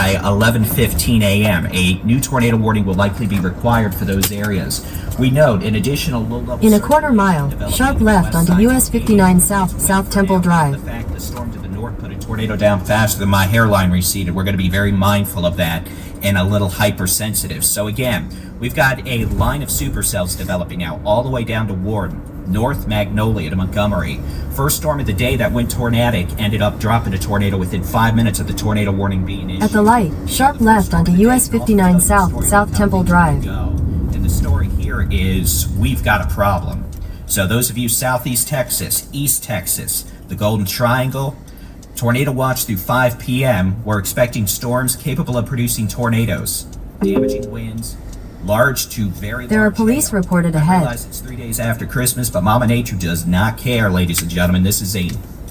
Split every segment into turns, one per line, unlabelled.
by 11:15 a.m. A new tornado warning will likely be required for those areas. We note, in additional low-level...
In a quarter mile, sharp left onto US 59 South, South Temple Drive.
The fact the storm to the north put a tornado down faster than my hairline receded, we're going to be very mindful of that and a little hypersensitive. So again, we've got a line of supercells developing now all the way down to Warden, North Magnolia to Montgomery. First storm of the day that went tornadic ended up dropping a tornado within 5 minutes of the tornado warning being issued.
At the light, sharp left onto US 59 South, South Temple Drive.
And the story here is we've got a problem. So those of you Southeast Texas, East Texas, the Golden Triangle, tornado watch through 5 p.m. We're expecting storms capable of producing tornadoes, damaging winds, large to very large.
There are police
hail.
reported
I
ahead.
realize it's 3 days after Christmas, but Mama Nature does not care, ladies and gentlemen. This is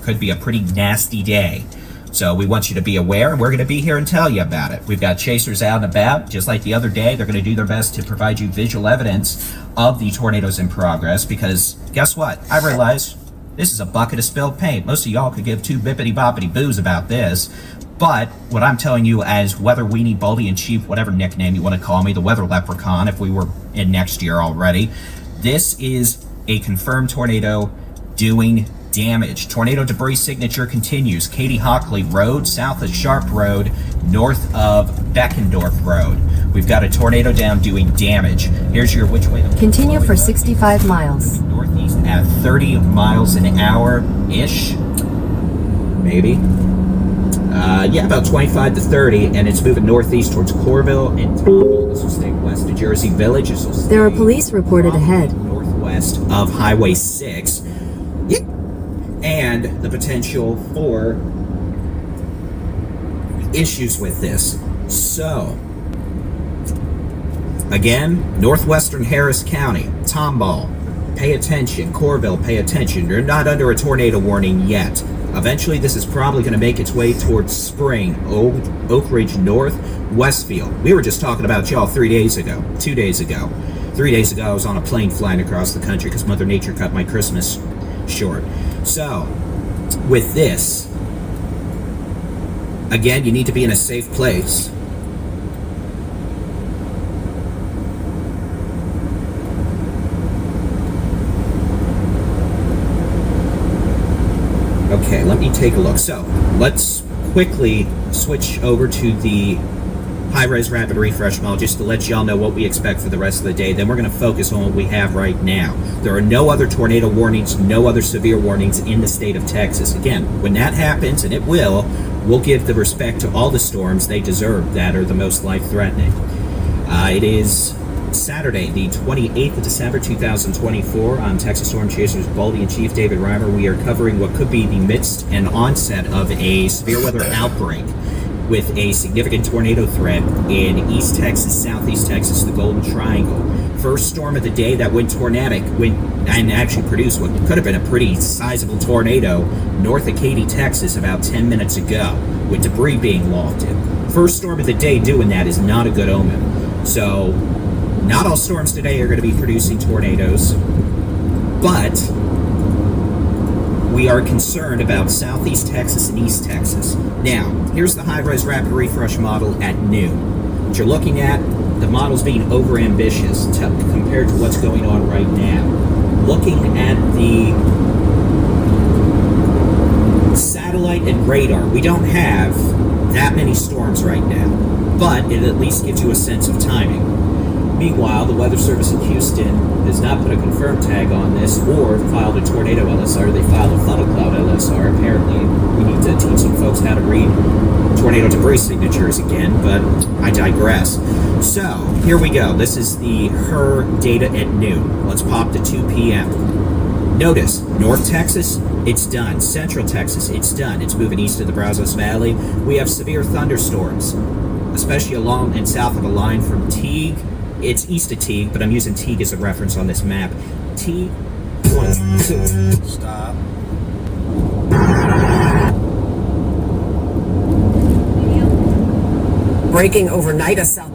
could be a pretty nasty day. So we want you to be aware, and we're going to be here and tell you about it. We've got chasers out and about. Just like the other day, they're going to do their best to provide you visual evidence of the tornadoes in progress, because guess what? I realize this is a bucket of spilled paint. Most of y'all could give two bippity-boppity boos about this. But what I'm telling you as Weather Weenie Baldy in Chief, whatever nickname you want to call me, the Weather Leprechaun, if we were in next year already, this is a confirmed tornado doing damage. Tornado debris signature continues. Katie Hockley Road, south of Sharp Road, north of Beckendorf Road. We've got a tornado down doing damage. Here's your which way.
Continue for 65 miles.
Northeast at 30 miles an hour-ish. Maybe. Yeah, about 25 to 30, and it's moving northeast towards Corville and Tomball. This will stay west of Jersey Village. This will stay
There are police reported ahead.
northwest of Highway 6. Yep. And the potential for issues with this. So, again, northwestern Harris County, Tomball, pay attention. Corville, pay attention. You're not under a tornado warning yet. Eventually, this is probably going to make its way towards Spring, Oak Ridge North, Westfield. We were just talking about y'all 2 days ago. 3 days ago, I was on a plane flying across the country because Mother Nature cut my Christmas short. So, with this, again, you need to be in a safe place. Okay, let me take a look. So, let's quickly switch over to the high-res rapid refresh model just to let y'all know what we expect for the rest of the day. Then we're going to focus on what we have right now. There are no other tornado warnings, no other severe warnings in the state of Texas. Again, when that happens, and it will, we'll give the respect to all the storms they deserve that are the most life-threatening. It is Saturday, the 28th of December, 2024. I'm Texas Storm Chasers Baldy and Chief David Reimer. We are covering what could be the midst and onset of a severe weather outbreak with a significant tornado threat in East Texas, Southeast Texas, the Golden Triangle. First storm of the day that went tornadic and actually produced what could have been a pretty sizable tornado north of Katy, Texas about 10 minutes ago, with debris being lofted. First storm of the day doing that is not a good omen. So, not all storms today are going to be producing tornadoes, but we are concerned about Southeast Texas and East Texas. Now, here's the high-res rapid refresh model at noon. What you're looking at, the model's being overambitious compared to what's going on right now. Looking at the satellite and radar, we don't have that many storms right now, but it at least gives you a sense of timing. Meanwhile, the Weather Service in Houston has not put a confirmed tag on this or filed a tornado LSR. They filed a thundercloud LSR. Apparently, we need to teach some folks how to read tornado debris signatures again, but I digress. So, here we go. This is the HER data at noon. Let's pop to 2 p.m. Notice, North Texas, it's done. Central Texas, it's done. It's moving east of the Brazos Valley. We have severe thunderstorms, especially along and south of the line from Teague. It's east of Teague, but I'm using Teague as a reference on this map. Teague, 1, 2. Stop.
Breaking overnight, a cell.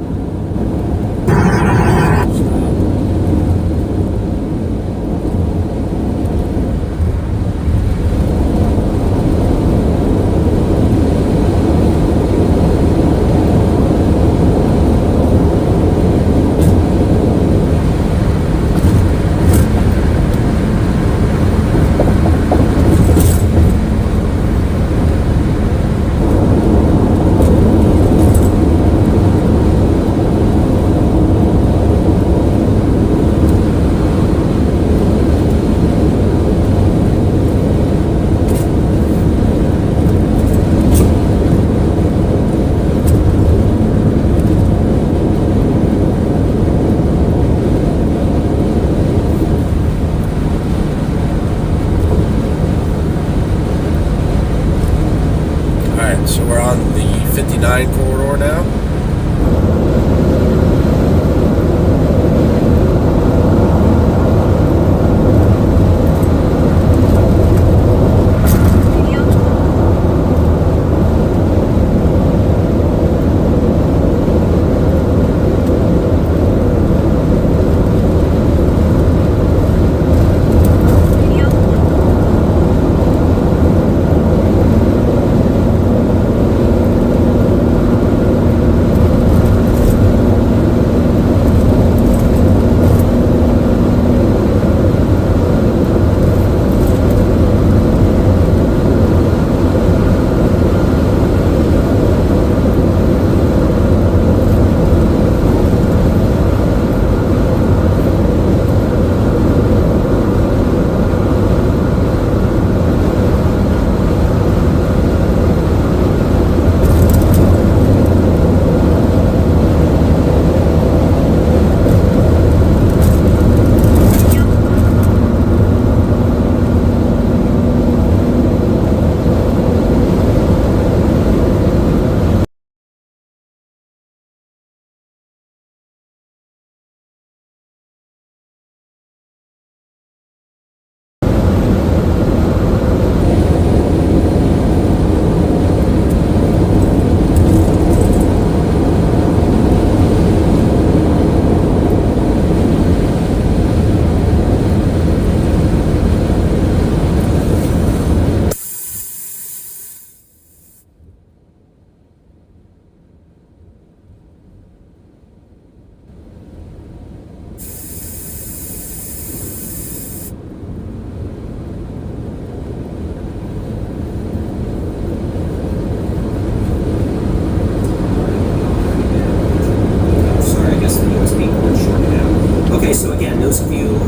roar now.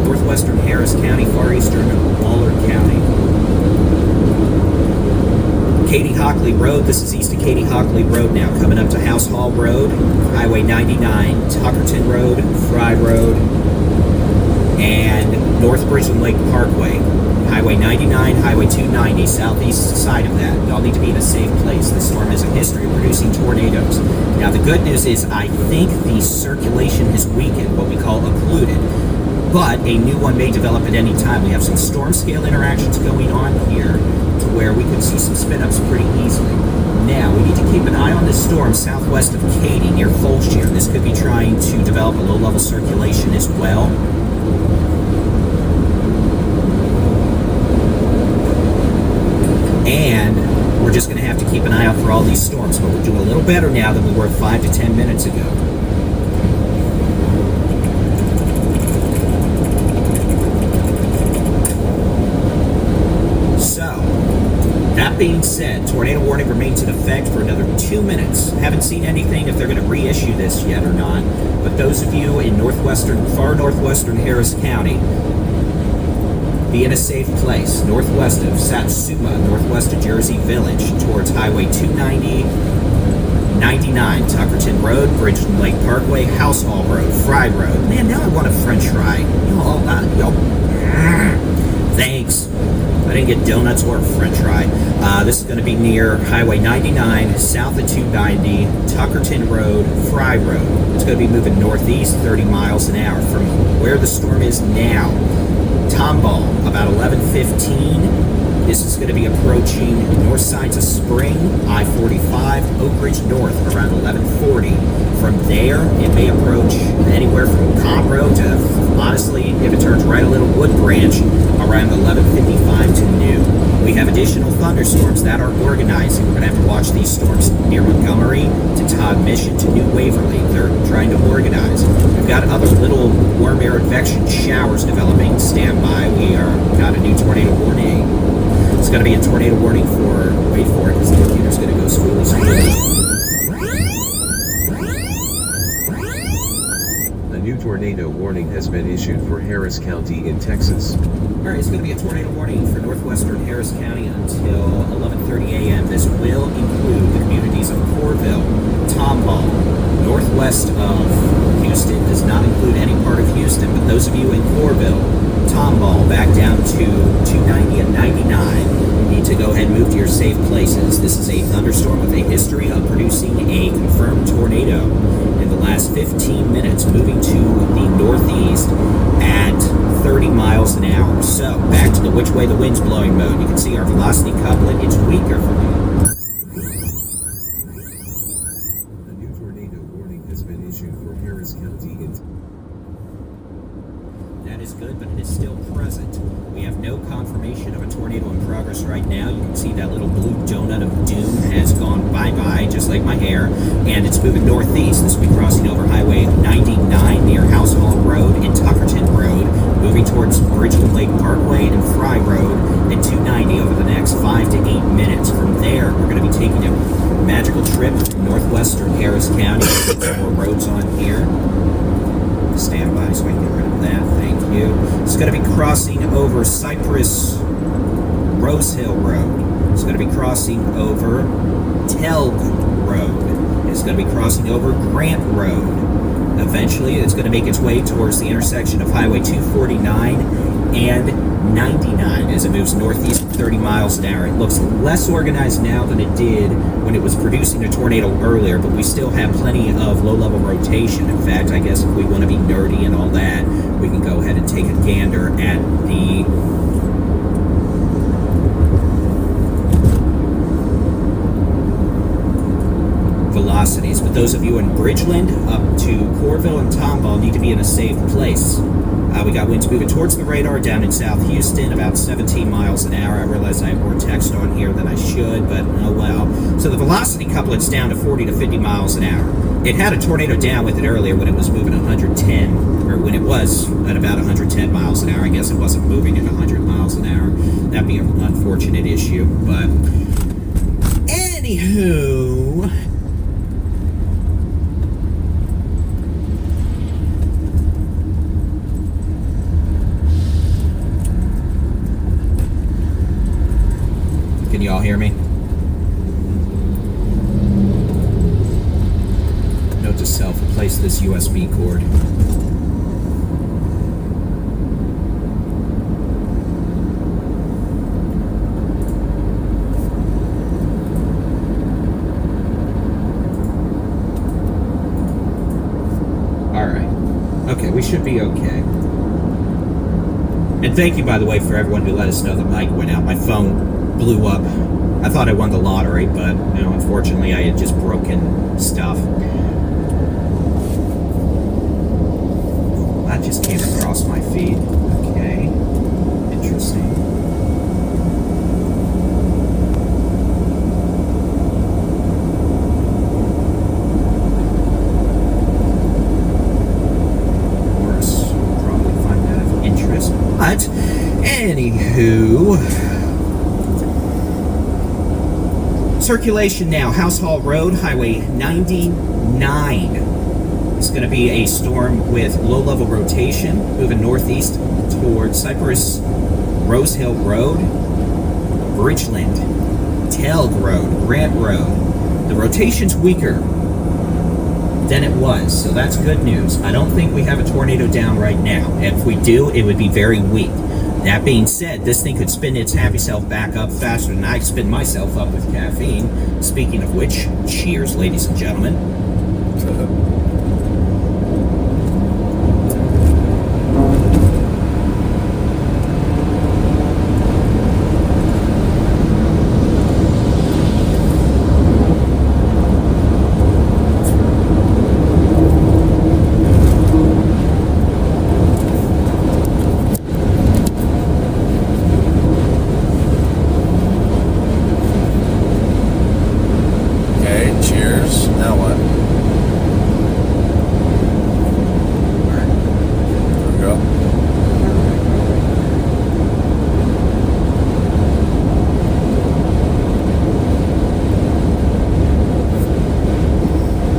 Northwestern Harris County, far eastern Waller County. Katy Hockley Road, this is east of Katy Hockley Road now, coming up to House Hall Road, Highway 99, Tuckerton Road, Fry Road, and North Bridge and Lake Parkway. Highway 99, Highway 290, southeast side of that. Y'all need to be in a safe place. This storm has a history of producing tornadoes. Now the good news is I think the circulation has weakened, what we call occluded, but a new one may develop at any time. We have some storm scale interactions going on here to where we could see some spin-ups pretty easily. Now, we need to keep an eye on this storm southwest of Katy near Fulshire. This could be trying to develop a low-level circulation as well. And we're just going to have to keep an eye out for all these storms, but we're doing a little better now than we were 5 to 10 minutes ago. So, that being said, tornado warning remains in effect for another 2 minutes. Haven't seen anything if they're going to reissue this yet or not, but those of you in far northwestern Harris County, be in a safe place, northwest of Satsuma, northwest of Jersey Village, towards Highway 290, 99, Tuckerton Road, Bridge and Lake Parkway, House Hall Road, Fry Road. Man, now I want a french fry. Thanks. I didn't get donuts or a french fry. This is going to be near Highway 99, south of 290, Tuckerton Road, Fry Road. It's going to be moving northeast 30 miles an hour from where the storm is now. Tomball, about 11:15. This is going to be approaching north sides of Spring, I-45, Oak Ridge North, around 11:40. From there, it may approach anywhere from Conroe to, honestly, if it turns right, a little Wood Branch, around 11:55 to noon. We have additional thunderstorms that are organizing. We're going to have to watch these storms near Montgomery to Todd Mission to New Waverly. They're trying to organize. We've got other little warm air advection showers developing. Stand by. We got a new tornado warning. It's going to be a tornado warning for, wait for it, because the computer's going to go squealy.
A new tornado warning has been issued for Harris County in Texas.
All right, it's going to be a tornado warning for northwestern Harris County until 11:30 a.m. This will include the communities of Corville, Tomball, northwest of Houston. Does not include any part of Houston, but those of you in Corville, Tomball, back down to 290 and 99, need to go ahead and move to your safe places. This is a thunderstorm with a history of producing a confirmed tornado in the last 15 minutes, moving to the northeast at 30 miles an hour. So, back to the which way the wind's blowing mode. You can see our velocity couplet, it's weaker for me.
A new tornado warning has been issued for Harris County in
That is good, but it is still present. We have no confirmation of a tornado in progress right now. You can see that little blue donut of doom has gone bye-bye, just like my hair, and it's moving northeast. This will be crossing over Highway 99 near House Hall Road and Tuckerton Road, moving towards Bridgeland Lake Parkway and Fry Road and 290 over the next 5 to 8 minutes. From there, we're going to be taking a magical trip to northwestern Harris County. Some more roads on here. Stand by so I can get rid of that. Thank you. It's going to be crossing over Cypress Rose Hill Road. It's going to be crossing over Telg Road. It's going to be crossing over Grant Road. Eventually, it's going to make its way towards the intersection of Highway 249 and 99 as it moves northeast at 30 miles an hour. It looks less organized now than it did when it was producing a tornado earlier, but we still have plenty of low-level rotation. In fact, I guess if we want to be nerdy and all that, we can go ahead and take a gander at the velocities. But those of you in Bridgeland up to Corville and Tomball need to be in a safe place. We got winds moving towards the radar down in South Houston, about 17 miles an hour. I realize I have more text on here than I should, but oh well. So the velocity couplet's down to 40 to 50 miles an hour. It had a tornado down with it earlier when it was moving 110, or when it was at about 110 miles an hour. I guess it wasn't moving at 100 miles an hour. That'd be an unfortunate issue, but anywho, can y'all hear me? Note to self, replace this USB cord. Alright. Okay, we should be okay. And thank you, by the way, for everyone who let us know the mic went out. My phone blew up. I thought I won the lottery, but you know, unfortunately I had just broken stuff. That just came across my feed. Okay. Interesting. Morris will probably find that of interest. But anywho, circulation now, House Hall Road, Highway 99. It's going to be a storm with low-level rotation, moving northeast towards Cypress Rose Hill Road, Bridgeland, Telg Road, Grant Road. The rotation's weaker than it was, so that's good news. I don't think we have a tornado down right now. If we do, it would be very weak. That being said, this thing could spin its happy self back up faster than I spin myself up with caffeine. Speaking of which, cheers, ladies and gentlemen.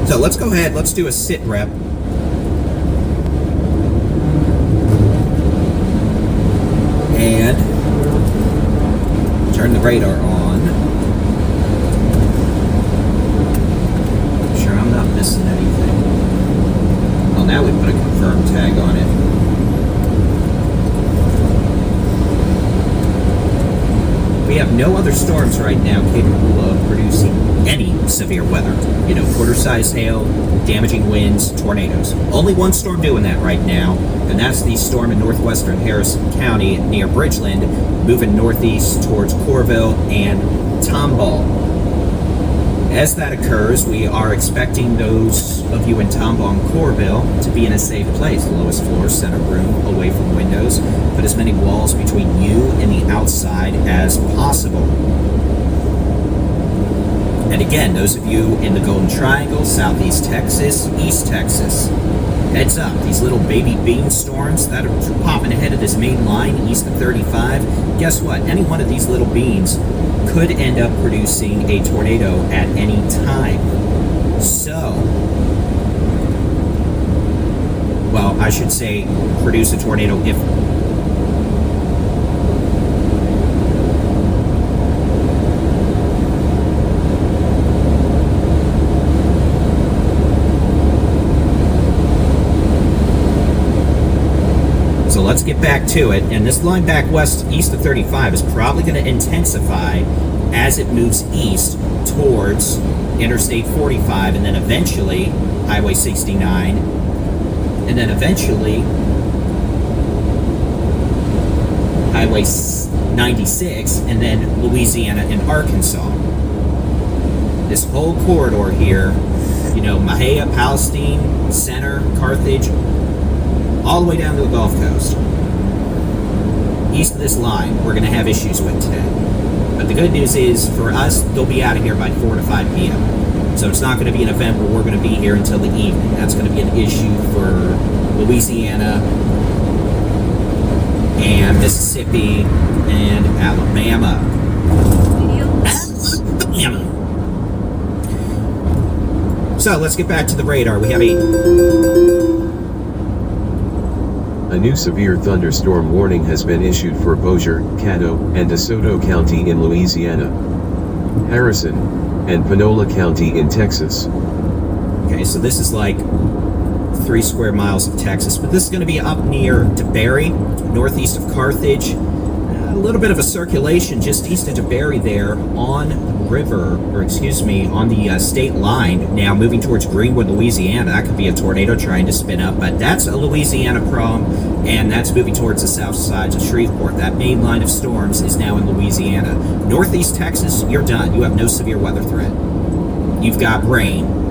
So let's go ahead, let's do a sit rep. And turn the radar on. Sure I'm not missing anything. Well, now we put a confirm tag on it. We have no other storms right now capable of producing any severe weather. You know, quarter-size hail, damaging winds, tornadoes. Only one storm doing that right now, and that's the storm in northwestern Harris County near Bridgeland, moving northeast towards Corville and Tomball. As that occurs, we are expecting those of you in Tomball and Corville to be in a safe place, lowest floor, center room, away from windows, put as many walls between you and the outside as possible. And again, those of you in the Golden Triangle, Southeast Texas, East Texas, heads up, these little baby bean storms that are popping ahead of this main line east of 35, guess what? Any one of these little beans could end up producing a tornado at any time. So, well, I should say produce a tornado if So let's get back to it, and this line back west east of 35 is probably going to intensify as it moves east towards Interstate 45, and then eventually Highway 69, and then eventually Highway 96, and then Louisiana and Arkansas. This whole corridor here, you know, Mahia, Palestine, Center, Carthage, all the way down to the Gulf Coast. East of this line, we're going to have issues with today. But the good news is, for us, they'll be out of here by 4 to 5 p.m. So it's not going to be an event where we're going to be here until the evening. That's going to be an issue for Louisiana and Mississippi and Alabama. So let's get back to the radar. We have
A new severe thunderstorm warning has been issued for Bossier, Caddo, and DeSoto County in Louisiana, Harrison, and Panola County in Texas.
Okay, so this is like 3 square miles of Texas, but this is going to be up near DeBary, northeast of Carthage. A little bit of a circulation just east of DeBary there on the river, on the state line. Now moving towards Greenwood, Louisiana. That could be a tornado trying to spin up, but that's a Louisiana problem, and that's moving towards the south side of Shreveport. That main line of storms is now in Louisiana. Northeast Texas, you're done. You have no severe weather threat. You've got rain.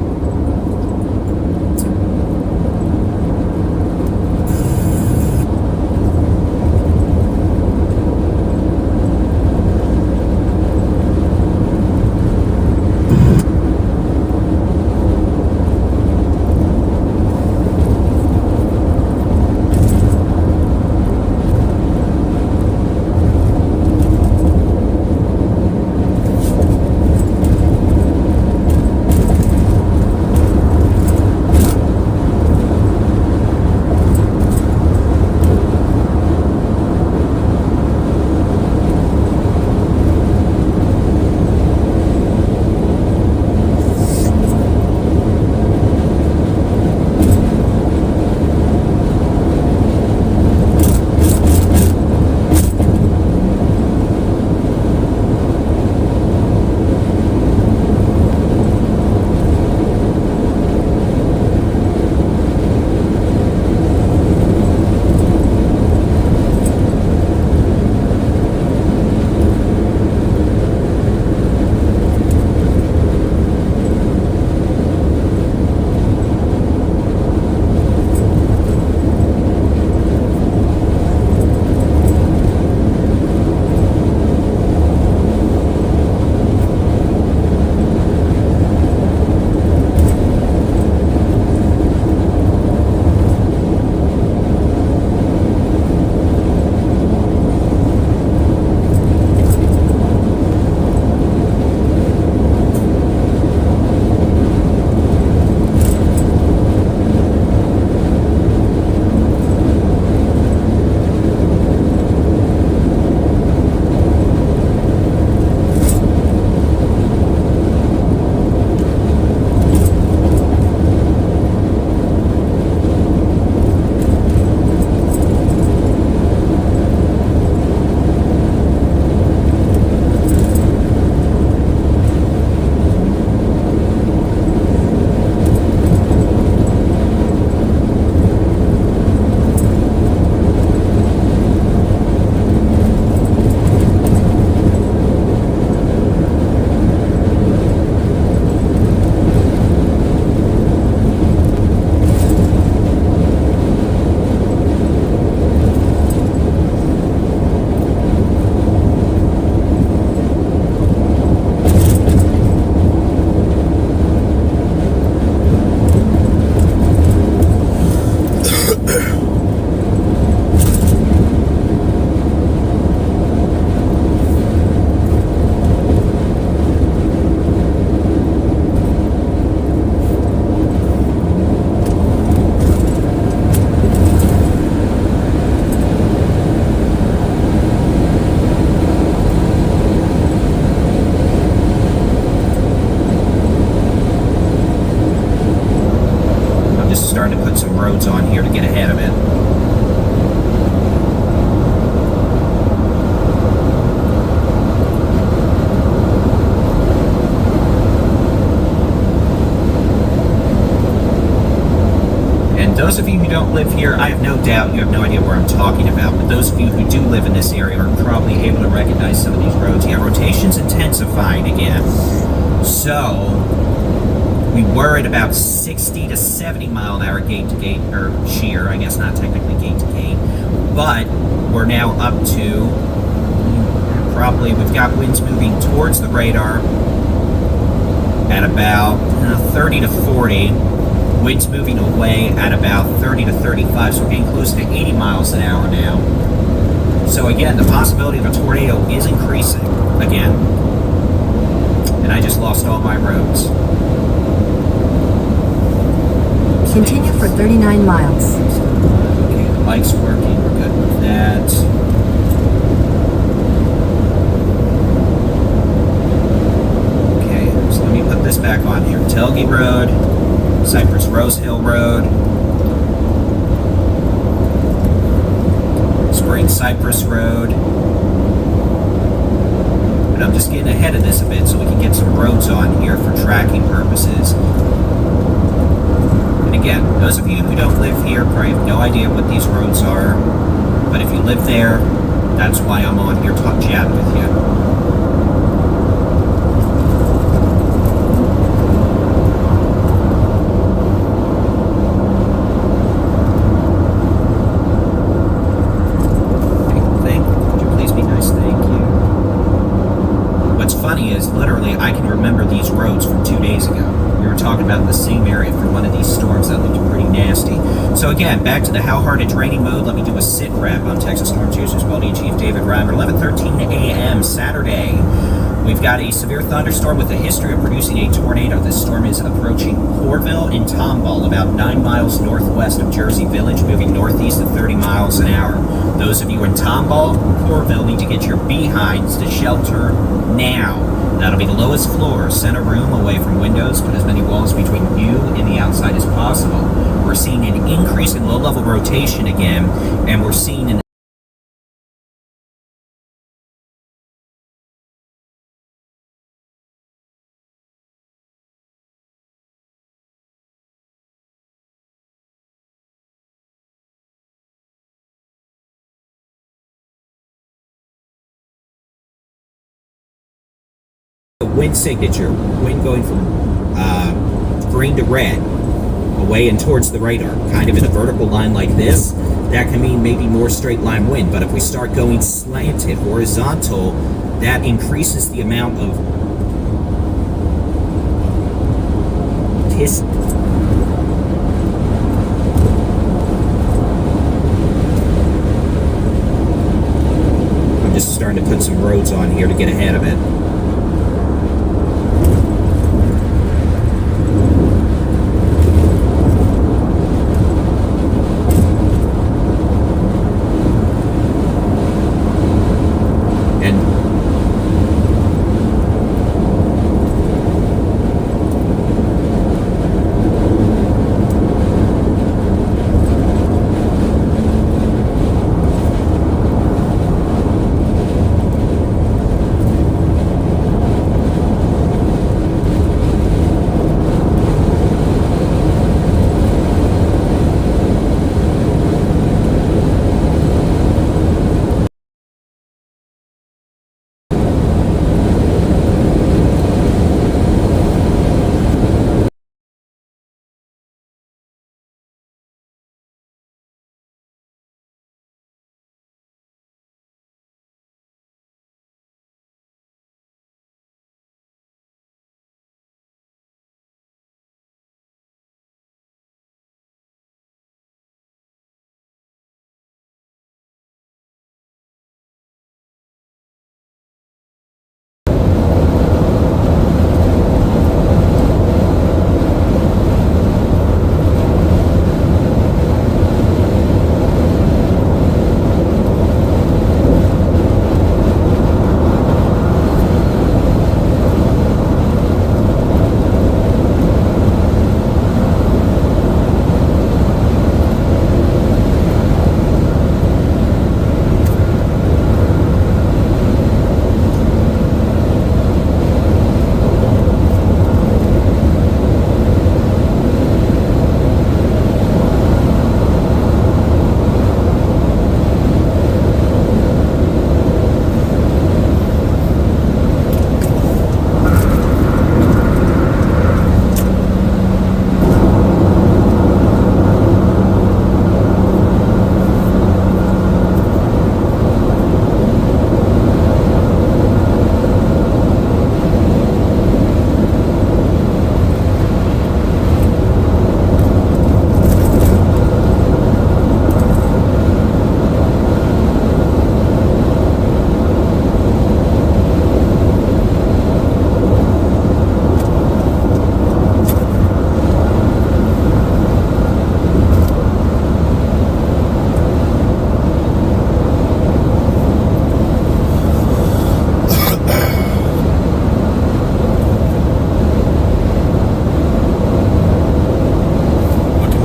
just starting to put some roads on here to get ahead of it. Those of you who don't live here, I have no doubt you have no idea where I'm talking about, but those of you who do live in this area are probably able to recognize some of these roads. Yeah, rotation's intensifying again. So, we were at about 60 to 70 mile an hour gate to gate, or shear, I guess not technically gate to gate, but we're now up to, probably, we've got winds moving towards the radar at about 30 to 40. Winds moving away at about 30 to 35, so we're getting close to 80 miles an hour now. So again, the possibility of a tornado is increasing again. And I just lost all my roads.
Continue for 39 miles.
Okay, the bike's working, we're good with that. Okay, so let me put this back on here. Telge Road, Cypress Rose Hill Road, Spring Cypress Road, and I'm just getting ahead of this a bit so we can get some roads on here for tracking purposes. And again, those of you who don't live here probably have no idea what these roads are, but if you live there, that's why I'm on here chatting with you. So again, back to the how hard it's raining mode. Let me do a sit rep on Texas Storm Chasers Quality Chief David Reimer. 11:13 a.m. Saturday. We've got a severe thunderstorm with a history of producing a tornado. This storm is approaching Corville and Tomball, about 9 miles northwest of Jersey Village, moving northeast at 30 miles an hour. Those of you in Tomball, Corville, need to get your behinds to shelter now. That'll be the lowest floor. Center room away from windows. Put as many walls between you and the outside as possible. We're seeing an increase in low-level rotation again, and we're seeing an wind signature, wind going from green to red, away and towards the radar, kind of in a vertical line like this. That can mean maybe more straight line wind, but if we start going slanted, horizontal, that increases the amount of I'm just starting to put some roads on here to get ahead of it.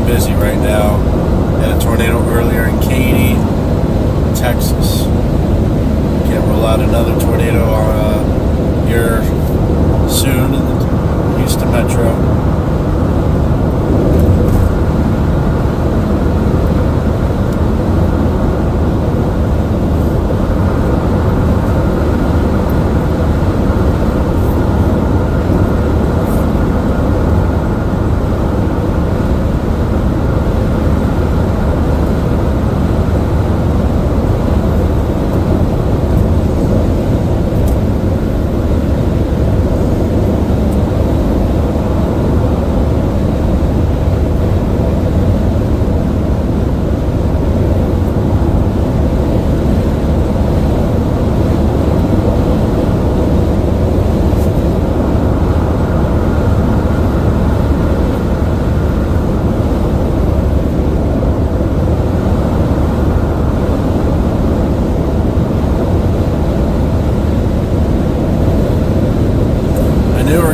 busy right now. Had a tornado earlier in Katy, Texas. Can't rule out another tornado here soon in the Houston Metro.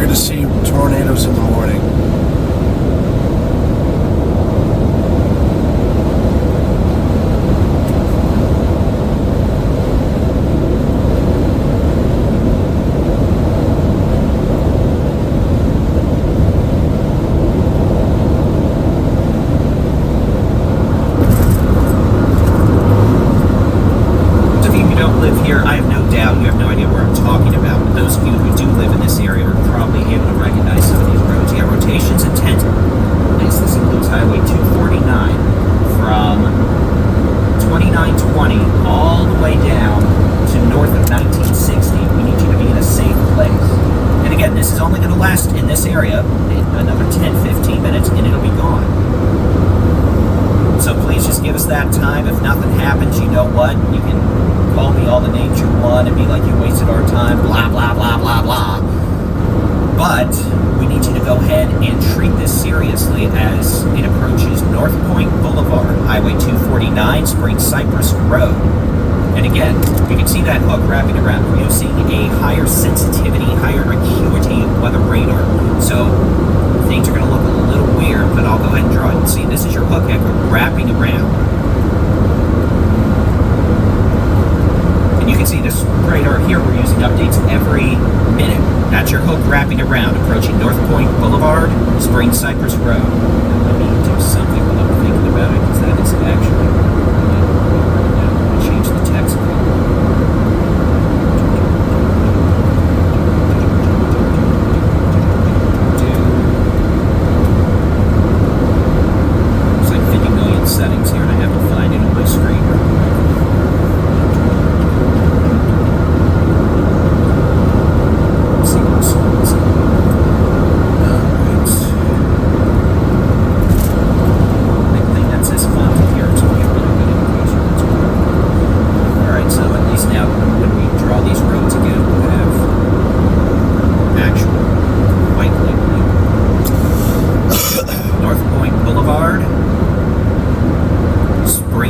To see tornadoes in the morning.
Those of you who don't live here, I have no doubt you have no idea where I'm talking about. But those of you who do live in this area are probably able to recognize some of these roads. Yeah, rotations intent. Nice. This includes Highway 249 from 2920 all the way down to north of 1960. We need you to be in a safe place. And again, this is only going to last in this area another 10-15 minutes and it'll be gone. So please just give us that time. If nothing happens, you know what? You can call me all the names you want and be like, you wasted our time, blah, blah, blah, blah, blah. But we need you to go ahead and treat this seriously as it approaches North Point Boulevard, Highway 249, Spring Cypress Road. And again, you can see that hook wrapping around. We're using a higher sensitivity, higher acuity weather radar. So things are going to look a little weird, but I'll go ahead and draw it. See, this is your hook wrapping around. And you can see this radar here, we're using updates every minute. That's your hook wrapping around, approaching North Point Boulevard, Spring Cypress Road. Now, let me do something while I'm thinking about it, because that is actually I'll change the text. There's like 50 million settings here, and I have to find it on my screen.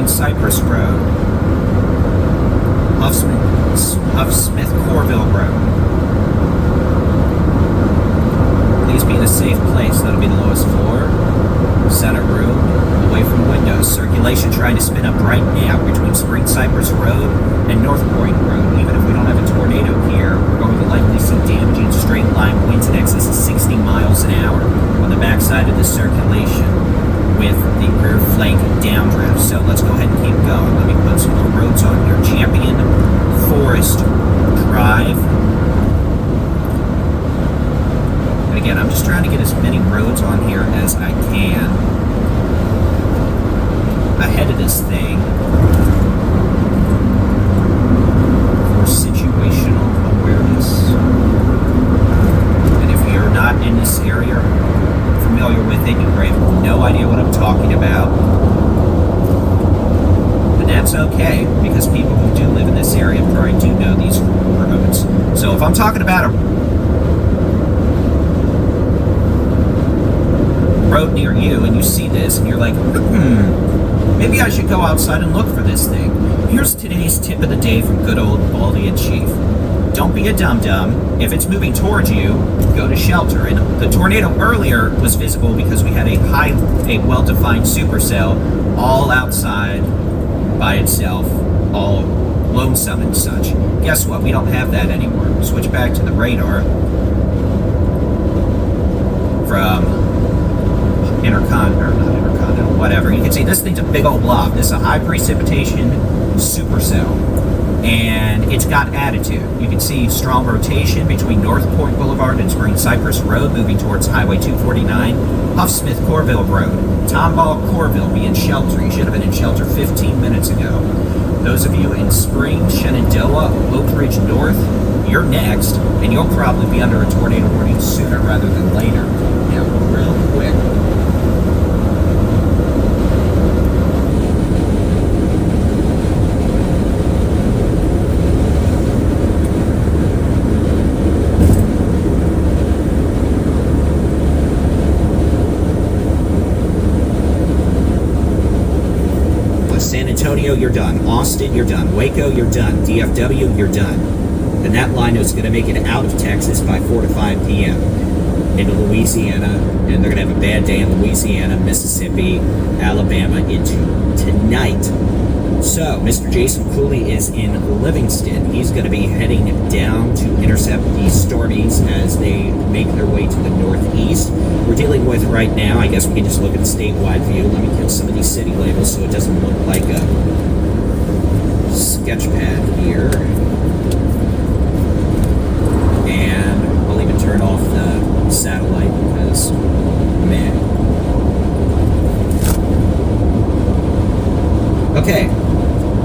Cypress Road, Huff-Smith Corville Road. Please be in a safe place. That'll be the lowest floor, center room, away from windows. Circulation trying to spin up right now between Spring Cypress Road and North Point Road. Even if we don't have a tornado here, we're going to likely see damaging straight line winds in excess of 60 miles an hour on the backside of the circulation, with the rear flank downdraft. So let's go ahead and keep going. Let me put some more roads on here. Champion Forest Drive. And again, I'm just trying to get as many roads on here as I can ahead of this thing for situational awareness. And if you're not in this area, familiar with it, you have no idea what I'm talking about, and that's okay, because people who do live in this area probably do know these roads. So if I'm talking about a road near you and you see this and you're like, maybe I should go outside and look for this thing, here's today's tip of the day from good old Baldy and Chief. don't be a dum-dum. If it's moving towards you, go to shelter. And the tornado earlier was visible because we had a well-defined supercell all outside by itself, all lonesome and such. Guess what? We don't have that anymore. Switch back to the radar from intercontinental, whatever. You can see this thing's a big old blob. This is a high precipitation supercell, and it's got attitude. You can see strong rotation between North Point Boulevard and Spring Cypress Road, moving towards Highway 249, Huffsmith Corville Road, Tomball Corville, be in shelter. You should have been in shelter 15 minutes ago. Those of you in Spring, Shenandoah, Oak Ridge North, you're next, and you'll probably be under a tornado warning sooner rather than later. Now, real quick. San Antonio, you're done. Austin, you're done. Waco, you're done. DFW, you're done. And that line is going to make it out of Texas by 4 to 5 p.m. into Louisiana, and they're going to have a bad day in Louisiana, Mississippi, Alabama into tonight. So, Mr. Jason Cooley is in Livingston. He's going to be heading down to intercept these stormies as they make their way to the northeast. We're dealing with right now, I guess we can just look at the statewide view. Let me get some of these city labels so it doesn't look like a sketch pad here. And I'll even turn off the satellite because, man. Okay.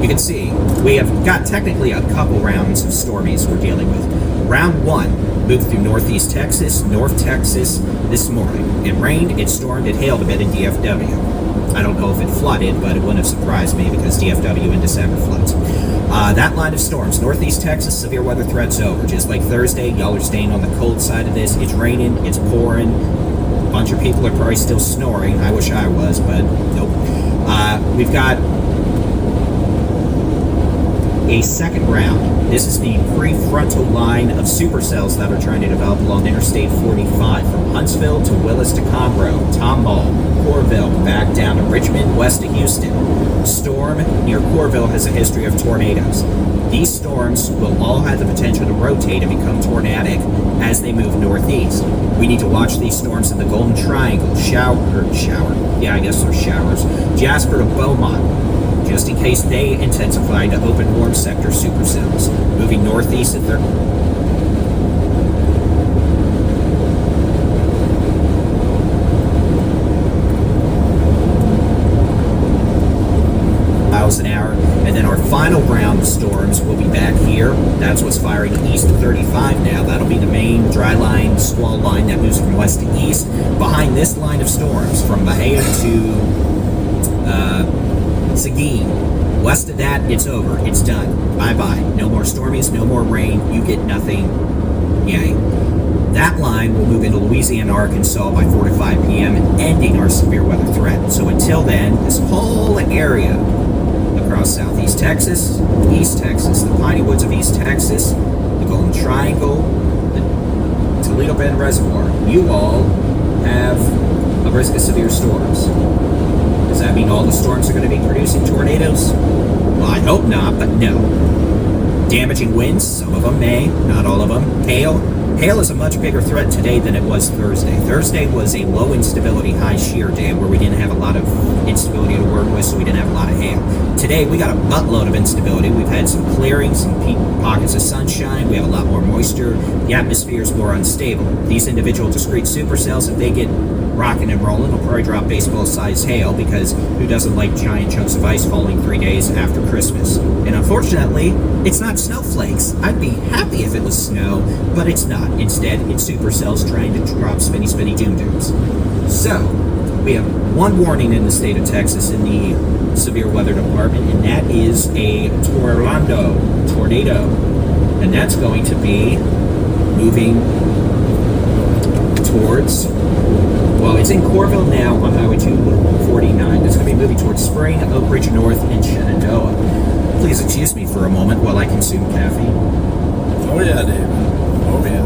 You can see, we have got technically a couple rounds of stormies we're dealing with. Round 1 moved through northeast Texas, North Texas this morning. It rained, it stormed, it hailed a bit in DFW. I don't know if it flooded, but it wouldn't have surprised me because DFW in December floods. That line of storms, northeast Texas, severe weather threats over. Just like Thursday, y'all are staying on the cold side of this. It's raining, it's pouring. A bunch of people are probably still snoring. I wish I was, but nope. We've got a second round. This is the prefrontal line of supercells that are trying to develop along Interstate 45 from Huntsville to Willis to Conroe, Tomball, Corville, back down to Richmond, west of Houston. Storm near Corville has a history of tornadoes. These storms will all have the potential to rotate and become tornadic as they move northeast. We need to watch these storms in the Golden Triangle, yeah, I guess they're showers, Jasper to Beaumont, just in case they intensify to open warm sector supercells. Moving northeast at 30 miles an hour. And then our final round of storms will be back here. That's what's firing east of 35 now. That'll be the main dry line, squall line that moves from west to east. Behind this line of storms, from Bahia to Seguin. West of that, it's over. It's done. Bye-bye. No more stormies, no more rain. You get nothing. Yay. That line will move into Louisiana, Arkansas by 4 to 5 p.m. and ending our severe weather threat. So until then, this whole area across southeast Texas, East Texas, the Piney Woods of East Texas, the Golden Triangle, the Toledo Bend Reservoir, you all have a risk of severe storms. Does that mean all the storms are going to be producing tornadoes? Well, I hope not, but no. Damaging winds, some of them may, not all of them. Hail. Hail is a much bigger threat today than it was Thursday. Thursday was a low instability, high shear day where we didn't have a lot of instability to work with, so we didn't have a lot of hail. Today, we got a buttload of instability. We've had some clearings, some pockets of sunshine. We have a lot more moisture. The atmosphere is more unstable. These individual discrete supercells, if they get rocking and rolling, will probably drop baseball-sized hail, because who doesn't like giant chunks of ice falling 3 days after Christmas? And unfortunately, it's not snowflakes. I'd be happy if it was snow, but it's not. Instead, it's supercells trying to drop spinny doom-dooms. So, we have one warning in the state of Texas in the severe weather department, and that is a tornado. And that's going to be moving towards, well, it's in Corville now on Highway 249. It's going to be moving towards Spring, Oak Ridge North, and Shenandoah. Please excuse me for a moment while I consume caffeine.
Oh yeah, David. Oh yeah.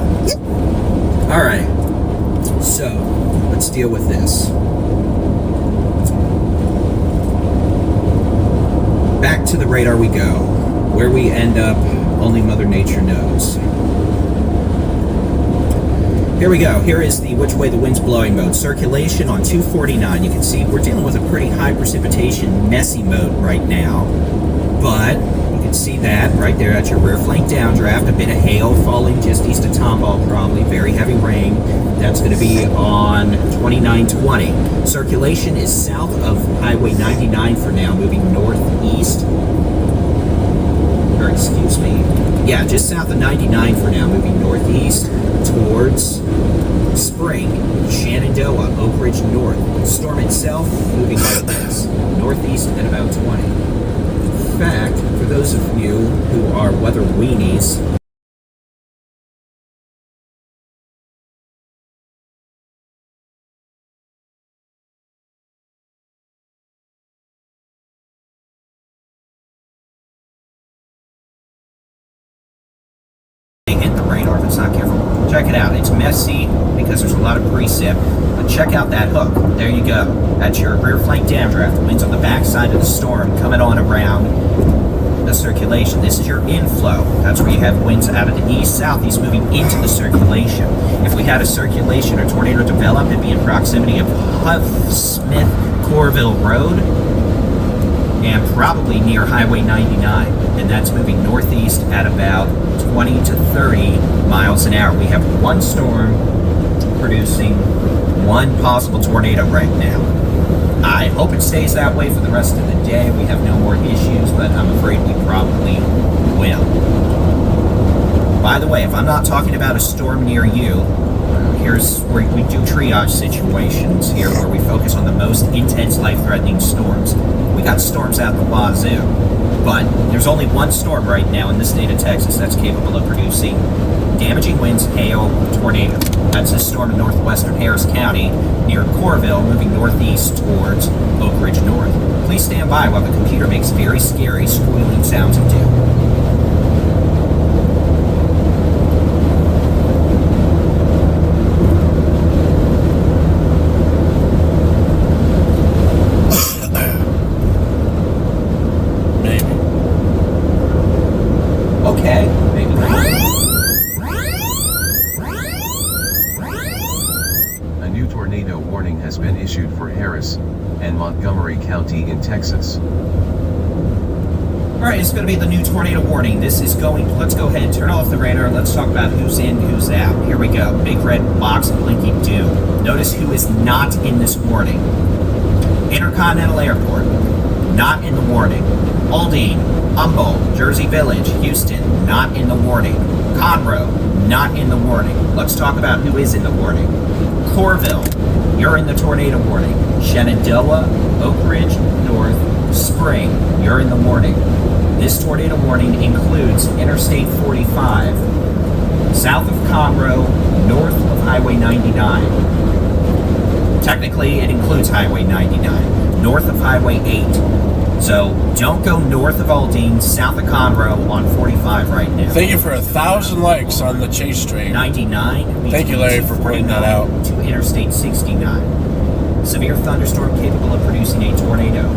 All right. So let's deal with this. Back to the radar we go. Where we end up, only Mother Nature knows. Here we go. Here is the which way the wind's blowing mode. Circulation on 249. You can see we're dealing with a pretty high precipitation, messy mode right now. But you can see that right there at your rear flank downdraft. A bit of hail falling just east of Tomball, probably. Very heavy rain. That's going to be on 2920. Circulation is south of Highway 99 for now, moving northeast. Or excuse me. Yeah, just south of 99 for now, moving northeast towards Spring, Shenandoah, Oak Ridge North. Storm itself moving like this, northeast at about 20. In fact, for those of you who are weather weenies, hit the radar if it's not careful. Check it out. It's messy because there's a lot of precip. But check out that hook. There you go. That's your rear flank downdraft. The wind's on the backside of the storm coming on around the circulation. This is your inflow. That's where you have winds out of the east, southeast moving into the circulation. If we had a circulation or tornado develop, it'd be in proximity of Huff Smith Corville Road and probably near Highway 99. And that's moving northeast at about 20 to 30 miles an hour. We have one storm producing one possible tornado right now. I hope it stays that way for the rest of the day. We have no more issues, but I'm afraid we probably will. By the way, if I'm not talking about a storm near you, here's where we do triage situations here where we focus on the most intense life-threatening storms. We got storms out the wazoo, but there's only one storm right now in the state of Texas that's capable of producing damaging winds, hail, tornado. That's a storm in northwestern Harris County near Corville, moving northeast towards Oak Ridge North. Please stand by while the computer makes very scary squealing sounds of doom.
Has been issued for Harris and Montgomery County in Texas.
Alright, it's going to be the new tornado warning. This is going, let's go ahead and turn off the radar. Let's talk about who's in, who's out. Here we go. Big red box blinking doom. Notice who is not in this warning. Intercontinental Airport, not in the warning. Aldine, Humboldt, Jersey Village, Houston, not in the warning. Conroe, not in the warning. Let's talk about who is in the warning. Corville, you're in the tornado warning. Shenandoah, Oak Ridge North, Spring, you're in the warning. This tornado warning includes Interstate 45, south of Conroe, north of Highway 99. Technically, it includes Highway 99, north of Highway 8. So don't go north of Aldine, south of Conroe on 45 right now.
Thank you for 1,000 likes on the chase stream.
99.
Thank you, Larry, for pointing that out.
To Interstate 69. Severe thunderstorm capable of producing a tornado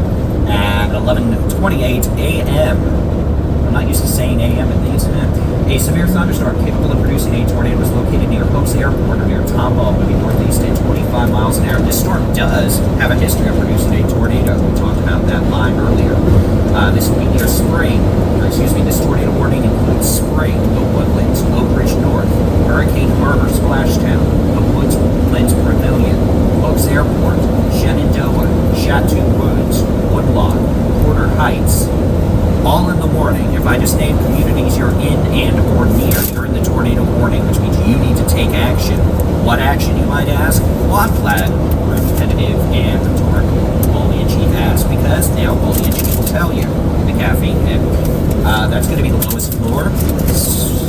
at 11:28 a.m. I'm not used to saying a.m. at these. A severe thunderstorm capable of producing a tornado is located near Hope's Airport or near Tomball, moving northeast at 25 miles an hour. This storm does have a history of producing a tornado. We talked about that live earlier. This will be near Spring. This tornado warning includes Spring, the Woodlands, Oak Ridge North, Hurricane Harbor, Splashtown, the Woodlands Pavilion, Hope's Airport, Shenandoah, Chateau Woods, Woodlawn, Porter Heights. All in the warning. If I just name communities you're in and or near, you're in the tornado warning, which means you need to take action. What action, you might ask? Well, I'm glad repetitive and rhetorical. Bully and Chief asked, because now Bully and Chief will tell you the caffeine hit. That's going to be the lowest floor,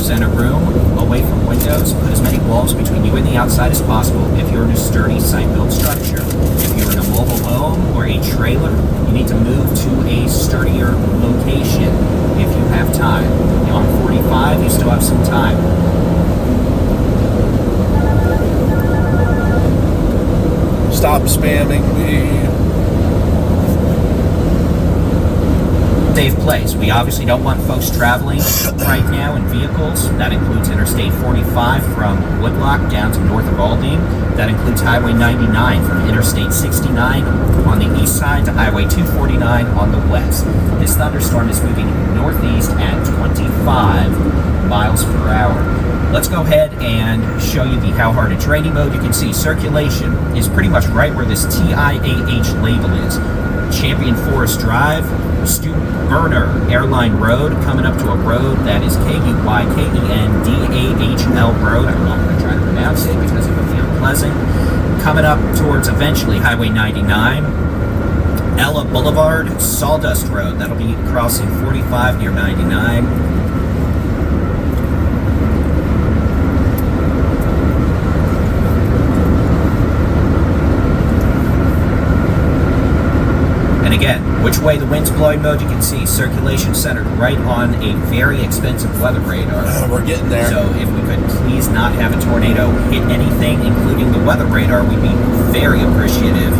center room, away from windows. Put as many walls between you and the outside as possible if you're in a sturdy site-built structure. If you're in a mobile home or a trailer, you need to move to a sturdier location if you have time. On 45, you still have some time.
Stop spamming me.
Safe place. We obviously don't want folks traveling right now in vehicles. That includes Interstate 45 from Woodlock down to north of Aldine. That includes Highway 99 from Interstate 69 on the east side to Highway 249 on the west. This thunderstorm is moving northeast at 25 miles per hour. Let's go ahead and show you the how hard it's raining mode. You can see circulation is pretty much right where this TIAH label is. Champion Forest Drive, Burner Airline Road, coming up to a road that is KUYKENDAHL Road. I'm not going to try to pronounce it because it would be unpleasant. Coming up towards eventually Highway 99, Ella Boulevard, Sawdust Road. That'll be crossing 45 near 99. And again, which way the wind's blowing mode, you can see circulation centered right on a very expensive weather radar.
We're getting there.
So if we could please not have a tornado hit anything, including the weather radar, we'd be very appreciative.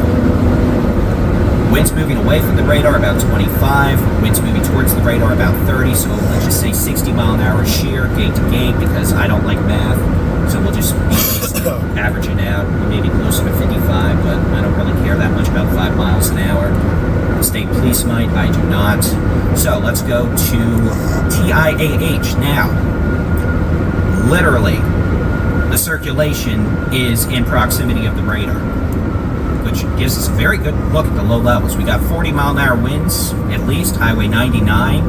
Wind's moving away from the radar about 25. Wind's moving towards the radar about 30. So let's just say 60 mile an hour shear, gate to gate, because I don't like math. So we'll just averaging out. We may be closer to 55, but I don't really care that much about 5 miles an hour. The state police might, I do not. So let's go to TIAH now. Literally, the circulation is in proximity of the radar, which gives us a very good look at the low levels. We got 40 mile an hour winds, at least, Highway 99,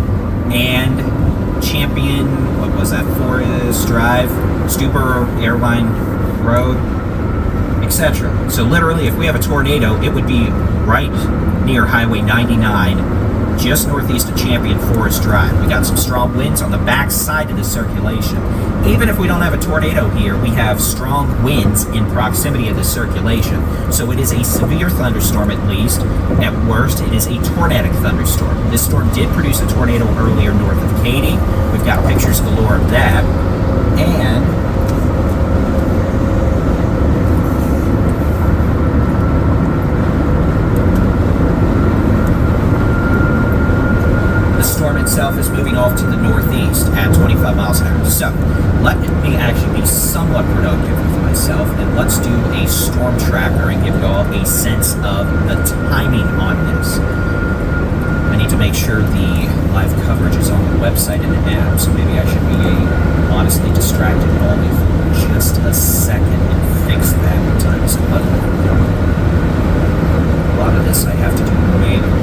and Champion, what was that, Forest Drive, Stuber Airline Road, etc. So literally, if we have a tornado, it would be right near Highway 99, just northeast of Champion Forest Drive. We got some strong winds on the back side of the circulation. Even if we don't have a tornado here, we have strong winds in proximity of the circulation. So it is a severe thunderstorm at least. At worst, it is a tornadic thunderstorm. This storm did produce a tornado earlier north of Katy. We've got pictures galore of that. And itself is moving off to the northeast at 25 miles an hour. So let me actually be somewhat productive with myself, and let's do a storm tracker and give you all a sense of the timing on this. I need to make sure the live coverage is on the website and the app, so maybe I should be honestly distracted only for just a second and fix that in time. So a lot of this I have to do manually.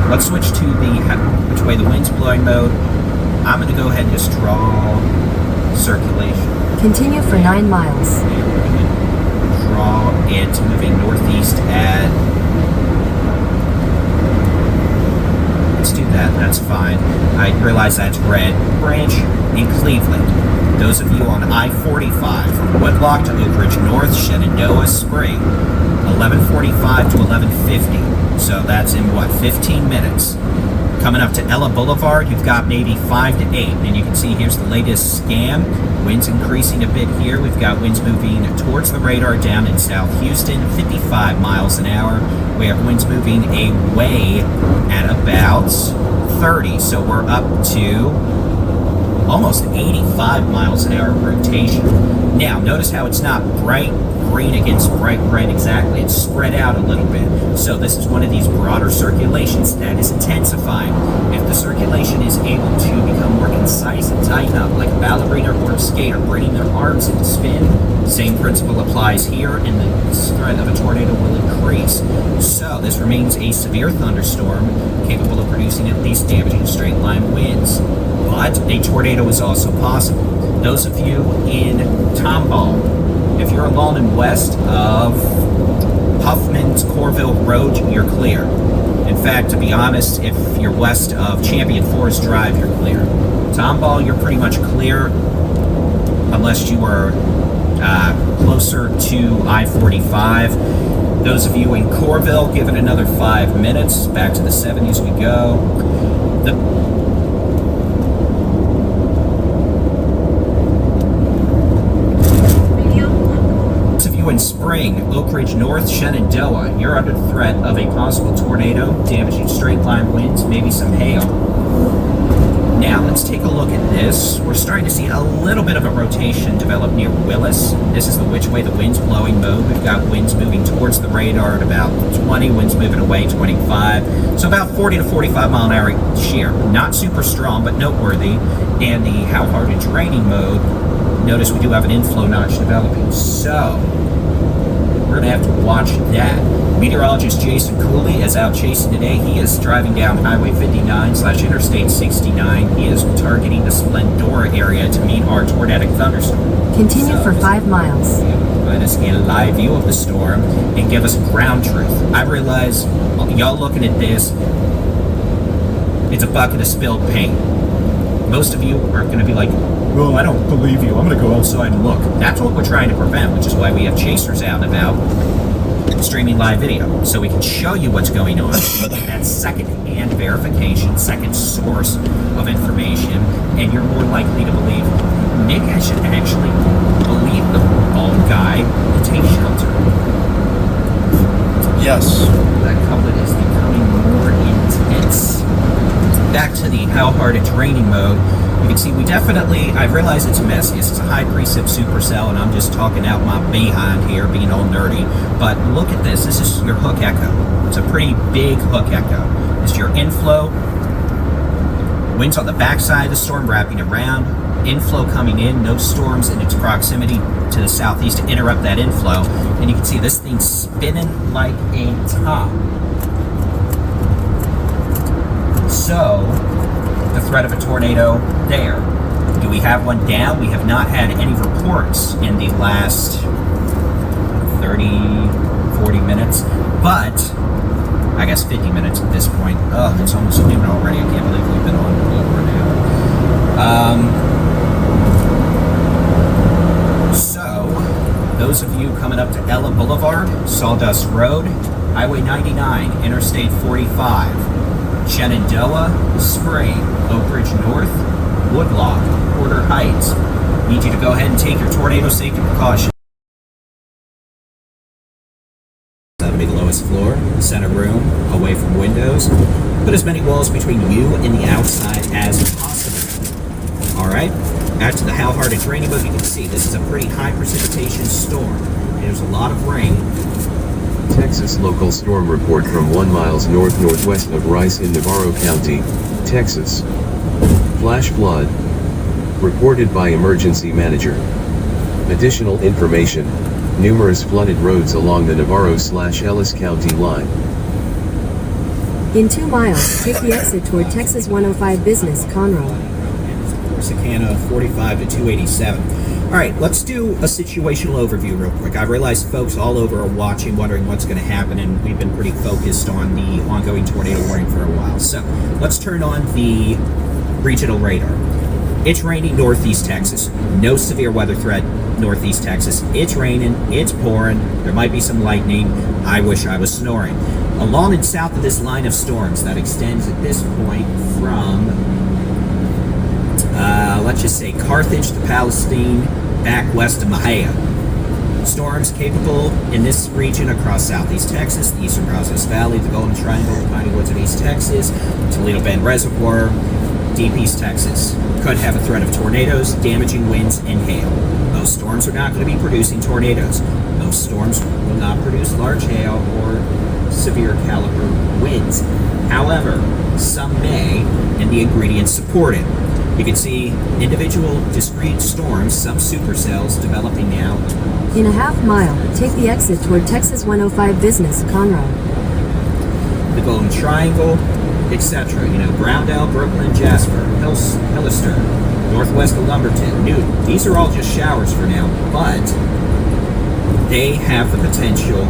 Let's switch to the which way the wind's blowing mode. I'm going to go ahead and just draw circulation.
Continue for 9 miles.
And we're going to draw it moving northeast at... Let's do that. That's fine. I realize that's red. Branch in Cleveland. Those of you on I-45 from Woodlock to Oak Ridge North, Shenandoah Spring, 11:45 to 11:50. So that's in, 15 minutes. Coming up to Ella Boulevard, you've got maybe 5 to 8. And you can see here's the latest scan. Winds increasing a bit here. We've got winds moving towards the radar down in South Houston, 55 miles an hour. We have winds moving away at about 30. So we're up to almost 85 miles an hour rotation. Now, notice how it's not bright green against bright red exactly. It's spread out a little bit. So this is one of these broader circulations that is intensifying. If the circulation is able to become more concise and tighten up, like a ballerina or a skater, bringing their arms into spin, same principle applies here, and the threat of a tornado will increase. So this remains a severe thunderstorm, capable of producing at least damaging straight line winds. But a tornado is also possible. Those of you in Tomball, if you're along and west of Huffman's Corville Road, you're clear. In fact, to be honest, if you're west of Champion Forest Drive, you're clear. Tomball, you're pretty much clear, unless you are closer to I-45. Those of you in Corville, give it another 5 minutes. Back to the 70s we go. Those of you in Spring, Oak Ridge North, Shenandoah, you're under threat of a possible tornado, damaging straight line winds, maybe some hail. Now, let's take a look at this. We're starting to see a little bit of a rotation develop near Willis. This is the which way the wind's blowing mode. We've got winds moving towards the radar at about 20, winds moving away 25. So about 40 to 45 mile an hour shear. Not super strong, but noteworthy. And the how hard it's raining mode, notice we do have an inflow notch developing. So, we're going to have to watch that. Meteorologist Jason Cooley is out chasing today. He is driving down Highway 59/Interstate 69. He is targeting the Splendora area to meet our tornadic thunderstorm.
Continue for 5 miles.
Let us get a live view of the storm and give us ground truth. I realize y'all looking at this, it's a bucket of spilled paint. Most of you are going to be like, well, I don't believe you. I'm going to go outside and look. That's what we're trying to prevent, which is why we have chasers out and about streaming live video, so we can show you what's going on. That second-hand verification, second source of information, and you're more likely to believe, Nick, I should actually believe the bald guy to take shelter.
Yes.
That couplet is becoming more intense. Back to the how hard it's raining mode. You can see we definitely, I realize it's messy. This is a high precip supercell, and I'm just talking out my behind here, being all nerdy. But look at this. This is your hook echo. It's a pretty big hook echo. This is your inflow. Winds on the backside of the storm wrapping around. Inflow coming in. No storms in its proximity to the southeast to interrupt that inflow. And you can see this thing's spinning like a top. So, the threat of a tornado there. Do we have one down? We have not had any reports in the last 30, 40 minutes, but I guess 50 minutes at this point. Oh, it's almost noon already. I can't believe we've been on over now. So, those of you coming up to Ella Boulevard, Sawdust Road, Highway 99, Interstate 45, Shenandoah, Spring, Oak Ridge North, Woodlock, Porter Heights. Need you to go ahead and take your tornado safety precautions. That'll be the lowest floor, center room, away from windows. Put as many walls between you and the outside as possible. Alright, back to the how hard it's raining mode. You can see this is a pretty high precipitation storm. There's a lot of rain.
Texas local storm report from 1 miles north-northwest of Rice in Navarro County, Texas. Flash flood. Reported by emergency manager. Additional information. Numerous flooded roads along the Navarro/Ellis County line.
In 2 miles, take the exit toward Texas 105 Business, Conroe.
Corsicana 45 to 287. All right, let's do a situational overview real quick. I realize folks all over are watching, wondering what's going to happen, and we've been pretty focused on the ongoing tornado warning for a while. So let's turn on the regional radar. It's raining northeast Texas. No severe weather threat northeast Texas. It's raining. It's pouring. There might be some lightning. I wish I was snoring. Along and south of this line of storms that extends at this point from let's just say Carthage to Palestine, back west of Mahia. Storms capable in this region across southeast Texas, the eastern Brazos Valley, the Golden Triangle, the Piney Woods of East Texas, Toledo Bend Reservoir, deep East Texas. Could have a threat of tornadoes, damaging winds, and hail. Most storms are not going to be producing tornadoes. Most storms will not produce large hail or severe caliber winds. However, some may, and the ingredients support it. You can see individual discrete storms, some supercells developing now.
In a half mile, take the exit toward Texas 105 Business, Conroe.
The Golden Triangle, etc. Browndale, Brooklyn, Jasper, Hellister, northwest of Lumberton, Newton. These are all just showers for now, but they have the potential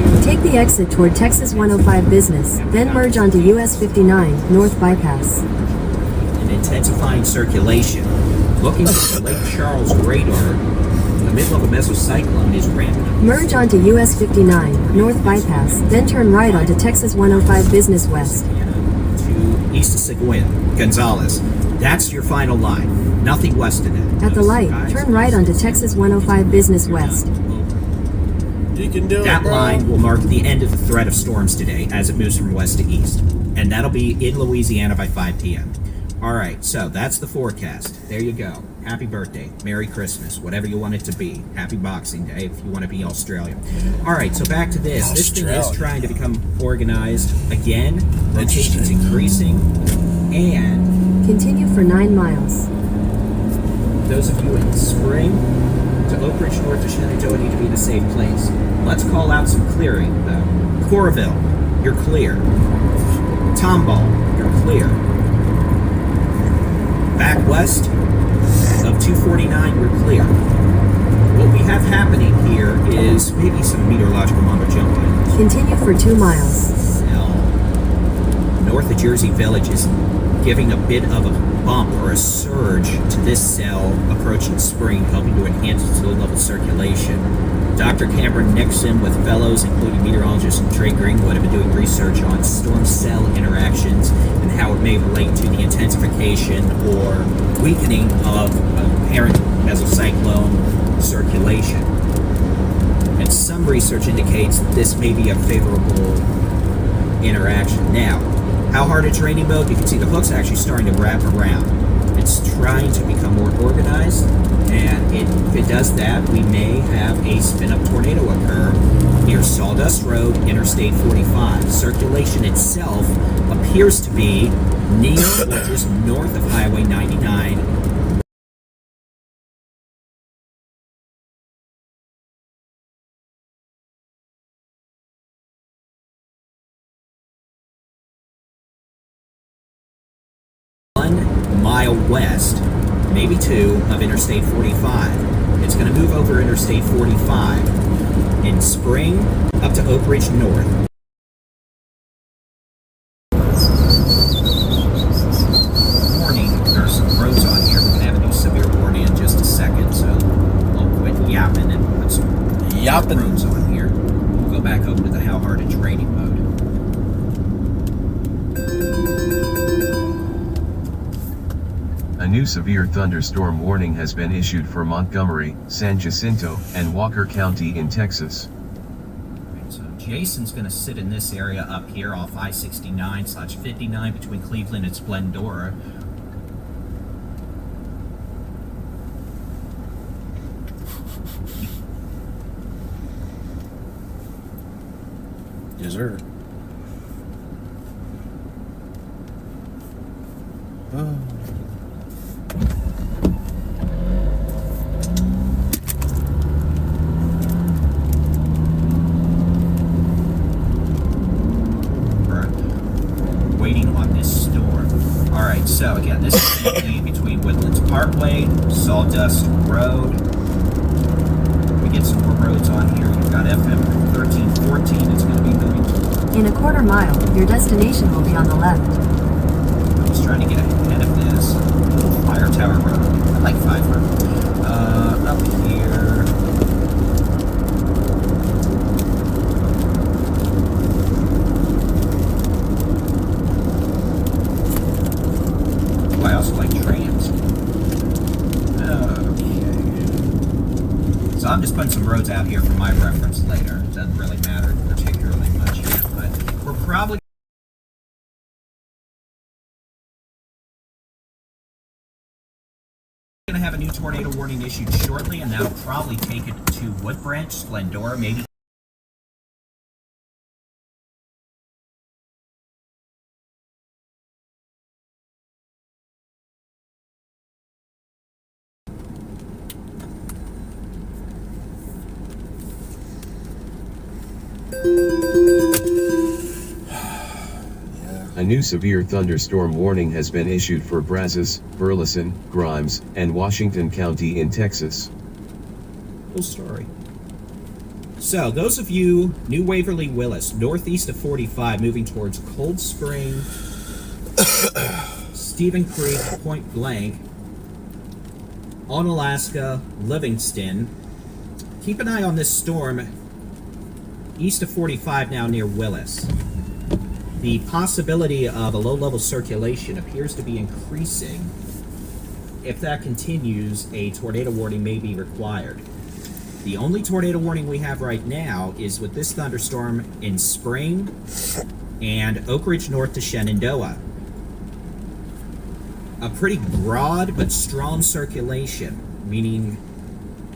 to
Take the exit toward Texas 105 Business, then merge onto US 59 North Bypass.
an intensifying circulation. Looking for the Lake Charles radar, in the middle of a mesocyclone is ramping up.
Merge onto US 59 North Bypass, then turn right onto Texas 105 Business West.
To east of Seguin, Gonzales. That's your final line. Nothing west of that.
At the light, turn right onto Texas 105 Business West.
You can do
That
it, bro.
line will mark the end of the threat of storms today as it moves from west to east. And that'll be in Louisiana by 5 p.m. All right, so that's the forecast. There you go. Happy birthday. Merry Christmas. Whatever you want it to be. Happy Boxing Day if you want to be Australian. All right, so back to this. This thing is
Australia.
trying to become organized again. Rotation's increasing. And
Continue for 9 miles.
those of you in spring to Oak Ridge north of Shenandoah need to be in a safe place. Let's call out some clearing, though. Coralville, you're clear. Tomball, you're clear. Back west of 249, we're clear. What we have happening here is maybe some meteorological mumbo jumbo.
Continue for 2 miles.
North of Jersey Village is giving a bit of a bump or a surge to this cell approaching spring, helping to enhance its low-level circulation. Dr. Cameron Nixon with fellows, including meteorologist Trey Greenwood, have been doing research on storm cell interactions and how it may relate to the intensification or weakening of apparent mesocyclone circulation. And some research indicates that this may be a favorable interaction. Now, how hard it's raining mode, you can see the hook's actually starting to wrap around. It's trying to become more organized, and if it does that, we may have a spin-up tornado occur near Sawdust Road, Interstate 45. Circulation itself appears to be near or just north of Highway 99. Mile west, maybe 2, of Interstate 45. It's going to move over Interstate 45 in spring up to Oak Ridge North. Warning, there's some roads on here. We're going to have a new severe warning in just a second, so I'll quit yapping and put some
Yapping.
roads on here. We'll go back over to the how hard it's raining mode.
A new severe thunderstorm warning has been issued for Montgomery, San Jacinto, and Walker County in Texas.
Right, so Jason's going to sit in this area up here off I-69/59 between Cleveland and Splendora.
Yes, sir. Oh.
Waiting on this storm. Alright, so again, this is going to be between Woodlands Parkway, Sawdust Road. We get some more roads on here. We've got FM 1314. It's going to be moving.
In a quarter mile, your destination will be on the left.
I'm just trying to get ahead of this. Fire Tower Road. I like Fifer. Up here. I also like trams. Okay. So I'm just putting some roads out here for my reference later. It doesn't really matter particularly much yet, but we're probably going to have a new tornado warning issued shortly, and that'll probably take it to Woodbranch, Splendora, maybe.
A new severe thunderstorm warning has been issued for Brazos, Burleson, Grimes, and Washington County in Texas.
Cool story. So, those of you, New Waverly Willis, northeast of 45, moving towards Cold Spring, Stephen Creek, Point Blank, Onalaska, Livingston, keep an eye on this storm east of 45 now near Willis. The possibility of a low-level circulation appears to be increasing. If that continues, a tornado warning may be required. The only tornado warning we have right now is with this thunderstorm in Spring and Oak Ridge north to Shenandoah. A pretty broad but strong circulation, meaning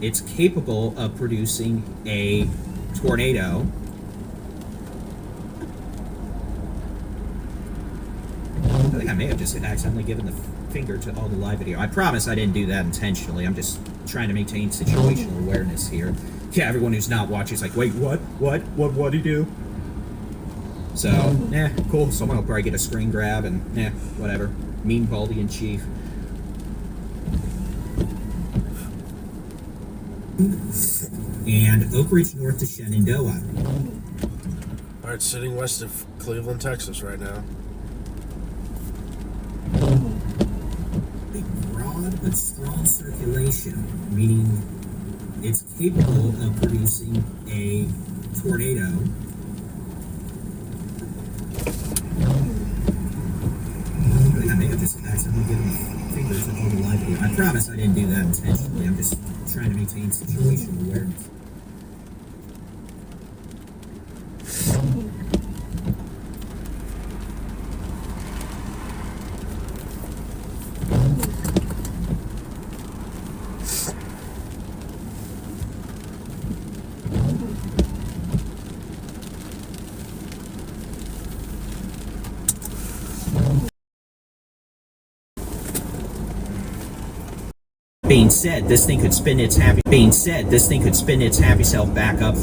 it's capable of producing a tornado. I think I may have just accidentally given the finger to all the live video. I promise I didn't do that intentionally. I'm just trying to maintain situational awareness here. Yeah, everyone who's not watching is like, wait, what did he do? So, cool. Someone will probably get a screen grab and, whatever. Mean Baldy in chief. And Oak Ridge north to Shenandoah.
All right, sitting west of Cleveland, Texas right now.
A broad but strong circulation, meaning it's capable of producing a tornado. I may have just accidentally given fingers to all the live video. I promise I didn't do that intentionally. I'm just trying to maintain situational awareness. Being said, this thing could spin its happy self back up.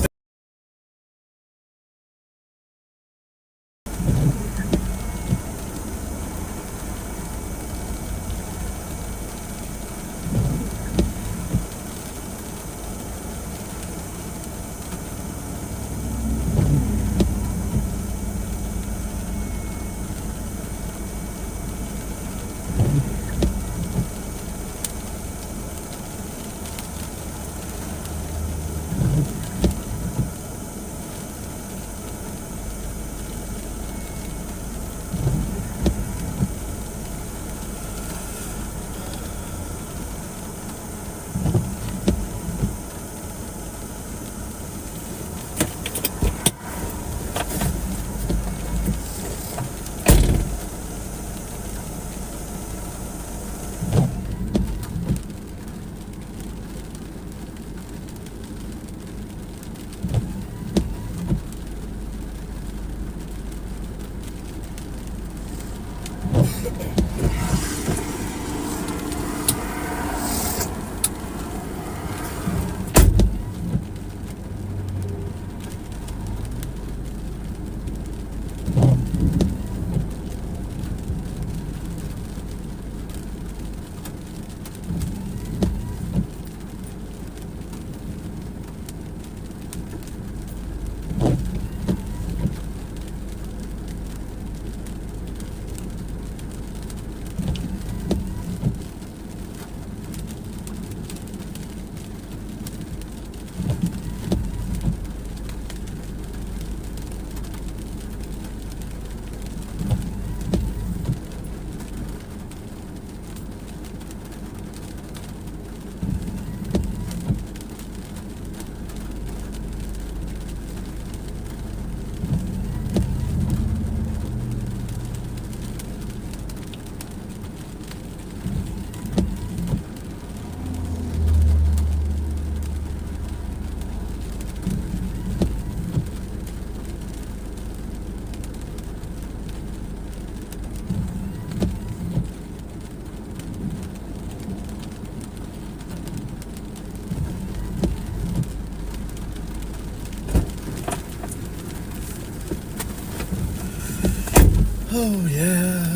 Oh, yeah.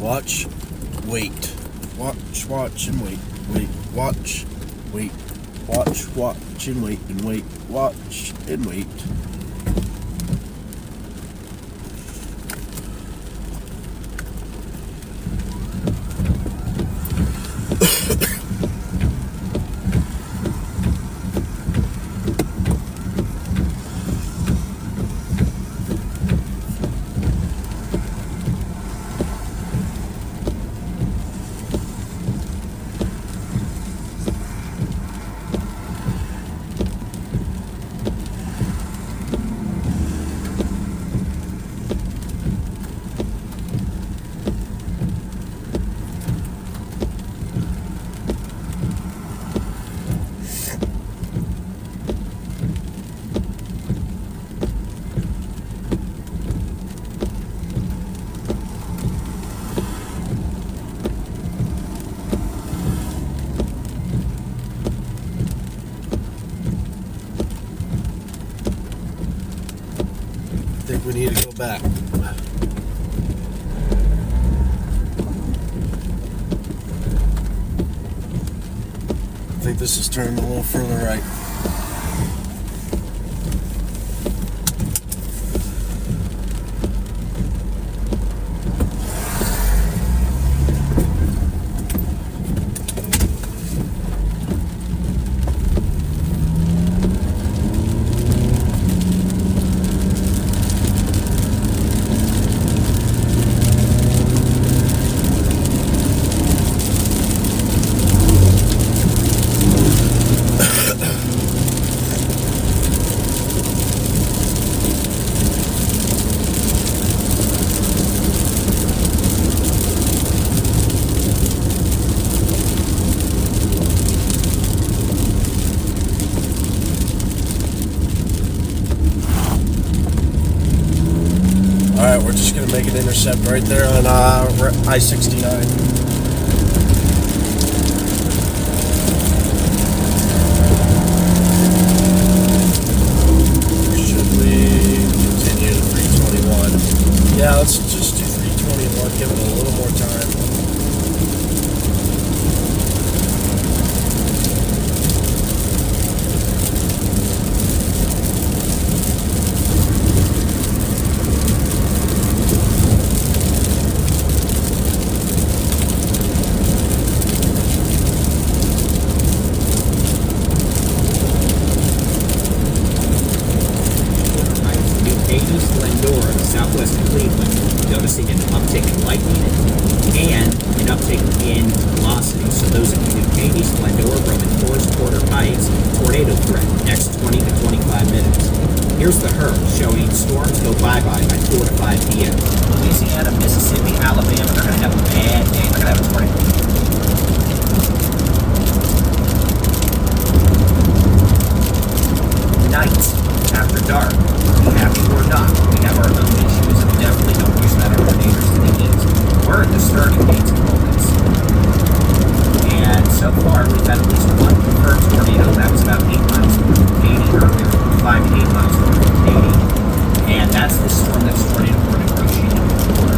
Watch, wait. Watch, and wait. Wait, watch, wait. Watch, and wait, and wait. Watch, and wait. I think we need to go back. I think this is turned a little further right. Alright, we're just going to make an intercept right there on I-69. Should we continue to 321? Yeah, let's just do 321, give it a little more time.
Southwest of Cleveland, noticing an uptick in lightning and an uptick in velocity. So those of you in Katy, Splendor, Roman Forest, Porter Heights, tornado threat, next 20 to 25 minutes. Here's the HERM showing storms go bye-bye by 4 to 5 p.m. Louisiana, Mississippi, Alabama, they're going to have a bad day. They're going to have a tornado. Night after dark. Happy or not, we have our own issues, and definitely don't wish that on our neighbors to the east. We're at the starting gates of all this. And so far, we've had at least one confirmed tornado. That was about 8 miles north of Katy earlier, 5 to 8 miles north of Katy. And that's the storm that's tornado warning negotiated for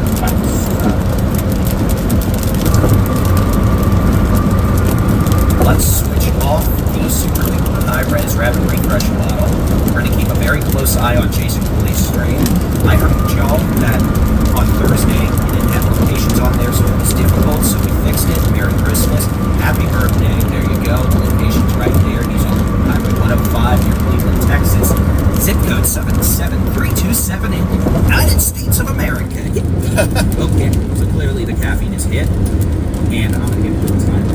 Let's switch off the super high-res rapid refresh model. We're going to keep a very close eye on Jason Cooley's stream. I heard y'all that on Thursday we didn't have locations on there, so it was difficult, so we fixed it. Merry Christmas. Happy birthday. There you go. The location's right there. He's on Highway 105 near Cleveland, Texas. Zip code 77327 in the United States of America. Okay, so clearly the caffeine is hit, and I'm going to get to the time.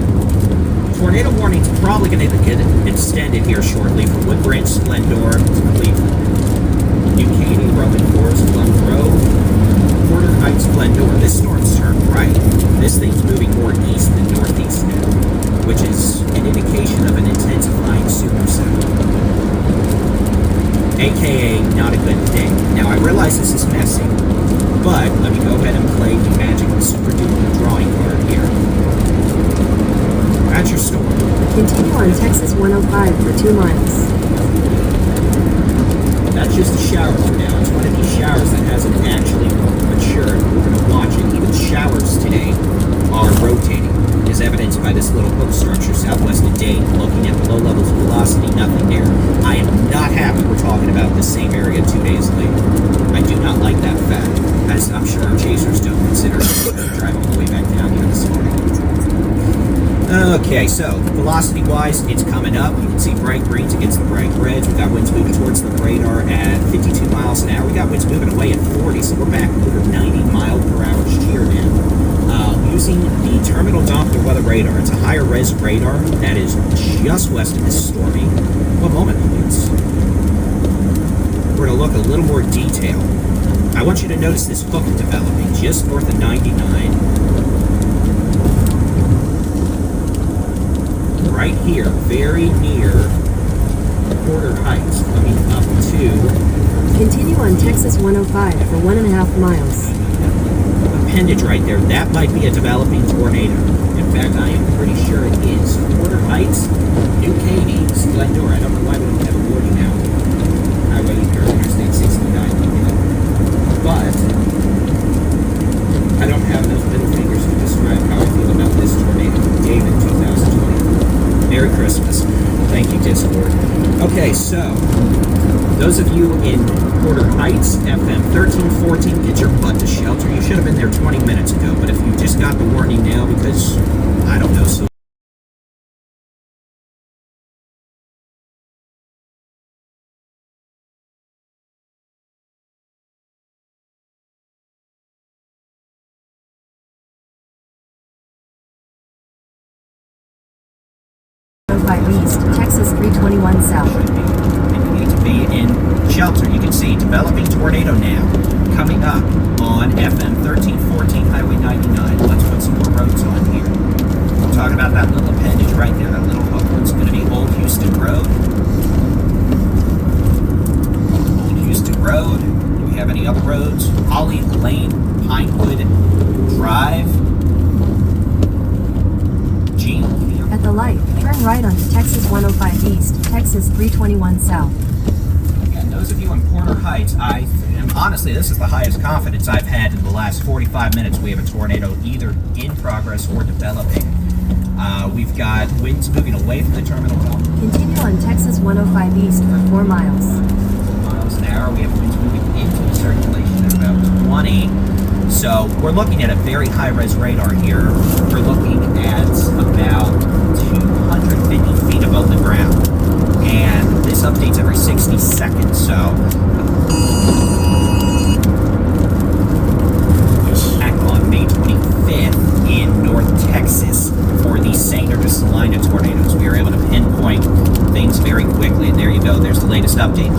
Tornado warning's probably going to get extended here shortly for Woodbridge, Splendor, to Cleveland. New Katy, Roman Forest, Plum Grove, Porter Heights, Splendor. This storm's turned right. This thing's moving more east than northeast now, which is an indication of an intensifying supercell. AKA not a good thing. Now I realize this is messy, but let me go ahead and play the magical super duper drawing card here. At your store.
Continue on Texas 105 for 2 miles.
That's just a shower for now. It's one of these showers that hasn't actually matured. We're going to watch it. Even showers today about the same area 2 days later. I do not like that fact, as I'm sure our chasers don't consider driving all the way back down here this morning. Okay, so velocity-wise, it's coming up. You can see bright greens against the bright reds. We've got winds moving towards the radar at 52 miles an hour. We got winds moving away at 40, so we're back over 90 mile per hour shear now. Using the terminal Doppler weather radar. It's a higher res radar that is just west of this stormy. One moment, please. We're going to look a little more detail. I want you to notice this hook developing just north of 99. Right here, very near Porter Heights, coming up to...
Continue on Texas 105 for 1.5 miles.
Appendage right there, that might be a developing tornado. In fact, I am pretty sure it is. Porter Heights, New Katy, Splendor. I don't know why we don't have a warning now. Highway Interstate 69, but I don't have enough middle fingers to describe how I feel about this tornado. David, 2020. Merry Christmas. Thank you, Discord. Okay, so those of you in Porter Heights, FM 1314, get your butt to shelter. You should have been there 20 minutes ago, but if you just got the warning now because, I don't know, so
East, Texas 321 South.
and you need to be in shelter. You can see developing tornado now coming up on FM 1314 Highway 99. Let's put some more roads on here. We're talking about that little appendage right there, that little hook. It's going to be Old Houston Road. Old Houston Road. Do we have any other roads? Holly Lane, Pinewood Drive. Gene.
At the light, turn right onto Texas 105 East, Texas 321 South.
And those of you in Porter Heights, I am honestly, this is the highest confidence I've had in the last 45 minutes. We have a tornado either in progress or developing. We've got winds moving away from the terminal.
Continue on Texas 105 East for 4 miles.
Miles an hour. We have winds moving into the circulation at about 20. So we're looking at a very high-res radar here. We're looking at about 250 feet above the ground. And this updates every 60 seconds, so... Back on May 25th in North Texas for the Sanger to Salina tornadoes. We were able to pinpoint things very quickly. And there you go. There's the latest update.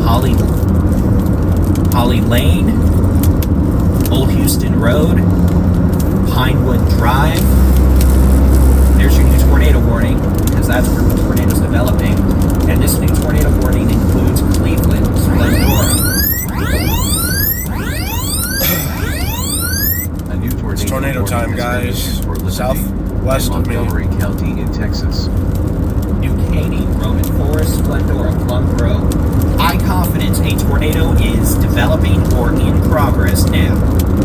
Holly Lane, Old Houston Road, Pinewood Drive. There's your new tornado warning, because that's where the tornado's developing. And this new tornado warning includes Cleveland, Splendora.
A new
It's tornado time, guys. Southwest of me.
Montgomery County in Texas.
New Katy, Roman Forest, Splendora, Plum Grove. High confidence a tornado is developing or in progress now.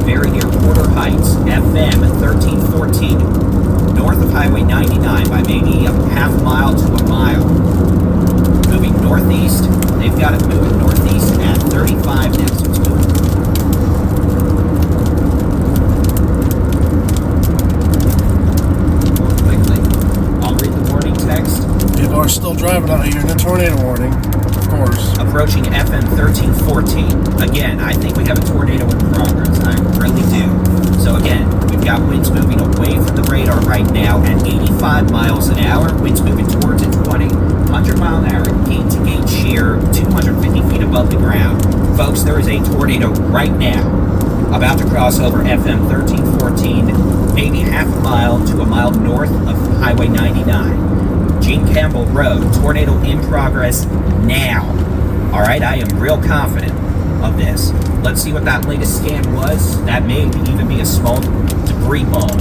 Very near Porter Heights, FM 1314, north of Highway 99 by maybe a half mile to a mile. Moving northeast, they've got it moving northeast at 35 now, so it's moving. More quickly, I'll read the warning text.
People are still driving out here in a tornado warning, of course.
Approaching FM 1314. Again, I think we have a tornado in progress. I really do. So again, we've got winds moving away from the radar right now at 85 miles an hour. Winds moving towards at 20. 100 mile an hour, gate to gate shear, 250 feet above the ground. Folks, there is a tornado right now about to cross over FM 1314, maybe half a mile to a mile north of Highway 99. Gene Campbell Road, tornado in progress now. All right, I am real confident of this. Let's see what that latest scan was. That may even be a small debris ball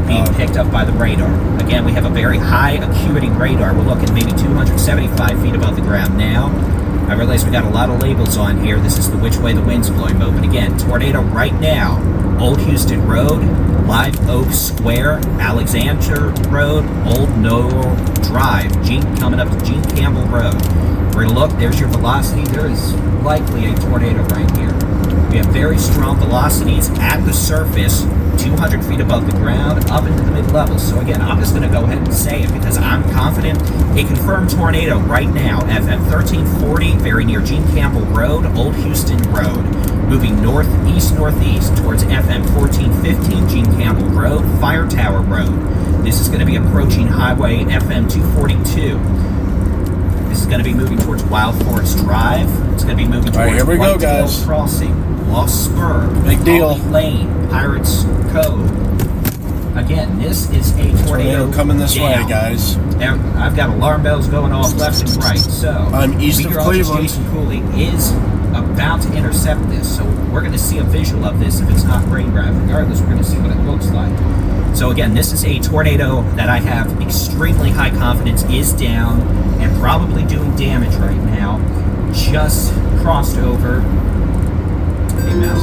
being picked up by the radar. Again, we have a very high acuity radar. We're looking maybe 275 feet above the ground now. I realize we got a lot of labels on here. This is the which way the wind's blowing mode. But again, tornado right now. Old Houston Road, Live Oak Square, Alexander Road, Old Noel Drive, coming up to Gene Campbell Road. We're going to look. There's your velocity. There is likely a tornado right here. We have very strong velocities at the surface, 200 feet above the ground, up into the mid-levels. So again, I'm just going to go ahead and say it because I'm confident. A confirmed tornado right now, FM 1340, very near Gene Campbell Road, Old Houston Road, moving northeast-northeast towards FM 1415, Gene Campbell Road, Fire Tower Road. This is going to be approaching Highway FM 242. This is going to be moving towards Wild Forest Drive. It's going to be moving towards
All right, here we go,
Whitetail
guys.
Crossing, Lost Spur,
Big deal.
Holly Lane, Pirates Cove. Again, this is a tornado
coming this way,
down.
guys.
Now, I've got alarm bells going off left and right. So
I'm east of
meteorologist
Cleveland.
Jason Cooley is about to intercept this. So we're going to see a visual of this if it's not rain wrapped. Regardless, we're going to see what it looks like. So again, this is a tornado that I have extremely high confidence is down and probably doing damage right now. Just crossed over. Hey, mouse.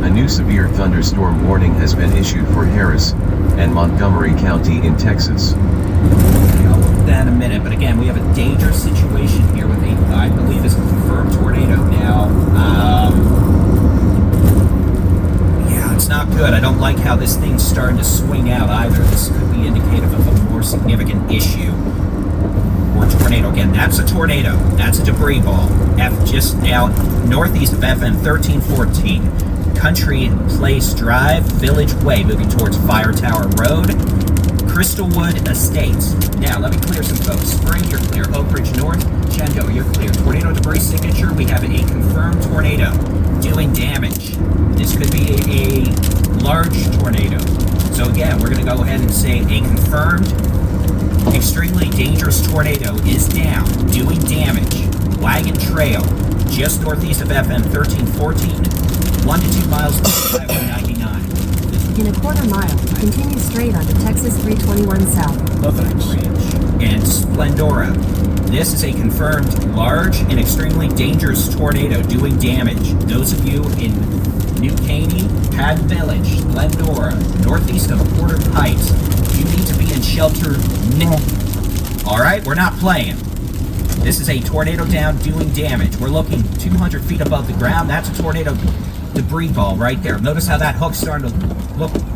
A new severe thunderstorm warning has been issued for Harris and Montgomery County in Texas.
Okay, I'll look at that in a minute. But again, we have a dangerous situation here with a, I believe, is a confirmed tornado. Now, yeah, it's not good. I don't like how this thing's starting to swing out either. This could be indicative of a more significant issue. Or tornado. Again, that's a tornado. That's a debris ball. Just now northeast of FM 1314. Country Place Drive, Village Way, moving towards Fire Tower Road, Crystalwood Estates. Now, let me clear some folks. Spring, you're clear. Oak Ridge North, Chendo, you're clear. Tornado debris signature, we have a confirmed tornado doing damage. This could be a large tornado. So again, we're going to go ahead and say a confirmed extremely dangerous tornado is down, doing damage. Wagon Trail, just northeast of FM 1314, 1 to 2 miles from Highway 99.
In a quarter mile, continue straight onto Texas 321 South.
No thanks.
Ranch and Splendora. This is a confirmed large and extremely dangerous tornado doing damage. Those of you in New Caney, Pad Village, Splendora, northeast of Porter Heights, you need to be in shelter now. All right, we're not playing. This is a tornado down doing damage. We're looking 200 feet above the ground. That's a tornado debris ball right there. Notice how that hook's starting to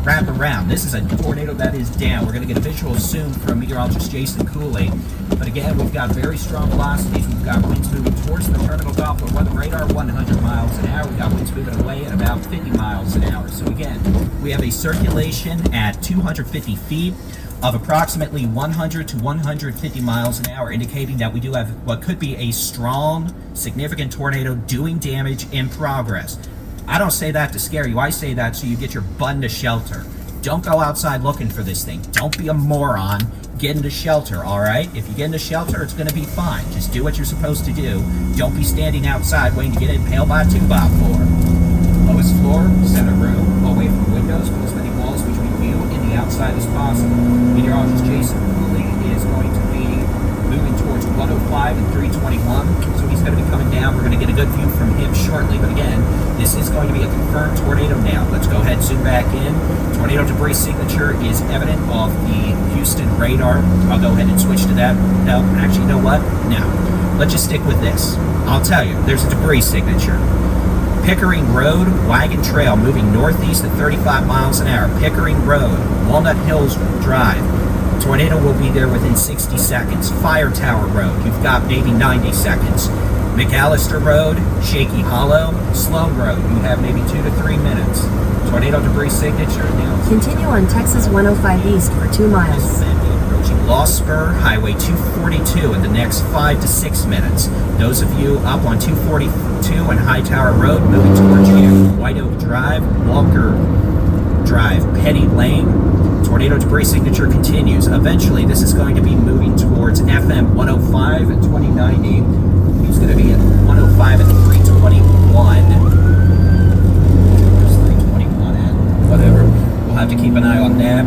wrap around. This is a tornado that is down. We're going to get a visual soon from meteorologist Jason Cooley. But again, we've got very strong velocities. We've got winds moving towards the terminal Doppler weather radar, 100 miles an hour. We've got winds moving away at about 50 miles an hour. So again, we have a circulation at 250 feet of approximately 100 to 150 miles an hour, indicating that we do have what could be a strong, significant tornado doing damage in progress. I don't say that to scare you. I say that so you get your butt into shelter. Don't go outside looking for this thing. Don't be a moron. Get into shelter, all right? If you get into shelter, it's going to be fine. Just do what you're supposed to do. Don't be standing outside waiting to get impaled by a 2x4. Lowest floor, center room, away from windows, put as many walls between you and the outside as possible. Meteorologist Jason Cooley is going to be moving towards 105 and 321, so he's going to be coming down. We're going to get a good view from him shortly, but again, this is going to be a confirmed tornado now. Let's go ahead and zoom back in. Tornado debris signature is evident off the Houston radar. I'll go ahead and switch to that. No, actually, you know what? No. Let's just stick with this. I'll tell you, there's a debris signature. Pickering Road, Wagon Trail, moving northeast at 35 miles an hour. Pickering Road, Walnut Hills Drive. Tornado will be there within 60 seconds. Fire Tower Road, you've got maybe 90 seconds. McAllister Road, Shaky Hollow, Sloan Road, you have maybe 2 to 3 minutes. Tornado debris signature now.
Continue on Texas 105 East for 2 miles.
Approaching Lost Spur, Highway 242 in the next 5 to 6 minutes. Those of you up on 242 and Hightower Road, moving towards you. White Oak Drive, Walker Drive, Petty Lane. Tornado debris signature continues. Eventually, this is going to be moving towards FM 105 and 2090. It's going to be at 105 and 321. Where's 321 at? Whatever. We'll have to keep an eye on that.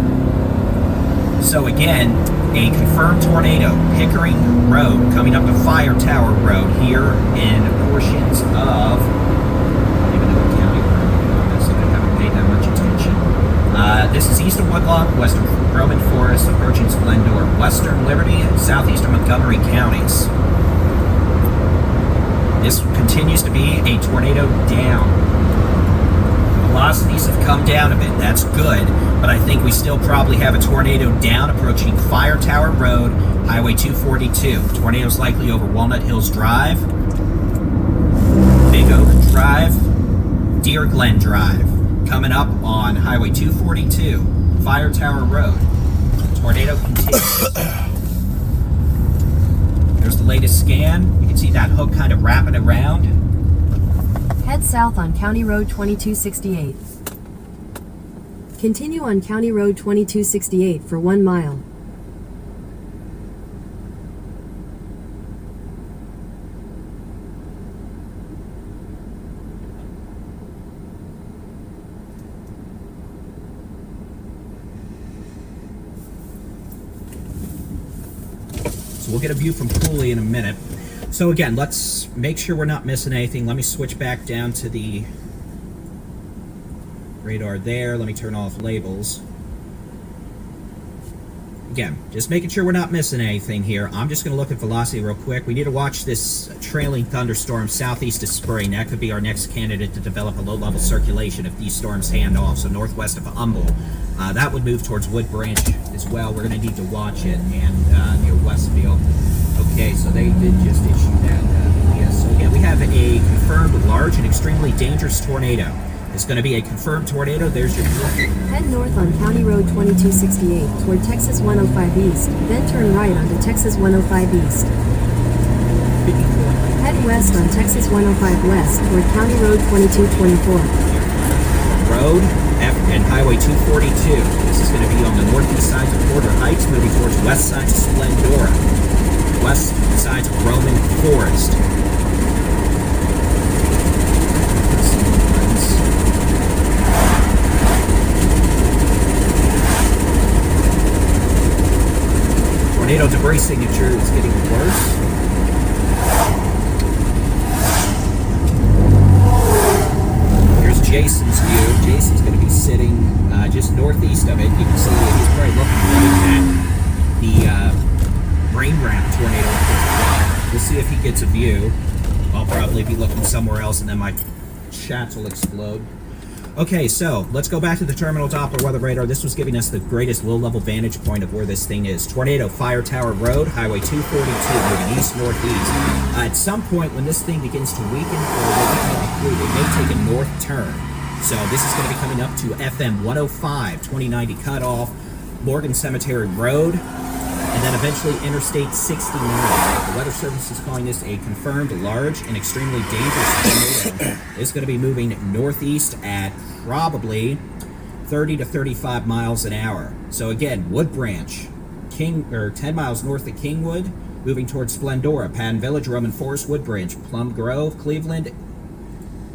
So again, a confirmed tornado, Pickering Road, coming up to Fire Tower Road here in portions of, I don't even know what county we're in on this, I haven't paid that much attention. This is east of Woodlock, west of Roman Forest, approaching Splendor, western Liberty, and southeastern Montgomery counties. This continues to be a tornado down. Velocities have come down a bit. That's good, but I think we still probably have a tornado down approaching Fire Tower Road, Highway 242. Tornadoes likely over Walnut Hills Drive, Big Oak Drive, Deer Glen Drive. Coming up on Highway 242, Fire Tower Road. Tornado continues. There's the latest scan. You can see that hook kind of wrapping around.
Head south on County Road 2268. Continue on County Road 2268 for 1 mile.
So we'll get a view from Cooley in a minute. So again, let's make sure we're not missing anything. Let me switch back down to the radar there. Let me turn off labels. Again, just making sure we're not missing anything here. I'm just going to look at velocity real quick. We need to watch this trailing thunderstorm southeast of Spring. That could be our next candidate to develop a low-level circulation if these storms hand off. So northwest of Humble. That would move towards Wood Branch as well. We're going to need to watch it, and near Westfield. Okay, so they did just issue that. Yes. So again, we have a confirmed large and extremely dangerous tornado. It's going to be a confirmed tornado. There's your view.
Head north on County Road 2268 toward Texas 105 East, then turn right onto Texas 105 East. Head west on Texas 105 West toward County Road 2224.
Road and Highway 242. This is going to be on the northeast sides of Porter Heights, moving towards west sides of Splendora, west sides of Roman Forest. Tornado debris signature is getting worse. Here's Jason's view. Jason's going to be sitting just northeast of it. You can see he's probably looking right at the rain ramp tornado. We'll see if he gets a view. I'll probably be looking somewhere else, and then my chats will explode. Okay, so let's go back to the terminal Doppler weather radar. This was giving us the greatest low-level vantage point of where this thing is. Tornado, Fire Tower Road, Highway 242, moving east-northeast. At some point, when this thing begins to weaken, or it may take a north turn. So this is going to be coming up to FM 105, 2090 cutoff, Morgan Cemetery Road, and then eventually Interstate 69. The Weather Service is calling this a confirmed large and extremely dangerous tornado. It's going to be moving northeast at probably 30 to 35 miles an hour. So again, Wood Branch, 10 miles north of Kingwood, moving towards Splendora, Patton Village, Roman Forest, Wood Branch, Plum Grove, Cleveland.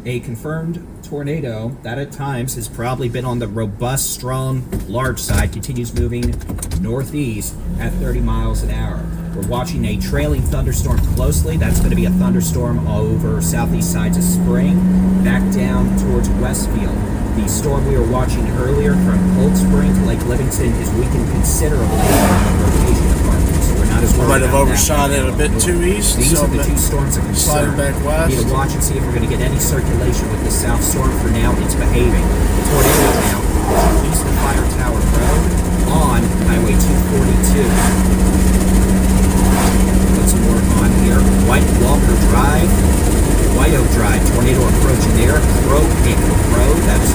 A confirmed tornado that at times has probably been on the robust, strong, large side continues moving northeast at 30 miles an hour. We're watching a trailing thunderstorm closely. That's going to be a thunderstorm over southeast sides of Spring, back down towards Westfield. The storm we were watching earlier from Cold Spring to Lake Livingston is weakened considerably in the rotation department, so we're not as worried.
Might have
about
overshot
that.
it a bit too east.
These
so
are the two storms of concern.
sliding back west.
We need to watch and see if we're going to get any circulation with the south storm. For now, it's behaving. The tornado now east of Fire Tower Road on Highway 242. Put some more on here. White Walker Drive, White Oak Drive, tornado approaching there. Crow, that's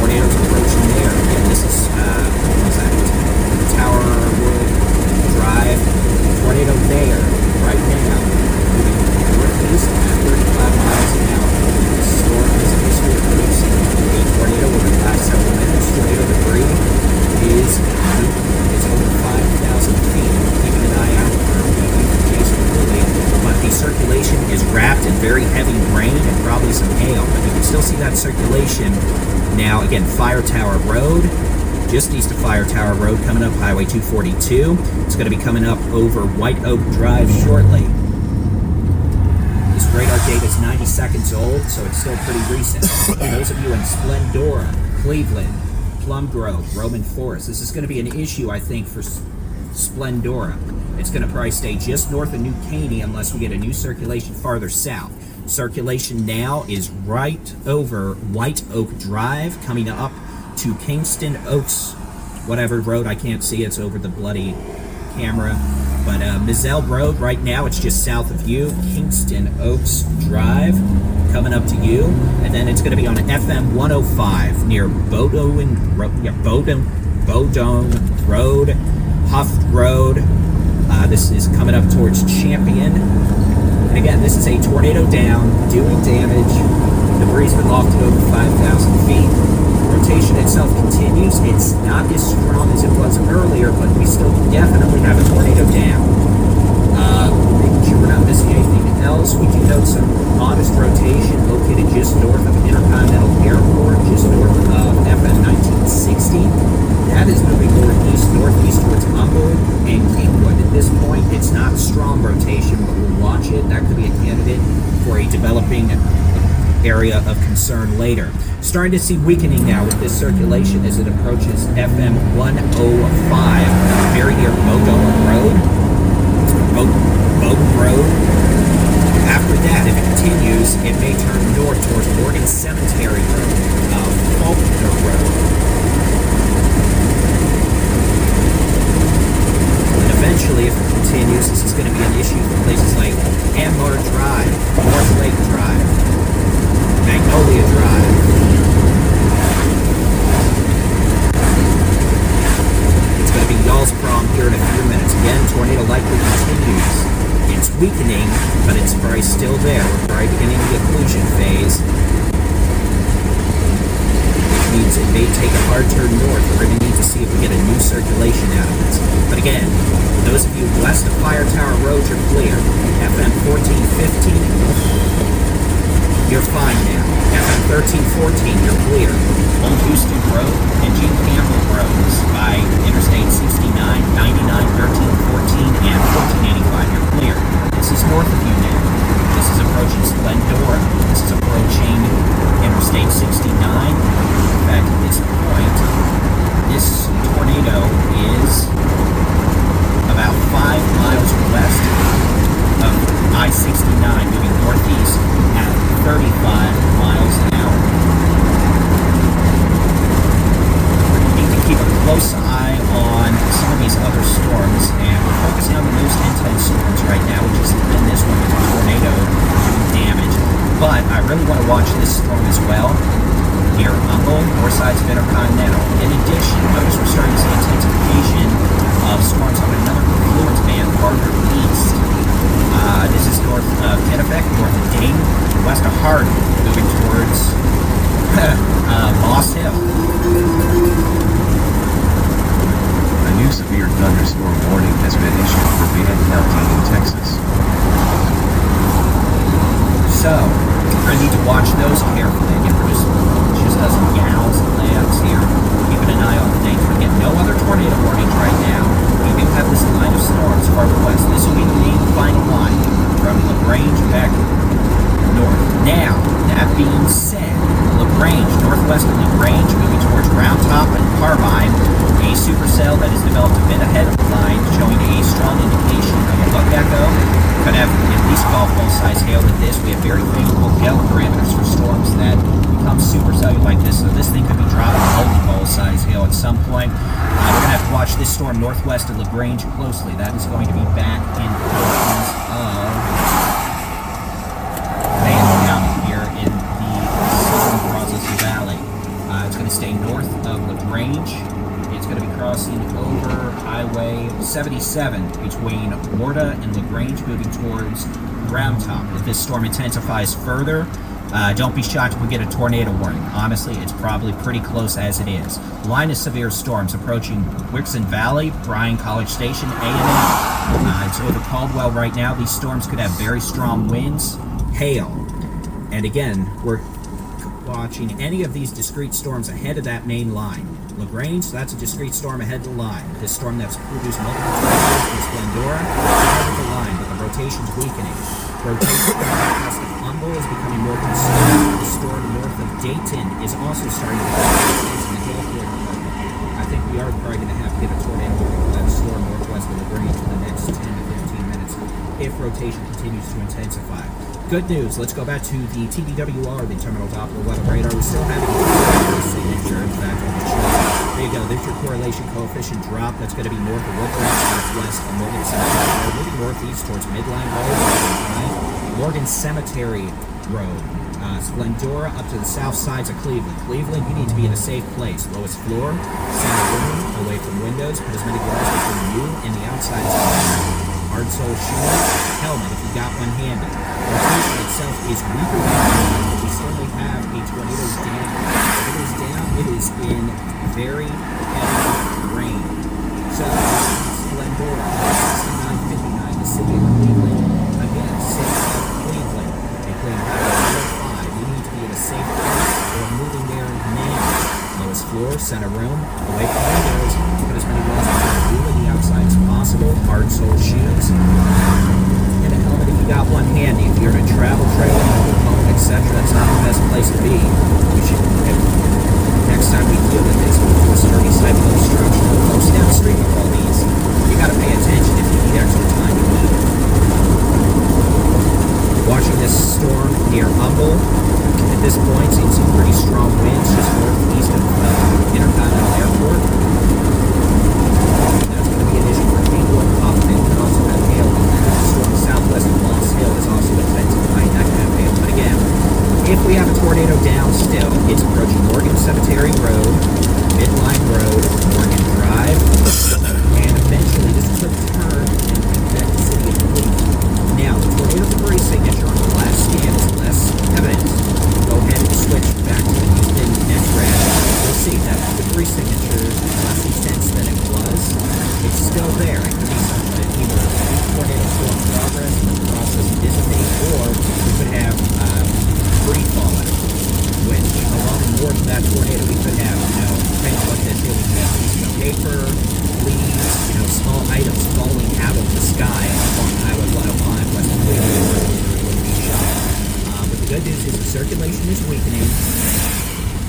tornadoes approaching there. And this is, what was that? Towerwood Drive, tornado there, right now. Moving northeast at 35 miles an hour. This storm is in history of producing a tornado over the last several minutes. Tornado debris is over 5,000 feet. Keeping an eye out for Jason Cooley. But the circulation is wrapped in very heavy rain and probably some hail. But you can still see that circulation now. Again, Fire Tower Road, just east of Fire Tower Road, coming up Highway 242. It's going to be coming up over White Oak Drive shortly. This radar data is 90 seconds old, so it's still pretty recent. For those of you in Splendora, Cleveland, Plum Grove, Roman Forest. This is going to be an issue, I think, for Splendora. It's going to probably stay just north of New Caney unless we get a new circulation farther south. Circulation now is right over White Oak Drive, coming up to Kingston Oaks, whatever road, I can't see, it's over the bloody camera. But Mizell Road, right now, it's just south of you. Kingston Oaks Drive, coming up to you. And then it's going to be on FM 105 near Bodone Road, Huff Road. This is coming up towards Champion. And again, this is a tornado down, doing damage. Debris been lofted over 5,000 feet. Rotation itself continues. It's not as strong as it was earlier, but we still definitely have a tornado down. Making sure we're not missing anything else. We do note some modest rotation located just north of Intercontinental Airport, just north of FM 1960. That is moving northeast towards Humboldt and Kingwood. At this point, it's not strong rotation, but we'll watch it. That could be a candidate for a developing area of concern later. Starting to see weakening now with this circulation as it approaches FM 105, very near Bodone Road. After that, if it continues, it may turn north towards Morgan Cemetery Road, Faulkner Road. And eventually, if it continues, this is going to be an issue for places like Ambar Drive, North Lake Drive, Magnolia Drive. It's going to be Y'all's Prom here in a few minutes. Again, tornado likely continues. It's weakening, but it's probably still there. We're probably beginning the occlusion phase. Which means it may take a hard turn north. We're going to need to see if we get a new circulation out of this. But again, those of you west of Fire Tower Road, you're clear. FM 1415, you're fine now. FM 1314, you're clear. Old Houston Road and Gene Campbell Roads by Interstate 69, 99, 1314, and 1485, you're clear. This is north of you now. This is approaching Splendora. This is approaching Interstate 69. In fact, at this point, this tornado is about 5 miles west of I-69, moving northeast at 35 miles an hour. We need to keep a close eye on some of these other storms, and we're focusing on the most intense storms right now, which is in this one with a tornado damage. But I really want to watch this storm as well near Humboldt, north sides of Intercontinental. In addition, notice we're starting to see intensification of storms on another confluence band farther east. This is north of Kennebec, north of Dayton, west of Hardin, moving towards Moss Hill.
A new severe thunderstorm warning has been issued for Van County in Texas.
So, we're going to need to watch those carefully. Again, we're just us gals and layouts here, keeping an eye on the danger. Again, no other tornado warnings right now. We do have this line of storms farther west. This will be the main final line from LaGrange back north. Now, that being said, LaGrange, northwest of LaGrange, moving towards Round Top and Carbine, a supercell that is developed a bit ahead of the line, showing a strong indication of a buck echo. Could have at least golf-ball-size hail with this. We have very favorable gale parameters for storms that become supercellular like this, so this thing could be dropping multi-ball-size hail at some point. We're going to have to watch this storm northwest of LaGrange closely. That is going to be back in portions of Van County here in the southern Brazos Valley. It's going to stay north of LaGrange. It's going to be crossing over Highway 77 between Morta and LaGrange, moving towards Round Top. If this storm intensifies further, don't be shocked if we get a tornado warning. Honestly, it's probably pretty close as it is. Line of severe storms approaching Wixon Valley, Bryan College Station, A&M. It's over Caldwell right now. These storms could have very strong winds, hail, and again, we're watching any of these discrete storms ahead of that main line. LaGrange, that's a discrete storm ahead of the line. This storm that's produced multiple tornadoes in Splendora, ahead of the line, but the rotation's weakening. Rotation west of Humboldt is becoming more conservative. The storm north of Dayton is also starting to become the Gulf rotation continues to intensify. Good news. Let's go back to the TDWR, the Terminal Doppler Weather Radar. We still have a signature. In fact, on the chart. There you go. There's your correlation coefficient drop. That's going to be north of Woodland, southwest of Morgan Cemetery Road, moving northeast towards Midline Road, Morgan Cemetery Road, Splendora up to the south sides of Cleveland. Cleveland, you need to be in a safe place. Lowest floor, center room, away from windows. Put as many walls between you and the outside as possible. Hard sole shoes, helmet if you got one handy. The rotation itself is weaker than normal, but we certainly have a tornado down. It is down. It is in very heavy rain. So, Splendora, 6959, the city of Cleveland. Again, city of Cleveland. Including Highway 105. You need to be in a safe place or moving there now. Lowest floor, center room, away from windows. Put as many walls between you and the outside as possible. Hard sole shoes. And a helmet if you got one handy. If you're in a travel trailer, home, etc., that's not the best place to be. You should, next time we deal with this, we'll do a sturdy site of obstruction. Close downstream of all these. You got to pay attention if you need extra time to eat. Watching this storm near Humble. At this point, seeing some pretty strong winds just northeast of Intercontinental Airport. That's going to be an issue for Kingwood, Hoffman, and also have hail. The storm southwest of Moss Hill is also intensifying that kind of hail. But again, if we have a tornado down still, it's approaching Morgan Cemetery Road, Midline Road, Morgan Drive, and eventually this could turn and affect the city of Cleveland. Now, the tornado debris signature on the last scan is less evident. Go ahead and switch back to the Houston NetRad. You'll see that the debris signature is less intense than it was. It's still there. It could be something that either a tornado storm progress or the process of dissipate, or we could have free falling, which along and north of that tornado we could have, depending on what that's doing, we have pieces of paper, leaves, small items falling out of the sky along Highway 105 west of Cleveland. But the good news is the circulation is weakening.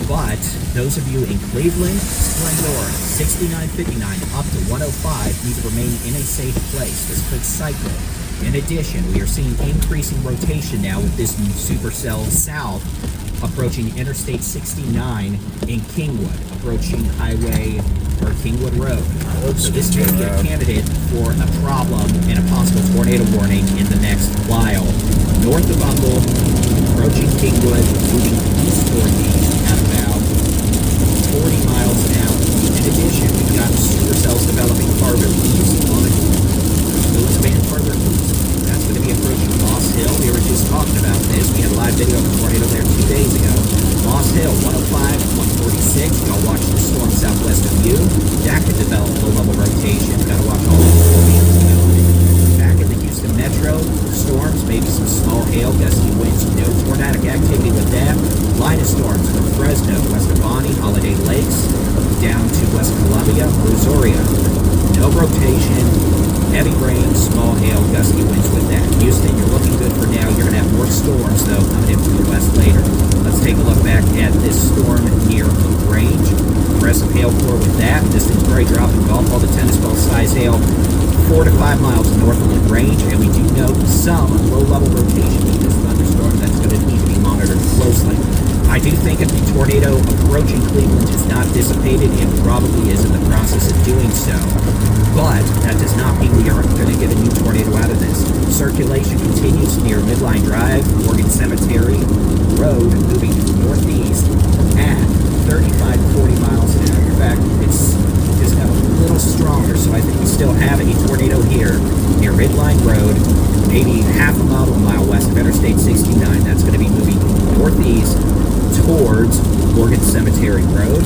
But those of you in Cleveland, Splendora, 6959 up to 105 need to remain in a safe place. This could cycle. In addition, we are seeing increasing rotation now with this supercell south approaching Interstate 69 in Kingwood, approaching Kingwood Road. So this may be a candidate for a problem and a possible tornado warning in the next while. North of Humble, approaching Kingwood, moving east northeast at about 40 miles an hour. In addition, we've got supercells developing farther east on Elizabeth further east. That's going to be approaching Moss Hill. We were just talking about this. We had a live video of the tornado there 2 days ago. Moss Hill, 105, 146. Y'all watch the storm southwest of you. That could develop low-level rotation. Got to watch all the storms developing. Back in the Houston Metro, storms, maybe some small hail, gusty winds, no tornadic activity with that. Line of storms from Fresno, west of Bonnie, Holiday Lakes, down to West Columbia, Brazoria. No rotation, heavy rain, small hail, gusty winds with that. Houston, you're looking good for now. You're going to have more storms, though, coming in from the west later. Let's take a look back at this storm near Oak Range. Aggressive hail core with that. Distance very dropping golf ball to tennis ball size hail. 4 to 5 miles northward range, and we do note some low-level rotation in this thunderstorm that's going to need to be monitored closely. I do think if the tornado approaching Cleveland is not dissipated, it probably is in the process of doing so. But that does not mean we aren't going to get a new tornado out of this. Circulation continues near Midline Drive, Morgan Cemetery Road, moving northeast at 35 to 40 miles an hour. In fact, it's just got a little stronger, so I think we still have a tornado here near Midline Road, maybe half a mile to a mile west of Interstate 69. That's going to be moving northeast towards Morgan Cemetery Road.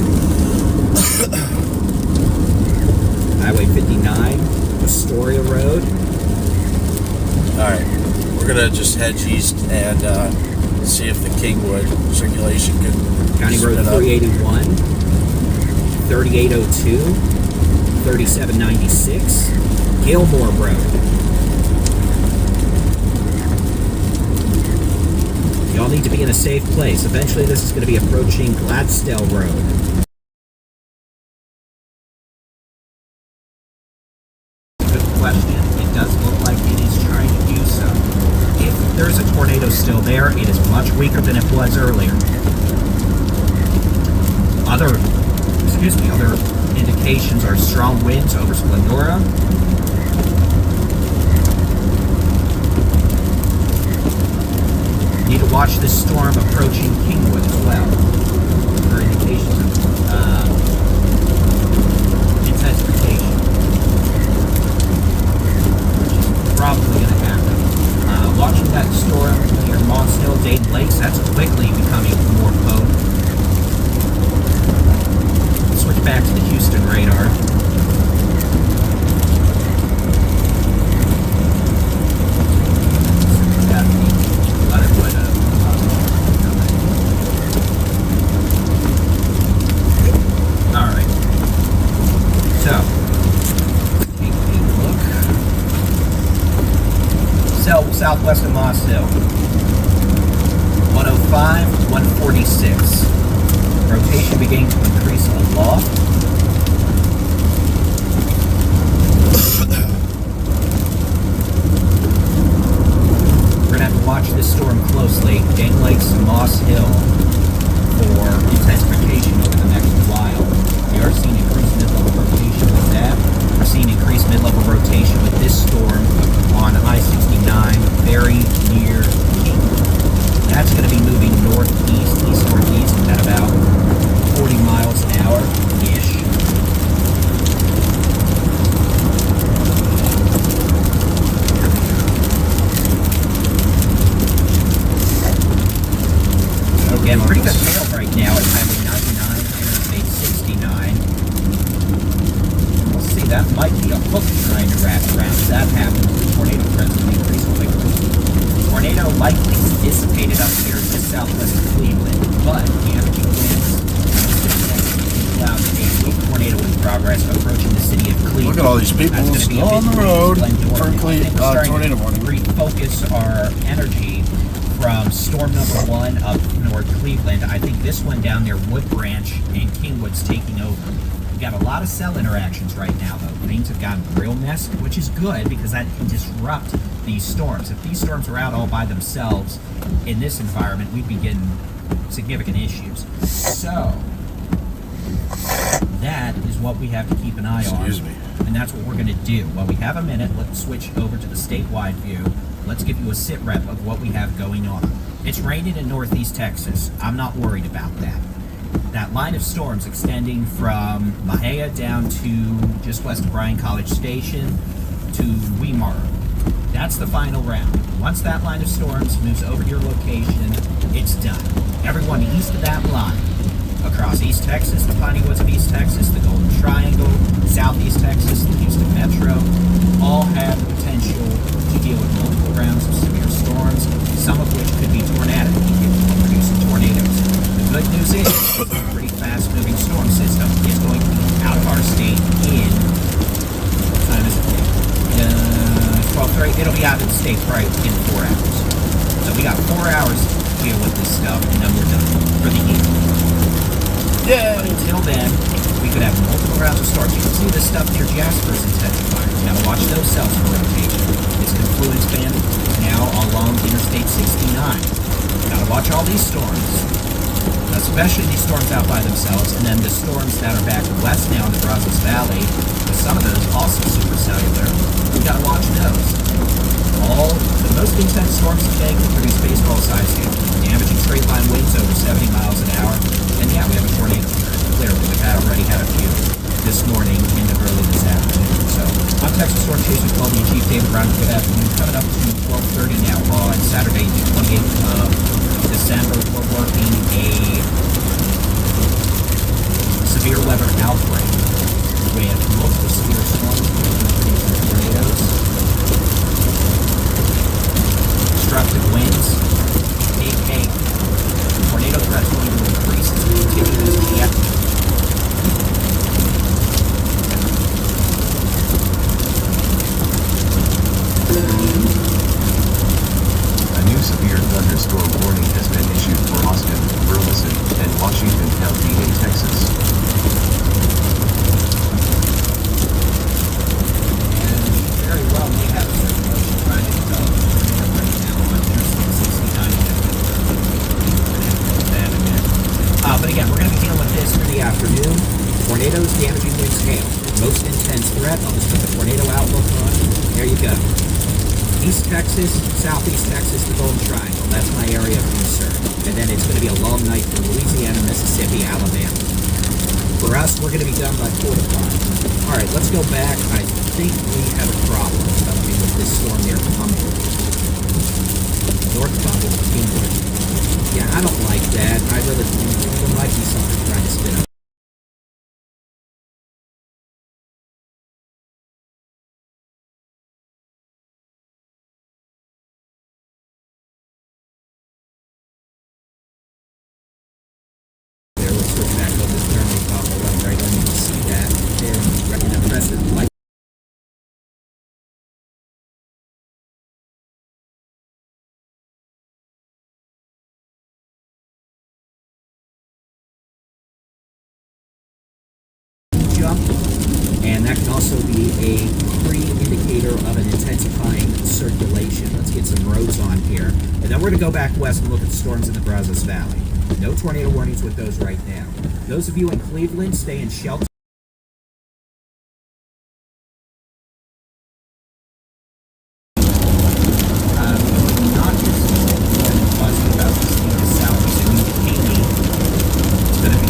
Highway 59, Astoria Road.
Alright, we're going to just hedge east and see if the Kingwood circulation can
County Road 381, 3802, 3796, Gilmore Road. Y'all need to be in a safe place. Eventually, this is going to be approaching Gladsdale Road. Good question. It does look like it is trying to do so. there. It is much weaker than it was earlier. Other indications are strong winds over Splendora. Need to watch this storm approaching Kingwood as well for indications of intensification, which is probably going to happen. Watching that storm near Moss Hill, Dayton Lakes, that's quickly becoming more potent. Switch back to the Houston radar. Alright. So, take a look. Zelle, southwest of Moss Hill. 105, 146. Rotation beginning to increase aloft. We're going to have to watch this storm closely. Dayton Lakes and Moss Hill for intensification over the next while. We are seeing increased mid-level rotation with that. We're seeing increased mid-level rotation with this storm on I-69 very near Kingwood. That's going to be moving northeast, east-northeast at about 40 miles an hour-ish. Yeah, pretty good tail right now at Highway 99, Interstate 69. We'll see, that might be a hook trying to wrap around. If that happens, the tornado threats will increase quickly. Tornado likely dissipated up here just southwest of Cleveland, but damaging winds. Clouds, a weak tornado in progress approaching the city of Cleveland.
Look at all these people still on the road for tornado warning.
Refocus our energy from storm number 1 up north Cleveland. I think this one down near Wood Branch and Kingwood's taking over. We've got a lot of cell interactions right now, though. Things have gotten real messy, which is good because that can disrupt these storms. If these storms are out all by themselves in this environment, we'd be getting significant issues. So, that is what we have to keep an eye on.
Excuse me.
And that's what we're going to do. While we have a minute, let's switch over to the statewide view. Let's give you a sit rep of what we have going on. It's raining in northeast Texas. I'm not worried about that. That line of storms extending from Mahia down to just west of Bryan College Station to Weimar. That's the final round. Once that line of storms moves over your location, it's done. Everyone east of that line, across East Texas, the Piney Woods of East Texas, the Golden Triangle, Southeast Texas, the Houston Metro, all have the potential to deal with multiple rounds of severe storms, some of which could be tornadic, producing tornadoes. The good news is, a pretty fast-moving storm system is going to be out of our state in, what time is it? 12:30. It'll be out of the state probably in 4 hours. So we got 4 hours to deal with this stuff, and then we're done for the year.
Yeah.
But until then, we could have multiple rounds of storms. You can see this stuff near Jasper's intensifiers. Now watch those cells for rotation. Its confluence band is now along Interstate 69. Gotta watch all these storms, especially these storms out by themselves, and then the storms that are back west now in the Brazos Valley, with some of those also supercellular. We gotta watch those. All the most intense storms today can produce baseball-sized hail, damaging straight-line winds over 70 miles an hour. And yeah, we have a tornado clearly. We've already had a few this morning and early this afternoon. So, I'm Texas Storm Chaser 12 Chief David Brown. Good afternoon. Coming up to 12:30 now on Saturday, the 28th of December. We're working a severe weather outbreak with multiple severe storms, tornadoes, destructive winds, aka tornado threat is going to increase as we continue this yet.
A new severe thunderstorm warning has been issued for Austin, Burleson, and Washington County in Texas.
hail. Most intense threat. I'll just put the tornado outlook on. There you go. East Texas, Southeast Texas, the Golden Triangle. That's my area of concern. And then it's going to be a long night for Louisiana, Mississippi, Alabama. For us, we're going to be done by 4 o'clock. All right, let's go back. I think we have a problem developing with this storm near Humboldt. North Humboldt, England. Yeah, I don't like that. I really think there might be something trying to spin up. There, let's switch back over this thermal bubble. Right, and you can see that. And the rest of the light. Jump, and that can also be a pre-indicator of an intensifying circulation. Let's get some roads on here, and then we're going to go back west and look at the storms in the Brazos Valley. No tornado warnings with those right now. Those of you in Cleveland, stay in shelter. Not just buzzing about the state of South and Katy. It's going to be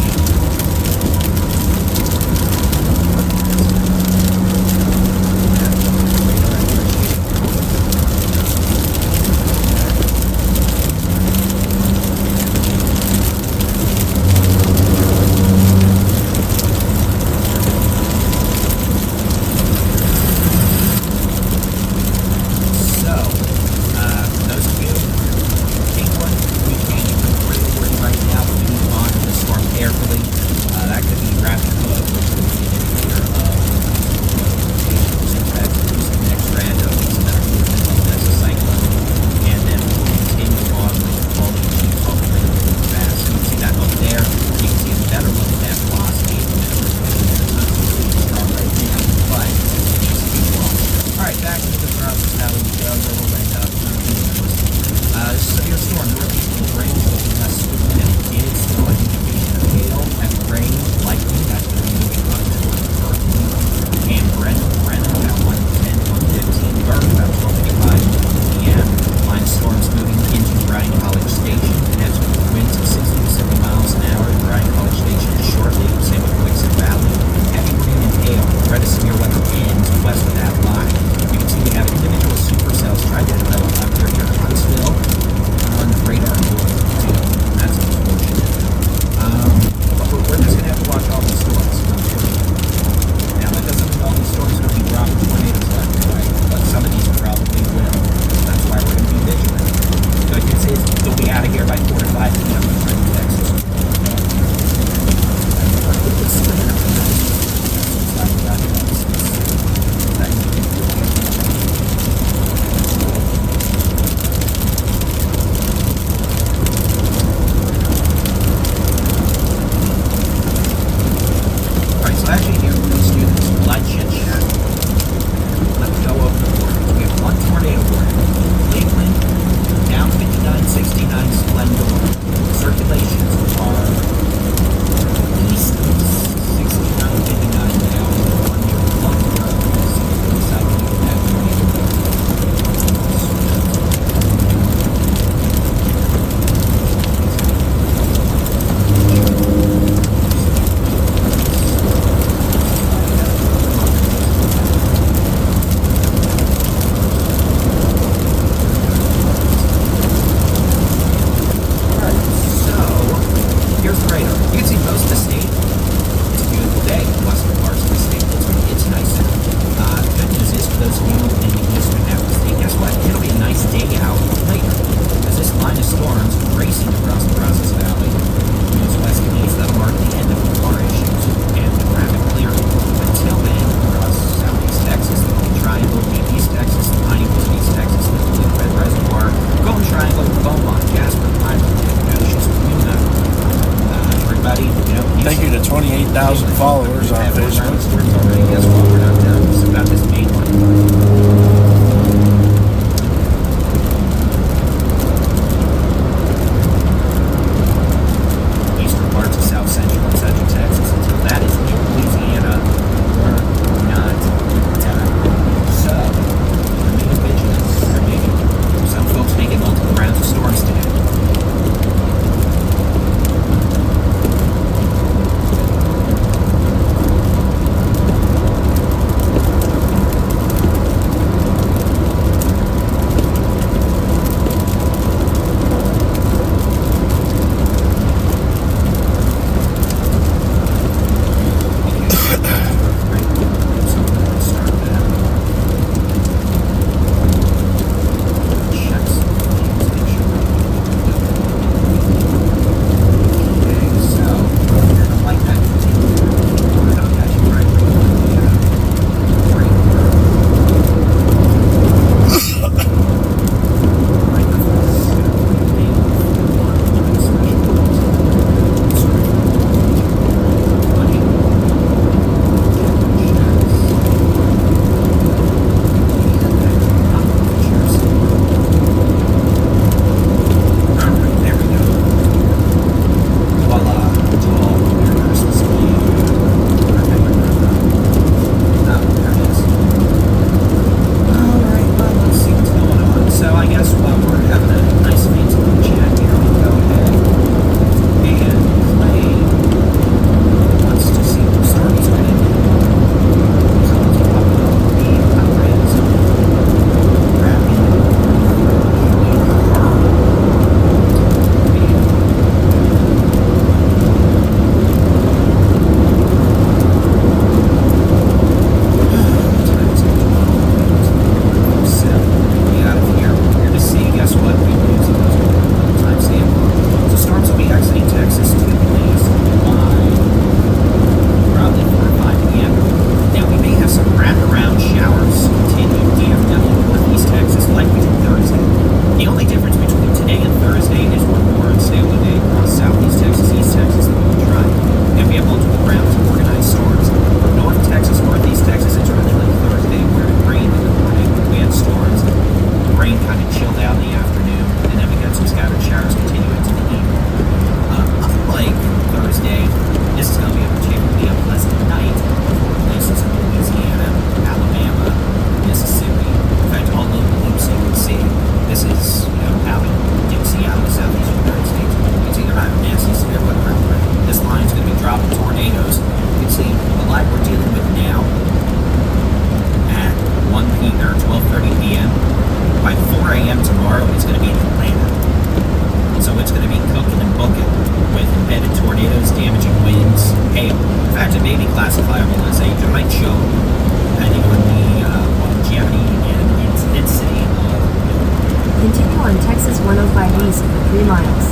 3 miles.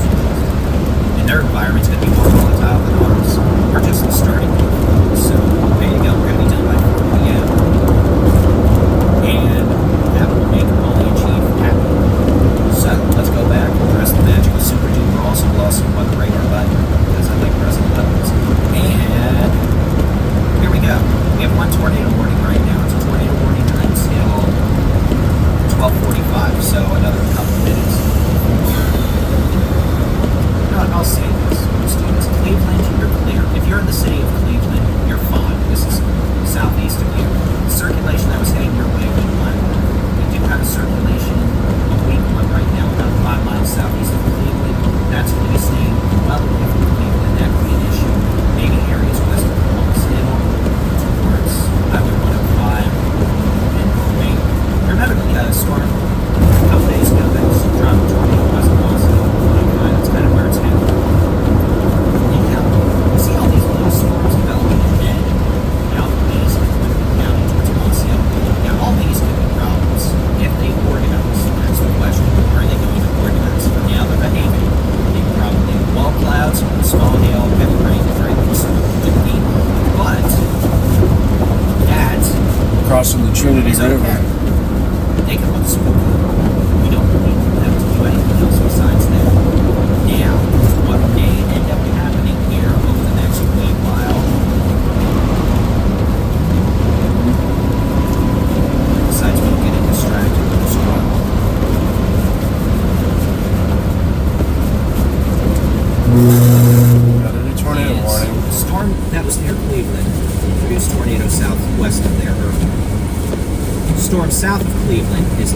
And their environment's going to be more volatile than ours. We're just starting. So, there you go. We're going to be done by 4 p.m. And that will make Molly and Chief happy. So, let's go back. Press the magical super duper awesome blossom weather radar button because I like pressing buttons. And here we go. We have one tornado warning right now. It's a tornado warning until 12:45, so another couple minutes. You know what, I'll say this, students. Cleveland, you're clear. If you're in the city of Cleveland, you're fine. This is southeast of you. The circulation that was heading your way week one. We do have a circulation of week one right now, about 5 miles southeast of Cleveland. That's going to be staying well away from Cleveland. That could be an issue. Maybe areas west of Columbus Hill towards Highway 105 and Maine. Remember the storm a couple days ago that was dropped tornado west of Boston? That's kind of where it's headed. You see all these little storms developing ahead out east of Clinton County towards Mossville. Now, all these could be problems if they organize. That's the question. Are they going to organize? Now they're behaving. They probably wall clouds, small hail, heavy rain, very could be. But that
Crossing the Trinity
is
River.
okay. They can look spooky. We don't need them to do anything else besides that. Now, what may end up happening here over the next wee while, besides me getting distracted with the storm,
Got a new tornado warning.
the storm that was near Cleveland produced tornadoes southwest of there. Storm south of Cleveland is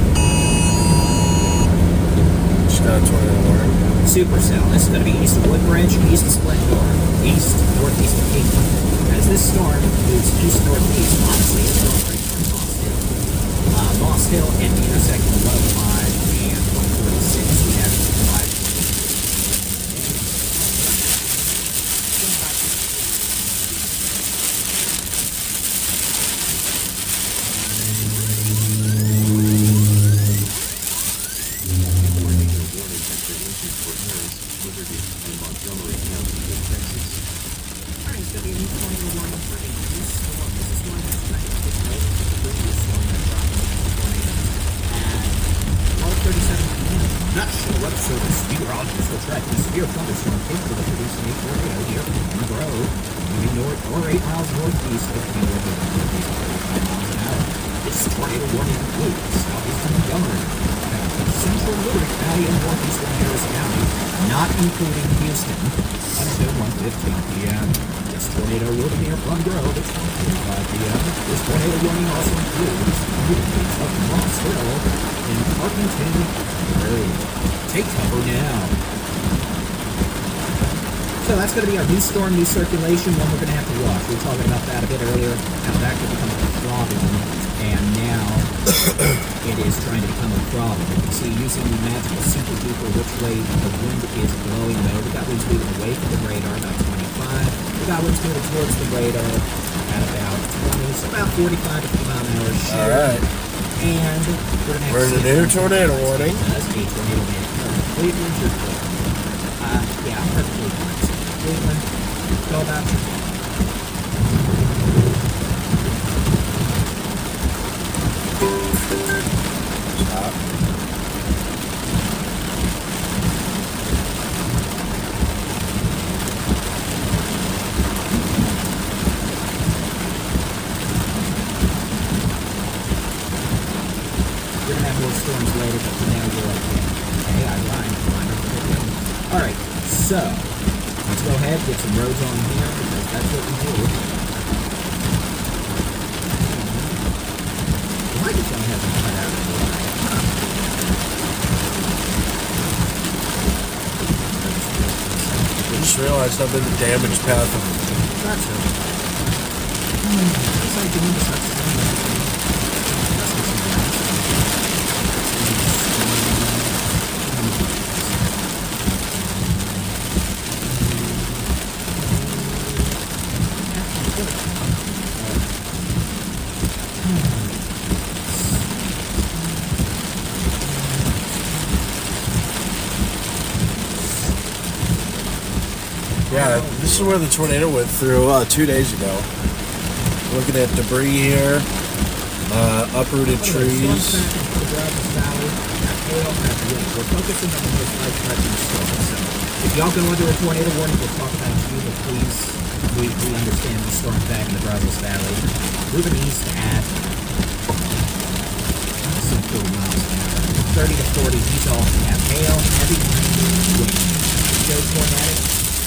Just got a tornado warning.
supercell. This is going to be east of Woodbridge, east of Splendor, east northeast of Kingman. As this storm moves east northeast, honestly, it's going right towards Moss Hill. Moss Hill and the intersection of 105 and 146. We have 5.
Tornado warning has been issued for Harris, Liberty, and Montgomery County in Texas.
Alright, it's going to be a new tornado warning for a new storm. This is one that's trying to take note of the previous storm that dropped into the tornado at 12:37 p.m. National Weather Service meteorologists will track a severe thunderstorm capable of producing a tornado near Plum Grove, moving north or 8 miles northeast of Plymouth with northeast of 35 miles an hour. This tornado warning includes southeastern Montgomery County, central Liberty County, and northeastern Harris County, not including Houston, until 1:15 p.m. This tornado will be near Plum Grove at 12:45 p.m. This tornado warning also includes communities of Moss Hill in Parkington Road. Take cover now. So that's going to be our new storm, new circulation, one we're going to have to watch. We were talking about that a bit earlier, how that could become a problem, and now it is trying to become a problem. You can see using the magical super duper which way the wind is blowing though. We got winds moving away from the radar about 25. We got winds moving towards the radar at about 20, so about 45 to 50 mile an hour shift.
All right.
And we're going to have
We're in the new tornado warning.
Does a tornado man Cleveland, you're clear. Yeah, perfectly fine. Cleveland, go about your day.
Stop.
We're going to have more storms later, but for now we're okay. Okay, I rhymed. Alright, so let's go ahead, get some roads on here, because that's what we do. The microphone hasn't cut out of the line.
I just realized I'm in the damaged path of
That's it. It's like doing this.
is where the tornado went through 2 days ago. Looking at debris here, uprooted trees.
We're focusing on the life-threatening storms. So if y'all go under a tornado warning, we'll talk about you, but please, we understand the storm back in the Brazos Valley. Moving east at some 40 miles an hour. 30 to 40, these all have hail, heavy wind. Joe Tornadic,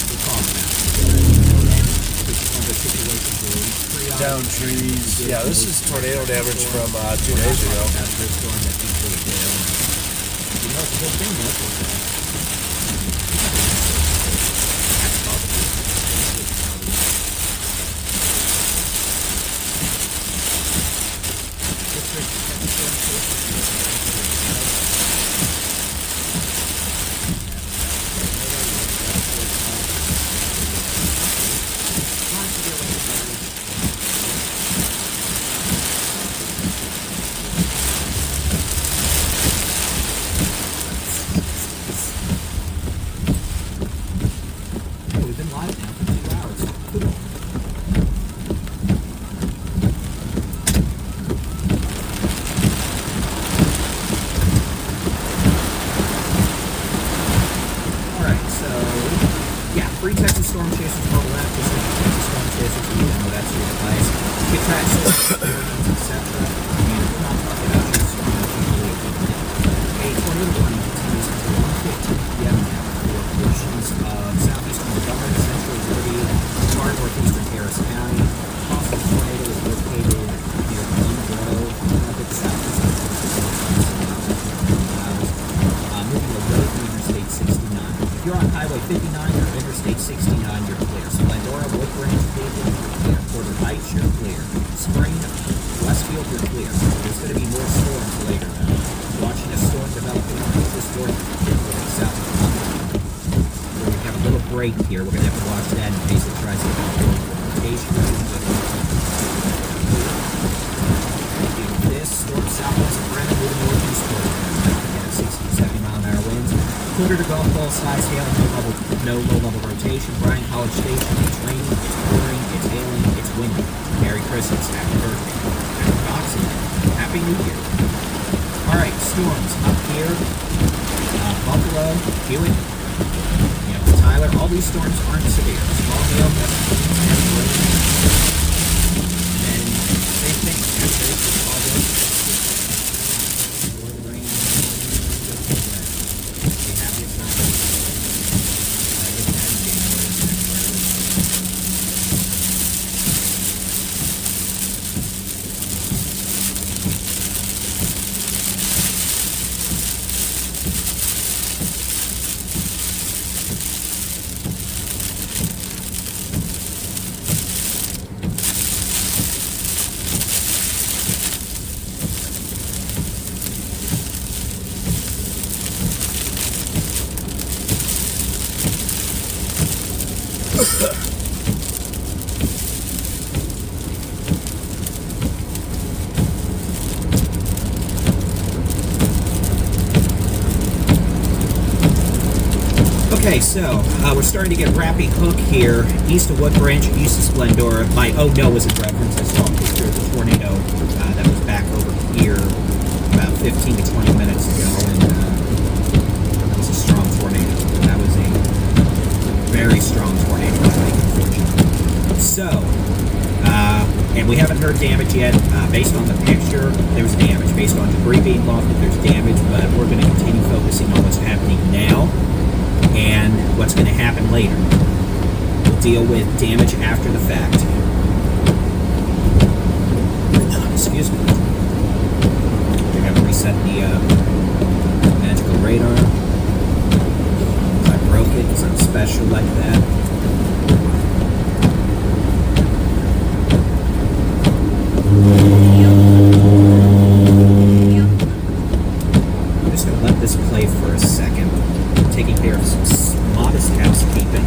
we talk about it. This is one of the situations where we triage.
Down trees. Yeah, this is tornado damage from 2 days ago.
After a storm that usually hail. You know, the whole thing was we've been live now for 2 hours. Cool. Alright, so yeah, free Texas Storm Chasers on the left, just like Texas Storm Chasers, you know that's your device. Get track systems, etc. And we're not talking about your storm a tornado warning continues until 1:15 p.m. now for portions of southeastern Montgomery, central Liberty, far northeastern Harris County. Also, the tornado is located near Plum Grove, a bit southeast of moving away from Interstate 69. If you're on Highway 59 or Interstate 69, you're clear. Splendora, Wood Branch, Cleveland, you're clear. Porter Heights, you're clear. Spring, Westfield, you're clear. There's going to be more storms later. Watching a storm developing this storm south of Montgomery. We have a little break here. We're going to have to watch that in case it tries to develop rotation. This storm southwest of Brennan moving northeast towards Brennan. 60 to 70 mile an hour winds. Quarter to golf ball size hail, no low level rotation. Bryan College Station, it's raining, it's pouring, it's hailing, it's windy. Merry Christmas, happy birthday, happy Boxing Day, happy New Year. Alright, storms up here, Buffalo, Hewitt, Tyler, all these storms aren't severe. Small hail, heavy rain, and same thing, all those rain, the happiest time. Okay, so we're starting to get Rappy Hook here, east of Wood Branch, east of Splendora. My oh no was a reference. I saw a picture of the tornado that was back over here about 15 to 20 minutes ago, and that was a strong tornado. That was a very strong tornado, unfortunately. So, and we haven't heard damage yet. Based on the picture, there's damage. Based on debris being lofted, there's damage, but we're going to continue focusing on what's happening now and what's going to happen later. We'll deal with damage after the fact. Excuse me. I got to reset the magical radar. I broke it because I'm special like that. I'm just going to let this play for a second. Taking care of some modest housekeeping.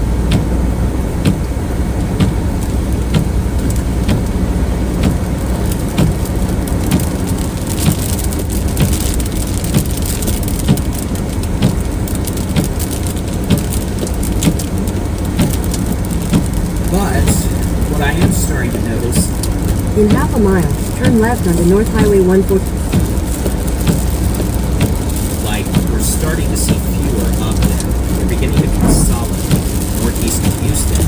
In half a mile, turn left onto North Highway 140.
Like, we're starting to see fewer of them. They're beginning to consolidate northeast of Houston.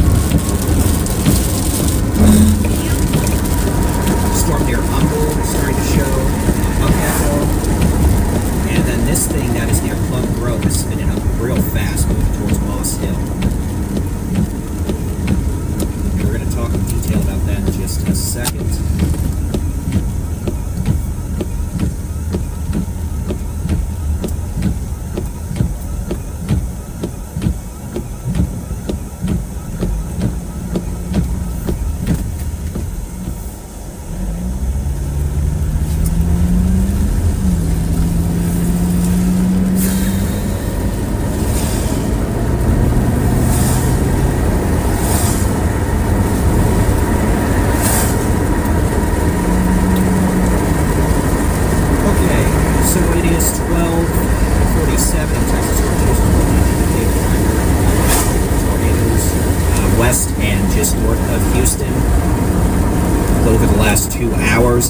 Storm near Humble starting to show up that hill. And then this thing that is near Plum Grove is spinning up real fast, moving towards Moss Hill. We're going to talk in detail about that in just a second.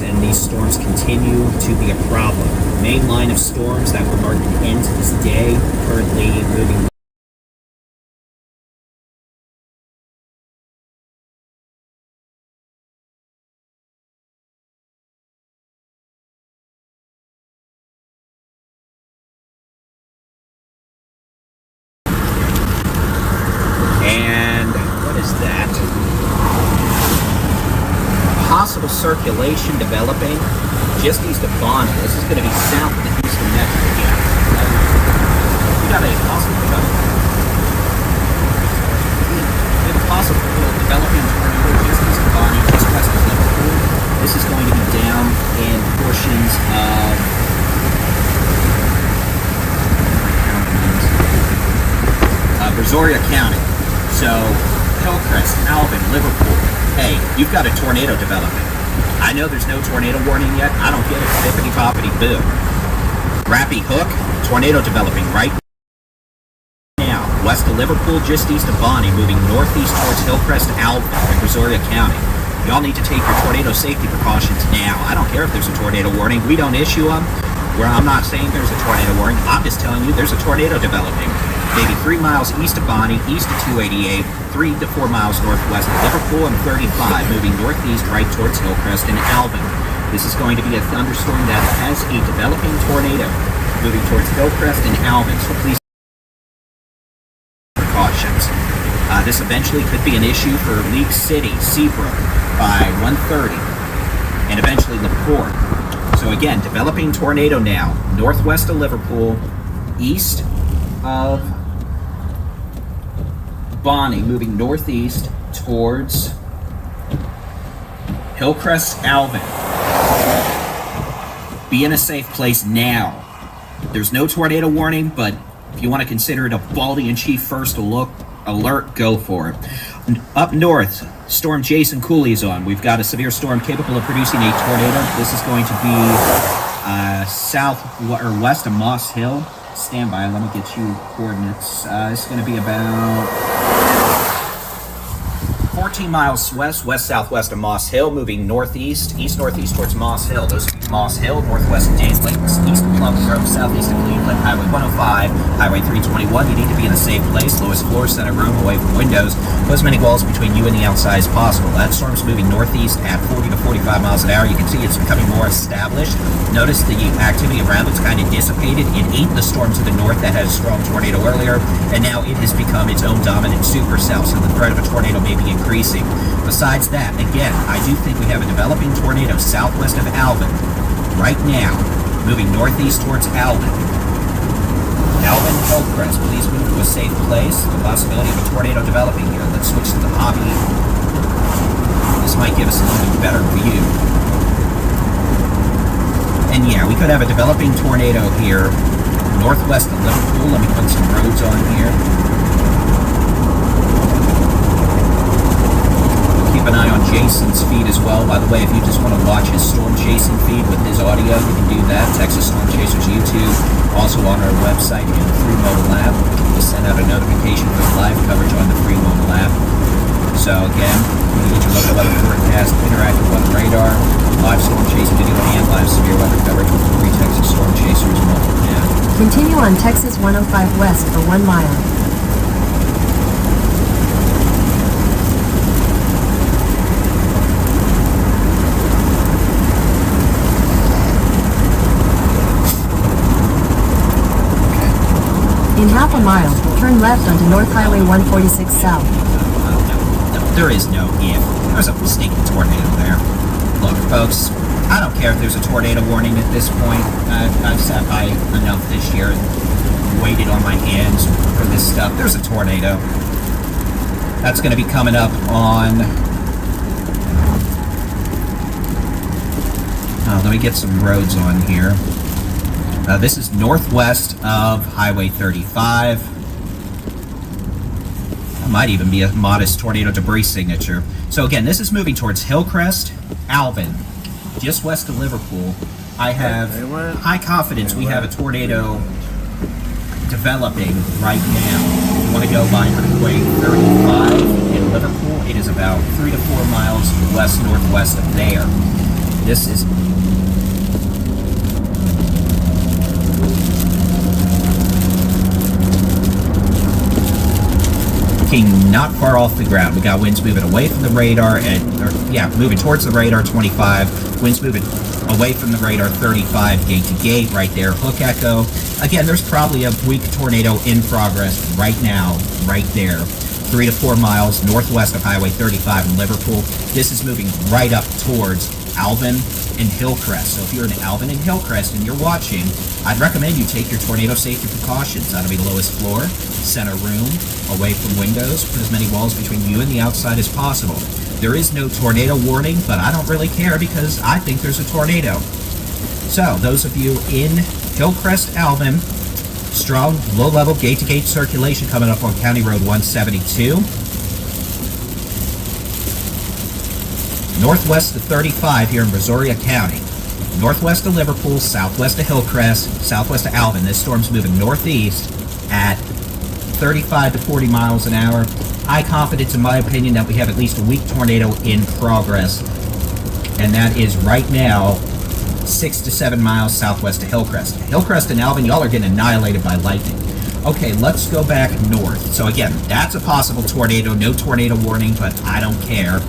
And these storms continue to be a problem. The main line of storms that will mark an end to this day, currently moving. And what is that? Possible circulation developing just east of Bonnie. This is going to be south of the Houston Metro again. We got a possible developing tornado just east of Bonnie, just west of Liverpool. This is going to be down in portions of Brazoria County. So Hillcrest, Alvin, Liverpool. Hey, you've got a tornado developing. I know there's no tornado warning yet. I don't get it. Bippity boppity boo. Rappy Hook, tornado developing right now. West of Liverpool, just east of Bonnie, moving northeast towards Hillcrest, Alvin, in Brazoria County. Y'all need to take your tornado safety precautions now. I don't care if there's a tornado warning. We don't issue them. Where I'm not saying there's a tornado warning. I'm just telling you there's a tornado developing. Maybe 3 miles east of Bonnie, east of 288, 3 to 4 miles northwest of Liverpool, and 35, moving northeast right towards Hillcrest and Alvin. This is going to be a thunderstorm that has a developing tornado moving towards Hillcrest and Alvin, so please precautions. This eventually could be an issue for League City, Seabrook, by 1:30, and eventually LaPorte. So again, developing tornado now, northwest of Liverpool, east of Bonnie, moving northeast towards Hillcrest, Alvin. Be in a safe place now. There's no tornado warning, but if you want to consider it a Baldy and Chief first alert, go for it. Up north, Storm Jason Cooley is on. We've got a severe storm capable of producing a tornado. This is going to be south or west of Moss Hill. Stand by, let me get you coordinates. It's going to be about 14 miles west-southwest of Moss Hill, moving northeast, east-northeast towards Moss Hill. Those would be Moss Hill, northwest of James Lakes, east of Plum Grove, southeast of Cleveland, Highway 105, Highway 321. You need to be in a safe place, lowest floor, center room, away from windows. Put as many walls between you and the outside as possible. That storm's moving northeast at 40 to 45 miles an hour. You can see it's becoming more established. Notice the activity around it's kind of dissipated. It ate the storm to the north that had a strong tornado earlier, and now it has become its own dominant supercell, so the threat of a tornado may be increasing. Besides that, again, I do think we have a developing tornado southwest of Alvin right now, moving northeast towards Alvin. Alvin, Hillcrest, please move to a safe place. The possibility of a tornado developing here. Let's switch to the hobby. This might give us a little bit better view. And yeah, we could have a developing tornado here northwest of Liverpool. Let me put some roads on here. Keep an eye on Jason's feed as well. By the way, if you just want to watch his Storm Jason feed with his audio, you can do that. Texas Storm Chasers YouTube. Also on our website in the free mobile app. We'll send out a notification for live coverage on the free mobile app. So again, you get your local weather forecast, interactive weather radar, live storm chasing video, and live severe weather coverage with 3 Texas storm chasers multiple.
Continue on Texas 105 West for 1 mile. In half a mile, turn left onto North Highway 146 South.
No, there is no if. There's a stinking tornado there. Look, folks, I don't care if there's a tornado warning at this point. I've sat by enough this year and waited on my hands for this stuff. There's a tornado. That's going to be coming up on... let me get some roads on here. This is northwest of Highway 35. That might even be a modest tornado debris signature. So again, this is moving towards Hillcrest, Alvin, just west of Liverpool. I have high confidence we have a tornado developing right now. If you want to go by Highway 35 in Liverpool, it is about 3 to 4 miles west-northwest of there. This is not far off the ground. We got winds moving away from the radar moving towards the radar 25, winds moving away from the radar 35, gate to gate right there, hook echo. Again, there's probably a weak tornado in progress right now, right there, 3 to 4 miles northwest of Highway 35 in Liverpool. This is moving right up towards Alvin and Hillcrest. So if you're in Alvin and Hillcrest and you're watching, I'd recommend you take your tornado safety precautions. That'll be lowest floor, center room, away from windows, put as many walls between you and the outside as possible. There is no tornado warning, but I don't really care because I think there's a tornado. So those of you in Hillcrest, Alvin, strong low-level gate-to-gate circulation coming up on County Road 172. Northwest of 35 here in Brazoria County. Northwest of Liverpool, southwest of Hillcrest, southwest of Alvin. This storm's moving northeast at 35 to 40 miles an hour. High confidence, in my opinion, that we have at least a weak tornado in progress. And that is right now 6 to 7 miles southwest of Hillcrest. Hillcrest and Alvin, y'all are getting annihilated by lightning. Okay, let's go back north. So again, that's a possible tornado. No tornado warning, but I don't care.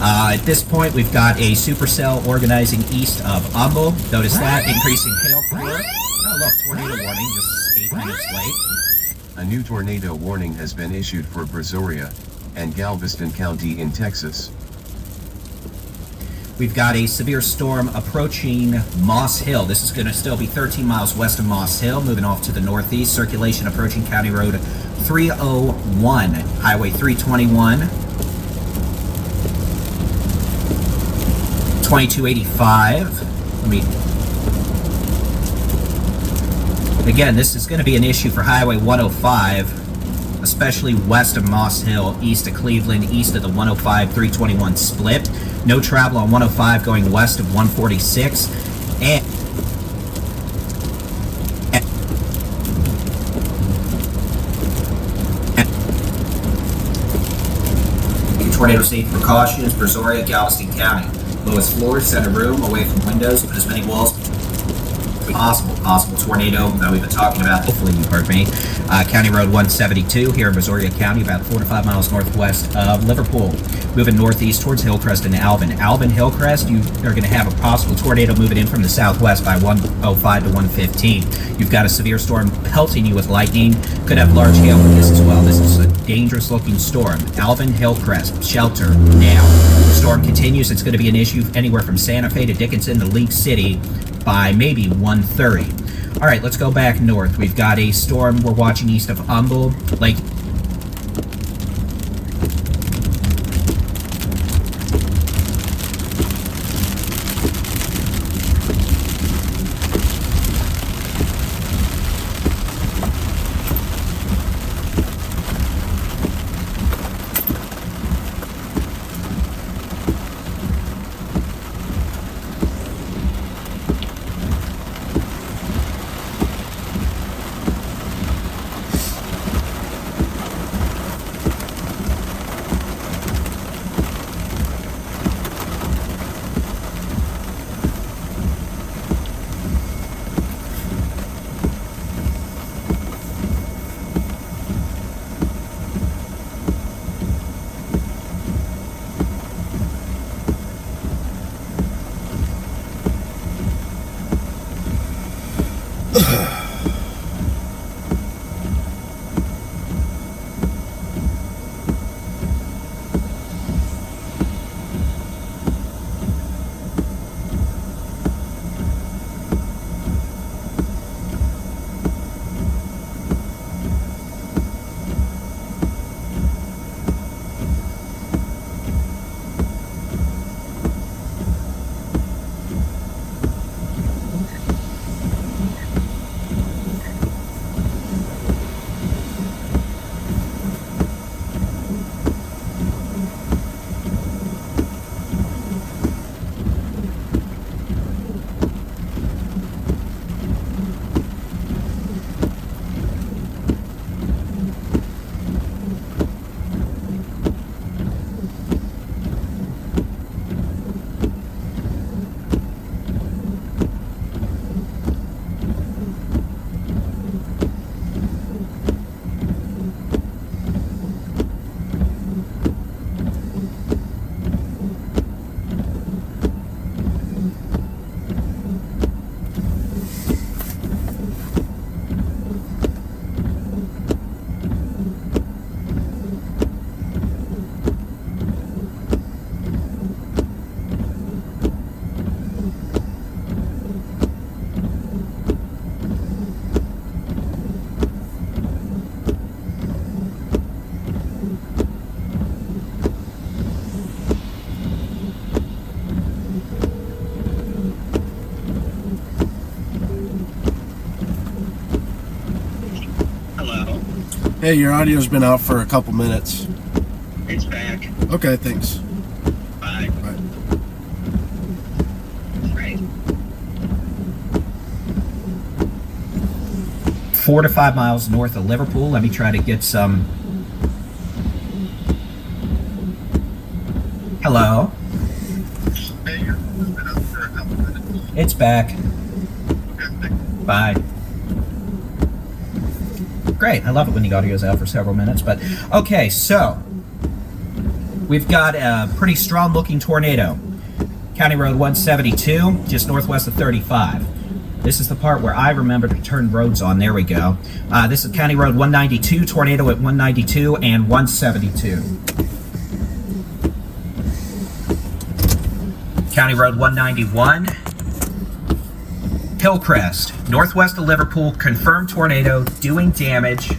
At this point, we've got a supercell organizing east of Humble. Notice that, increasing hail floor. Oh, look, tornado warning, just 8 minutes late.
A new tornado warning has been issued for Brazoria and Galveston County in Texas.
We've got a severe storm approaching Moss Hill. This is going to still be 13 miles west of Moss Hill, moving off to the northeast. Circulation approaching County Road 301, Highway 321. 2285. Again, this is going to be an issue for Highway 105, especially west of Moss Hill, east of Cleveland, east of the 105-321 split. No travel on 105 going west of 146. And tornado safety precautions, Brazoria, Galveston County. Lowest floor, center room, away from windows, put as many walls possible tornado that we've been talking about. Hopefully you heard me. County Road 172 here in Brazoria County, about 4 to 5 miles northwest of Liverpool. Moving northeast towards Hillcrest and Alvin. Alvin, Hillcrest, you are going to have a possible tornado moving in from the southwest by 105 to 115. You've got a severe storm pelting you with lightning. Could have large hail with this as well. This is a dangerous looking storm. Alvin, Hillcrest, shelter now. The storm continues. It's going to be an issue anywhere from Santa Fe to Dickinson to League City by maybe 1:30. All right, let's go back north. We've got a storm we're watching east of Humble, Lake.
Hey, your audio's been out for a couple minutes.
It's back.
Okay, thanks.
Bye.
Bye.
Right.
4 to 5 miles north of Liverpool. Let me try to get some. Hello.
Hey, your phone's been up for a couple minutes.
It's back.
Okay, thanks.
Bye. Great. I love it when the audio's out for several minutes. But okay, so we've got a pretty strong looking tornado. County Road 172, just northwest of 35. This is the part where I remember to turn roads on. There we go. This is County Road 192, tornado at 192 and 172. County Road 191. Hillcrest, northwest of Liverpool, confirmed tornado, doing damage.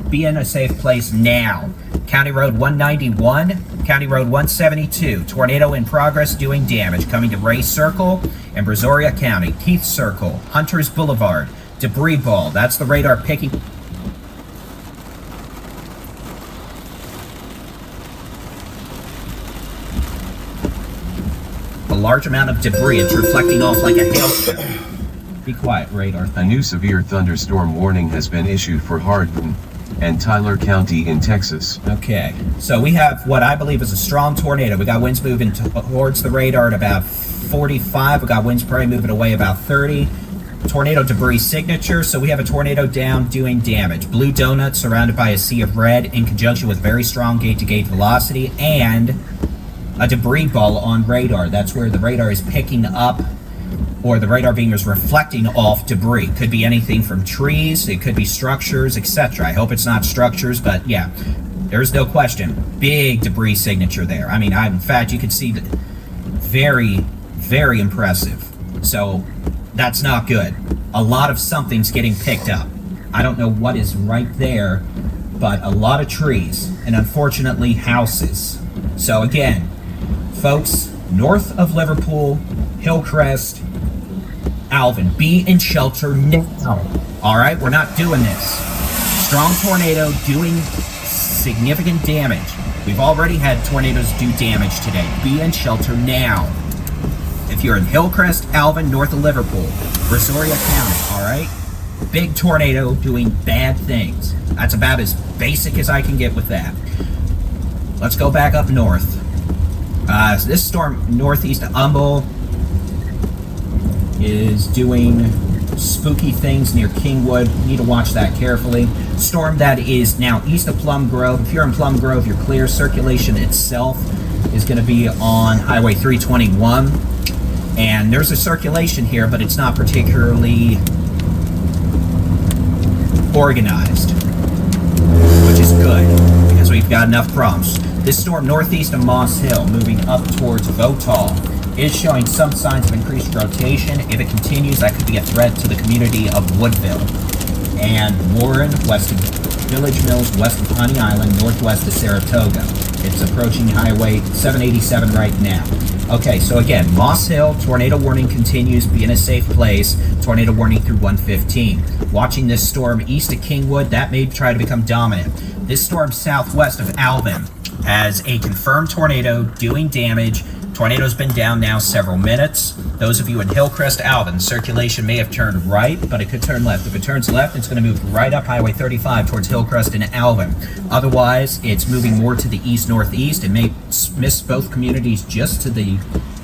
Be in a safe place now. County Road 191, County Road 172, tornado in progress, doing damage. Coming to Ray Circle and Brazoria County. Keith Circle, Hunters Boulevard, debris ball. That's the radar picking. A large amount of debris. It's reflecting off like a hailstone. Be quiet, radar.
A new severe thunderstorm warning has been issued for Hardin and Tyler County in Texas.
Okay, so we have what I believe is a strong tornado. We got winds moving towards the radar at about 45. We got winds probably moving away about 30. Tornado debris signature. So we have a tornado down doing damage. Blue donut surrounded by a sea of red in conjunction with very strong gate-to-gate velocity and a debris ball on radar. That's where the radar is picking up, or the radar beam is reflecting off debris. Could be anything from trees, it could be structures, etc. I hope it's not structures, but yeah, there's no question. Big debris signature there. I mean, in fact, you could see that. Very, very impressive. So that's not good. A lot of something's getting picked up. I don't know what is right there, but a lot of trees and unfortunately houses. So again, folks, north of Liverpool, Hillcrest, Alvin, be in shelter now. All right, we're not doing this. Strong tornado doing significant damage. We've already had tornadoes do damage today. Be in shelter now. If you're in Hillcrest, Alvin, north of Liverpool, Brazoria County, all right? Big tornado doing bad things. That's about as basic as I can get with that. Let's go back up north. So this storm northeast of Humble is doing spooky things near Kingwood. You need to watch that carefully. Storm that is now east of Plum Grove. If you're in Plum Grove, you're clear. Circulation itself is going to be on Highway 321. And there's a circulation here, but it's not particularly organized, which is good because we've got enough problems. This storm northeast of Moss Hill, moving up towards Votal, is showing some signs of increased rotation. If it continues, that could be a threat to the community of Woodville and Warren, west of Village Mills, west of Honey Island, northwest of Saratoga. It's approaching Highway 787 right now. Okay, so again, Moss Hill, tornado warning continues. Be in a safe place. Tornado warning through 115. Watching this storm east of Kingwood, that may try to become dominant. This storm southwest of Alvin has a confirmed tornado doing damage. Tornado's been down now several minutes. Those of you in Hillcrest, Alvin, circulation may have turned right, but it could turn left. If it turns left, it's going to move right up Highway 35 towards Hillcrest and Alvin. Otherwise, it's moving more to the east-northeast. It may miss both communities just to the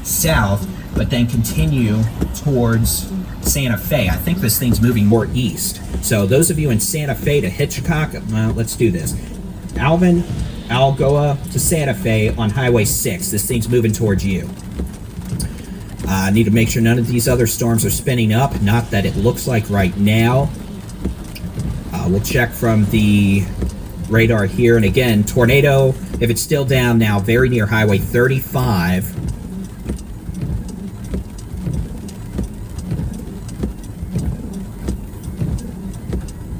south, but then continue towards Santa Fe. I think this thing's moving more east. So those of you in Santa Fe to Hitchcock, well, let's do this. Alvin, Algoa to Santa Fe on Highway 6. This thing's moving towards you. I need to make sure none of these other storms are spinning up. Not that it looks like right now. We'll check from the radar here. And again, tornado, if it's still down now, very near Highway 35.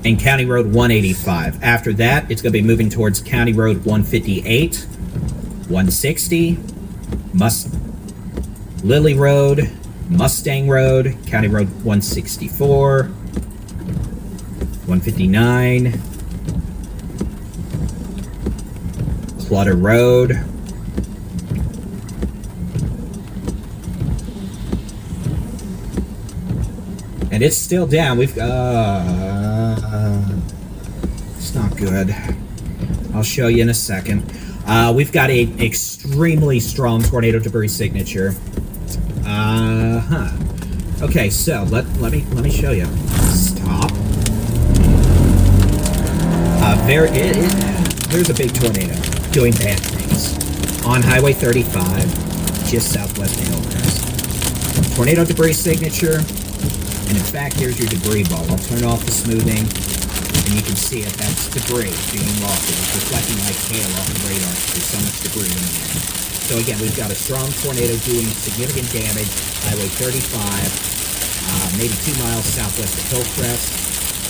And County Road 185. After that, it's going to be moving towards County Road 158, 160, Lily Road, Mustang Road, County Road 164, 159, Clutter Road, and it's still down. We've it's not good. I'll show you in a second. We've got a extremely strong tornado debris signature. Okay, so let me show you. Stop. There's a big tornado doing bad things on Highway 35, just southwest of Hillcrest. Tornado debris signature. And in fact, here's your debris ball. I'll turn off the smoothing, and you can see it. That's debris being lofted. It's reflecting like hail off the radar. There's so much debris in there. So again, we've got a strong tornado doing significant damage. Highway 35, maybe 2 miles southwest of Hillcrest.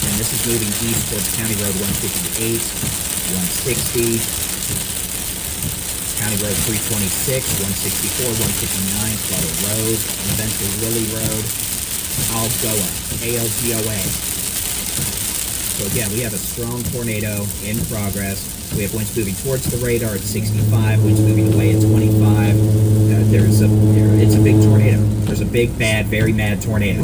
And this is moving east towards County Road 158, 160, County Road 326, 164, 159, Clutter Road, and eventually Lily Road. Algoa, ALGOA. So again, we have a strong tornado in progress. We have winds moving towards the radar at 65, winds moving away at 25. It's a big tornado. There's a big, bad, very mad tornado.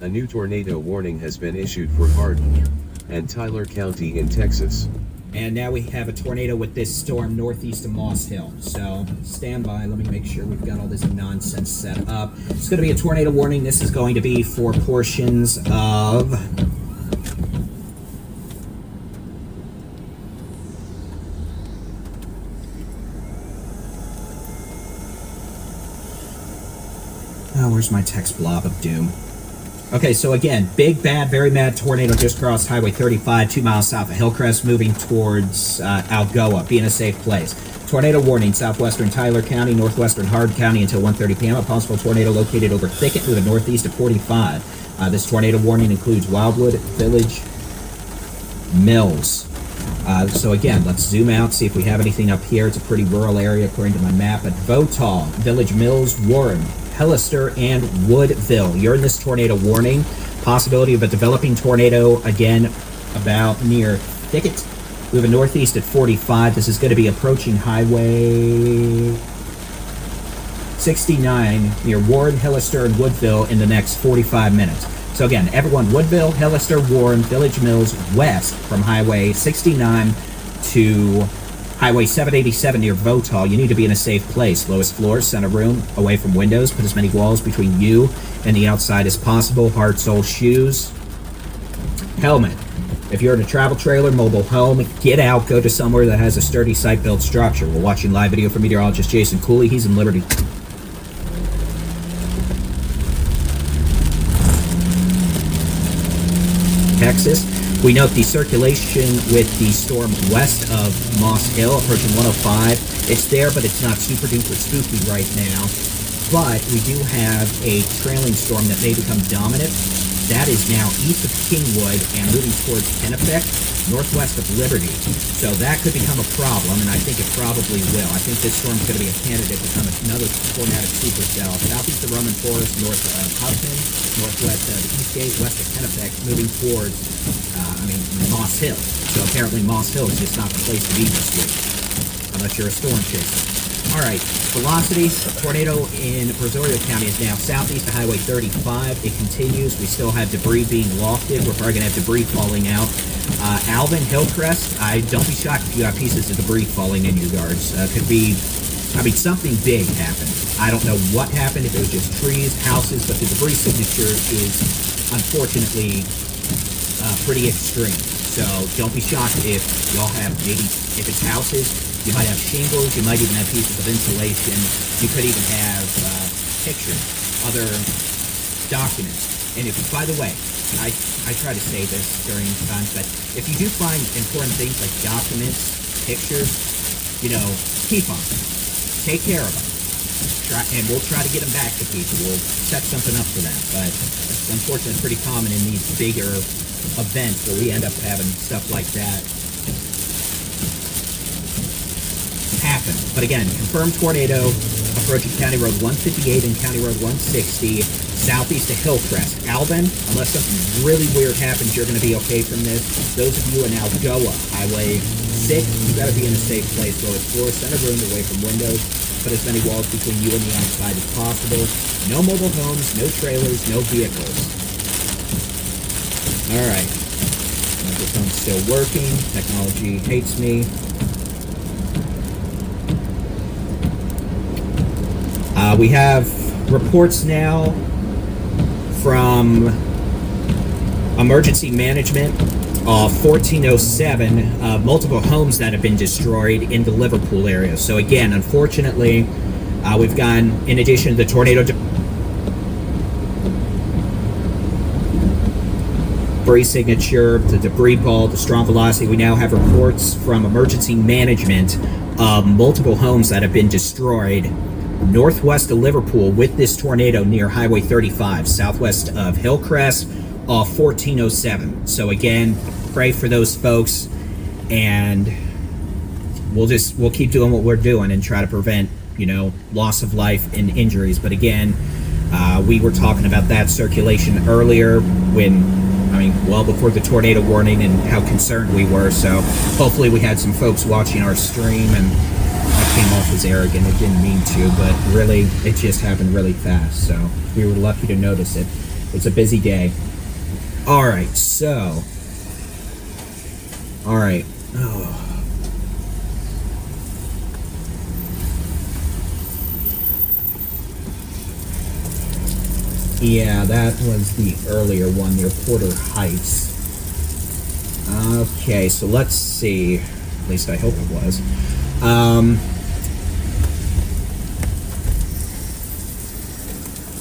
A new tornado warning has been issued for Hardin and Tyler County in Texas.
And now we have a tornado with this storm northeast of Moss Hill. So stand by. Let me make sure we've got all this nonsense set up. It's going to be a tornado warning. This is going to be for portions of... Oh, where's my text blob of doom? Okay, so again, big, bad, very mad tornado just crossed Highway 35, 2 miles south of Hillcrest, moving towards Algoa. Be in a safe place. Tornado warning, southwestern Tyler County, northwestern Hard County until 1:30 p.m. A possible tornado located over Thicket to the northeast of 45. This tornado warning includes Wildwood, Village, Mills. So again, let's zoom out, see if we have anything up here. It's a pretty rural area according to my map. At Votal, Village Mills, Warren, Hellister, and Woodville. You're in this tornado warning. Possibility of a developing tornado, again, about near Thicket. Moving northeast at 45. This is going to be approaching Highway 69 near Warren, Hellister, and Woodville in the next 45 minutes. So again, everyone, Woodville, Hellister, Warren, Village Mills, west from Highway 69 to Highway 787 near Votal. You need to be in a safe place. Lowest floor, center room, away from windows. Put as many walls between you and the outside as possible. Hard sole shoes. Helmet. If you're in a travel trailer, mobile home, get out. Go to somewhere that has a sturdy site-built structure. We're watching live video from meteorologist Jason Cooley. He's in Liberty. Texas. We note the circulation with the storm west of Moss Hill, approaching 105. It's there, but it's not super duper spooky right now. But we do have a trailing storm that may become dominant. That is now east of Kingwood and moving towards Pennapick, northwest of Liberty. So that could become a problem, and I think it probably will. I think this storm is going to be a candidate to become another tornadic supercell. Southeast of Roman Forest, north of Hudson, northwest of Eastgate, west of Pennapick, moving towards, Moss Hill. So apparently Moss Hill is just not the place to be this week, unless you're a storm chaser. All right, velocity, tornado in Brazoria County is now southeast of Highway 35. It continues. We still have debris being lofted. We're probably going to have debris falling out. Alvin, Hillcrest, don't be shocked if you have pieces of debris falling in your yards. Could be, something big happened. I don't know what happened, if it was just trees, houses, but the debris signature is unfortunately pretty extreme. So don't be shocked if y'all have, maybe if it's houses, you might have shingles, you might even have pieces of insulation, you could even have pictures, other documents. And if, by the way, I try to say this during times, but if you do find important things like documents, pictures, keep them. Take care of them. And we'll try to get them back to people. We'll set something up for them. But it's unfortunately pretty common in these bigger events where we end up having stuff like that happen. But again, confirmed tornado approaching County Road 158 and County Road 160 southeast of Hillcrest. Alvin, unless something really weird happens, you're going to be okay from this. Those of you in Algoa, Highway 6, you got to be in a safe place. Lowest floor, center room, away from windows. Put as many walls between you and the outside as possible. No mobile homes, no trailers, no vehicles. All right. Microphone's still working. Technology hates me. We have reports now from emergency management of 1407, multiple homes that have been destroyed in the Liverpool area. So again, unfortunately, we've gotten, in addition to the tornado debris signature, the debris ball, the strong velocity, we now have reports from emergency management of multiple homes that have been destroyed northwest of Liverpool with this tornado near Highway 35, southwest of Hillcrest, off 1407. So again, pray for those folks, and we'll keep doing what we're doing and try to prevent, loss of life and injuries. But again, we were talking about that circulation earlier well before the tornado warning and how concerned we were. So hopefully we had some folks watching our stream, and I came off as arrogant. I didn't mean to, but really, it just happened really fast. So we were lucky to notice it. It's a busy day. All right, so. All right. Oh. Yeah, that was the earlier one near Porter Heights. Okay, so let's see. At least I hope it was.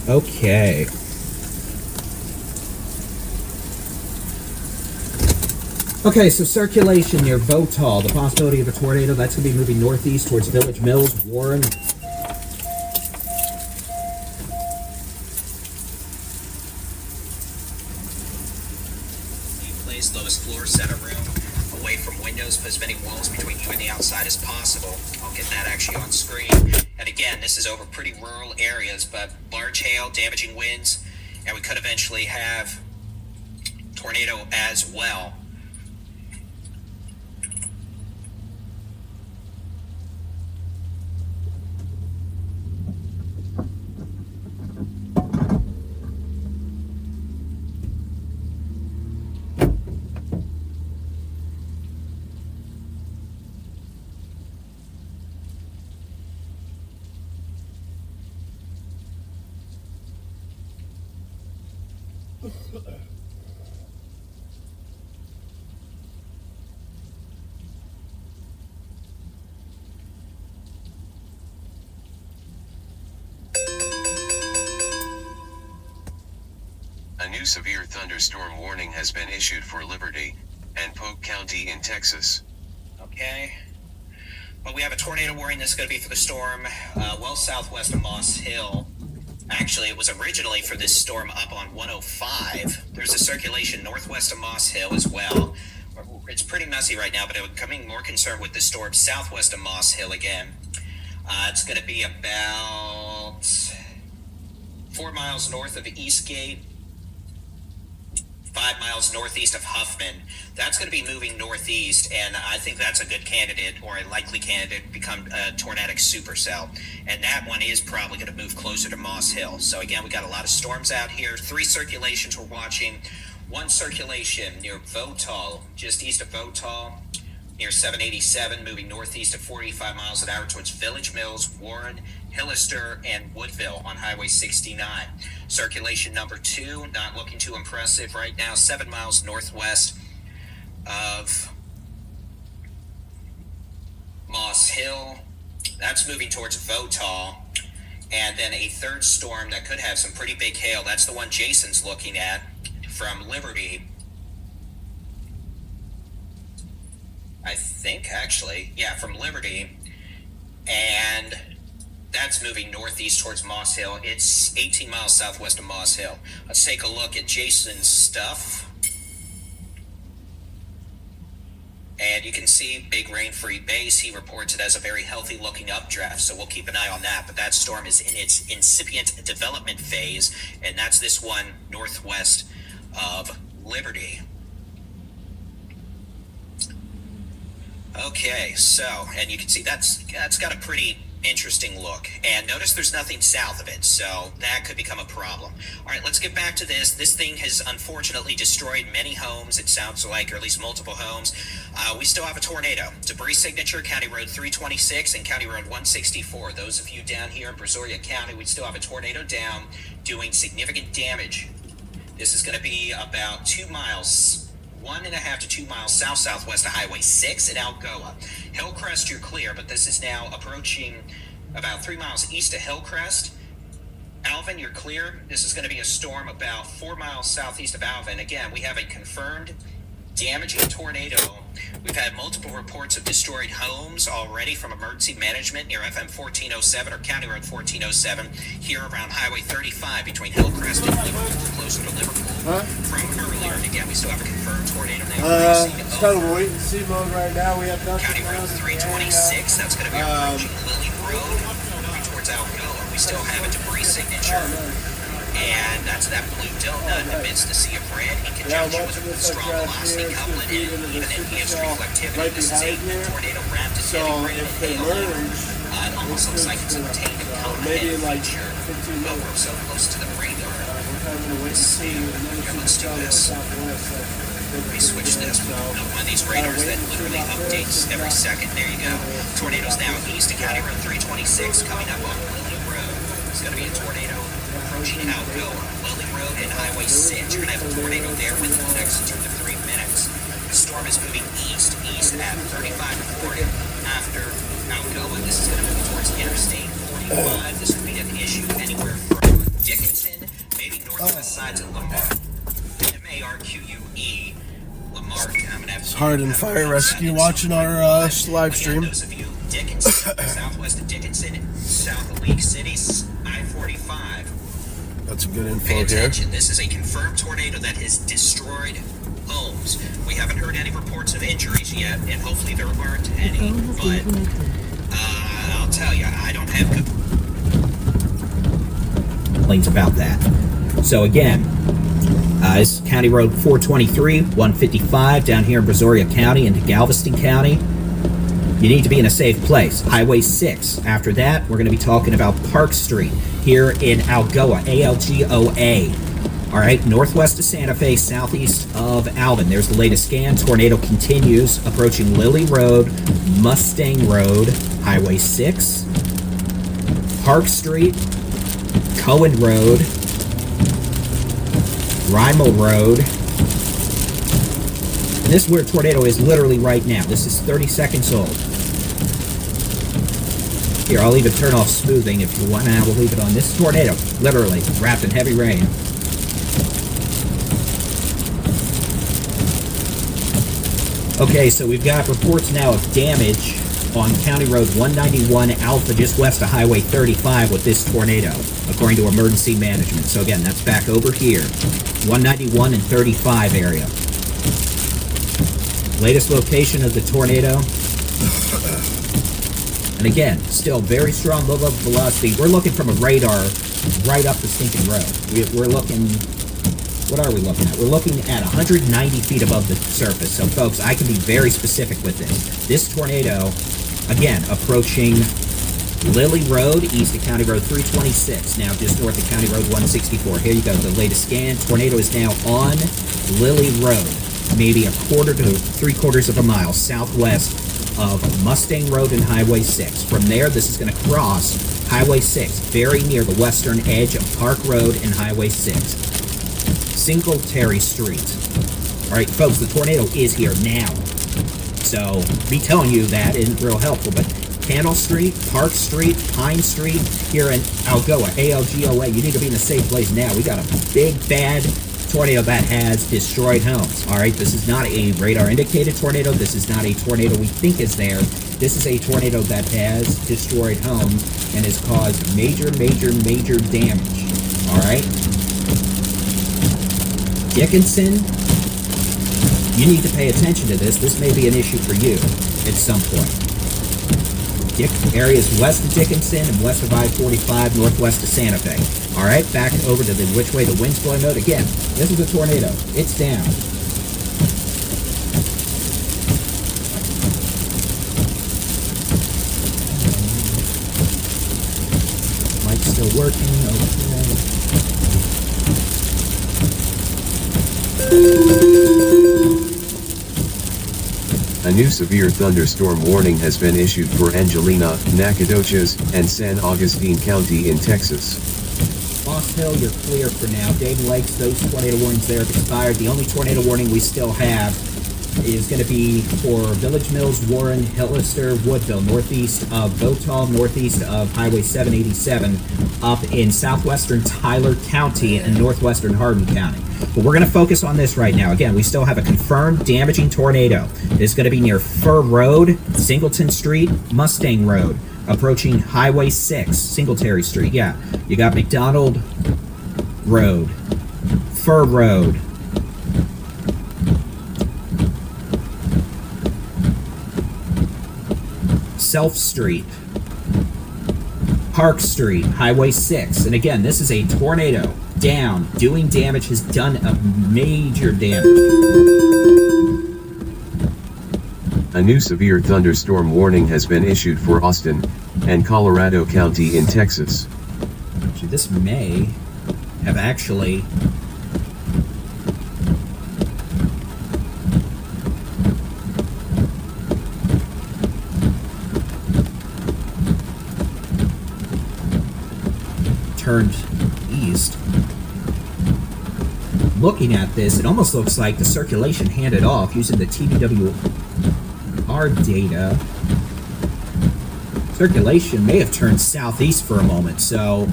Okay. Okay, so circulation near Votal, the possibility of a tornado, that's going to be moving northeast towards Village Mills, Warren. Place, lowest floor, center room, away from windows, put as many walls between you and the outside as possible. I'll get that actually on screen. And again, this is over pretty rural areas, but large hail, damaging winds, and we could eventually have tornado as well.
A
new severe thunderstorm warning has been issued for Liberty and Polk County in Texas.
Okay. Well, we have a tornado warning that's going to be for the storm well southwest of Moss Hill. Actually, it was originally for this storm up on 105. There's a circulation northwest of Moss Hill as well. It's pretty messy right now, but I'm becoming more concerned with the storm southwest of Moss Hill again. It's going to be about 4 miles north of Eastgate, 5 miles northeast of Huffman. That's going to be moving northeast, and I think that's a good candidate, or a likely candidate, to become a tornadic supercell. And that one is probably going to move closer to Moss Hill. So again, we got a lot of storms out here. 3 circulations we're watching. 1 circulation near Votal, just east of Votal, near 787, moving northeast at 45 miles an hour towards Village Mills, Warren, Hillister, and Woodville on Highway 69. Circulation number 2, not looking too impressive right now, 7 miles northwest of Moss Hill. That's moving towards Votal. And then a 3rd storm that could have some pretty big hail. That's the one Jason's looking at from Liberty. I think, actually. Yeah, from Liberty. And that's moving northeast towards Moss Hill. It's 18 miles southwest of Moss Hill. Let's take a look at Jason's stuff. And you can see big rain-free base. He reports it as a very healthy-looking updraft, so we'll keep an eye on that. But that storm is in its incipient development phase, and that's this one northwest of Liberty. Okay, so, and you can see that's got a pretty interesting look. And notice there's nothing south of it, so that could become a problem. All right, let's get back to this. This thing has unfortunately destroyed many homes, it sounds like, or at least multiple homes. We still have a tornado. Debris signature, County Road 326 and County Road 164. Those of you down here in Brazoria County, we still have a tornado down doing significant damage. This is going to be about 2 miles 1.5 to 2 miles south-southwest of Highway 6 in Algoa. Hillcrest, you're clear, but this is now approaching about 3 miles east of Hillcrest. Alvin, you're clear. This is going to be a storm about 4 miles southeast of Alvin. Again, we have a confirmed damaging tornado. We've had multiple reports of destroyed homes already from emergency management near FM 1407 or County Road 1407 here around Highway 35 between Hillcrest and Liverpool, closer to Liverpool. From earlier, and again, we still have a confirmed tornado now.
It's kind of a wait and see mode right now. We have nothing.
County Road 326, that's going to be approaching Lily Road, moving towards Algoa. We still have a debris signature. And that's that blue donut amidst the sea of red in conjunction with a strong velocity coupling and even enhanced reflectivity. This is a tornado wrapped in heavy rain and hail. It almost looks like it's obtained a cone-head feature, but we're so close to the radar. Let's see. Here, let's do this. Let me switch this. One of these radars that literally updates every second. There you go. Tornadoes now east of County Road 326 coming up on Lily Road. It's going to be a tornado approaching Algoa, Lily Road, and Highway 6. You're going to have a tornado there within the next 2 to 3 minutes. The storm is moving east at 35 to 40 after Algoa. This is going to move towards Interstate 45. This would be an issue anywhere from Dickinson, maybe northwest sides of Lamar. M-A-R-Q-U-E, Lamar. I'm going to have
Hard Fire Rescue watching our live stream.
Those of you, Dickinson, southwest of Dickinson, south of League City, I-45.
That's a good info
Pay
here.
attention. This is a confirmed tornado that has destroyed homes. We haven't heard any reports of injuries yet, and hopefully there aren't any. But I'll tell you, I don't have good complaints about that. So again, it's County Road 423, 155 down here in Brazoria County into Galveston County. You need to be in a safe place. Highway 6. After that, we're going to be talking about Park Street here in Algoa, A-L-G-O-A. All right, northwest of Santa Fe, southeast of Alvin. There's the latest scan. Tornado continues, approaching Lily Road, Mustang Road, Highway 6, Park Street, Cohen Road, Rymel Road. And this is where a tornado is literally right now. This is 30 seconds old. Here, I'll even turn off smoothing if you want, and I will leave it on. This tornado, literally, wrapped in heavy rain. Okay, so we've got reports now of damage on County Road 191 Alpha, just west of Highway 35 with this tornado, according to emergency management. So again, that's back over here, 191 and 35 area. Latest location of the tornado. And again, still very strong low level velocity. We're looking from a radar right up the stinking road. We're looking, what are we looking at? We're looking at 190 feet above the surface. So folks, I can be very specific with this. This tornado, again, approaching Lily Road, east of County Road 326, now just north of County Road 164. Here you go, the latest scan. Tornado is now on Lily Road, maybe a quarter to 3/4 of a mile southwest of Mustang Road and Highway 6. From there, this is going to cross Highway 6, very near the western edge of Park Road and Highway 6. Singletary Street. All right, folks, the tornado is here now. So, me telling you that isn't real helpful, but Candle Street, Park Street, Pine Street, here in Algoa, ALGOA, you need to be in a safe place now. We got a big, bad tornado that has destroyed homes. All right, this is not a radar indicated tornado. This is not a tornado we think is there. This is a tornado that has destroyed homes and has caused major, major, major damage. All right, Dickinson, you need to pay attention to this. This may be an issue for you at some point. Areas west of Dickinson and west of I-45, northwest of Santa Fe. All right, back over to the which way the wind's blowing mode. Again, this is a tornado. It's down. Mic's still working. Okay.
A new severe thunderstorm warning has been issued for Angelina, Nacogdoches, and San Augustine County in Texas.
Moss Hill, you're clear for now. Dave Lakes, those tornado warnings there have expired. The only tornado warning we still have is going to be for Village Mills, Warren, Hillister, Woodville, northeast of Votal, northeast of Highway 787, up in southwestern Tyler County and northwestern Hardin County. But we're going to focus on this right now. Again, we still have a confirmed damaging tornado. It's going to be near Fur Road, Singleton Street, Mustang Road, approaching Highway 6, Singletary Street. Yeah, you got McDonald Road, Fur Road, Self Street, Park Street, Highway 6. And again, this is a tornado down, doing damage, has done a major damage.
A new severe thunderstorm warning has been issued for Austin and Colorado County in Texas.
Actually, this may have actually turned east. Looking at this, it almost looks like the circulation handed off using the TBWR data. Circulation may have turned southeast for a moment, so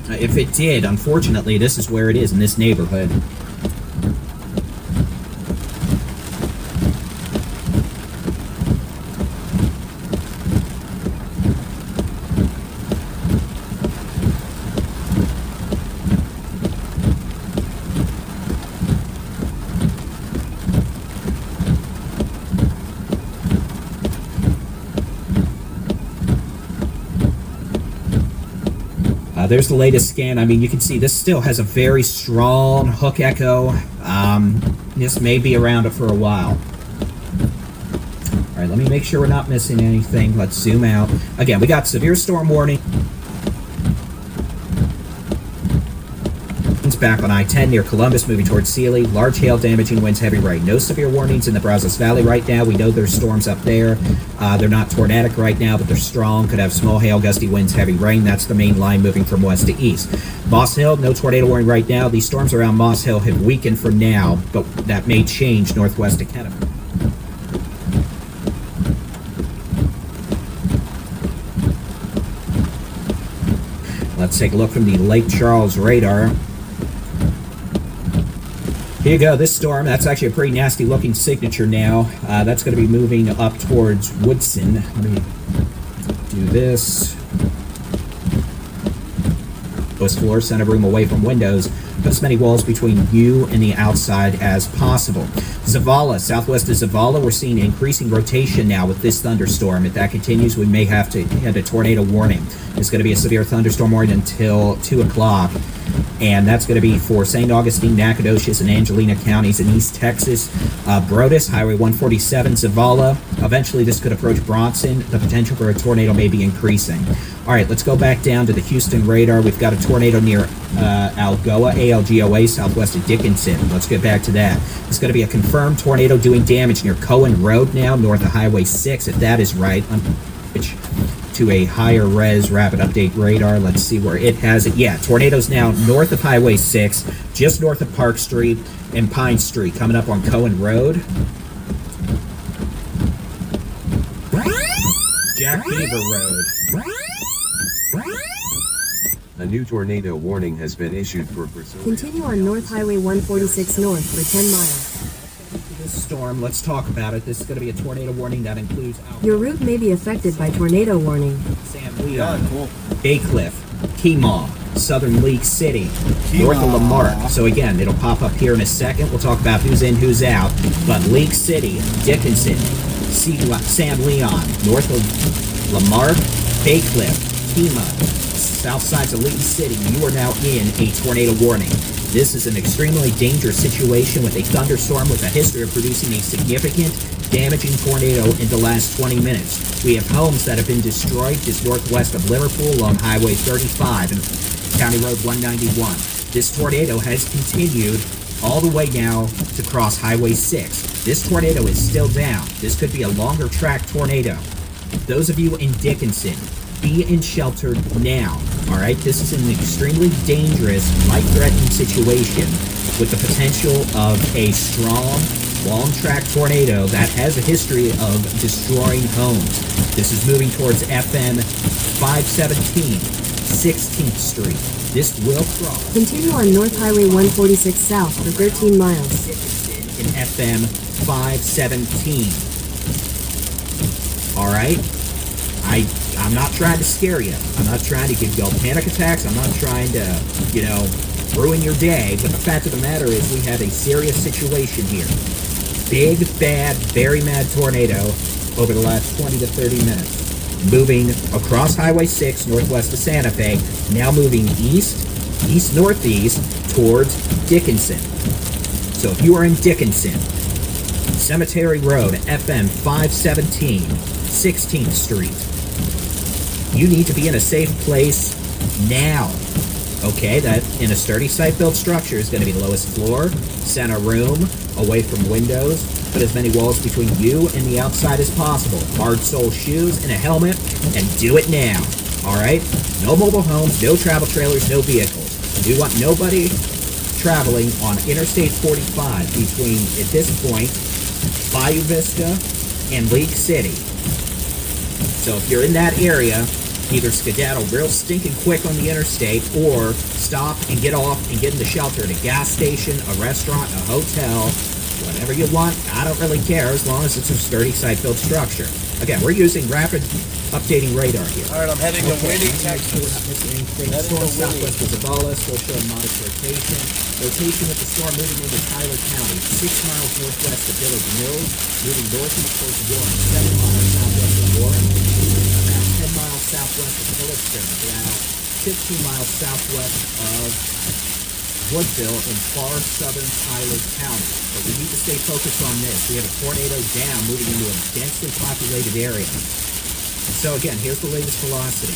if it did, unfortunately, this is where it is in this neighborhood. There's the latest scan. I mean, you can see this still has a very strong hook echo. This may be around for a while. All right, let me make sure we're not missing anything. Let's zoom out. Again, we got severe storm warning. Back on I-10 near Columbus, moving towards Sealy. Large hail damaging winds, heavy rain. No severe warnings in the Brazos Valley right now. We know there's storms up there. They're not tornadic right now, but they're strong. Could have small hail, gusty winds, heavy rain. That's the main line moving from west to east. Moss Hill, no tornado warning right now. These storms around Moss Hill have weakened for now, but that may change northwest of Kennebec. Let's take a look from the Lake Charles radar. Here you go. This storm, that's actually a pretty nasty looking signature now. That's going to be moving up towards Woodson. Let me do this. Lowest floor, center room away from windows. Put as many walls between you and the outside as possible. Zavala, southwest of Zavala, we're seeing increasing rotation now with this thunderstorm. If that continues, we may have to hit a tornado warning. It's going to be a severe thunderstorm warning until 2 o'clock. And that's going to be for St. Augustine, Nacogdoches, and Angelina counties in East Texas. Brodus, Highway 147, Zavala. Eventually, this could approach Bronson. The potential for a tornado may be increasing. All right, let's go back down to the Houston radar. We've got a tornado near Algoa, ALGOA, southwest of Dickinson. Let's get back to that. It's going to be a confirmed tornado doing damage near Cohen Road now, north of Highway 6, if that is right. Which to a higher res rapid update radar. Let's see where it has it. Yeah, tornadoes now north of Highway 6, just north of Park Street and Pine Street, coming up on Cohen Road. Jack Beaver Road.
A new tornado warning has been issued for Brazoria.
Continue on North Highway 146 north for 10 miles.
This storm, let's talk about it. This is going to be a tornado warning that includes
Your route may be affected by tornado warning.
San
Yeah,
Leon,
cool.
Baycliff, Keemaw, Southern League City, north of
Keemaw.
Lamarck. So again, it'll pop up here in a second. We'll talk about who's in, who's out. But League City, Dickinson, San Leon, north of Lamarck, Baycliff, Keemaw, south sides of League City, you are now in a tornado warning. This is an extremely dangerous situation with a thunderstorm with a history of producing a significant, damaging tornado in the last 20 minutes. We have homes that have been destroyed just northwest of Liverpool along Highway 35 and County Road 191. This tornado has continued all the way now to cross Highway 6. This tornado is still down. This could be a longer track tornado. Those of you in Dickinson, be in shelter now. All right, this is an extremely dangerous, life-threatening situation with the potential of a strong, long-track tornado that has a history of destroying homes. This is moving towards FM 517, 16th Street. This will cross
Continue on North Highway 146 south for 13 miles.
in FM 517. All right, I'm not trying to scare you. I'm not trying to give y'all panic attacks. I'm not trying to, ruin your day. But the fact of the matter is we have a serious situation here. Big, bad, very mad tornado over the last 20 to 30 minutes. Moving across Highway 6 northwest of Santa Fe, now moving east-northeast towards Dickinson. So if you are in Dickinson, Cemetery Road, FM 517, 16th Street, you need to be in a safe place now. Okay, that in a sturdy site-built structure is going to be the lowest floor, center room, away from windows. Put as many walls between you and the outside as possible. Hard sole shoes and a helmet, and do it now. All right? No mobile homes, no travel trailers, no vehicles. We want nobody traveling on Interstate 45 between, at this point, Bayou Vista and League City. So if you're in that area, either skedaddle real stinking quick on the interstate or stop and get off and get into shelter at a gas station, a restaurant, a hotel, whatever you want. I don't really care as long as it's a sturdy site-built structure. Again, we're using rapid updating radar here.
All right, I'm heading to Winnie, Texas.
Storm southwest of Zavala, still showing modest rotation. Rotation with the storm moving into Tyler County, 6 miles northwest of Village Mills, moving northeast towards Warren, 7 miles southwest of Warren, about 10 miles southwest of Phillipston, about 15 miles southwest of Woodville in far southern Tyler County. But we need to stay focused on this. We have a tornado down moving into a densely populated area. So again, here's the latest velocity.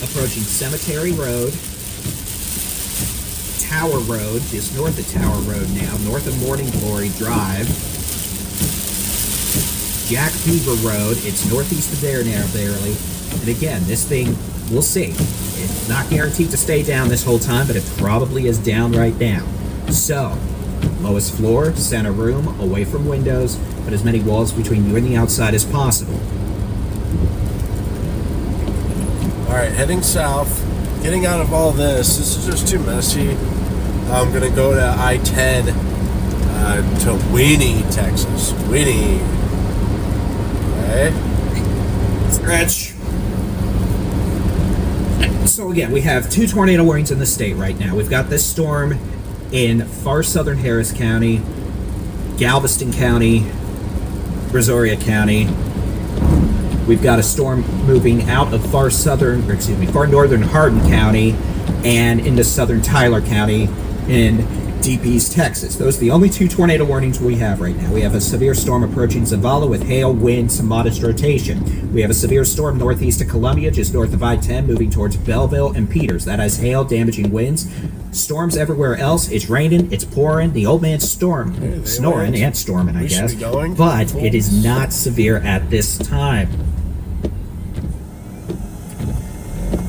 Approaching Cemetery Road, Tower Road, just north of Tower Road now, north of Morning Glory Drive. Jack Beaver Road, it's northeast of there now, barely. And again, this thing, we'll see. It's not guaranteed to stay down this whole time, but it probably is down right now. So, lowest floor, center room, away from windows, put as many walls between you and the outside as possible.
All right, heading south. Getting out of all this. This is just too messy. I'm going to go to I-10 To Winnie, Texas. Winnie. Okay.
Stretch. So again, we have 2 tornado warnings in the state right now. We've got this storm in far southern Harris County, Galveston County, Brazoria County. We've got a storm moving out of far northern Hardin County and into southern Tyler County in deep East Texas. Those are the only 2 tornado warnings we have right now. We have a severe storm approaching Zavala with hail, wind, some modest rotation. We have a severe storm northeast of Columbia, just north of I-10, moving towards Belleville and Peters. That has hail, damaging winds. Storms everywhere else. It's raining, it's pouring. The old man's snoring and storming, I guess. But it is not severe at this time.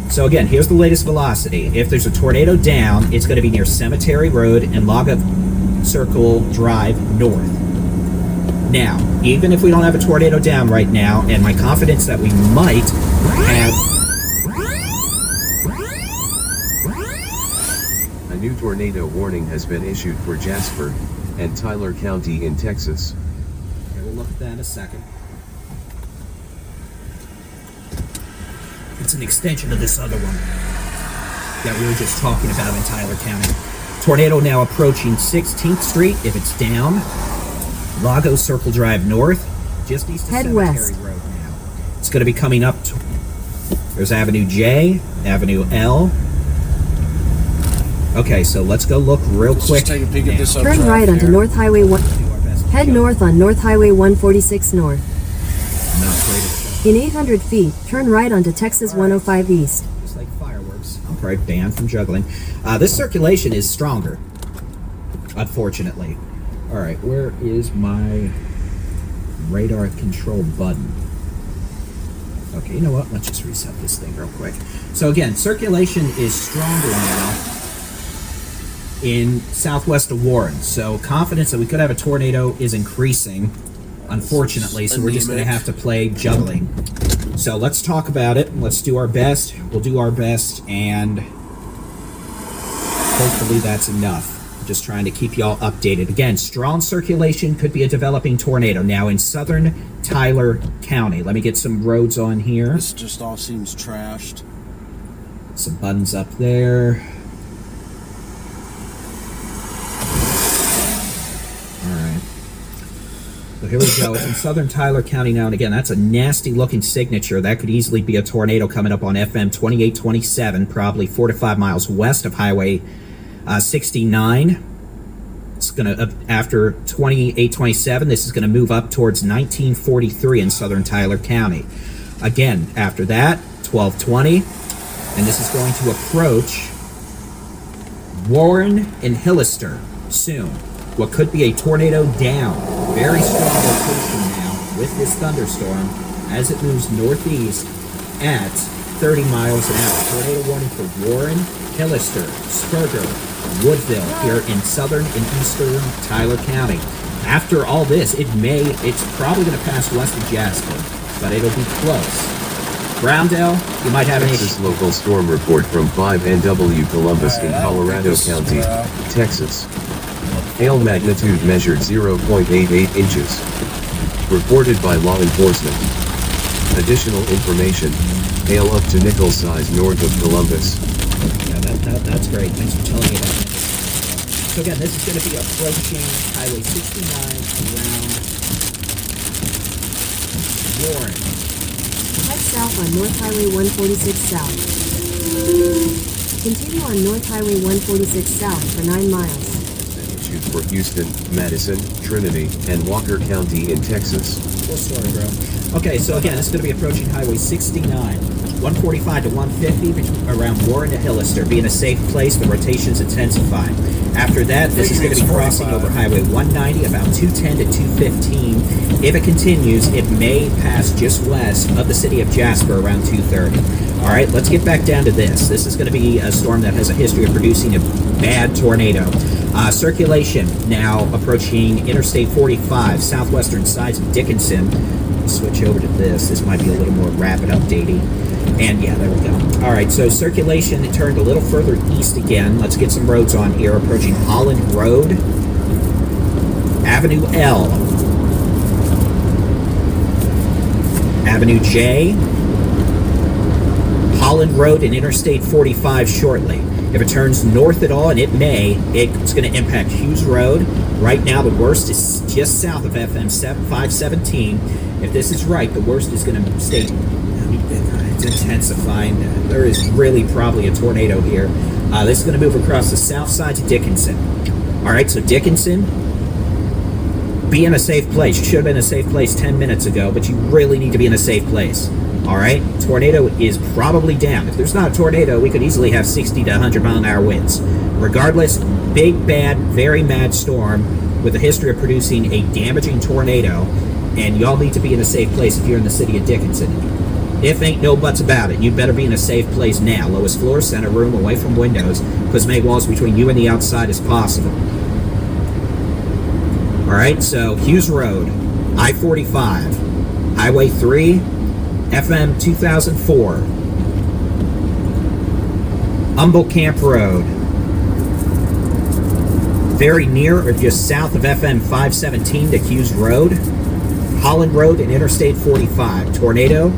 So again, here's the latest velocity. If there's a tornado down, it's going to be near Cemetery Road and Laga Circle Drive north. Now, even if we don't have a tornado down right now, and my confidence that we might have...
A new tornado warning has been issued for Jasper and Tyler County in Texas.
Okay, we'll look at that in a second. It's an extension of this other one that we were just talking about in Tyler County. Tornado now approaching 16th Street. If it's down, Lago Circle Drive north, just east of
Head
Cemetery
west.
Road now. It's going to be coming up. There's Avenue J, Avenue L. Okay, so let's go look real quick.
Just take a peek at this
Turn right onto North Highway 1. Head north on North Highway 146 North.
Not great at
In 800 feet, turn right onto Texas 105 East.
just like fireworks. I'm probably banned from juggling. This circulation is stronger, unfortunately. All right, where is my radar control button? Okay, you know what? Let's just reset this thing real quick. So again, circulation is stronger now in southwest of Warren. So confidence that we could have a tornado is increasing, unfortunately. So we're just going to have to play juggling. So let's talk about it. Let's do our best. We'll do our best, and hopefully that's enough. Just trying to keep y'all updated. Again, strong circulation could be a developing tornado now in southern Tyler County. Let me get some roads on here.
This just all seems trashed.
Some buttons up there. All right. So here we go. It's in southern Tyler County now. And again, that's a nasty looking signature. That could easily be a tornado coming up on FM 2827, probably 4 to 5 miles west of Highway 69. It's gonna, after 2827, this is gonna move up towards 1943 in southern Tyler County. Again, after that, 1220, and this is going to approach Warren and Hillister soon. What could be a tornado down. Very strong location now with this thunderstorm as it moves northeast at 30 miles an hour. Tornado warning for Warren, Hillister, Spurger, Woodville here in southern and eastern Tyler County. After all this, it's probably going to pass west of Jasper, but it'll be close. Browndale, you might have
Texas local storm report from 5NW Columbus in Colorado County, Texas. Hail magnitude measured 0.88 inches. Reported by law enforcement. Additional information, hail up to nickel size north of Columbus.
Yeah, that's great. Thanks for telling me that. So again, this is going to be approaching Highway 69 around Warren.
Head south on North Highway 146 South. Continue on North Highway 146 South for 9 miles.
Issued for Houston, Madison, Trinity, and Walker County in Texas.
Cool story, bro. Okay, so again, it's going to be approaching Highway 69, 145 to 150 around Warren to Hillister, being a safe place. The rotation's intensifying. After that, this is going to be crossing over Highway 190, about 210 to 215. If it continues, it may pass just west of the city of Jasper around 230. All right, let's get back down to this. This is going to be a storm that has a history of producing a bad tornado. Circulation now approaching Interstate 45, southwestern sides of Dickinson. Switch over to this. This might be a little more rapid updating. And yeah, there we go. All right, so circulation turned a little further east again. Let's get some roads on here. Approaching Holland Road. Avenue L, Avenue J, Holland Road, and Interstate 45 shortly. If it turns north at all, and it may, it's going to impact Hughes Road. Right now, the worst is just south of FM 517. If this is right, the worst is going to stay. It's intensifying. There is really probably a tornado here. This is going to move across the south side to Dickinson. All right, so Dickinson, be in a safe place. You should have been in a safe place 10 minutes ago, but you really need to be in a safe place. All right, tornado is probably down. If there's not a tornado, we could easily have 60 to 100 mile an hour winds. Regardless, big, bad, very mad storm with a history of producing a damaging tornado, and y'all need to be in a safe place if you're in the city of Dickinson. If ain't no buts about it, you better be in a safe place now. Lowest floor, center room, away from windows, put as many walls between you and the outside as possible. All right, so Hughes Road, I-45, Highway 3, FM 2004, Humble Camp Road, very near or just south of FM 517 to Hughes Road, Holland Road, and Interstate 45. Tornado.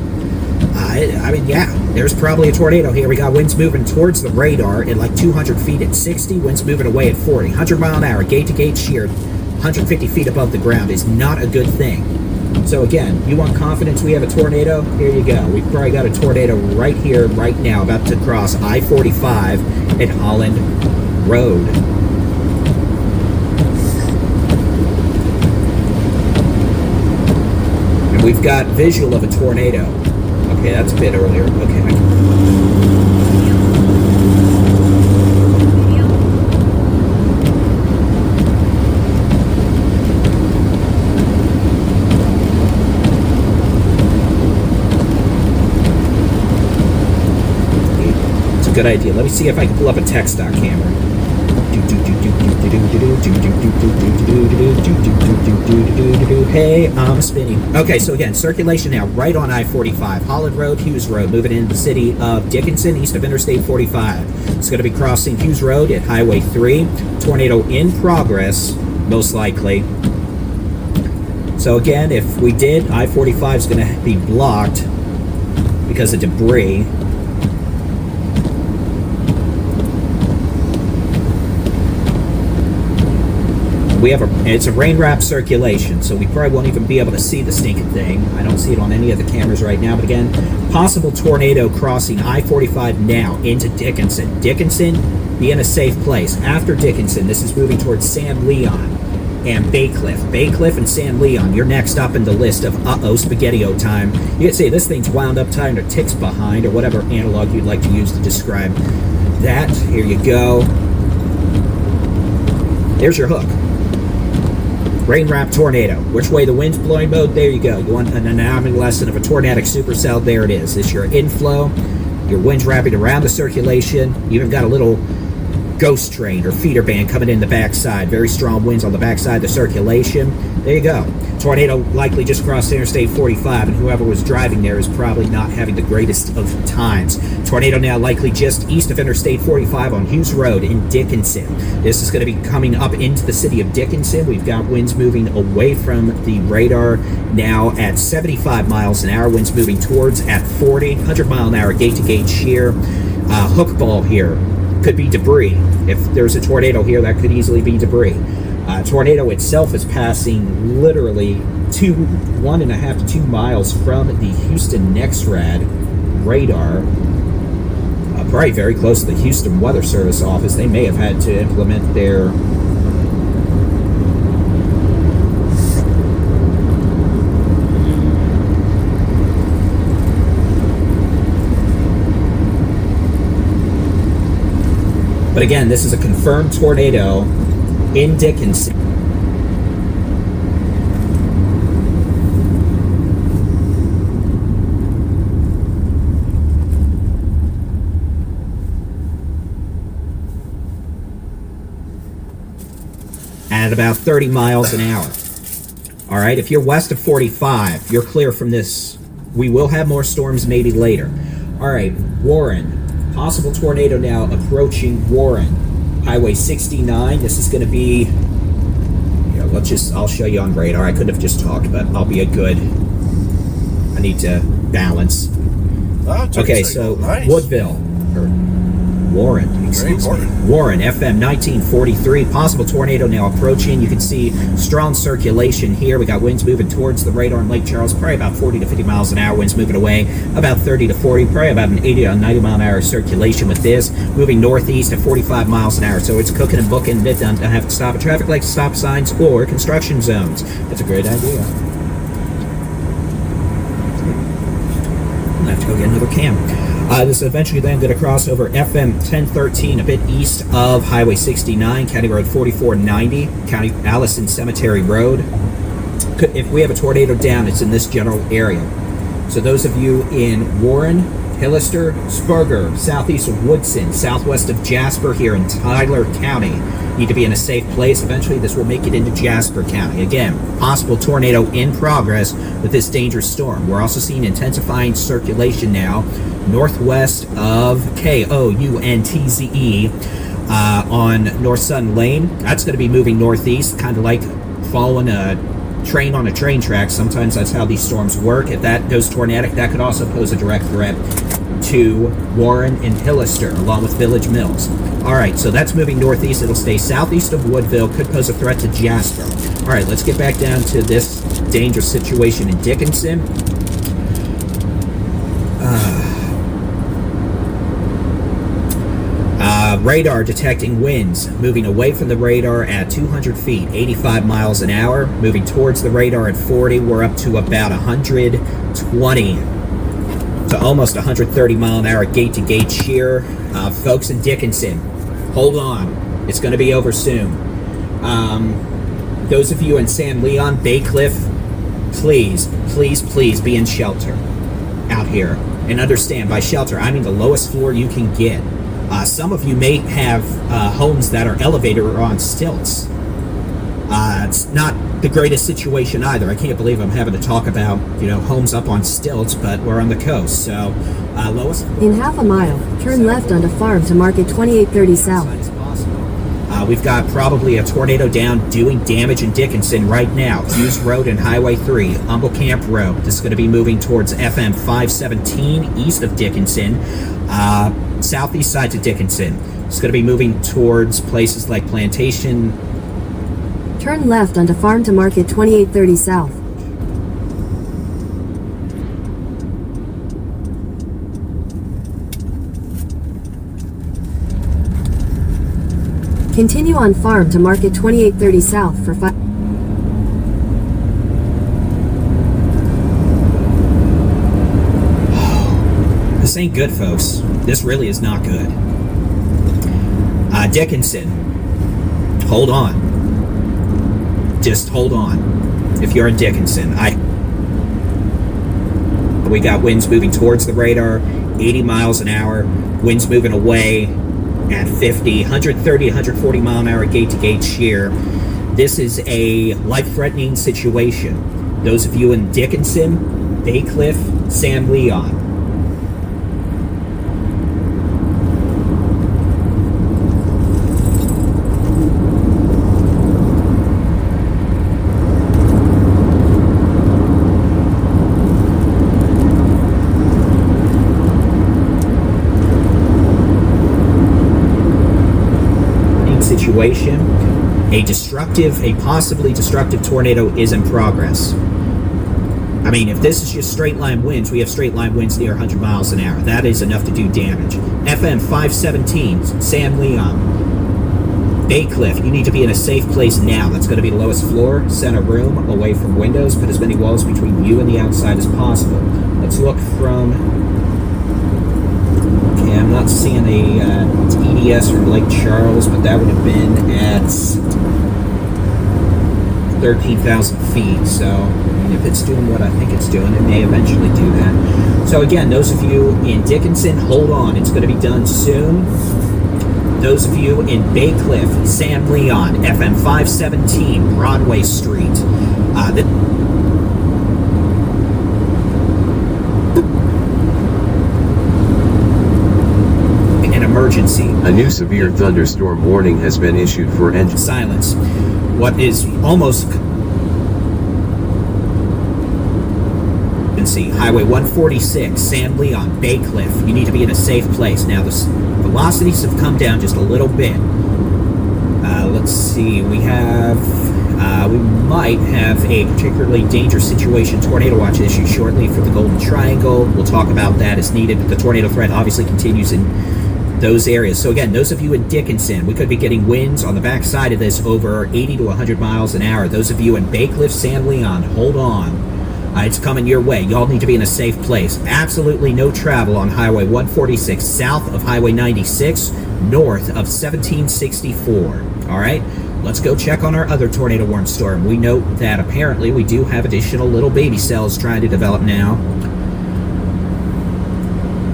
I mean, yeah, there's probably a tornado here. We got winds moving towards the radar at like 200 feet at 60, winds moving away at 40. 100 mile an hour, gate to gate shear, 150 feet above the ground is not a good thing. So again, you want confidence we have a tornado? Here you go. We've probably got a tornado right here, right now, about to cross I-45 at Holland Road. And we've got visual of a tornado. Okay, that's a bit earlier. Okay. Good idea. Let me see if I can pull up a tech stock camera. Hey, I'm spinning. Okay, so again, circulation now right on I-45, Holland Road, Hughes Road, moving into the city of Dickinson, east of Interstate 45. It's going to be crossing Hughes Road at Highway 3. Tornado in progress, most likely. So again, if we did, I-45 is going to be blocked because of debris. It's a rain wrap circulation, so we probably won't even be able to see the stinking thing. I don't see it on any of the cameras right now, but again, possible tornado crossing I-45 now into Dickinson. Dickinson, be in a safe place. After Dickinson, this is moving towards San Leon and Baycliff. Baycliff and San Leon, you're next up in the list of spaghetti-o time. You could say this thing's wound up tight or ticks behind, or whatever analog you'd like to use to describe that. Here you go. There's your hook. Rain wrap tornado. Which way the wind's blowing mode? There you go. You want an anatomy lesson of a tornadic supercell? There it is. It's your inflow. Your wind's wrapping around the circulation. You even got a little ghost train or feeder band coming in the backside. Very strong winds on the backside of the circulation. There you go. Tornado likely just crossed Interstate 45, and whoever was driving there is probably not having the greatest of times. Tornado now likely just east of Interstate 45 on Hughes Road in Dickinson. This is going to be coming up into the city of Dickinson. We've got winds moving away from the radar now at 75 miles an hour. Winds moving towards at 40, 100 mile an hour gate-to-gate shear. Hook ball here. Could be debris. If there's a tornado here, that could easily be debris. Tornado itself is passing literally 1.5 to 2 miles from the Houston NEXRAD radar. Probably very close to the Houston Weather Service office. They may have had to implement their But again, this is a confirmed tornado in Dickinson. At about 30 miles an hour. All right, if you're west of 45, you're clear from this. We will have more storms maybe later. All right, Warren. Possible tornado now approaching Warren. Highway 69. This is going to be I'll show you on radar. I could have just talked, but I'll be I need to balance.
Oh, it took
Okay,
a second.
so
Nice.
Woodville, or Warren, excuse me. Warren, FM 1943, possible tornado now approaching. You can see strong circulation here. We got winds moving towards the radar in Lake Charles, probably about 40 to 50 miles an hour. Winds moving away about 30 to 40, probably about an 80 to 90 mile an hour circulation with this. Moving northeast at 45 miles an hour. So it's cooking and booking. It doesn't have to stop at traffic lights, stop signs, or construction zones. That's a great idea. I have to go get another cam. This is eventually then going to cross over FM 1013 a bit east of Highway 69, County Road 4490, County Allison Cemetery Road. If we have a tornado down, it's in this general area. So those of you in Warren, Hillister, Sperger, southeast of Woodson, southwest of Jasper here in Tyler County, need to be in a safe place. Eventually this will make it into Jasper County. Again, possible tornado in progress with this dangerous storm. We're also seeing intensifying circulation now northwest of Kountze on North Sun Lane. That's going to be moving northeast, kind of like following a train on a train track. Sometimes that's how these storms work. If that goes tornadic, that could also pose a direct threat to Warren and Hillister, along with Village Mills. All right, so that's moving northeast. It'll stay southeast of Woodville, could pose a threat to Jasper. All right, let's get back down to this dangerous situation in Dickinson. Radar detecting winds moving away from the radar at 200 feet, 85 miles an hour. Moving towards the radar at 40. We're up to about 120 to almost 130 mile an hour gate-to-gate shear. Folks in Dickinson, hold on. It's going to be over soon. Those of you in San Leon, Baycliff, please be in shelter out here. And understand, by shelter, I mean the lowest floor you can get. Some of you may have homes that are elevated or on stilts. It's not the greatest situation either. I can't believe I'm having to talk about, homes up on stilts, but we're on the coast. So, Lois?
In half a mile, turn left onto Farm to Market 2830 South.
We've got probably a tornado down doing damage in Dickinson right now. Hughes Road and Highway 3, Humble Camp Road. This is going to be moving towards FM 517 east of Dickinson. Southeast side to Dickinson. It's going to be moving towards places like Plantation.
Turn left onto Farm to Market 2830 South. Continue on Farm to Market 2830 South for 5.
This ain't good, folks. This really is not good. Dickinson, hold on. Just hold on. If you're in Dickinson, we got winds moving towards the radar, 80 miles an hour. Winds moving away at 50, 130, 140 mile an hour gate-to-gate shear. This is a life-threatening situation. Those of you in Dickinson, Baycliff, San Leon, a possibly destructive tornado is in progress. I mean, if this is just straight line winds, we have straight line winds near 100 miles an hour. That is enough to do damage. FM 517, San Leon, Baycliff, you need to be in a safe place now. That's going to be the lowest floor, center room, away from windows. Put as many walls between you and the outside as possible. Let's look from... Okay, I'm not seeing it's EDS or Lake Charles, but that would have been at 13,000 feet. So, if it's doing what I think it's doing, it may eventually do that. So again, those of you in Dickinson, hold on. It's going to be done soon. Those of you in Baycliff, San Leon, FM 517, Broadway Street. Emergency.
A new severe thunderstorm warning has been issued for
Silence. what is almost, you can see Highway 146, San Leon, Bay Cliff. You need to be in a safe place. Now the velocities have come down just a little bit. Let's see, we might have a particularly dangerous situation tornado watch issue shortly for the Golden Triangle. We'll talk about that as needed, but the tornado threat obviously continues in those areas. So again, those of you in Dickinson, we could be getting winds on the backside of this over 80 to 100 miles an hour. Those of you in Bay Cliff, San Leon, hold on. It's coming your way. Y'all need to be in a safe place. Absolutely no travel on Highway 146 south of Highway 96, north of 1764. All right, let's go check on our other tornado warning storm. We note that apparently we do have additional little baby cells trying to develop now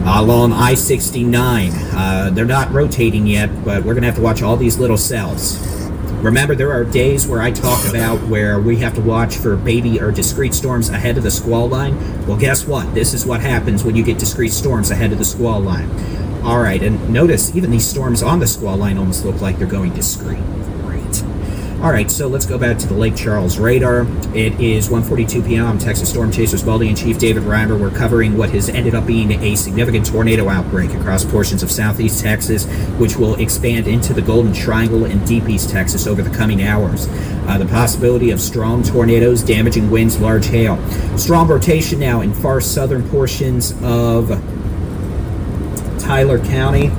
along I-69. They're not rotating yet, but we're going to have to watch all these little cells. Remember, there are days where I talk about where we have to watch for baby or discrete storms ahead of the squall line. Well, guess what? This is what happens when you get discrete storms ahead of the squall line. All right, and notice even these storms on the squall line almost look like they're going discrete. Great. All right, so let's go back to the Lake Charles radar. It is 1:42 p.m. I'm Texas Storm Chasers Building-in-Chief David Reimer. We're covering what has ended up being a significant tornado outbreak across portions of southeast Texas, which will expand into the Golden Triangle and deep East Texas over the coming hours. The possibility of strong tornadoes, damaging winds, large hail. Strong rotation now in far southern portions of Tyler County.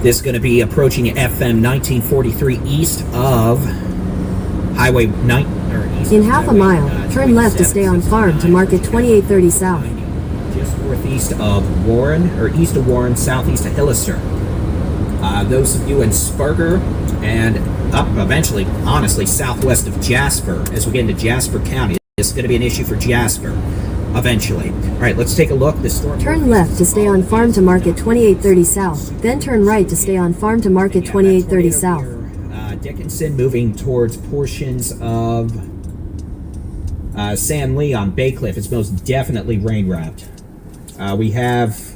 This is going to be approaching FM 1943 east of Highway 9.
In half a mile, turn left to stay on farm to market 2830 south.
Just northeast of Warren, or east of Warren, southeast of Hillister. Those of you in Sparger and up eventually, honestly, southwest of Jasper, as we get into Jasper County, this is going to be an issue for Jasper eventually. All right, let's take a look. The storm
Turn left to stay on farm to market 2830 south. Then turn right to stay on farm to market 2830 south.
Dickinson moving towards portions of San Leon, Bay Cliff. It's most definitely rain wrapped. We have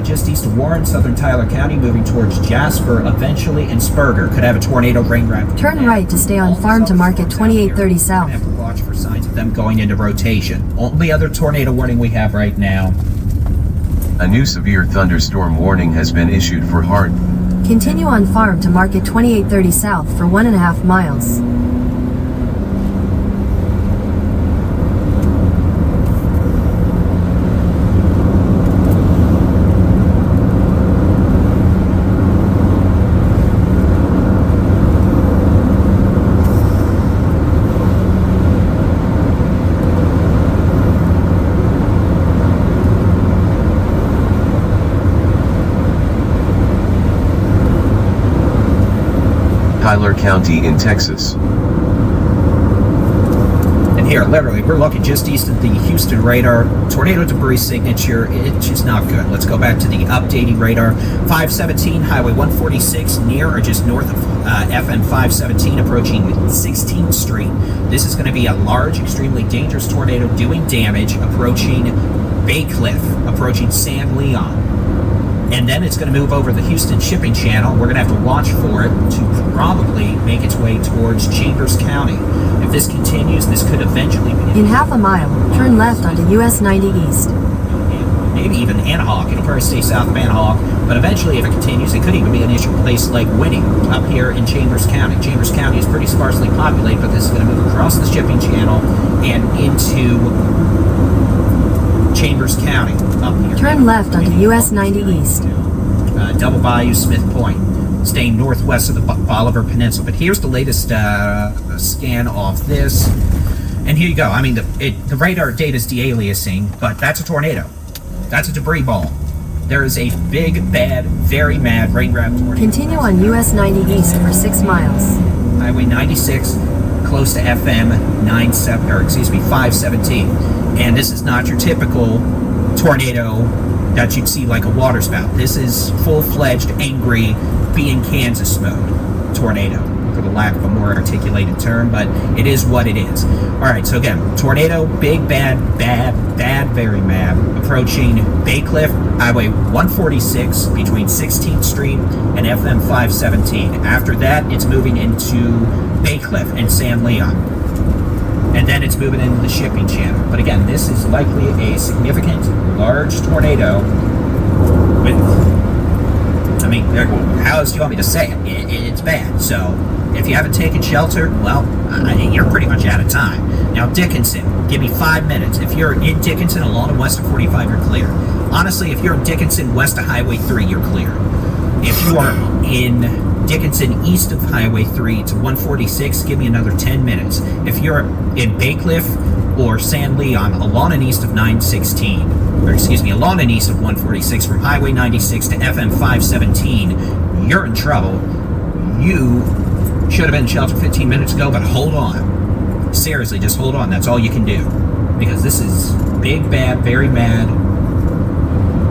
just east of Warren, southern Tyler County, moving towards Jasper, eventually, and Sparger. Could have a tornado rain wrap.
Turn right to stay on farm to market 2830 south.
Have to watch for signs of them going into rotation. Only other tornado warning we have right now.
A new severe thunderstorm warning has been issued for Hart.
Continue on farm to market 2830 south for 1.5 miles.
Tyler County in Texas.
And here, literally, we're looking just east of the Houston radar. Tornado debris signature, it's just not good. Let's go back to the updating radar. 517, Highway 146, near or just north of FM 517, approaching 16th Street. This is going to be a large, extremely dangerous tornado doing damage, approaching Bay Cliff, approaching San Leon. And then it's going to move over the Houston shipping channel. We're going to have to watch for it to probably make its way towards Chambers County. If this continues, this could eventually be...
In half a mile, turn left onto US 90 East.
Maybe even Anahuac. It'll probably stay south of Anahuac. But eventually, if it continues, it could even be an issue place like Winning up here in Chambers County. Chambers County is pretty sparsely populated, but this is going to move across the shipping channel and into Chambers County up here.
Turn left onto US 90 East.
Double Bayou, Smith Point, staying northwest of the Bolivar Peninsula. But here's the latest scan off this. And here you go. I mean, the radar data is de-aliasing, but that's a tornado. That's a debris ball. There is a big, bad, very mad rain wrap tornado.
Continue on US 90 East for 6 miles.
Highway 96, close to FM 517. And this is not your typical tornado that you'd see like a water spout. This is full-fledged, angry, be in Kansas mode tornado, for the lack of a more articulated term, but it is what it is. All right, so again, tornado, big, bad, very mad, approaching Bay Cliff, Highway 146 between 16th Street and FM 517. After that, it's moving into Bay Cliff and San Leon. And then it's moving into the shipping channel. But again, this is likely a significant, large tornado with, I mean, how else do you want me to say it? It's bad. So if you haven't taken shelter, well, you're pretty much out of time. Now, Dickinson, give me 5 minutes. If you're in Dickinson along and west of 45, you're clear. Honestly, if you're in Dickinson west of Highway 3, you're clear. If you are in Dickinson east of Highway 3 to 146, give me another 10 minutes. If you're in Bay Cliff or San Leon along and east of 916, or excuse me, along and east of 146 from Highway 96 to FM 517, you're in trouble. You should have been in shelter 15 minutes ago, but hold on. Seriously, just hold on. That's all you can do. Because this is big, bad, very mad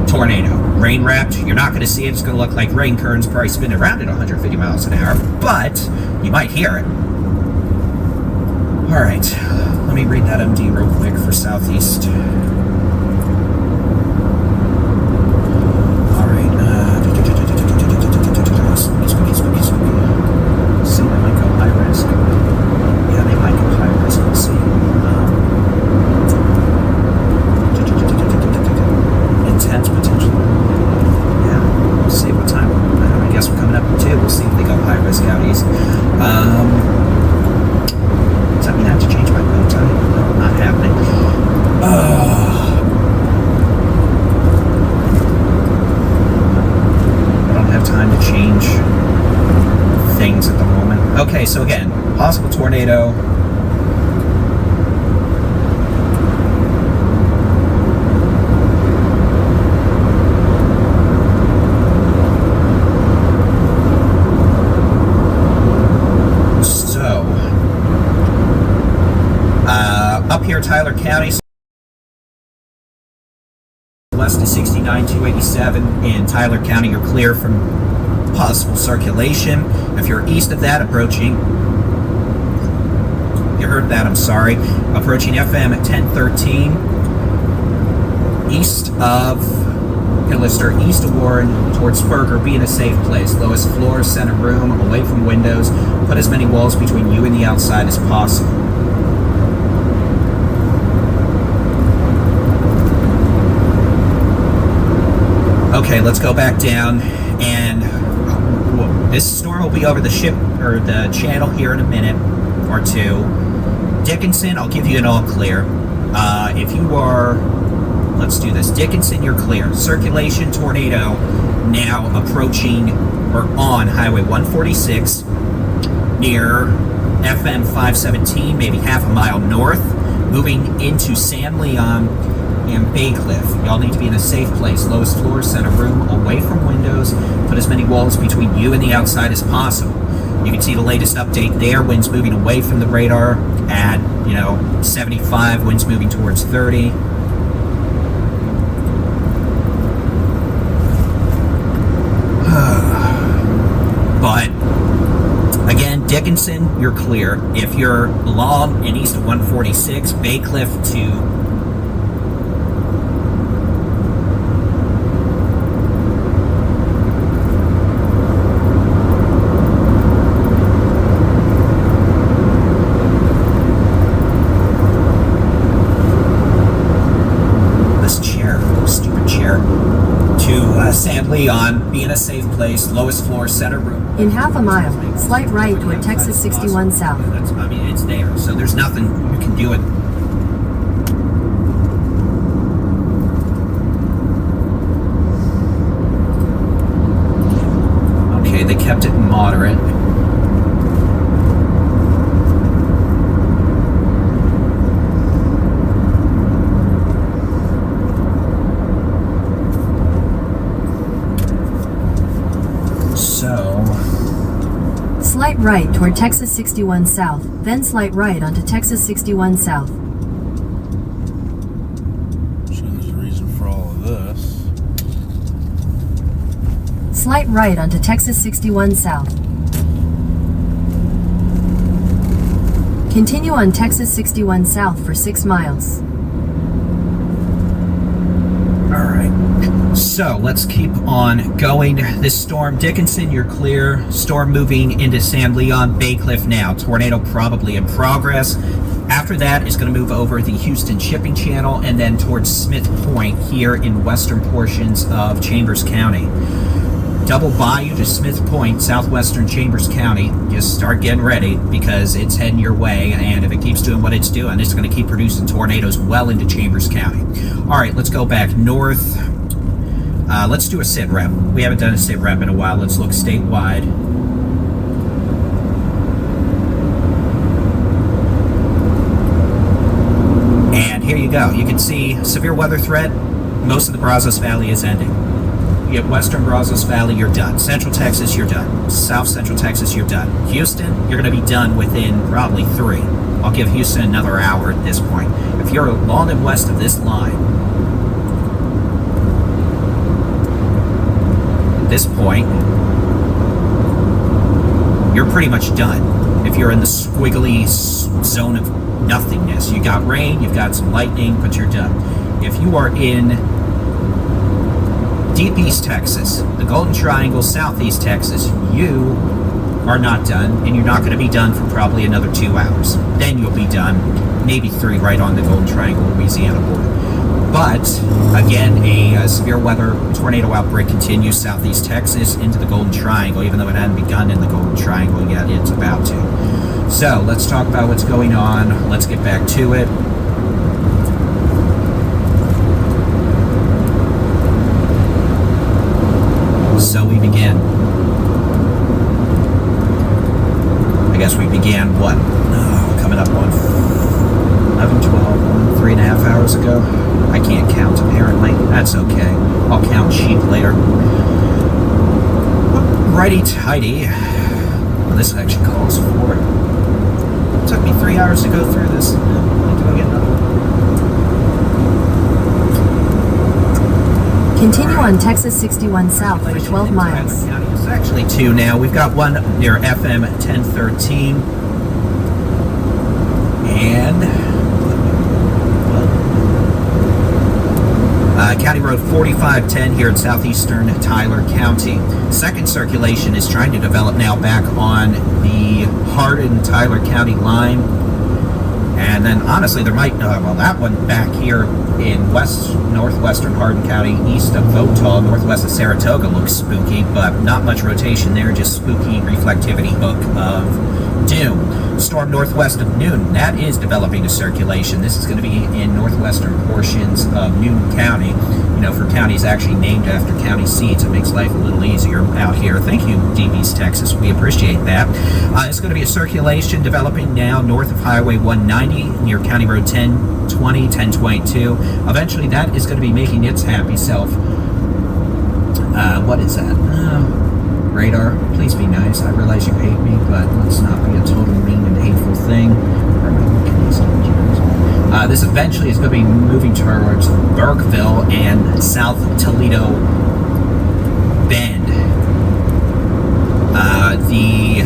tornado. Rain wrapped. You're not going to see it. It's going to look like rain curtains, probably spinning around at 150 miles an hour, but you might hear it. All right. Let me read that MD real quick for Southeast. All right. Spooky. See, they might go high risk. Yeah, they might go high risk. Let's see. Intense potential. Yeah, we'll see what time. I guess we're coming up to 2. We'll see if they go high risk out east. Does that mean I have to change my bow tie? No, not happening. I don't have time to change things at the moment. Okay, so again, possible tornado. So, up here, Tyler County, west of 69, 287 in Tyler County, you're clear from possible circulation. If you're east of that, approaching, you heard that, I'm sorry, approaching FM at 1013, east of Hillister, east of Warren, towards Spurger, be in a safe place. Lowest floor, center room, away from windows. Put as many walls between you and the outside as possible. Okay, let's go back down, and this storm will be over the ship or the channel here in a minute or two. Dickinson, I'll give you an all clear. If you are, let's do this. Dickinson, you're clear. Circulation tornado now approaching or on Highway 146 near FM 517, maybe half a mile north, moving into San Leon and Bay Cliff. Y'all need to be in a safe place. Lowest floor, center room, away from windows. Put as many walls between you and the outside as possible. You can see the latest update there. Winds moving away from the radar at, 75. Winds moving towards 30. But again, Dickinson, you're clear. If you're along and east of 146, Bay Cliff to San Leon, be in a safe place, lowest floor, center room.
In half a mile, slight right toward Texas 61 South.
It's there, so there's nothing you can do it. Okay, they kept it moderate.
Slight right toward Texas 61 South, then slight right onto Texas 61 South. slight right onto Texas 61 South. Continue on Texas 61 South for 6 miles.
All right. So let's keep on going. This storm, Dickinson, you're clear. Storm moving into San Leon, Bay Cliff now. Tornado probably in progress. After that, it's going to move over the Houston Shipping Channel and then towards Smith Point here in western portions of Chambers County. Double Bayou to Smith Point, southwestern Chambers County. Just start getting ready because it's heading your way, and if it keeps doing what it's doing, it's going to keep producing tornadoes well into Chambers County. All right, let's go back north. Let's do a sit rep. We haven't done a sit rep in a while. Let's look statewide. And here you go. You can see severe weather threat. Most of the Brazos Valley is ending. You get western Brazos Valley, you're done. Central Texas, you're done. South Central Texas, you're done. Houston, you're going to be done within probably 3. I'll give Houston another hour at this point. If you're long and west of this line, at this point, you're pretty much done. If you're in the squiggly zone of nothingness, you got rain, you've got some lightning, but you're done. If you are in Deep East Texas, the Golden Triangle, Southeast Texas, you are not done, and you're not going to be done for probably another 2 hours. Then you'll be done, maybe 3 right on the Golden Triangle, Louisiana border. But, again, a severe weather tornado outbreak continues Southeast Texas into the Golden Triangle, even though it hadn't begun in the Golden Triangle yet, it's about to. So, let's talk about what's going on. Let's get back to it. So we began. I guess we began what? Coming up on 11, 12, 3.5 hours ago. I can't count apparently. That's okay. I'll count sheep later. Righty tighty. Well, this actually calls for it. It took me 3 hours to go through this. I need to go get another one.
Continue on Texas 61 South for 12 miles.
It's actually 2 now. We've got one near FM 1013. And County Road 4510 here in southeastern Tyler County. Second circulation is trying to develop now back on the Hardin-Tyler County line. And then, honestly, there might, well, that one back here in northwestern Hardin County, east of Votall, northwest of Saratoga looks spooky, but not much rotation there, just spooky reflectivity hook of doom. Storm northwest of Newton, that is developing a circulation. This is going to be in northwestern portions of Newton County. You know, for counties actually named after county seats, it makes life a little easier out here. Thank you, Deep East Texas. We appreciate that. It's going to be a circulation developing now north of Highway 190 near County Road 1020, 1022. Eventually, that is going to be making its happy self. What is that? Radar, please be nice. I realize you hate me, but let's not be a total mean and hateful thing. This eventually is going to be moving towards Burkeville and South Toledo Bend. The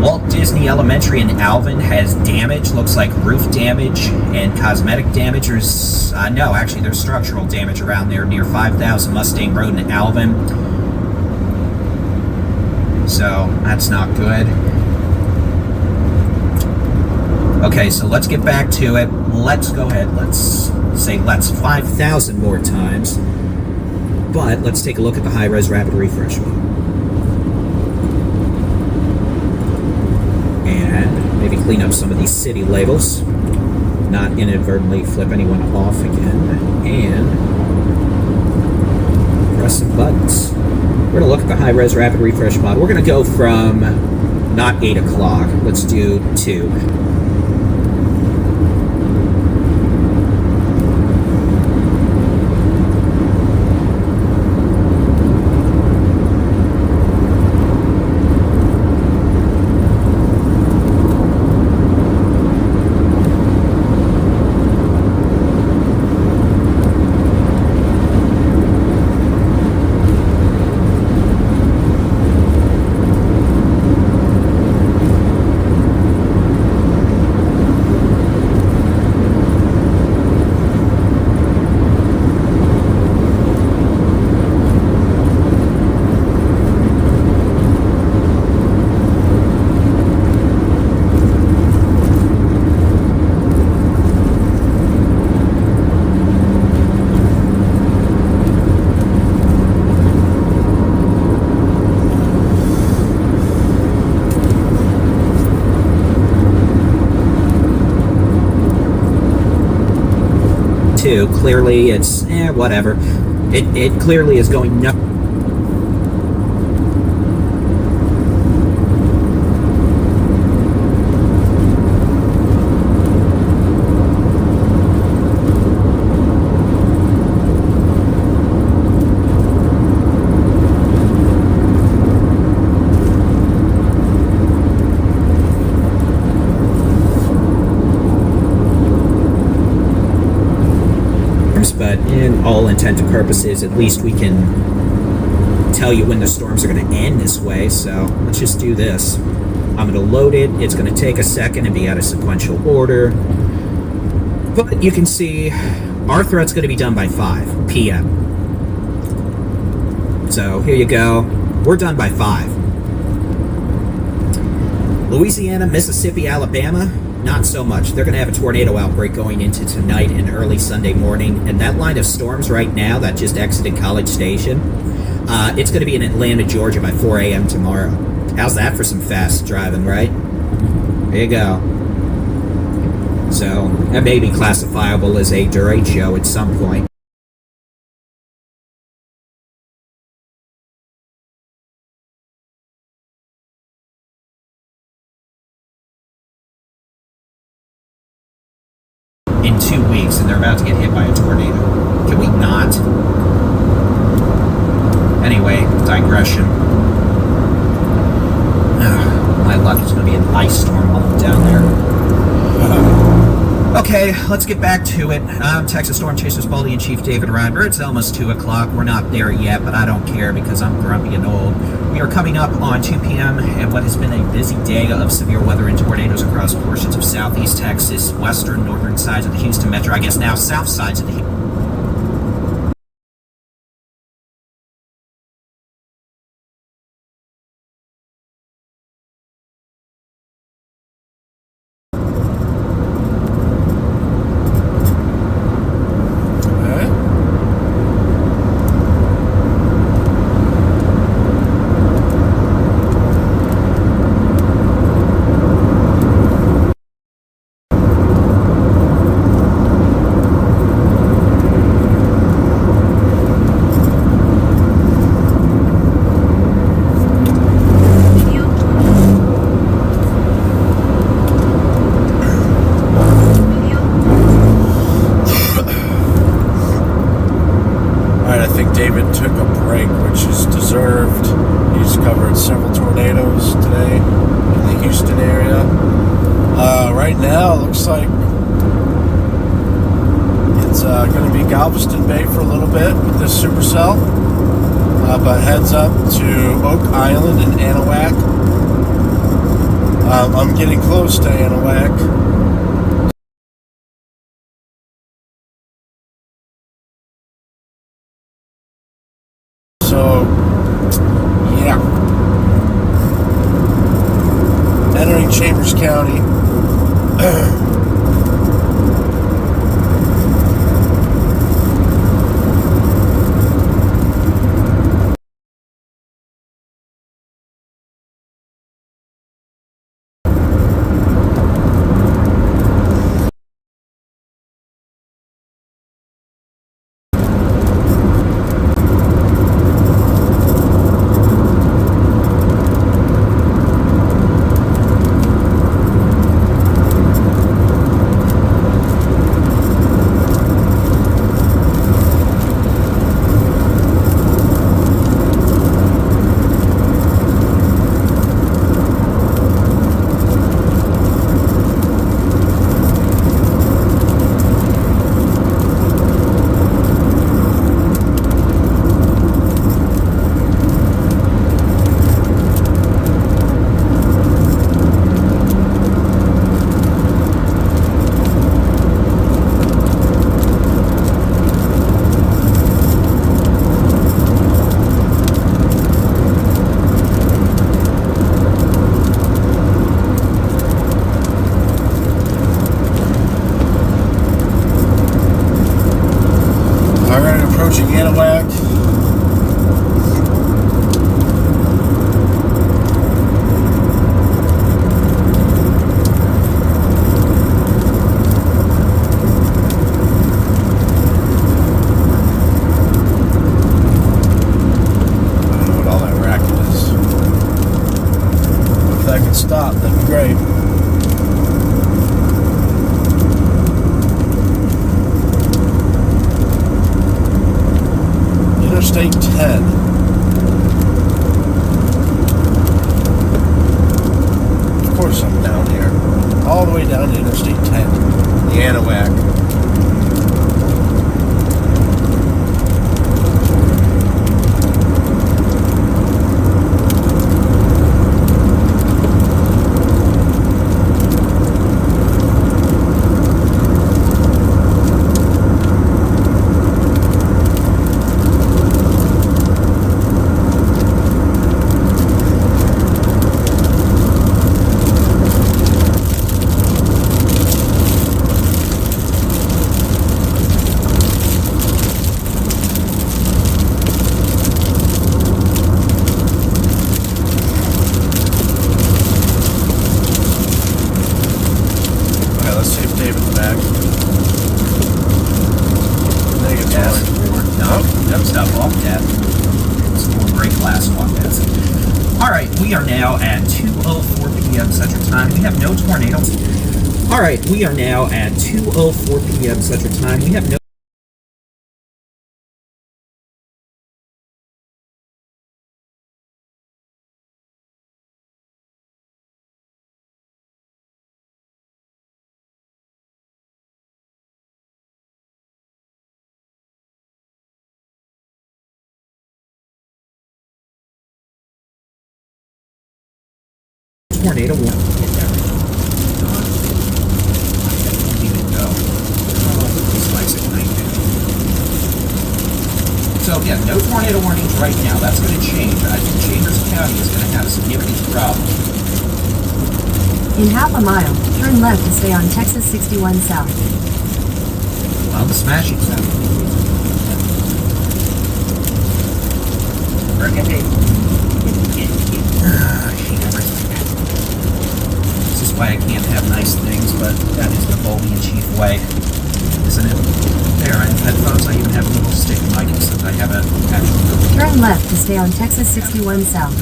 Walt Disney Elementary in Alvin has damage, looks like roof damage and cosmetic damage. There's, no, actually there's structural damage around there near 5000 Mustang Road in Alvin. So, that's not good. Okay, so let's get back to it. Let's go ahead. Let's say let's 5,000 more times. But let's take a look at the high-res rapid refresh mode. And maybe clean up some of these city labels. Not inadvertently flip anyone off again. And press some buttons. We're going to look at the high-res rapid refresh mod. We're going to go from not 8 o'clock. Let's do 2. too. Clearly, it's whatever. It clearly is going no. But in all intent and purposes, at least we can tell you when the storms are going to end this way. So let's just do this. I'm going to load it. It's going to take a second and be out of sequential order. But you can see our threat's going to be done by 5 p.m. So here you go. We're done by 5. Louisiana, Mississippi, Alabama, not so much. They're going to have a tornado outbreak going into tonight and early Sunday morning. And that line of storms right now that just exited College Station, it's going to be in Atlanta, Georgia by 4 a.m. tomorrow. How's that for some fast driving, right? There you go. So that may be classifiable as a derecho at some point. In 2 weeks, and they're about to get hit by a tornado. Can we not? Anyway, digression. My luck is going to be an ice storm while I'm down there. Okay, let's get back to it. I'm Texas Storm Chasers Baldy and Chief David Ryber. It's almost 2 o'clock. We're not there yet, but I don't care because I'm grumpy and old. We are coming up on 2 p.m. and what has been a busy day of severe weather and tornadoes across portions of southeast Texas, western, northern sides of the Houston metro, I guess now south sides of the
David took a break, which is deserved. He's covered several tornadoes today in the Houston area. Right now, it looks like it's going to be Galveston Bay for a little bit with this supercell. But heads up to Oak Island and Anahuac. I'm getting close to Anahuac. So, yeah. Entering Chambers County. 10. Of course I'm down here. All the way down to Interstate 10. The Anahuac.
We are now at 2:04 p.m. Central Time. We have no tornadoes. All right, we are now at 2:04 p.m. Central Time. We have no tornado warning. So again, no tornado warnings right now. That's going to change. I think Chambers County is going to have a significant problem.
In half a mile, turn left to stay on Texas 61 South.
Well, the smashing's happening. This is why I can't have nice things, but that is the bully-in-chief way, isn't it? There, I have headphones. I even have a little stick mic since I have an actual...
Turn left to stay on Texas 61 South.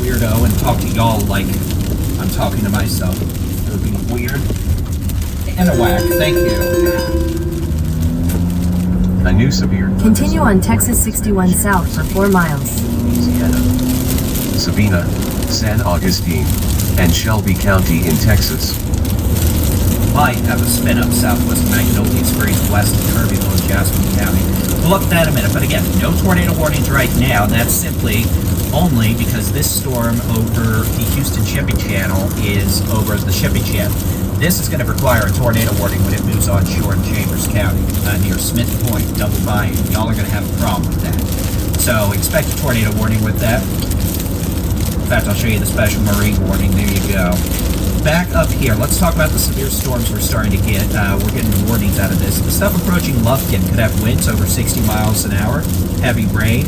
Weirdo and talk to y'all like I'm talking to myself. It would be weird. And a whack. Thank you.
A new severe
Continue on Texas 61 South for 4 miles.
Louisiana, Sabina, San Augustine, and Shelby County in Texas.
Might have a spin up southwest Magnolia Springs, west of Kirbyville and Jasper County. We'll look at that in a minute. But again, no tornado warnings right now. And that's simply only because this storm over the Houston shipping channel is over the shipping channel. This is going to require a tornado warning when it moves onshore in Chambers County, near Smith Point, Double Bayou. Y'all are going to have a problem with that. So expect a tornado warning with that. In fact, I'll show you the special marine warning. There you go. Back up here, let's talk about the severe storms we're starting to get. We're getting warnings out of this. The stuff approaching Lufkin could have winds over 60 miles an hour, heavy rain.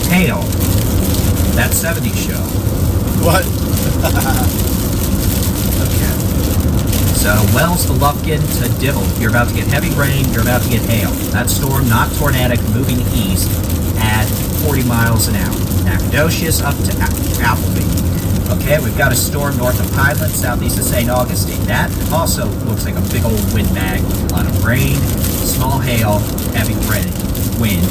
Hail. That 70s show.
What?
Okay. So Wells to Lufkin to Dibble. You're about to get heavy rain. You're about to get hail. That storm, not tornadic, moving east at 40 miles an hour. Nacogdoches up to Appleby. Okay, we've got a storm north of Highland, southeast of St. Augustine. That also looks like a big old windbag with a lot of rain, small hail, heavy rain, wind,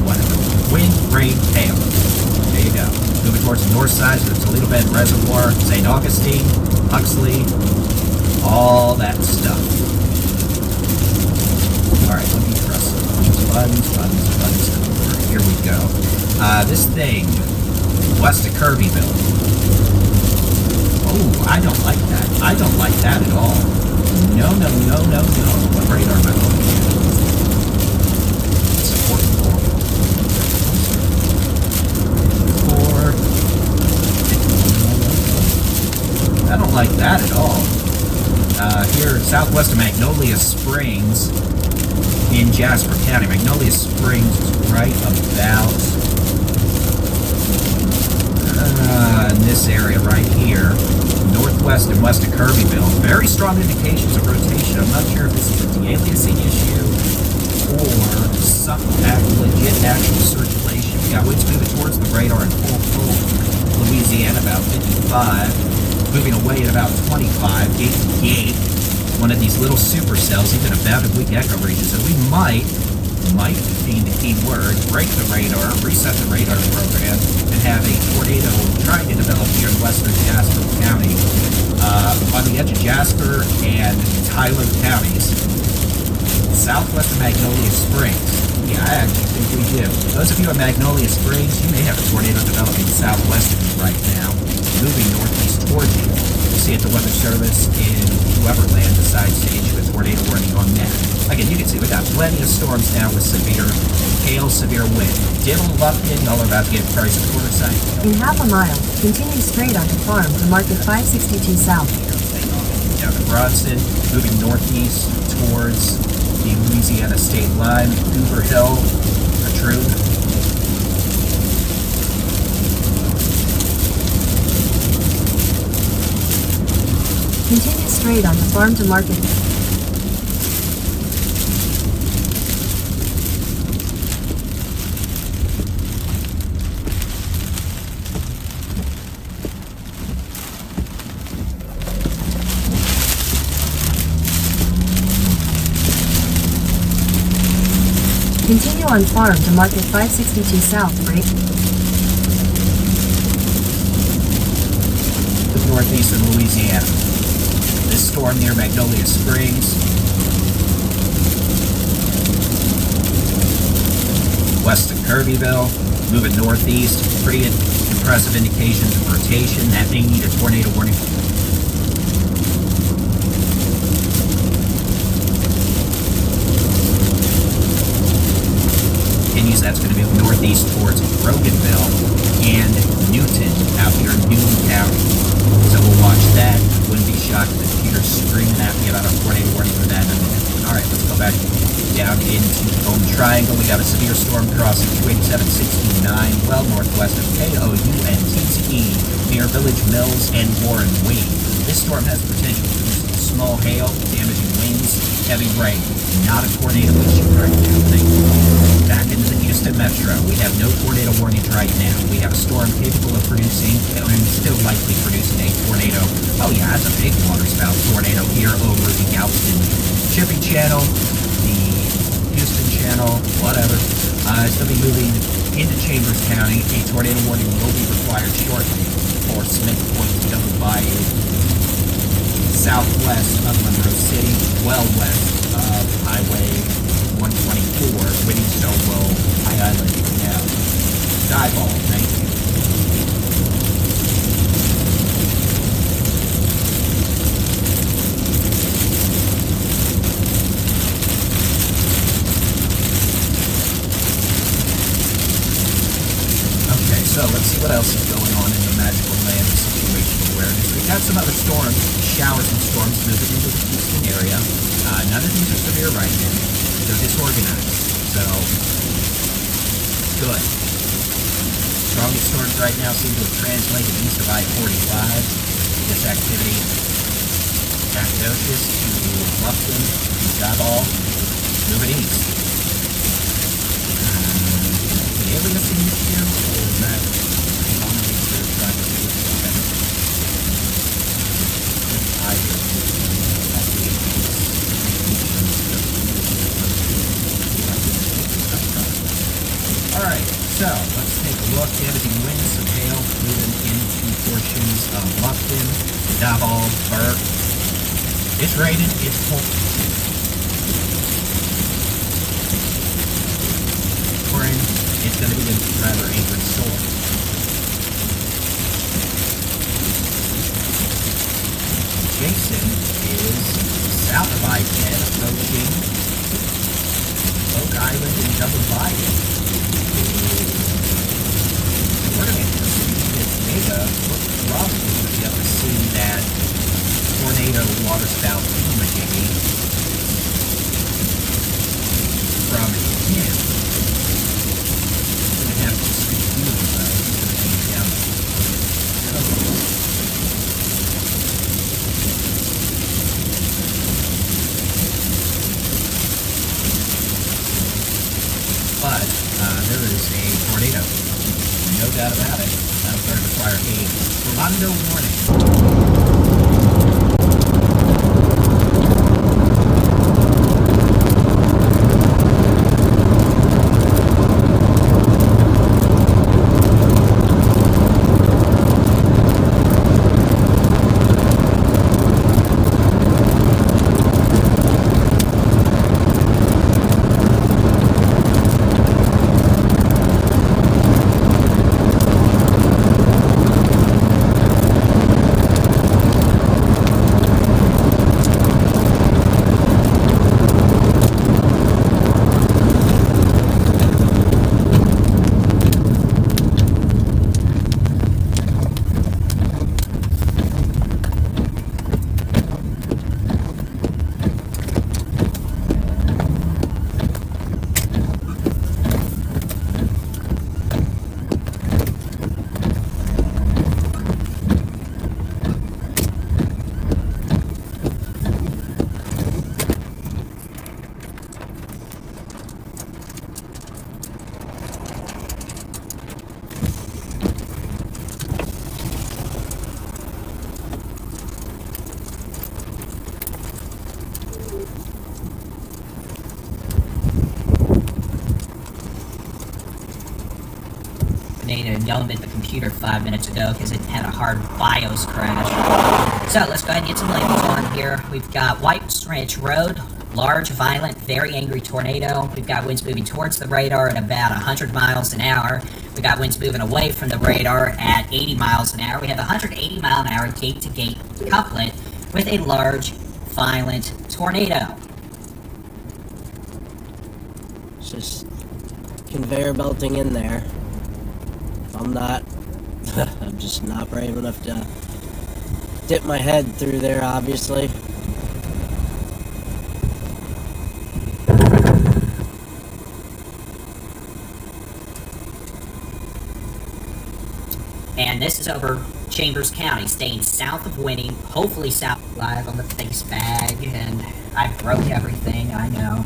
whatever. Wind, rain, hail. There you go. Moving towards the north side of the Toledo Bend Reservoir, St. Augustine, Huxley, all that stuff. Alright, let me press buttons. Here we go. This thing, west of Kirbyville. Oh, I don't like that. I don't like that at all. No. What radar am I looking at? Support 4. I don't like that at all. Here, southwest of Magnolia Springs in Jasper County. Magnolia Springs is right about in this area right here, northwest and west of Kirbyville. Very strong indications of rotation. I'm not sure if this is a de-aliasing issue or some legit actual circulation. We got winds moving towards the radar in full Louisiana, about 55. moving away at about 25, gate to gate. One of these little supercells, even about oblique echo region. So we might being the key word, break the radar, reset the radar program, and have a tornado trying to develop here in western Jasper County, on the edge of Jasper and Tyler counties, southwest of Magnolia Springs. Yeah, I actually think we do. Those of you in Magnolia Springs, you may have a tornado developing southwest of you right now, moving northeast towards you. You'll see at the Weather Service in whoever land decides to issue a tornado warning on that. Again, you can see we got plenty of storms now with severe hail, severe wind. Diddle Lufkin, y'all are about to get price of quarter sight.
In half a mile, continue straight onto farm to market 562 south.
Down to Bronson, moving northeast towards the Louisiana state line, Hoover Hill, Protrude.
Continue straight onto farm to market. Continue on farm to market 562 south, break.
The northeast of Louisiana. This storm near Magnolia Springs. West of Kirbyville, moving northeast. Pretty impressive indications of rotation. That may need a tornado warning. That's going to move northeast towards Broganville and Newton out here in Newton County. So we'll watch that. Wouldn't be shocked if the computer's screaming at me about a tornado warning for that in a minute. Alright, let's go back down into the Golden Triangle. We got a severe storm crossing 28769 well northwest of KOUNTTE near Village Mills and Warren Wayne. This storm has potential to produce small hail, damaging winds, heavy rain. Not a tornado issue right now, thank you. Back into the Houston Metro, we have no tornado warnings right now. We have a storm capable of producing, and still likely producing, a tornado. Oh yeah, that's a big waterspout tornado here over the Galveston Shipping Channel, the Houston Channel, whatever. It's going to be moving into Chambers County. A tornado warning will be required shortly for Smith Point, Double Bayou, southwest of Monroe City, well west of Highway 124, winning so low, High Island now. Dieball, thank you. Okay, so let's see what else is going on in the magical land of situational awareness. We've got some other storms, showers and storms moving into the Houston area. None of these are severe right now. They're disorganized, so good. Strongest storms right now seem to have translated east of I-45. This activity, Nacogdoches to Bluffton to Diboll, moving east. The alias in here, or is that normally they're trying to do something? Alright, so let's take a look. Damaging winds, some hail moving into portions of Bluffton, Diboll, Burke. It's raining, it's cold. It's going to be a rather angry storm. Jason is south of I-10, approaching Oak Island and Double Bayou. We're going to see this data. We're probably going to be able to see that tornado waterspout imagery from him. Have to speak to them about it. It's going to be down but there is a tornado. No doubt about it. That'll starting to require a tornado warning. Yelled at the computer 5 minutes ago because it had a hard BIOS crash. So let's go ahead and get some labels on here. We've got White Ranch Road, large, violent, very angry tornado. We've got winds moving towards the radar at about 100 miles an hour. We've got winds moving away from the radar at 80 miles an hour. We have a 180 mile an hour gate-to-gate couplet with a large, violent tornado.
It's just conveyor belting in there. I'm just not brave enough to dip my head through there, obviously.
And this is over Chambers County, staying south of Winning, hopefully south live on the face bag, and I broke everything, I know.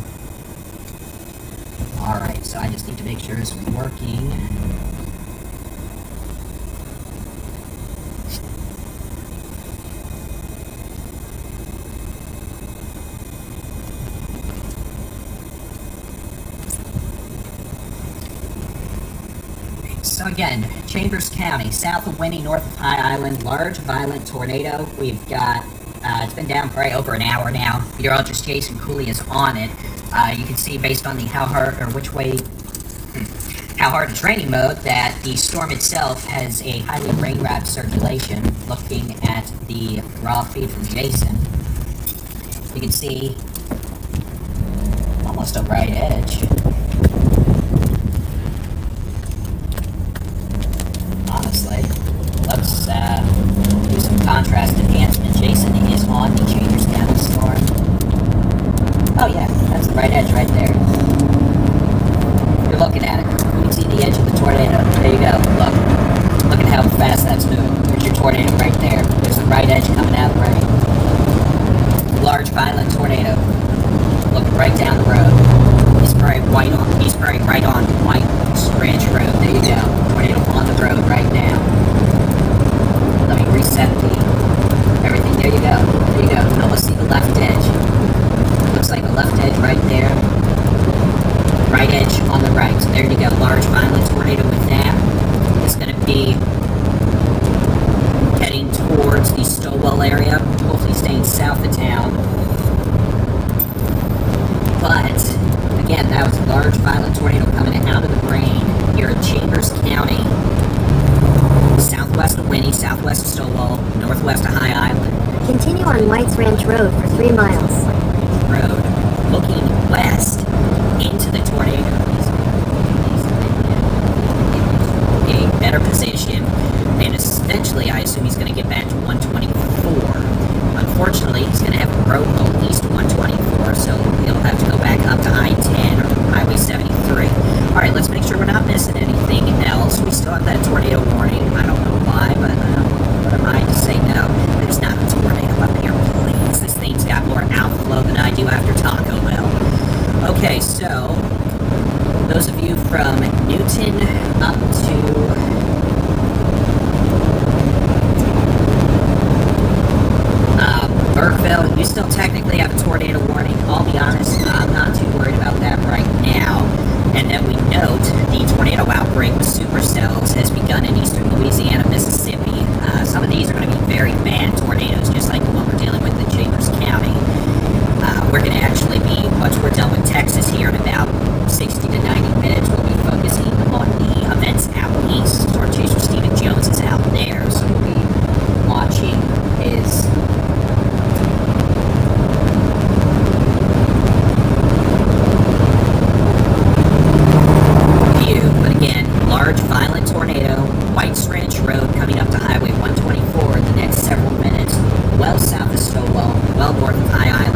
Alright, so I just need to make sure this is working. So again, Chambers County, south of Winnie, north of High Island, large violent tornado. We've got, it's been down for over an hour now. Meteorologist Jason Cooley is on it. You can see based on the how hard it's raining mode that the storm itself has a highly rain-wrapped circulation. Looking at the raw feed from Jason, you can see almost a right edge. Honestly, let's do some contrast enhancement. Jason is on the Chambers County storm. Oh yeah, that's the right edge right there. You're looking at it. You can see the edge of the tornado. There you go. Look at how fast that's moving. There's your tornado right there. There's the right edge coming out right. Large violent tornado. Looking right down the road. He's probably right on White Ranch Road. There you go. Tornado on the road right now. Let me reset everything. There you go. There you go. You can almost see the left edge. Looks like a left edge right there. Right edge on the right. So there you go. Large violent tornado with that. It's going to be heading towards the Stowell area. Hopefully staying south of town. But again, that was a large violent tornado coming out of the rain here in Chambers County. Southwest of Winnie, southwest of Stowell, northwest of High Island.
Continue on White's Ranch Road for 3 miles.
Road, looking west into the tornado. A better position, and essentially, I assume he's going to get back to 124. Unfortunately, he's going to have a road go east 124, so he'll have to go back up to I-10 or Highway 73. Alright, let's make sure we're not missing anything else. We still have that tornado warning. I don't know why, but what am I to say no? There's not a tornado up here, please. This thing's got more outflow than I do after Taco Bell. Okay, so those of you from Newton up to You still technically have a tornado warning. I'll be honest, I'm not too worried about that right now. And then we note the tornado outbreak with supercells has begun in eastern Louisiana, Mississippi. Some of these are going to be very bad tornadoes, just like the one we're dealing with in Chambers County. We're going to actually be, once we're done with Texas here in about 60 to 90 minutes, we'll be focusing on the events out east. Storm Chaser Stephen Jones is out there, so we'll be watching his view. But again, large violent tornado, White's Ranch Road coming up to Highway 124 in the next several minutes, well south of Stowell, well north of High Island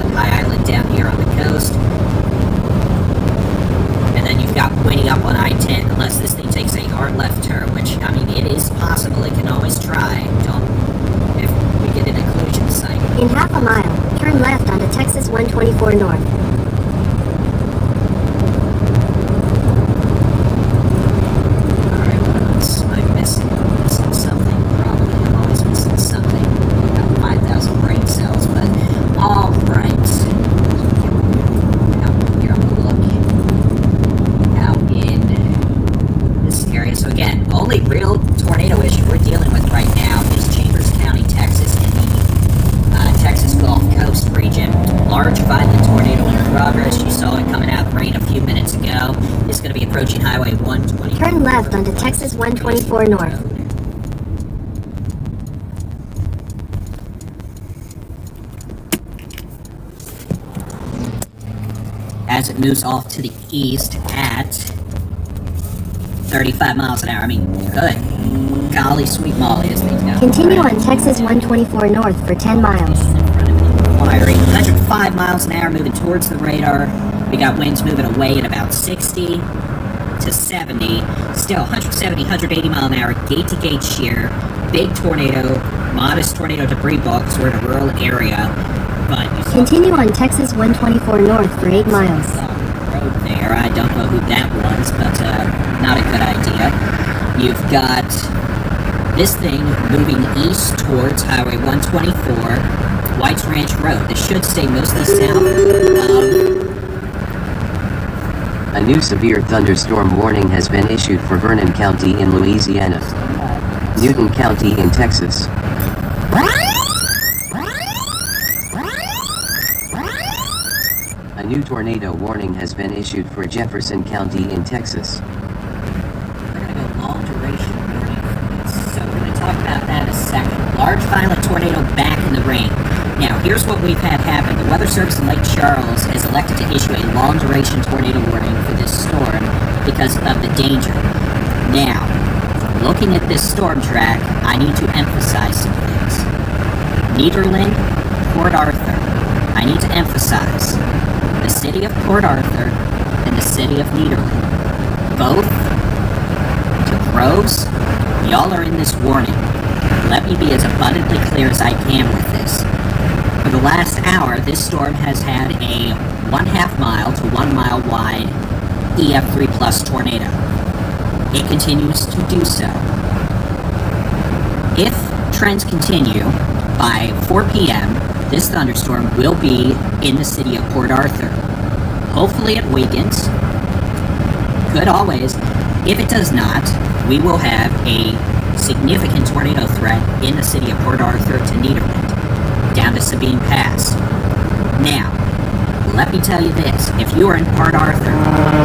down here on the coast. And then you've got winding up on I-10, unless this thing takes a hard left turn, which, I mean, it is possible. It can always try. If we get an occlusion site.
In half a mile, turn left onto Texas 124 North.
Alright, what else am I missing? Missing something, probably. I'm always missing something. About 5,000 brain cells, but alright. Out here, I'm gonna look out in this area. So again, only real tornado issue we're dealing with right now is Chambers County, Texas, in the Texas Gulf Coast region. Large violent tornado in progress. You saw it coming out of rain a few minutes ago. It's going to be approaching Highway 120.
Turn left onto Texas 124 North.
As it moves off to the east at 35 miles an hour. I mean, good. Golly sweet molly, as things go.
Continue on Texas 124 North for 10 miles.
In front of an inquiry. 105 miles an hour moving towards the radar. We got winds moving away at about 60 to 70. Still 170, 180 mile an hour, gate-to-gate shear. Big tornado, modest tornado debris bulk because we're in a rural area. But you saw
Continue on Texas 124 North for 8 miles.
road there. I don't know who that was, but not a good idea. You've got this thing moving east towards Highway 124, White's Ranch Road. This should stay mostly south of...
A new severe thunderstorm warning has been issued for Vernon County in Louisiana, Newton County in Texas, a new tornado warning has been issued for Jefferson County in Texas.
We're going to go long duration warning for this. So we're going to talk about that in a second. Large violent tornado back in the rain. Now, here's what we've had happen. The Weather Service in Lake Charles has elected to issue a long duration tornado warning for this storm because of the danger. Now, looking at this storm track, I need to emphasize some things. Nederland, Port Arthur. I need to emphasize the city of Port Arthur and the city of Nederland. Both to pros, y'all are in this warning. Let me be as abundantly clear as I can with this. For the last hour, this storm has had a 1/2 mile to 1 mile wide EF3 plus tornado. It continues to do so. If trends continue, by 4 p.m., this thunderstorm will be in the city of Port Arthur. Hopefully it weakens. Could always. If it does not, we will have a significant tornado threat in the city of Port Arthur to Nederland, down to Sabine Pass. Now, let me tell you this. If you are in Port Arthur,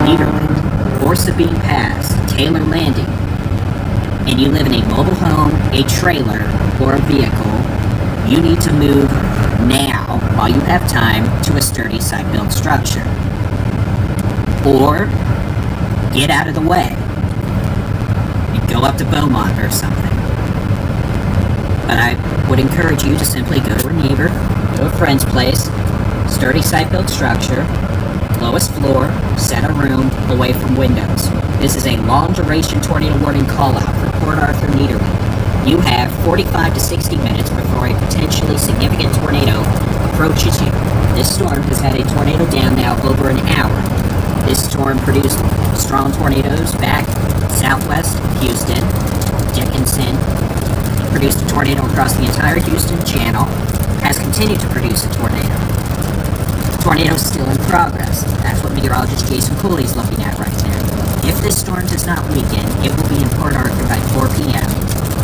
Nederland, or Sabine Pass, Taylor Landing, and you live in a mobile home, a trailer, or a vehicle, you need to move now, while you have time, to a sturdy site-built structure. Or, get out of the way and go up to Beaumont or something. But I would encourage you to simply go to a neighbor, go to a friend's place, sturdy site-built structure, lowest floor, set a room away from windows. This is a long-duration tornado warning call-out for Port Arthur, Nederland. You have 45 to 60 minutes before a potentially significant tornado approaches you. This storm has had a tornado down now over an hour. This storm produced strong tornadoes back southwest Houston, Dickinson, produced a tornado across the entire Houston Channel, has continued to produce a tornado. Tornado still in progress. That's what meteorologist Jason Cooley is looking at right there. If this storm does not weaken, it will be in Port Arthur by 4 p.m.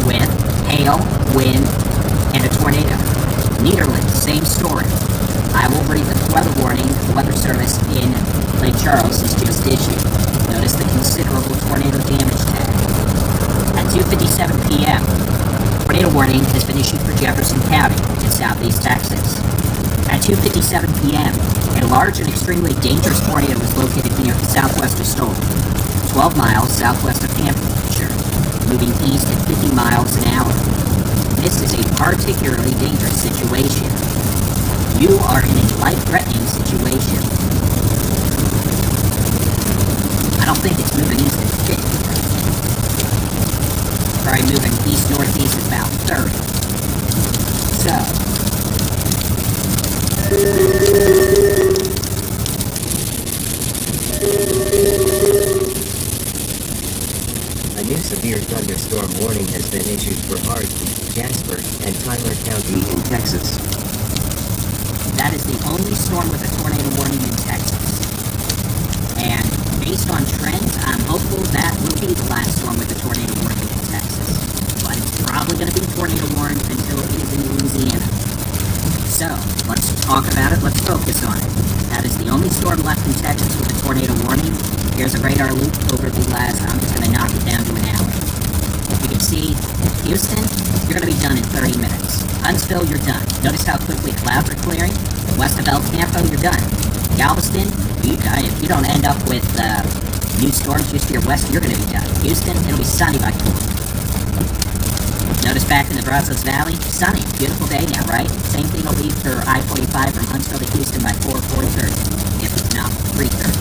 with hail, wind, and a tornado. Nederland, same story. I will read the weather warning the Weather Service in Lake Charles has just issued. Notice the considerable tornado damage tag. At 2:57 p.m., tornado warning has been issued for Jefferson County in southeast Texas. At 2:57 p.m., a large and extremely dangerous tornado was located near southwest of Stoll, 12 miles southwest of Hampshire, moving east at 50 miles an hour. This is a particularly dangerous situation. You are in a life-threatening situation. I don't think it's moving east at 50 right now. Probably moving east-northeast at about 30. So,
A new severe thunderstorm warning has been issued for Hart, Jasper, and Tyler County in Texas.
that is the only storm with a tornado warning in Texas. And based on trends, I'm hopeful that will be the last storm with a tornado warning in Texas. But it's probably going to be tornado warned until it is in Louisiana. So, let's talk about it, let's focus on it. That is the only storm left in Texas with a tornado warning. Here's a radar loop over the last, I'm just going to knock it down to an hour. You can see, Houston, you're going to be done in 30 minutes. Huntsville, you're done. Notice how quickly clouds are clearing. West of El Campo, you're done. Galveston, if you don't end up with new storms just to your west, you're going to be done. Houston, it'll be sunny by 4. Notice back in the Brazos Valley, sunny, beautiful day now, right? Same thing will be for I-45 from Huntsville to Houston by 4:30, if not 3:30.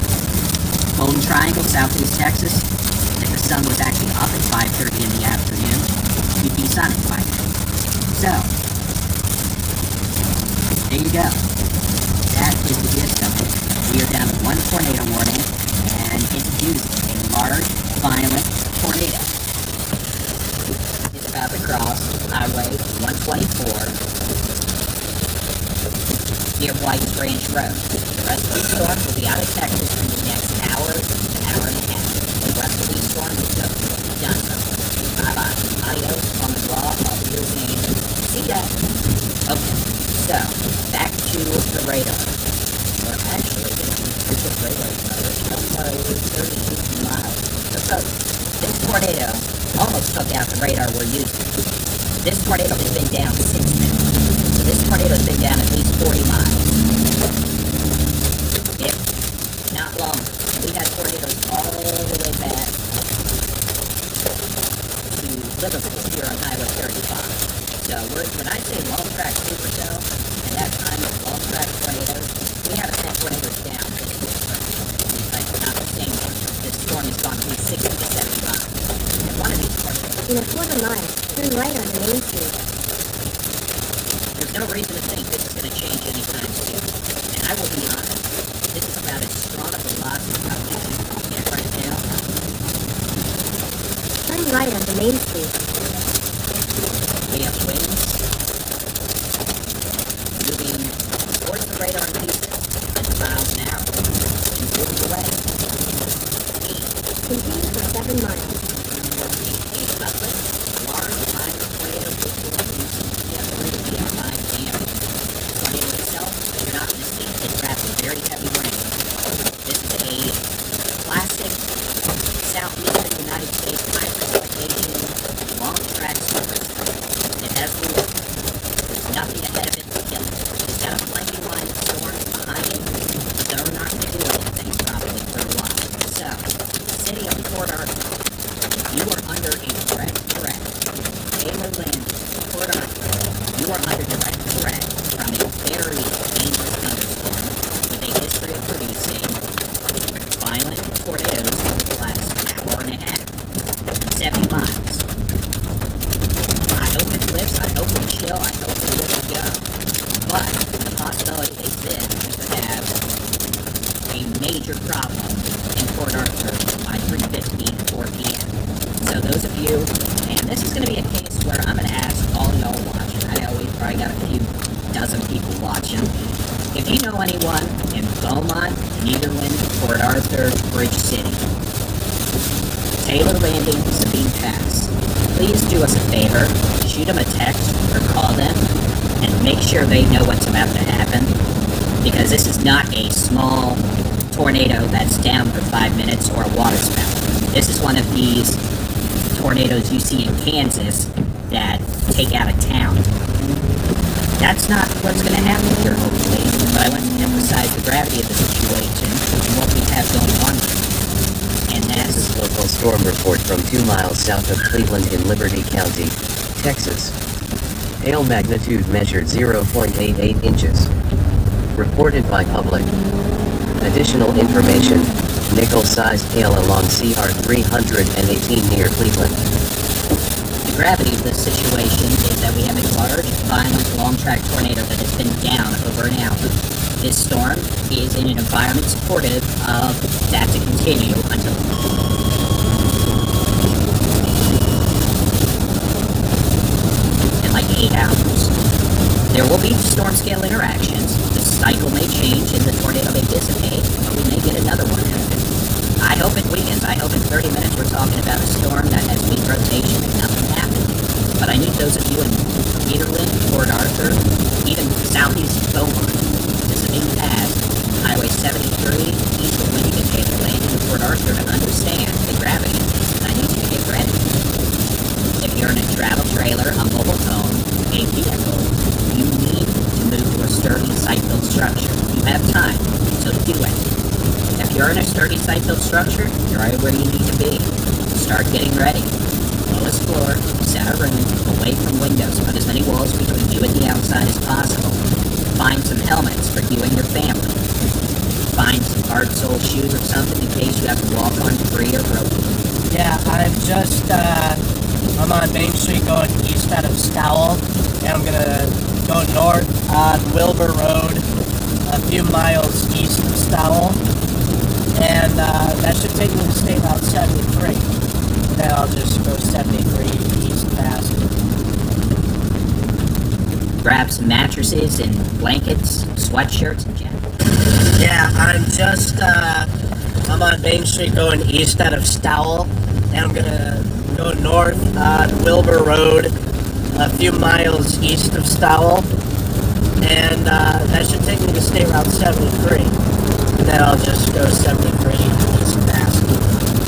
Golden Triangle, southeast Texas, if the sun was actually up at 5:30 in the afternoon, you'd be sunny by then. So, there you go. That is the gist of it. We are down to one tornado warning, and it's due to a large, violent tornado. About to cross Highway 124 near White's Ranch Road. The rest of the storm will be out of Texas in the next hour to hour and a half. The rest of these storms will go done. Bye-bye. Adios on the raw of your name. See ya. Okay, so back to the radar. Or actually, the radar cover somewhere over 32 miles. So this tornado almost took out the radar we're using. This tornado has been down 6 minutes. So this tornado has been down at least 40 miles. If not longer. We had tornadoes all the way back to Liverpool here on Highway 35. So when I say long track supercell, and that time of long track tornadoes, we haven't had tornadoes down this year. Like not the same one. This storm has gone from 60 to 75. One of these tornadoes.
In a quarter mile, turn right on the main street.
There's no reason to think this is going to change anytime soon. And I will be honest, this is about as strong of a velocity as we can get right now.
Turn right on the main street.
We have winds moving towards the radar in Houston at miles an hour and moving away.
Continue for 7 miles.
Beaumont, Nederland, Port Arthur, Bridge City. Taylor Landing, Sabine Pass. Please do us a favor, shoot them a text or call them, and make sure they know what's about to happen, because this is not a small tornado that's down for 5 minutes or a water spout. This is one of these tornadoes you see in Kansas that take out a town. That's not what's going to happen here, hopefully, but I want to emphasize the gravity of the situation and what we have going on here. And
This is local storm report from 2 miles south of Cleveland in Liberty County, Texas. Hail magnitude measured 0.88 inches. Reported by public. Additional information, nickel-sized hail along CR 318 near Cleveland.
the gravity of this situation is that we have a large, violent, long-track tornado that has been down over an hour. This storm is in an environment supportive of that to continue until in like 8 hours. There will be storm scale interactions. The cycle may change and the tornado may dissipate, but we may get another one happen. I hope it weakens. I hope in 30 minutes we're talking about a storm that has weak rotation and nothing happened. But I need those of you in Nederland, Port Arthur, even southeast Beaumont, to Sabine Pass, Highway 73, east of Winnipeg, Taylor Landing, and Port Arthur to understand the gravity of this, and I need you to get ready. If you're in a travel trailer, a mobile home, a vehicle, you need to move to a sturdy site-built structure. You have time, so do it. If you're in a sturdy site-built structure, you're right where you need to be. Start getting ready. Lowest floor, set a room, away from windows, put as many walls between you and the outside as possible. Find some helmets for you and your family. Find some hard-soled shoes or something in case you have to walk on free or broken.
Yeah, I'm on Main Street going east out of Stowell, and I'm gonna go north on Wilbur Road, a few miles east of Stowell, and that should take me to State Route 73. Then I'll just go 73 east past.
Grab some mattresses and blankets, sweatshirts, and jackets.
Yeah, I'm on Main Street going east out of Stowell, and I'm gonna go north on Wilbur Road, a few miles east of Stowell, and that should take me to State Route 73. And then I'll just go 73 east past.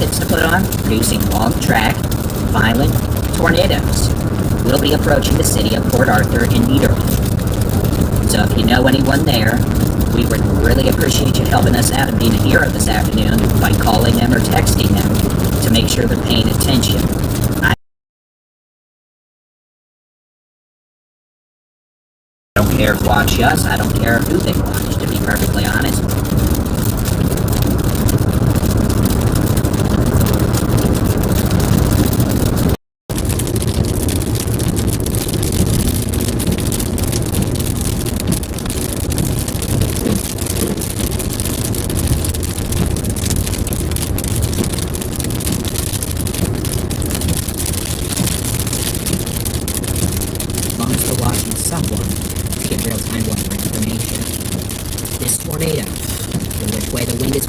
It's to put on producing long-track, violent tornadoes. We'll be approaching the city of Port Arthur in Nederland. So if you know anyone there, we would really appreciate you helping us out and being a hero this afternoon by calling them or texting them to make sure they're paying attention. I don't care if watch us, I don't care who they watch, to be perfectly honest.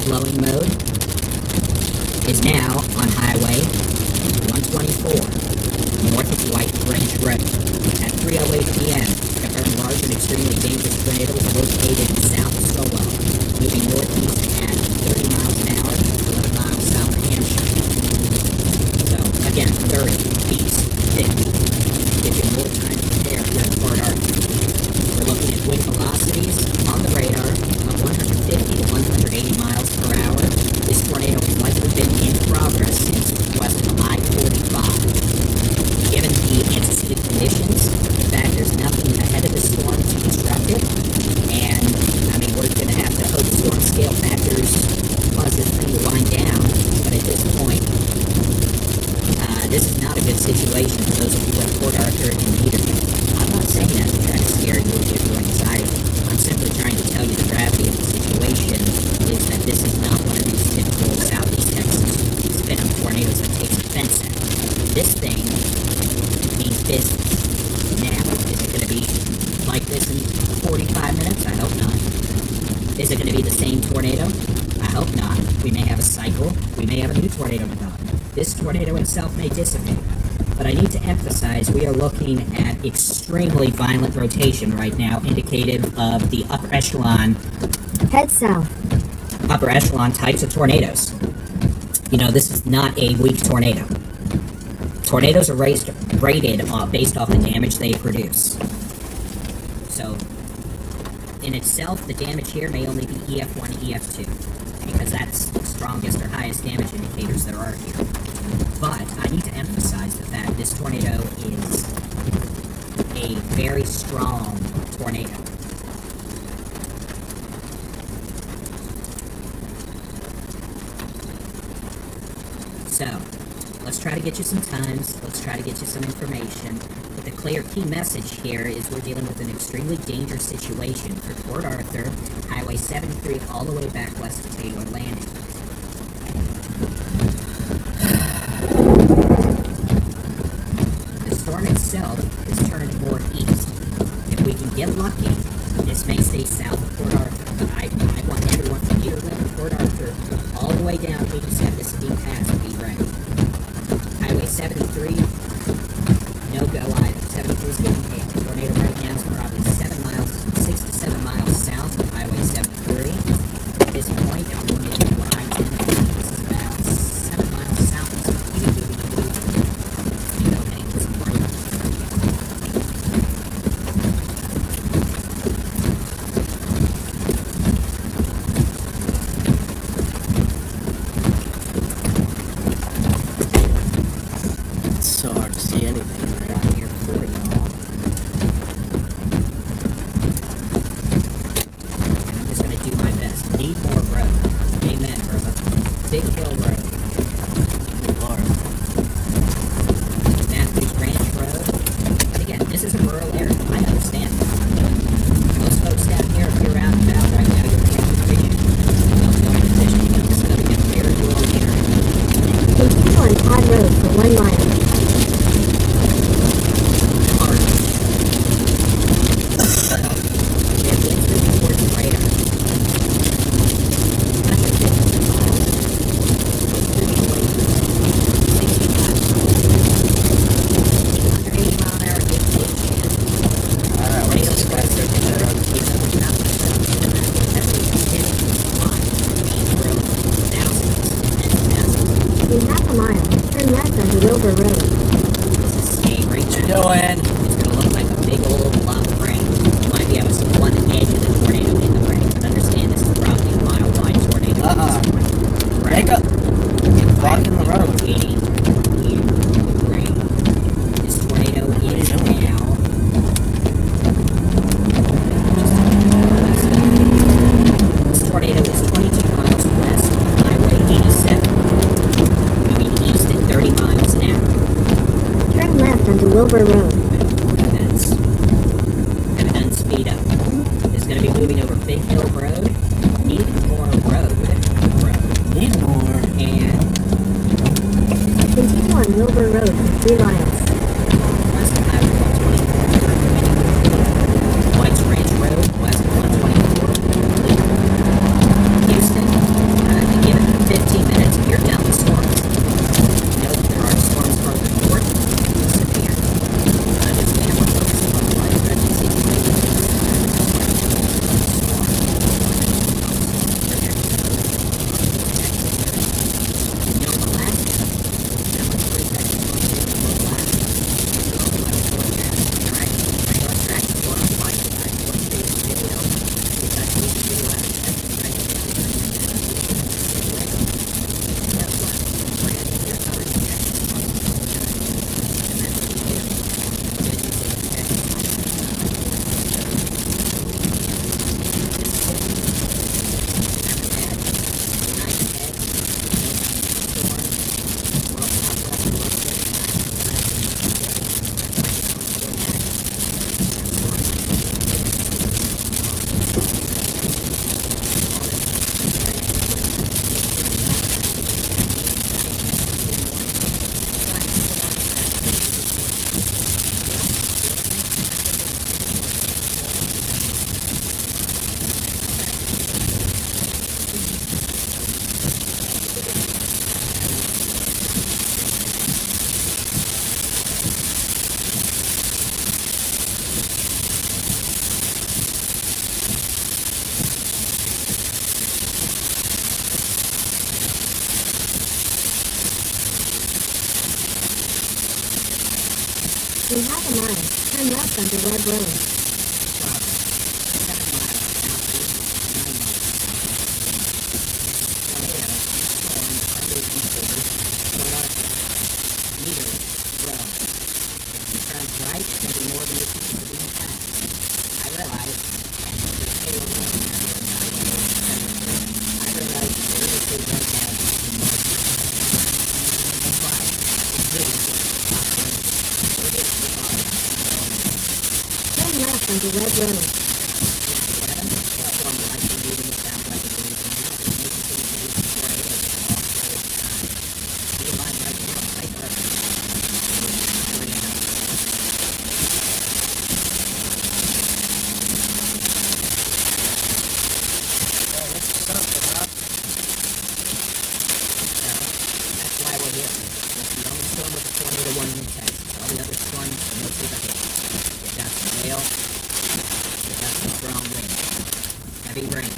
Blowing mode is now on Highway 124, north of White Branch Road. At 3:08 p.m., a very large and extremely dangerous tornado is located south of Sowell, moving northeast at 30 miles an hour, 11 miles south of Hampshire. So, again, 30 east, 50. Give you more time to prepare here in Port Arthur. We're looking at wind velocities on the radar of 150 to 180 miles per hour. This tornado has likely been in progress since west of I-45. Given the antecedent conditions, in fact, there's nothing ahead of the storm to disrupt it, and, we're going to have to hope storm scale factors cause this thing to wind down, but at this point, this is not a good situation for those of you in Port Arthur and Nederland. I'm not saying that to try to scare you or give you anxiety. I'm simply trying to tell you the gravity of the situation is that this is not one of these typical Southeast Texas spin-up tornadoes that takes offense at. This thing means business. Now, is it going to be like this in 45 minutes? I hope not. Is it going to be the same tornado? I hope not. We may have a cycle. We may have a new tornado develop. This tornado itself may dissipate. But I need to emphasize we are looking at extremely violent rotation right now, indicative of the upper echelon types of tornadoes. You know, this is not a weak tornado. Tornadoes are rated based off the damage they produce. So, in itself, the damage here may only be EF1, EF2, because that's the strongest or highest damage indicators there are here. But I need to emphasize the fact this tornado is a very strong tornado. So, let's try to get you some times, let's try to get you some information. But the clear key message here is we're dealing with an extremely dangerous situation for Port Arthur, Highway 73 all the way back west to Taylor Landing. The storm itself is turned northeast. If we can get lucky, this may stay south of Port Arthur. But I want everyone from Peter Lynn to Port Arthur all the way down 87 Mississippi Pass to be ready. Highway 73, no go either. 73 is getting hit. The tornado right now is probably 6 to 7 miles south of Highway 73. At this point, I'm going to do what I can. This is about 7 miles south of
It's so hard to see anything right
around here for y'all. And I'm just going to do my best. Need more road. Amen, brother. Big Hill Road.
Lord.
Matthews Ranch Road. But again, this is a rural area. I understand. Most folks down here, if you're out and about right now, you're transportation. Well, don't position. This is going to be a very rural area.
Continue on Todd Road for 1 mile.
Hard. We have winds moving towards the radar. Not just 50 miles. It's moving away from 65. Under 80 mile an hour, good safe chance.
Alright,
Tornado
what's
strikes are
this?
not much stuff in that. That's what you get. Line. Main road. Thousands and thousands.
In half a mile, turn left onto Wilbur Road.
This is skate right
What you
now.
doing?
It's going to look like a big old block of rain. You might be able to see one edge of the tornado in the rain, but understand this is probably a mile-wide tornado.
Make up. Blocking the road.
Rotating in the rain. This tornado is now. This tornado is 22 miles west of Highway 87, moving east at 30 miles an hour.
Turn left onto Wilbur Road.
Evidence speed up. It's going to be moving over Big Hill Road, need more road,
Need more.
and
Continue on Wilbur Road for 3 miles.
west of Highway 124. White's Ranch Road, west of 124. Houston, give it 15 minutes and you're done with storms. Note there are storms further north, severe. Understand we're focusing on widespread disease. No relax. How much free section on the last?
In half a mile, turn left onto Red Road.
7 miles southeast, 9 miles. Tornado, storm, under easterly, north, meter, road. If you turn right, it's going to be more than you think to be fast. I realize, and there's still a road now here on Highway 73. I realize there is a big right now in north. But, it's really good. It is the car.
Turn left onto Red Road.
Heavy rain.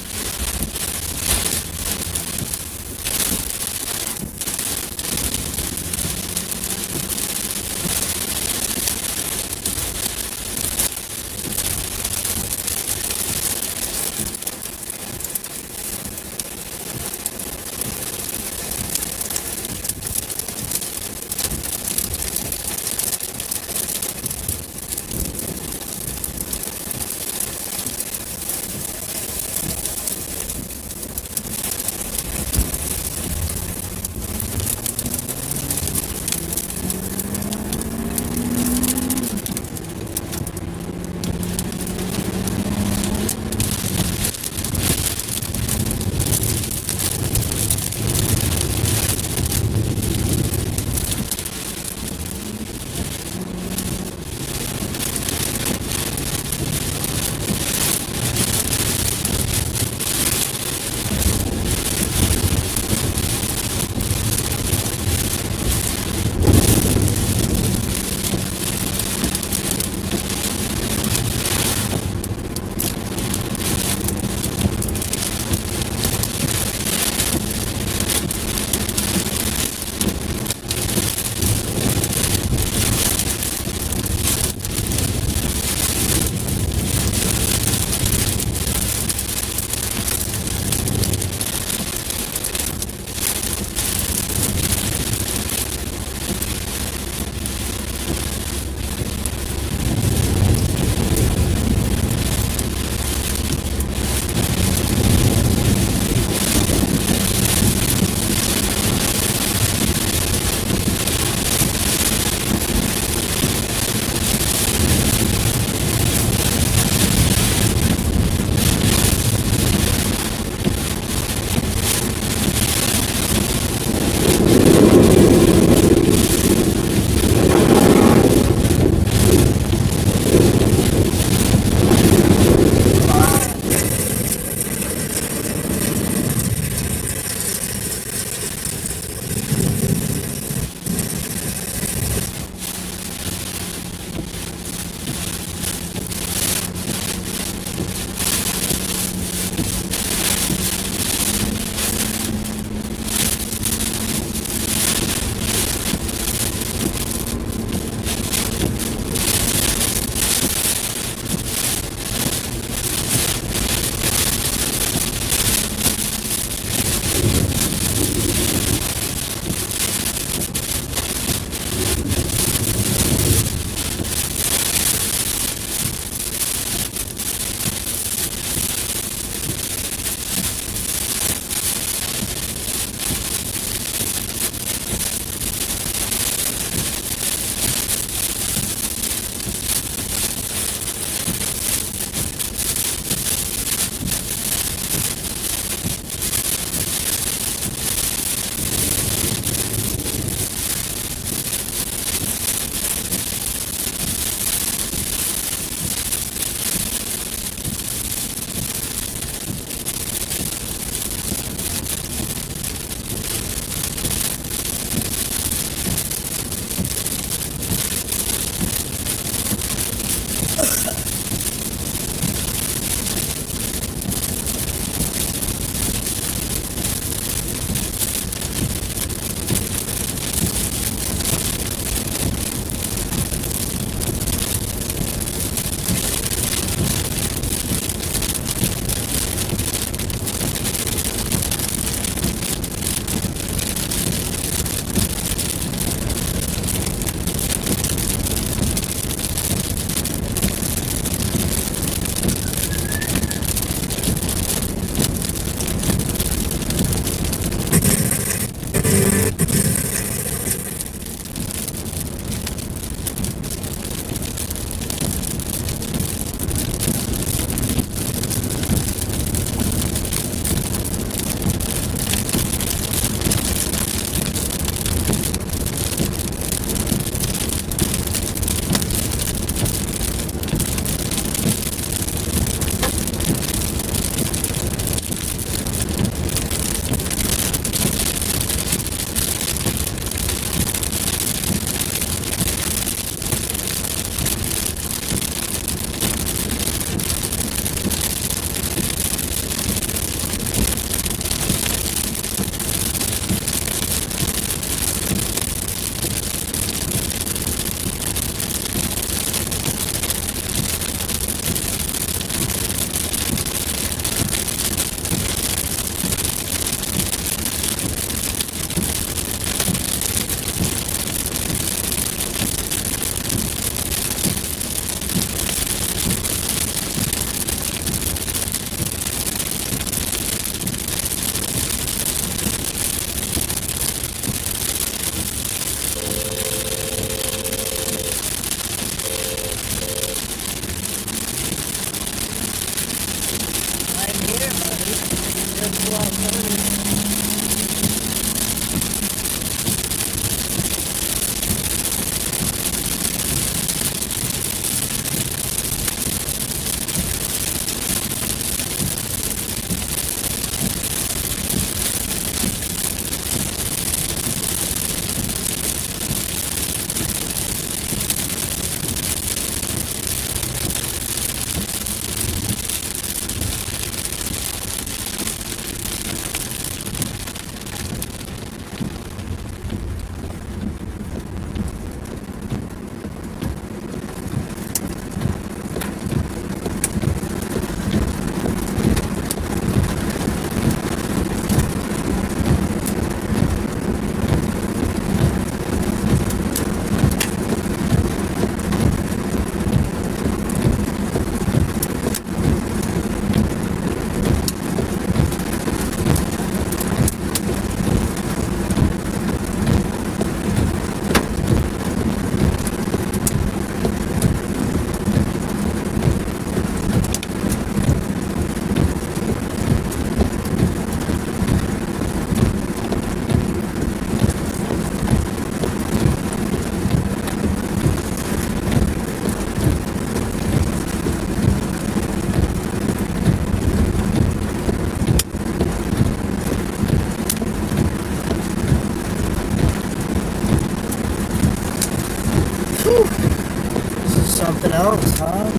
something else, huh?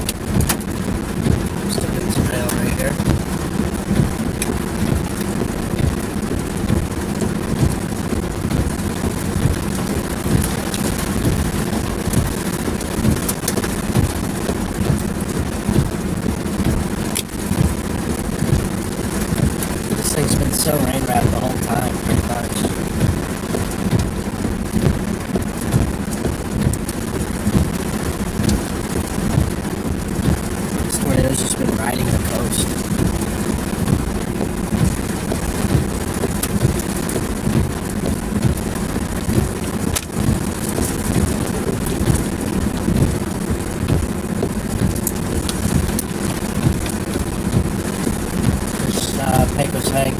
Still getting some mail right here.
This thing's been so rain wrapped the whole time, pretty much. This tornado's just been riding the coast. Pecos Hank.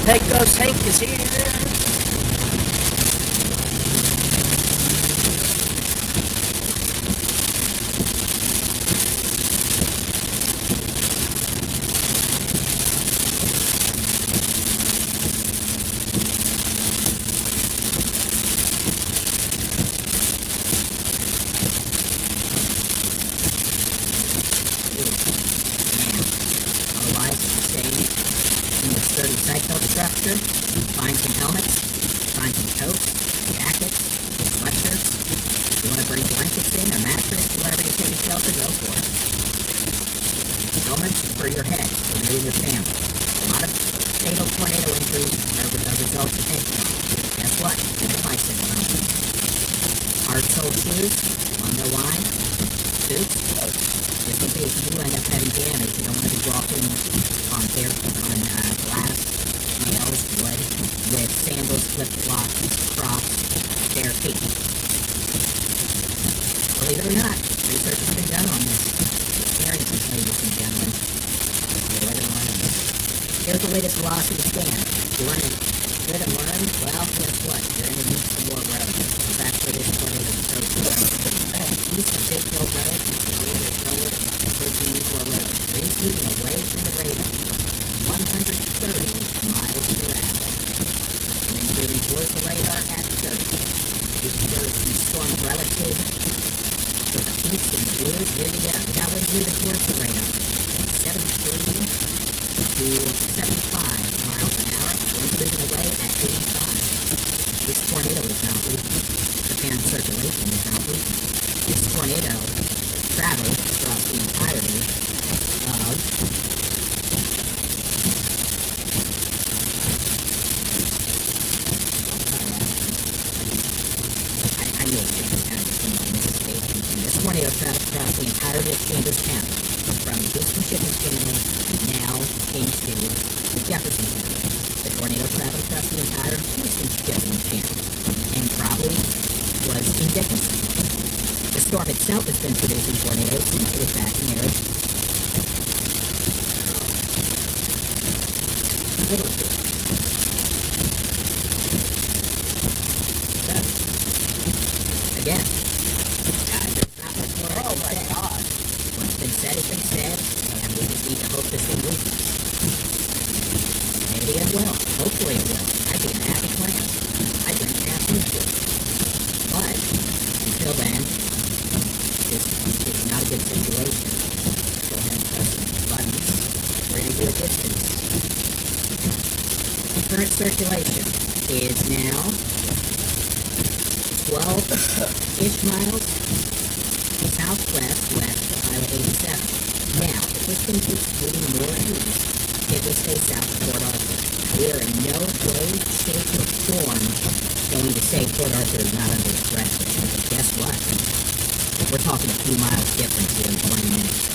Pecos Hank is here.
Otherwise, stay in the sturdy cycle structure. Find some helmets, find some coats, jackets, sweatshirts. If you want to bring blankets in, a mattress, whatever you take a shelter, go for it. Helmets for your head, for you and your family. A lot of fatal tornado injuries are the result of head trauma. Guess what? It's a bicycle helmet. Hard sole shoes, want to know why? Boots? Just in case you end up having damage, you don't want to be walking on glass, nails, wood, with sandals, flip-flops, Crocs, bare feet. Believe it or not, research has been done on this. It's very ladies and gentlemen. Here's the latest velocity scan. You want to live and learn? Well, guess what? You're going to need some more road. That's where this tornado is so east of Big Hill Road, moving away from the radar, 130 miles per hour, and then moving towards the radar at 30. This is the storm relative to the peaks and the blues. Here you go. Now we're moving towards the radar, 73 to 75 miles an hour. We're moving away at 85. This tornado is not weak. The fan circulation is not weak. This tornado traveled across the entirety of this tornado traveled across the entirety of Chambers County, from Houston Shipping Channel now into Jefferson County. The tornado traveled across the entire Houston Shipping Channel and probably was in Dickinson. The storm itself has been producing tornadoes since it was back in there. Again, there's not much more I can say. What's been said has been said, and we just need to hope this thing moves. Maybe it will. Hopefully it will. I'd be a happy clam. I'd drink half into it. But, until then, this is not a good situation. Go ahead and press the buttons. We're going to do a distance. Current circulation is now 12-ish miles southwest west of Highway 87. Now, if this thing keeps moving more east, it will stay south of Port Arthur. We are in no way, shape, or form going to say Port Arthur is not under threat. Guess what? We're talking a few miles difference here in 20 minutes.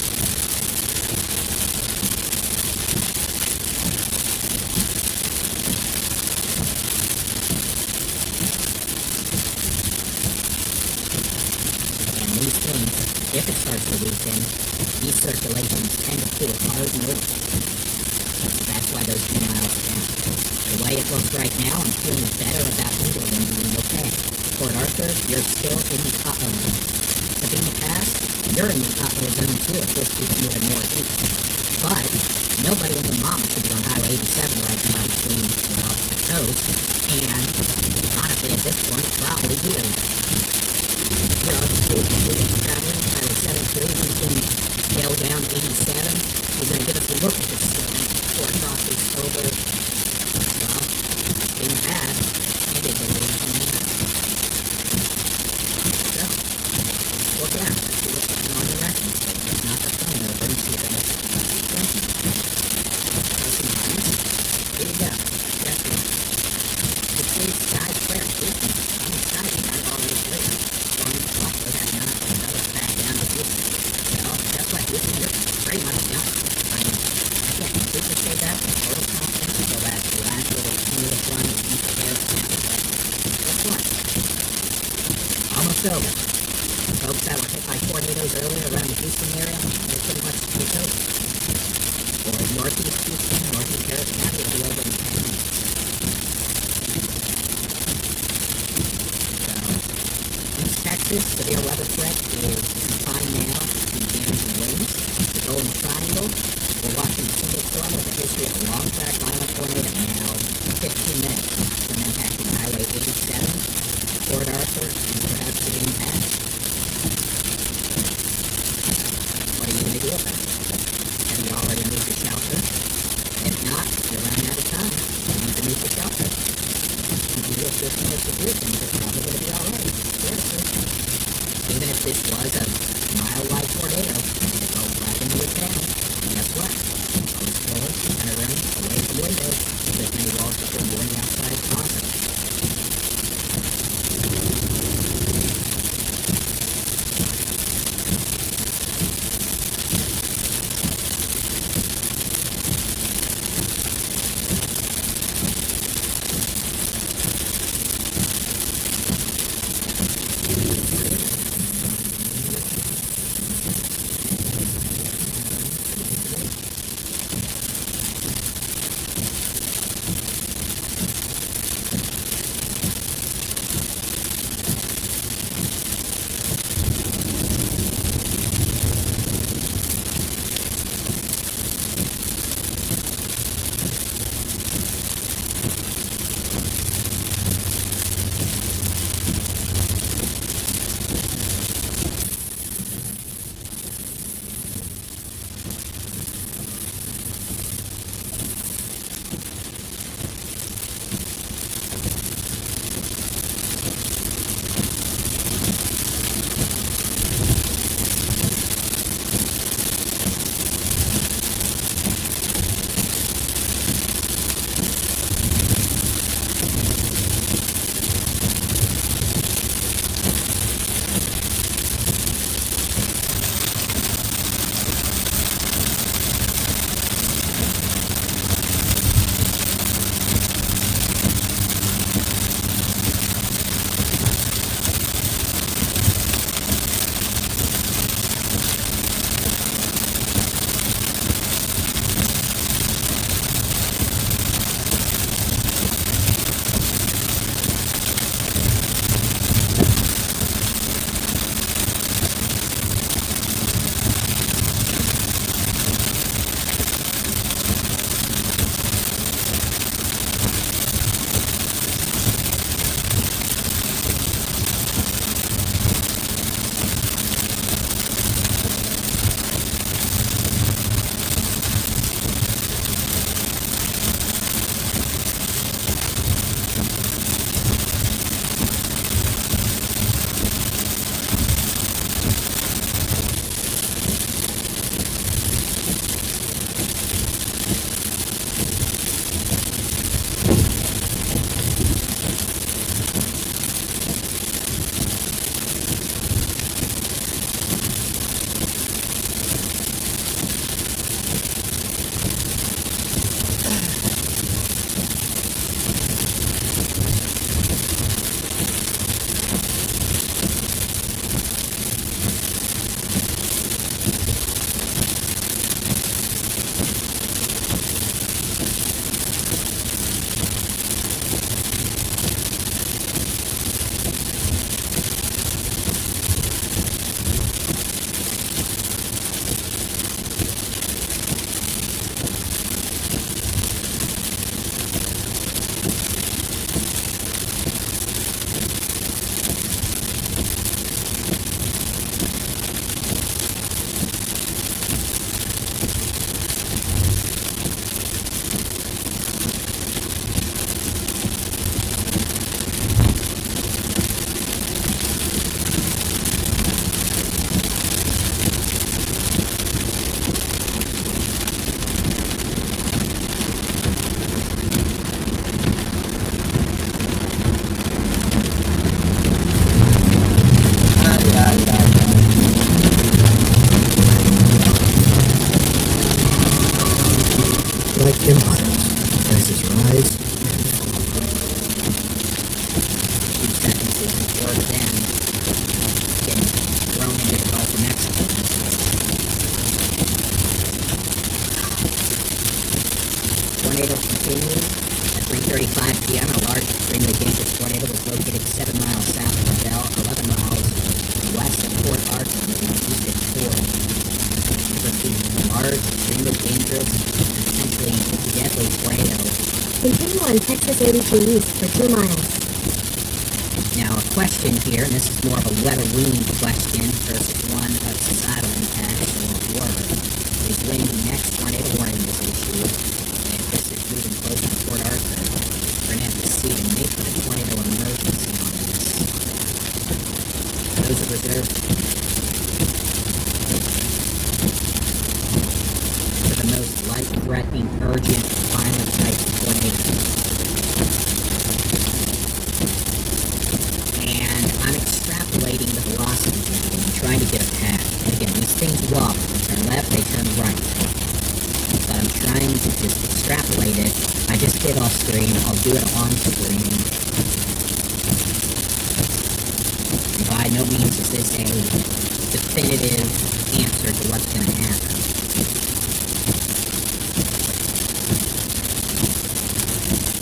And these things, if it starts to loosen, these circulations tend to pull hard north. That's why those 2 miles down. The way it looks right now, I'm feeling better about England than doing okay. Port Arthur, you're still in the uh-oh zone. Sabine Pass, you're in the uh-oh zone too if this keeps moving northeast. But nobody in the mama should be on Highway 87 right now between, well, the coast and, honestly, at this point, probably you. Traveling Highway 73, you can go down 87. We're going to give us a look at this storm before it crosses over, well, being bad, and it's a little so, look out, see what's going on the rest of the state. It's not the phone over and see if it's here you go. The state's sky's clear. I'm excited. I've already clear. Storm clock was at 9. Back down to 2. So, that's like this is pretty much done. I mean, I can't completely say that with total confidence until that last little smooth run of each air snap. But guess what? Almost over. Folks that were hit by tornadoes earlier around the Houston area, they're pretty much it's over. Or northeast Houston, northeast Harris County, will be over in 10 minutes. So, East Texas, severe weather threat is confined now to damaging winds. The Golden Triangle, we're watching a single storm with a history of a long track violent tornado now 15 minutes from impacting Highway 87, Port Arthur, and perhaps Sabine Pass. What are you going to do about it? Have you already moved your shelter? If not, you're running out of time. You need to move your shelter. If you do this and this and this, then it's probably going to be alright. Seriously. Even if this was a mile-wide tornado, it goes right into your town. And guess what? Those floors are going to run away from windows. There's many walls that are going outside closet.
on Texas 82 East for 2 miles.
Now, a question here, and this is more of a weather-leaning question versus one of societal impact or work, is when the next tornado warning is issued, and if this is moving closer to Port Arthur, we're going to have to see and make the tornado emergency on this. Those are reserved for the most life-threatening, urgent, violent type of tornadoes. And I'm extrapolating the velocity here and trying to get a path. And again, these things wobble. They turn left, they turn right. But I'm trying to just extrapolate it. I just did off screen. I'll do it on screen. By no means is this a definitive answer to what's going to happen.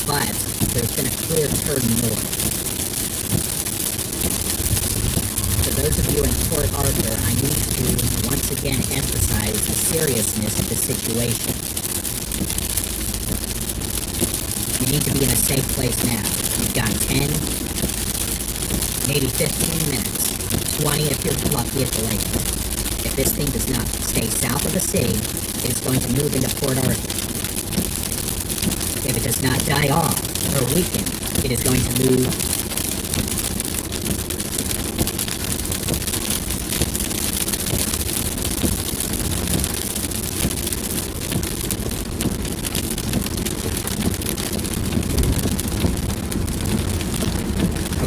But there's been a clear turn north. For those of you in Port Arthur, I need to once again emphasize the seriousness of the situation. You need to be in a safe place now. You've got 10, maybe 15 minutes, 20 if you're lucky at the latest. If this thing does not stay south of the sea, it is going to move into Port Arthur. If it does not die off or weaken, it is going to move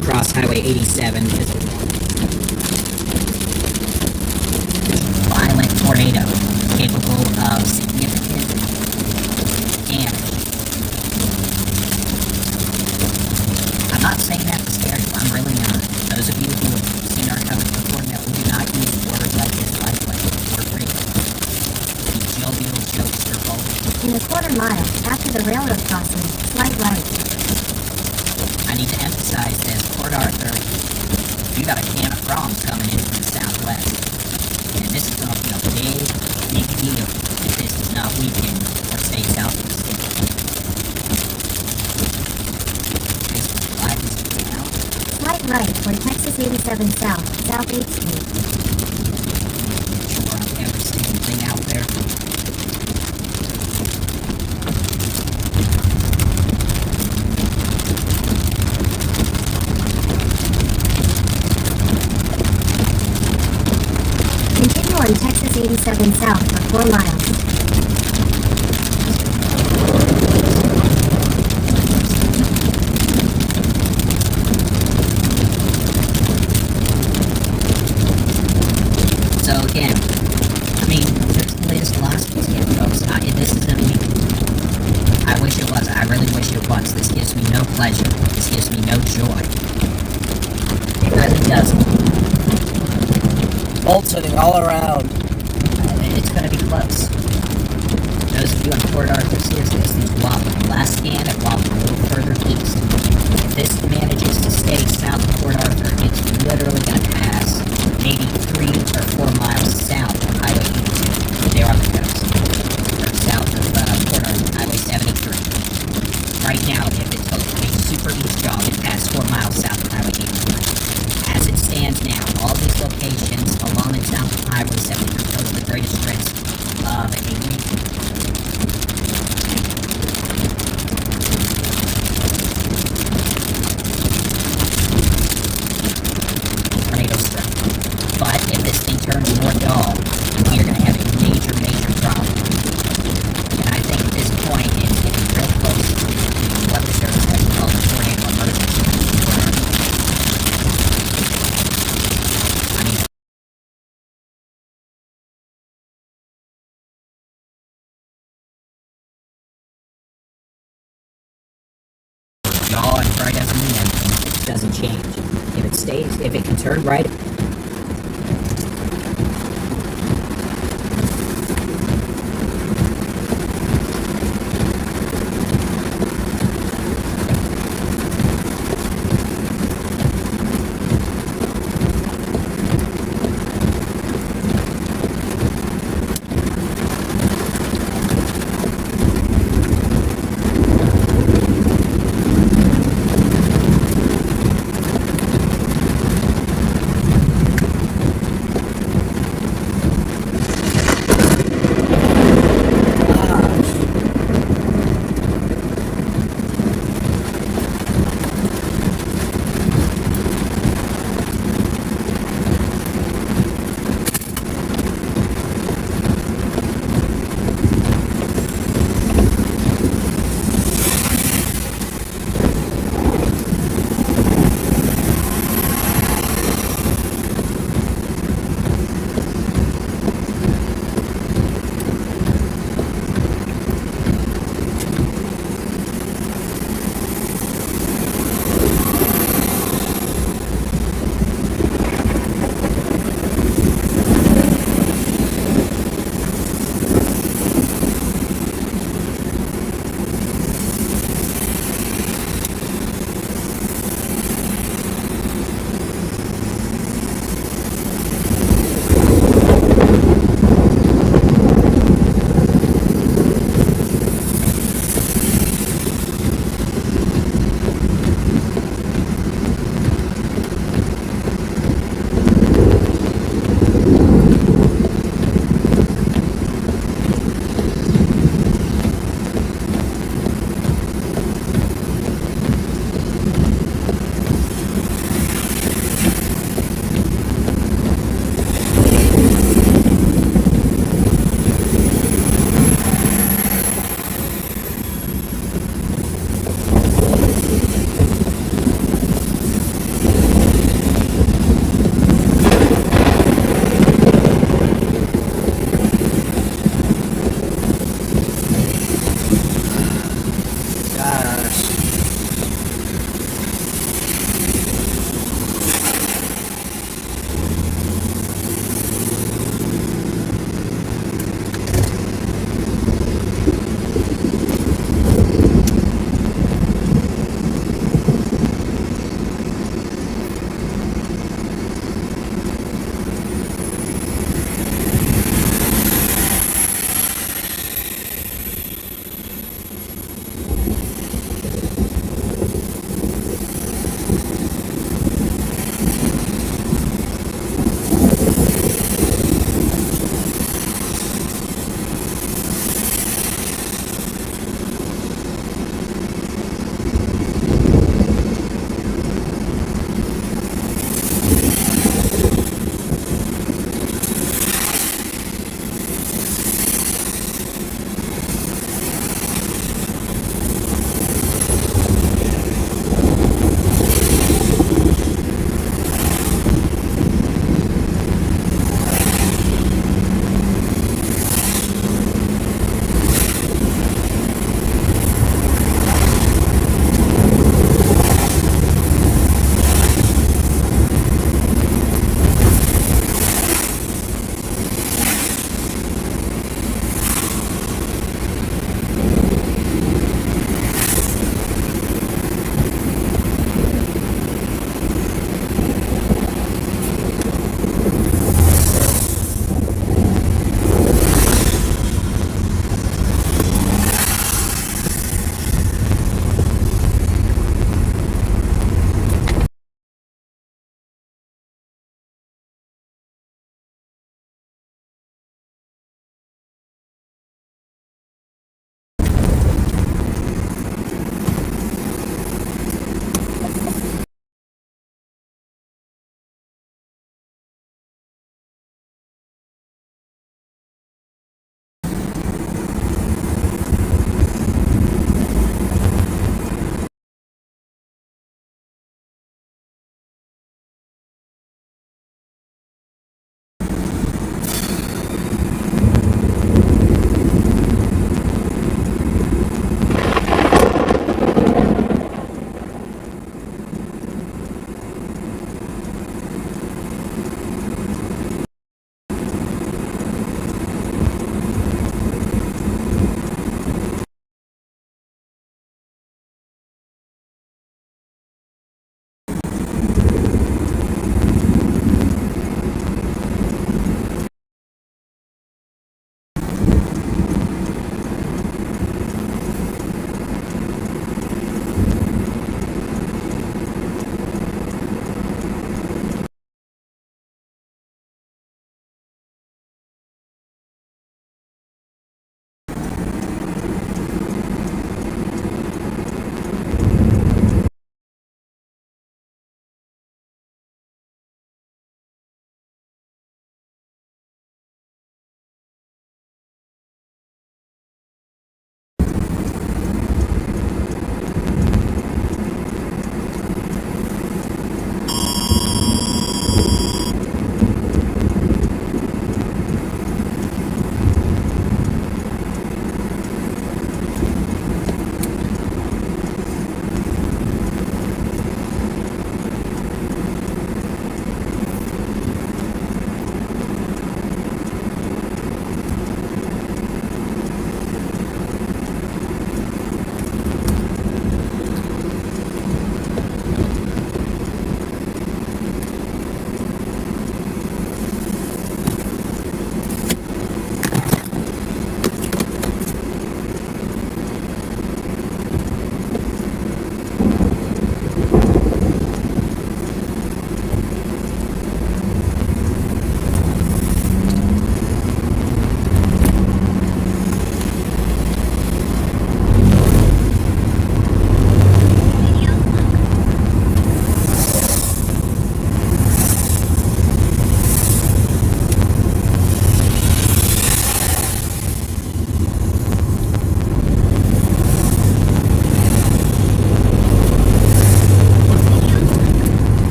across Highway 87 to the violent tornado capable of significant damage. I'm not saying that to scare you. I'm really not. Those of you who have seen our coverage before know we do not use words like this lightly. We're pretty jovial, jokester,
In a quarter mile, after the railroad crossing, slight right.
I need to emphasize this. Port Arthur, you got a can of problems coming in from the southwest. And this is going to be a big deal if this does not weaken or stay south of the state.
Slight right for Texas 87 South, South 8th Street.
Sure, every single thing out there.
Continue on Texas 87 South for 4 miles.
So again, I mean, there's the latest velocities here, folks. This is, I mean, I wish it was. I really wish it was. This gives me no pleasure. This gives me no joy. It really doesn't.
Bolting all around.
It's going to be close. Those of you in Port Arthur, seriously, this thing's wobbling. Last scan, it wobbled a little further east. If this manages to stay south of Port Arthur, it's literally going to pass maybe 3 or 4 miles south of Highway 82. There on the coast. Or south of Port Arthur, Highway 73. Right now, if it took a super east jog, it passed 4 miles south of Highway 82. As it stands now, all these locations along and south of Highway 73 pose the greatest risk of a weak tornado strike. But if this thing turns more dull, we are going to have a major problem. And I think at this point, it's getting real close to what the service has called a tornado emergency. All as bright as the end, it doesn't change. If it stays, if it can turn right,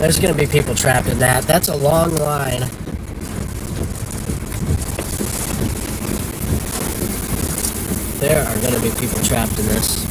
There's going to be people trapped in that. That's a long line. There are going to be people trapped in this.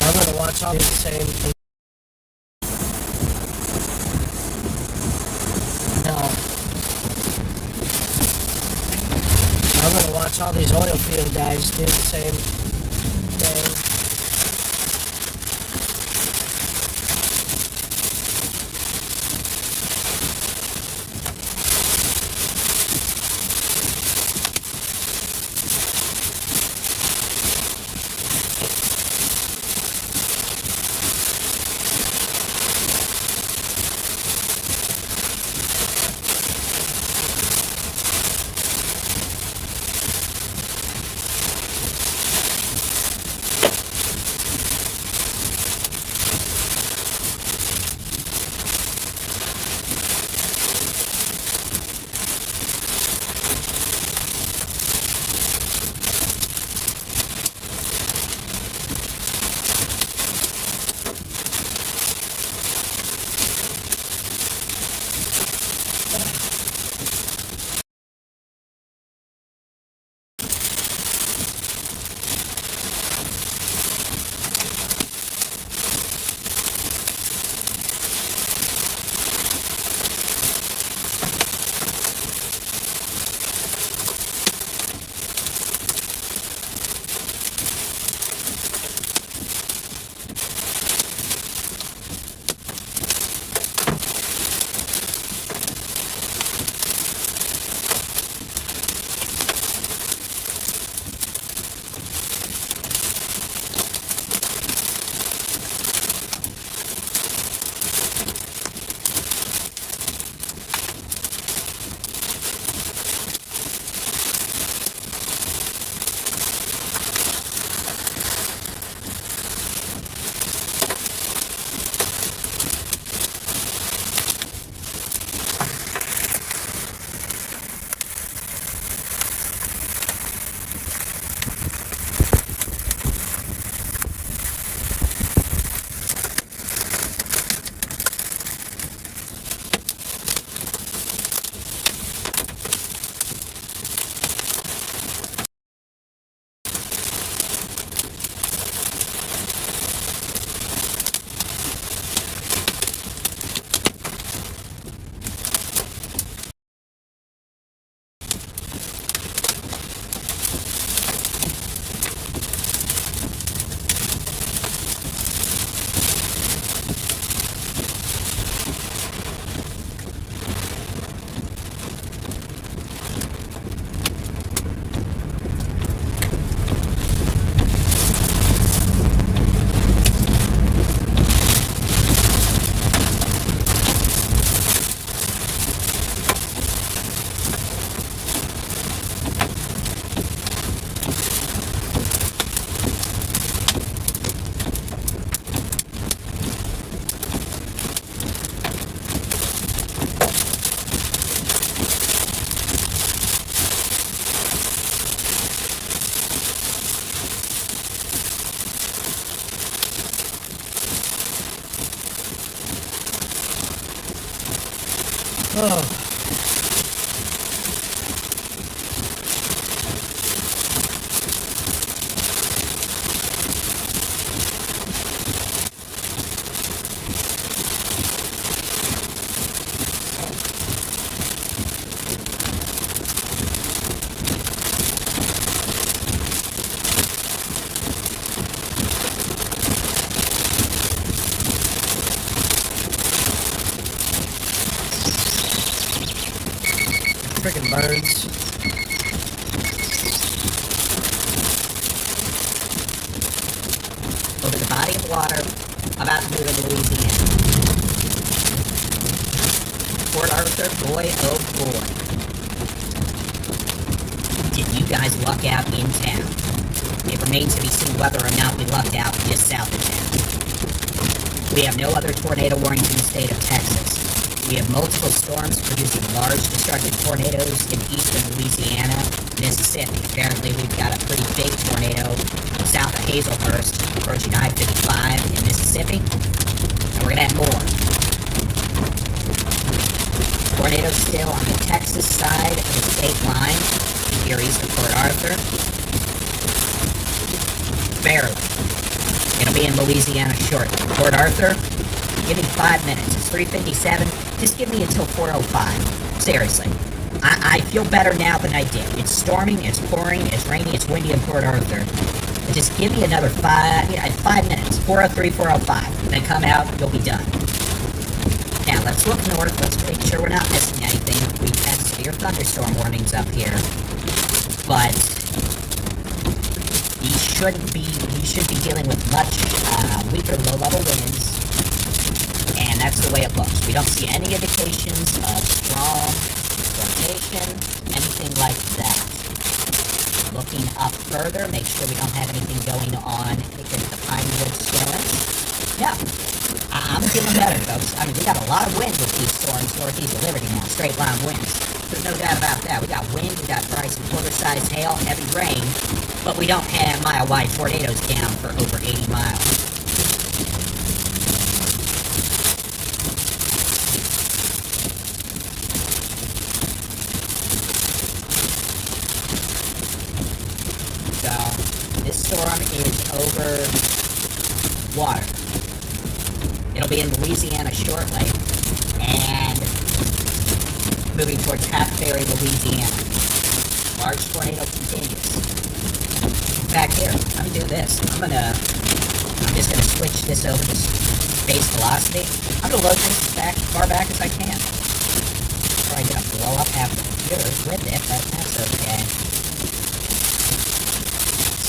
I'm going to watch all these same things. I'm going to watch all these oil field guys do the same thing. Oh. freaking birds.
Over the body of water, about to move into Louisiana. Port Arthur, boy, oh boy. Did you guys luck out in town? It remains to be seen whether or not we lucked out just south of town. We have no other tornado warnings in the state of Texas. We have multiple storms producing large destructive tornadoes in eastern Louisiana, Mississippi. Apparently we've got a pretty big tornado south of Hazelhurst approaching I-55 in Mississippi. And we're going to have more. Tornadoes still on the Texas side of the state line, here east of Port Arthur. Barely. It'll be in Louisiana shortly. Port Arthur, give me 5 minutes. It's 3:57. Just give me until 4:05. Seriously. I feel better now than I did. It's storming, it's pouring, it's rainy, it's windy in Port Arthur. But just give me another 5 minutes. 4:03, 4:05. Then come out, you'll be done. Now, let's look north. Let's make sure we're not missing anything. We've had severe thunderstorm warnings up here. But you should be dealing with much weaker low-level winds. And that's the way it looks. We don't see any indications of strong formation, anything like that. Looking up further, make sure we don't have anything going on in the Pinewood storms. Yeah, I'm feeling better, folks. I mean, we got a lot of wind with these storms northeast of Liberty now, straight line winds. There's no doubt about that. We got wind, we got probably some quarter-sized hail, heavy rain, but we don't have mile-wide tornadoes down for over 80 miles. So, this storm is over water. It'll be in Louisiana shortly, and moving towards Half Ferry, Louisiana. Large tornado continues. Back here, I'm gonna do this. I'm just gonna switch this over to space velocity. I'm gonna load this as far back as I can. Probably gonna blow up half the computer with it, but that's okay.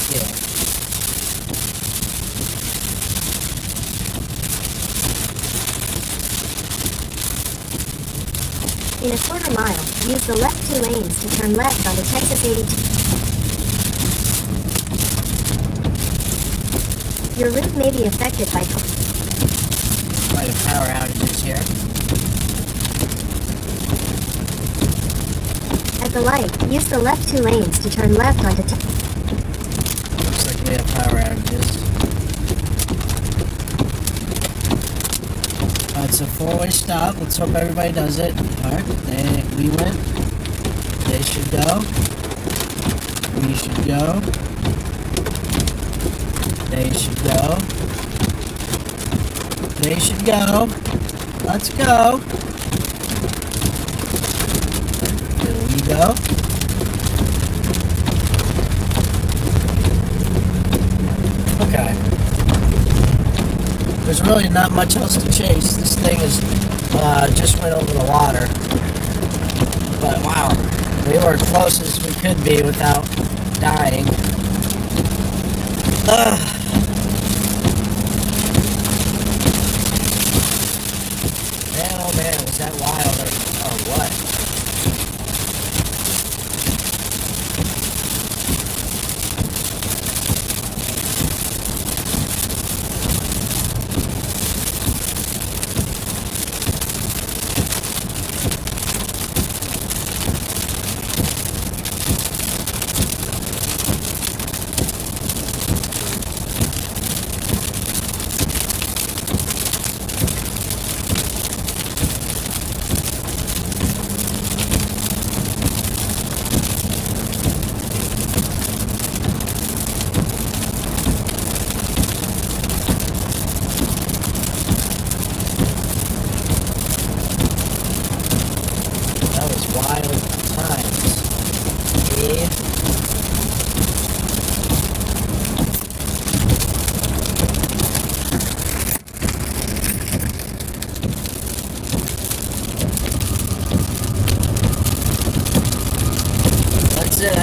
Still.
In a quarter mile, use the left 2 lanes to turn left onto Texas 82. Your route may be affected by
Quite a power outages here.
At the light, use the left 2 lanes to turn left onto
Looks like we have power outages. It's a 4-way stop. Let's hope everybody does it. Alright, we went. They should go. We should go. They should go. They should go. Let's go. Here we go. Okay. There's really not much else to chase. This thing is just went over the water. But wow, we were as close as we could be without dying. Man, oh man, was that wild or what?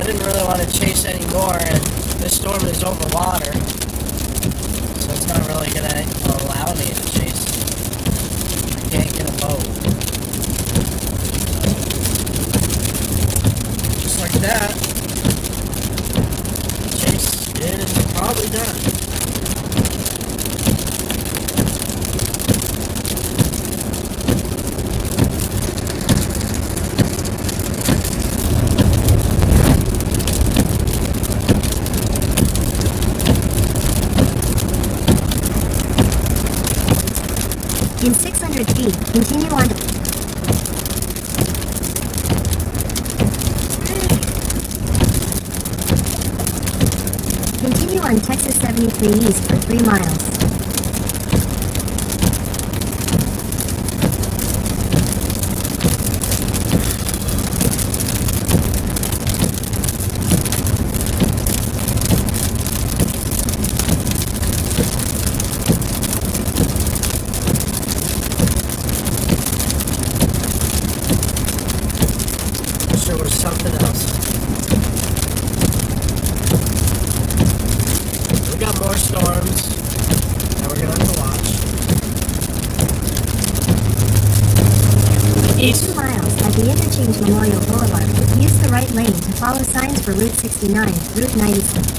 didn't really want to chase anymore, and this storm is over water, so it's not really going to allow me to chase. I can't get a boat. Just like that, chase is probably done.
In 600 feet, continue on. Continue on Texas 73 East for 3 miles.
There was something else. We got more storms that we're gonna have to watch.
In 2 miles at the interchange Memorial Boulevard, use the right lane to follow signs for Route 69, Route 96.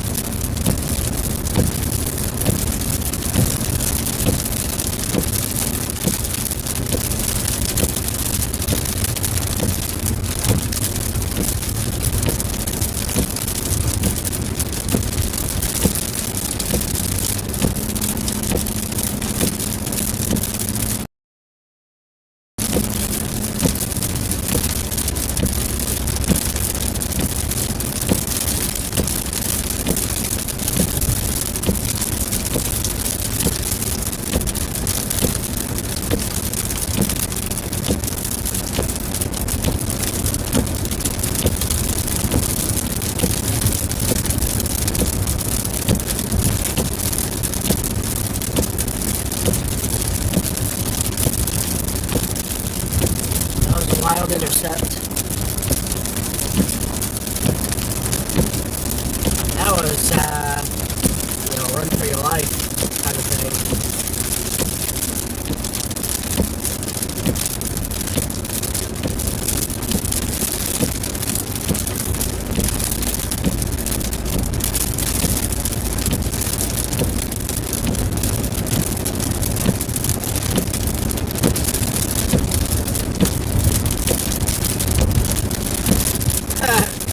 Wild intercept. That was, run for your life kind of thing.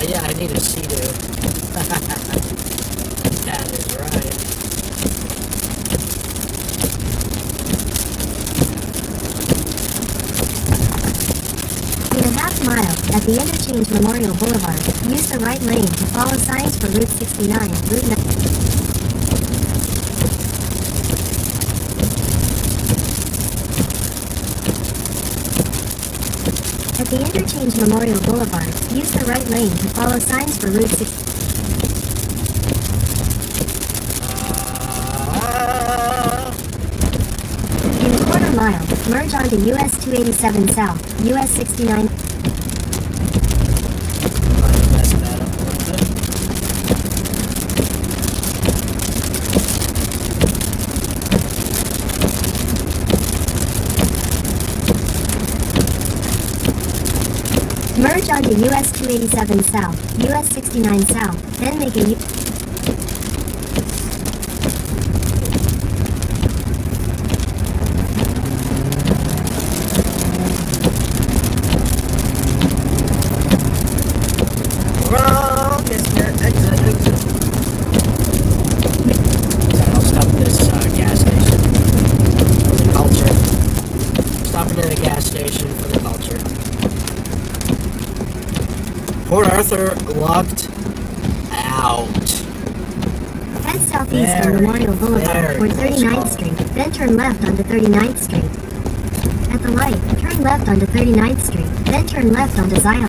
Yeah, I need a Sea-Doo. That is right.
In a half mile at the interchange Memorial Boulevard, use the right lane to follow signs for Route 69, Route 9. At the interchange Memorial Boulevard, use the right lane to follow signs for Route 6. In a quarter mile, merge onto US 287 South, US 69.
Mess that up a little bit.
Merge onto US 287 South, US 69 South, then make a U.
Wrong, exit. I'll stop at this gas station for the culture. Stopping at a gas station for the culture. Port Arthur locked out.
Head southeast on Memorial Boulevard toward 39th Street, then turn left onto 39th Street. At the light, turn left onto 39th Street, then turn left onto Zion.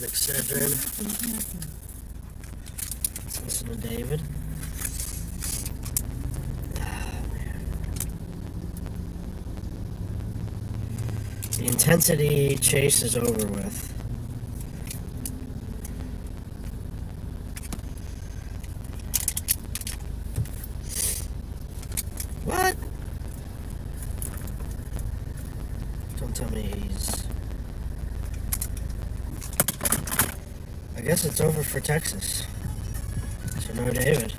Excedrin. Let's listen to David. The intensity chase is over with. What? Don't tell me he's... I guess it's over for Texas. So no David.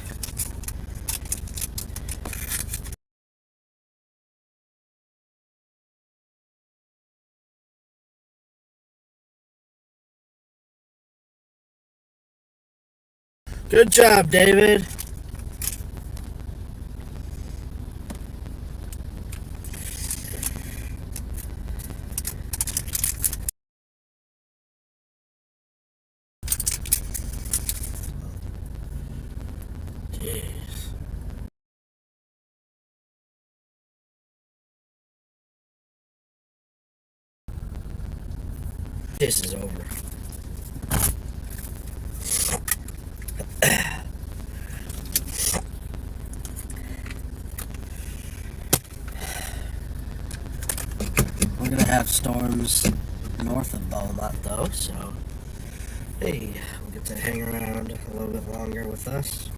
Good job, David. Jeez. This is over. We're gonna have storms north of Beaumont though, so hey, we'll get to hang around a little bit longer with us.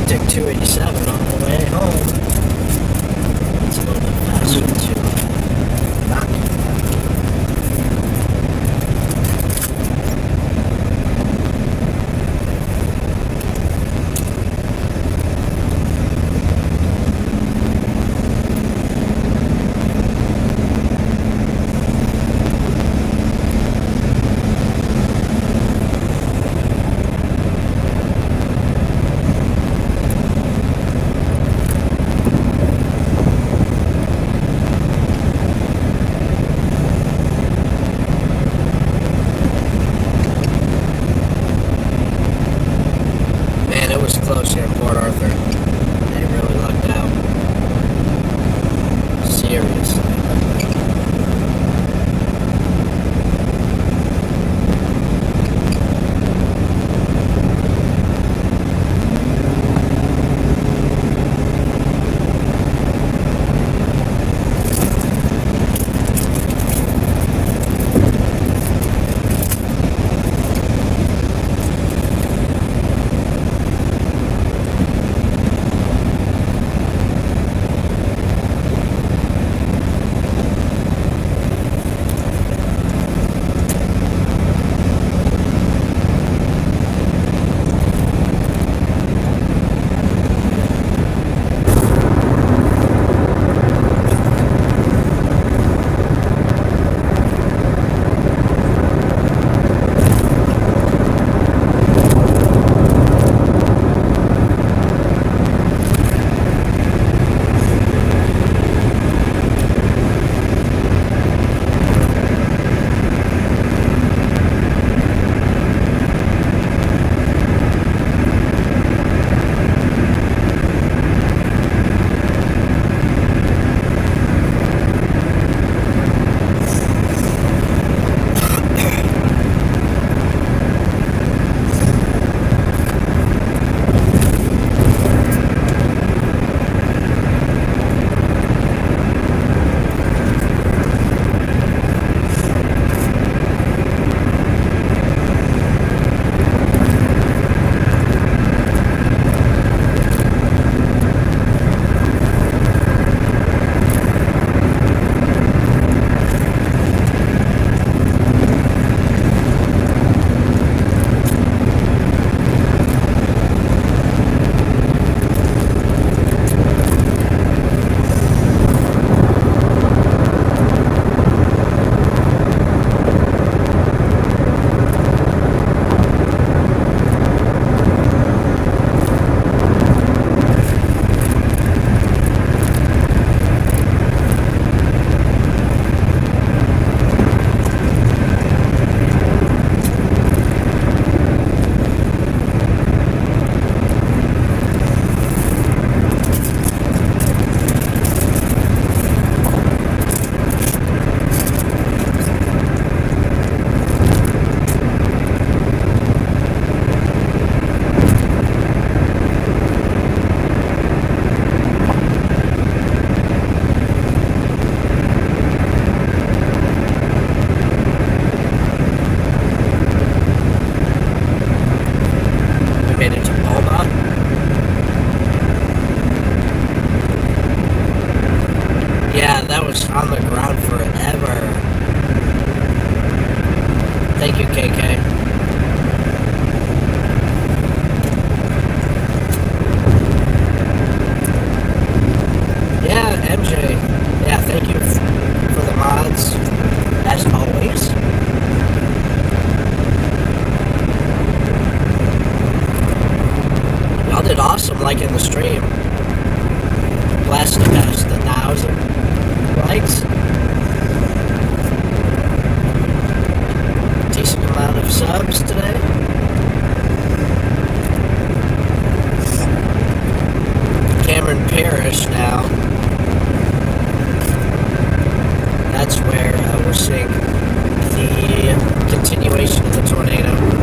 take 287 on the way home. It's a little bit faster to not do that. Close here in Port Arthur. They really lucked out. Seriously. on the ground forever. Thank you, KK. Yeah, MJ. Yeah, thank you for the mods, as always. Y'all did awesome liking the stream. Blessed to past 1,000 likes. Decent amount of subs today. Cameron Parish now. That's where we're seeing the continuation of the tornado.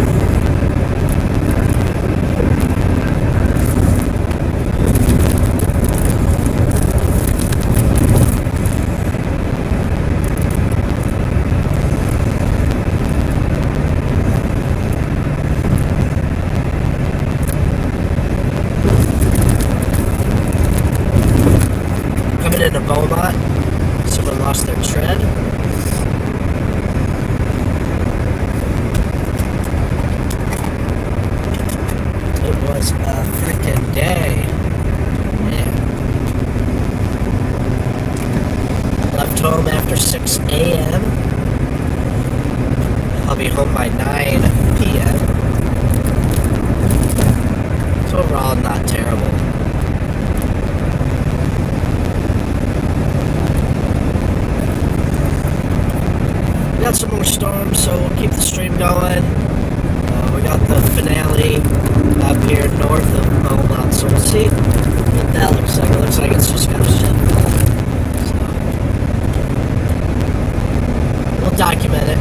end of Beaumont. Someone lost their tread. It was a freaking day. Man. Left home after 6 a.m. I'll be home by 9 p.m. So overall, not terrible. We got some more storms, so we'll keep the stream going. We got the finale up here north of Beaumont, so we'll see what that looks like. It looks like it's just gonna shift. So we'll document it.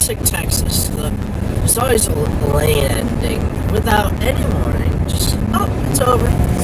classic Texas. There's always a landing without any warning. Just, oh, it's over.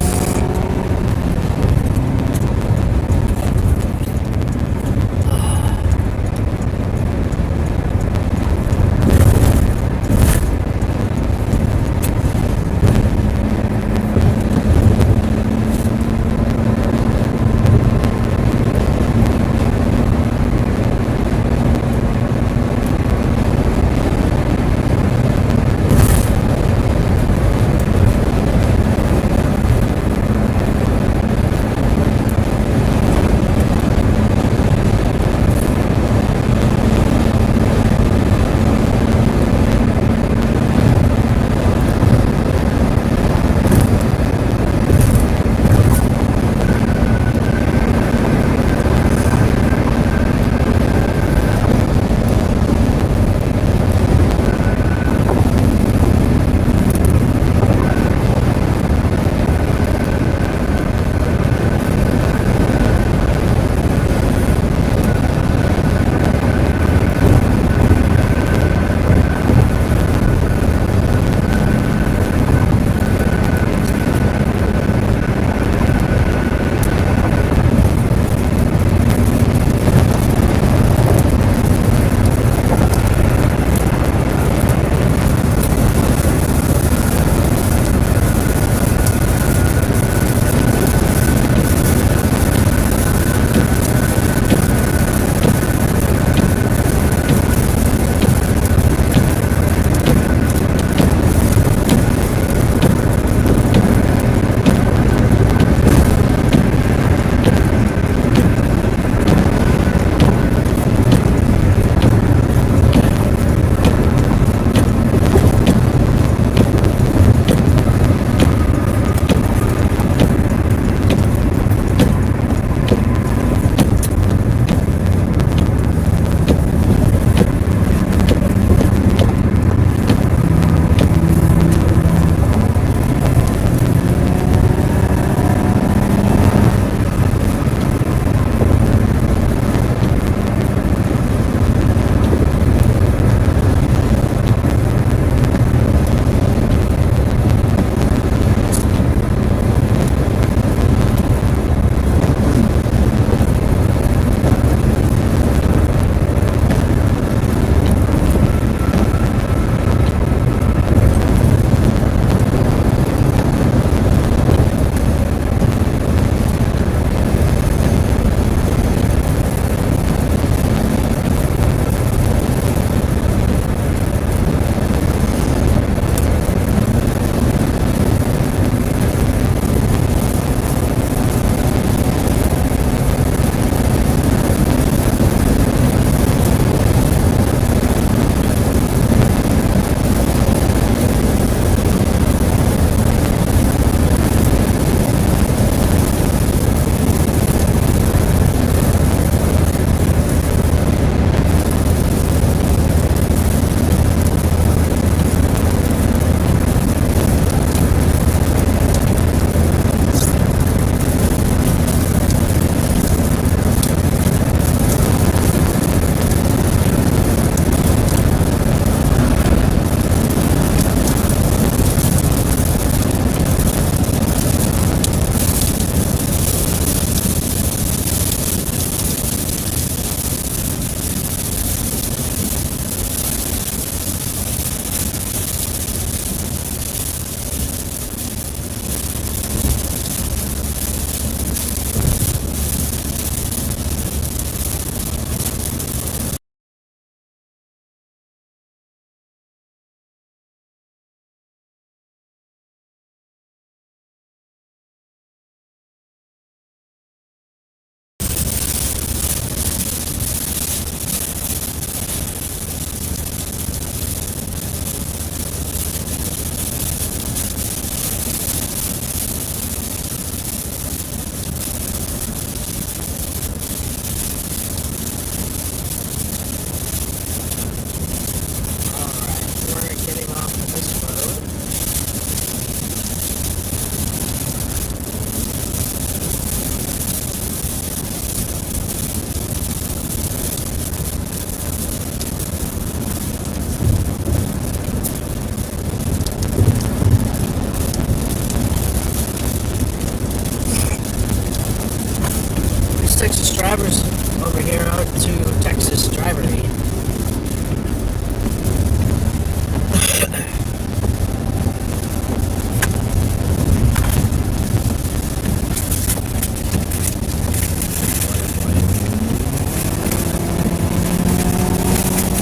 Texas drivers over here out to Texas driver aid.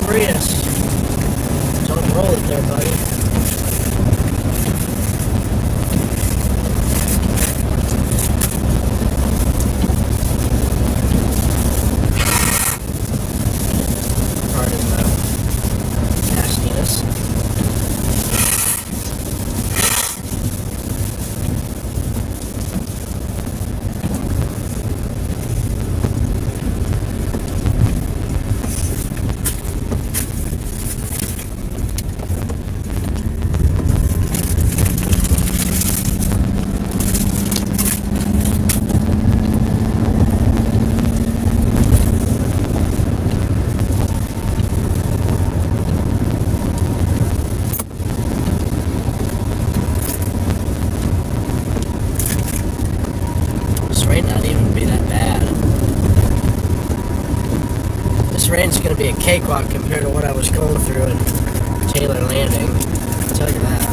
Prius, don't roll it there, buddy. Rain's going to be a cakewalk compared to what I was going through in Taylor Landing. I'll tell you that.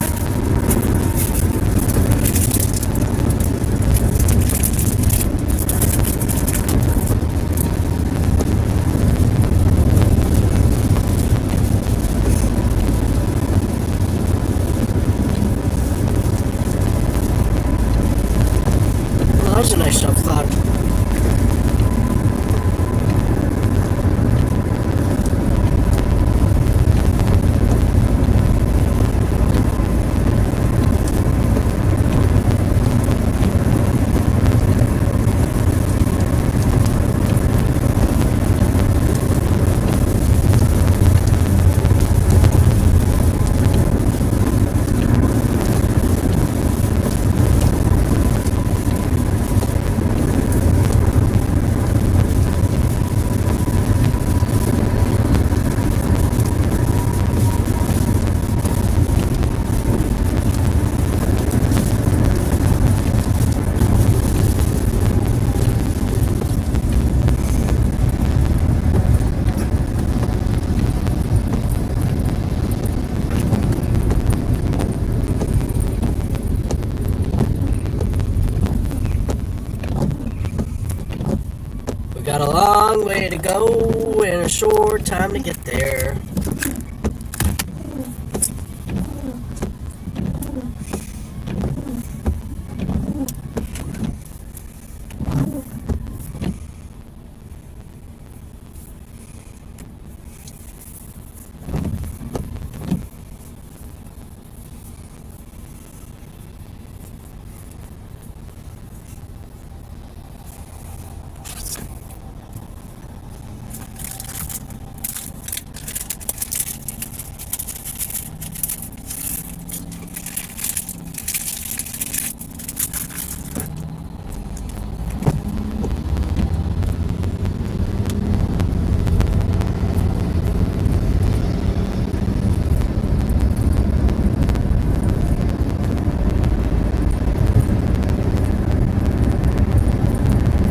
Well, that was a nice self-thought. Got a long way to go and a short time to get there.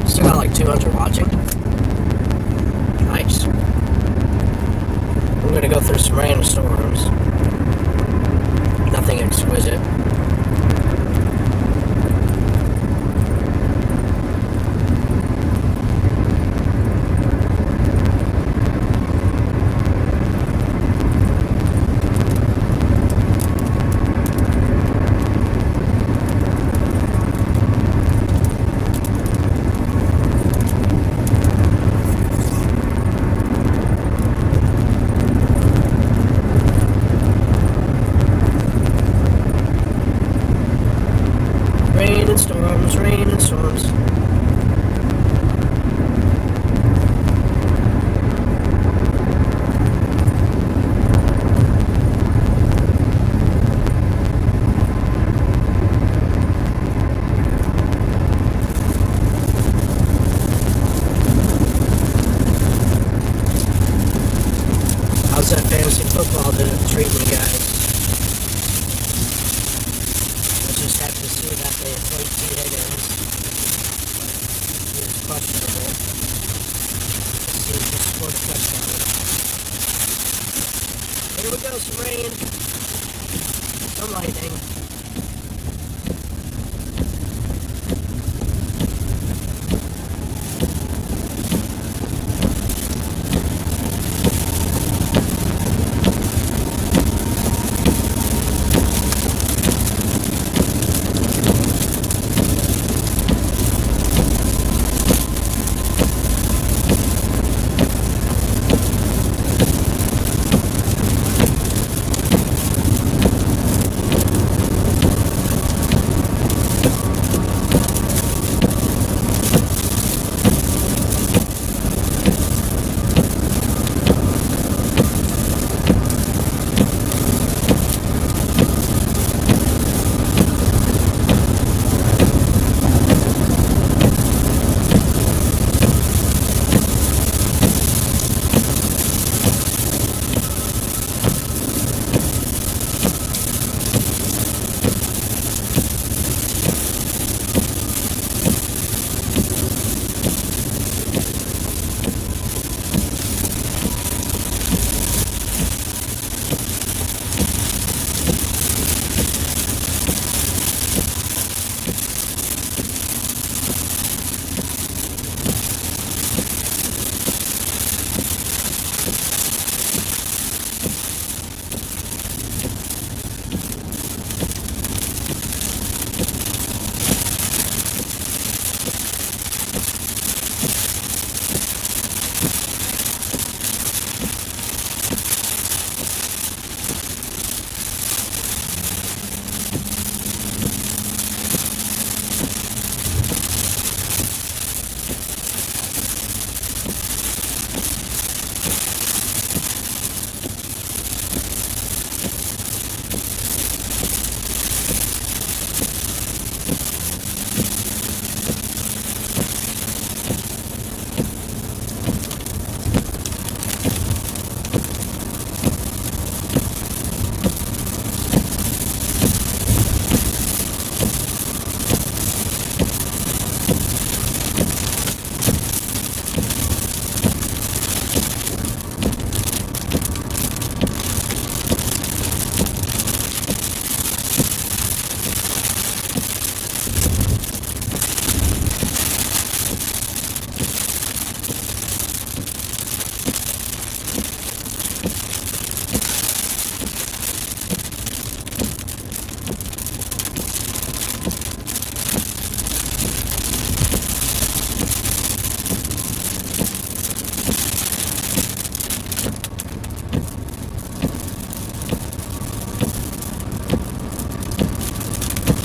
Still got like 200 watching. Nice. We're gonna go through some rainstorms. Nothing exquisite. the touchdown. Here we go, some rain. Some lightning.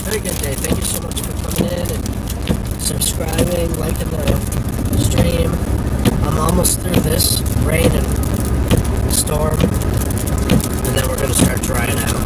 Very good day. Thank you so much for coming in and subscribing, liking the stream. I'm almost through this rain and storm, and then we're going to start drying out.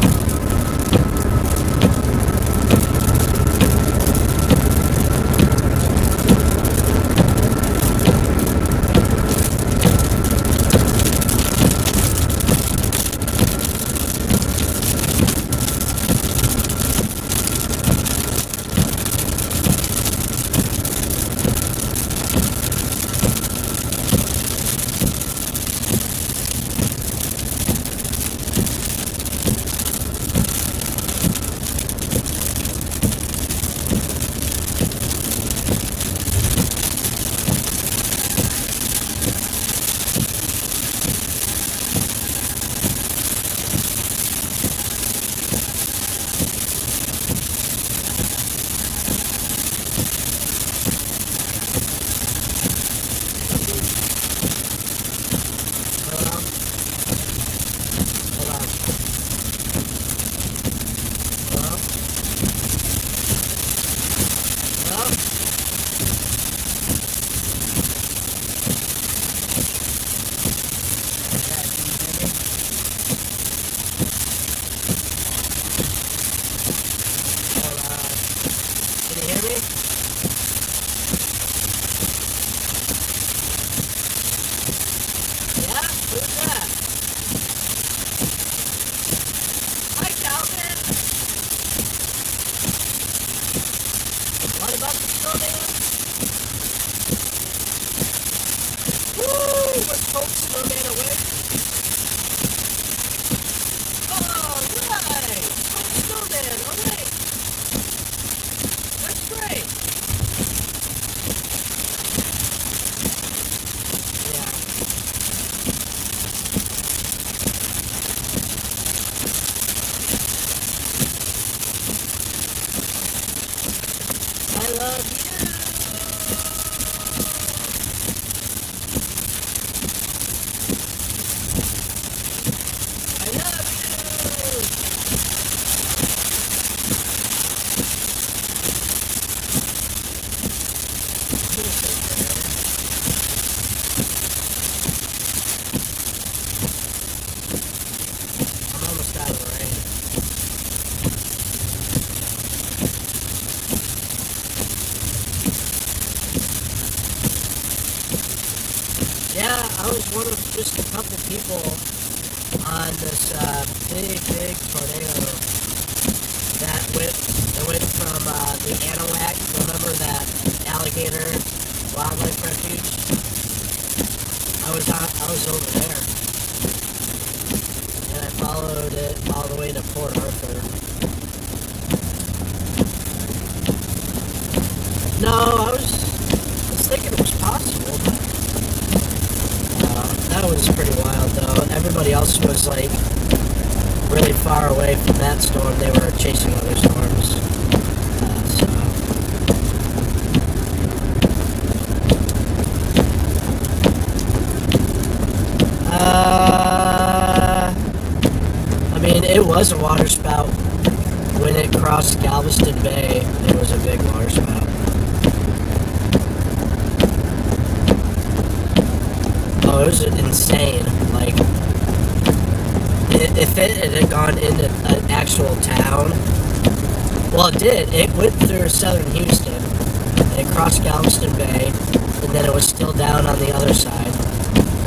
Yeah, I was one of just a couple people on this big tornado that went from the Anahuac. Remember that alligator wildlife refuge? I was over there, and I followed it all the way to Port Arthur. No, I was thinking it was possible, but that was pretty wild though. Everybody else was like really far away from that storm. They were chasing other storms. I mean, it was a water spout. When it crossed Galveston Bay, it was a big water spout. Oh, it was insane. Like, if it had gone into an actual town, well, it did. It went through southern Houston, it crossed Galveston Bay, and then it was still down on the other side.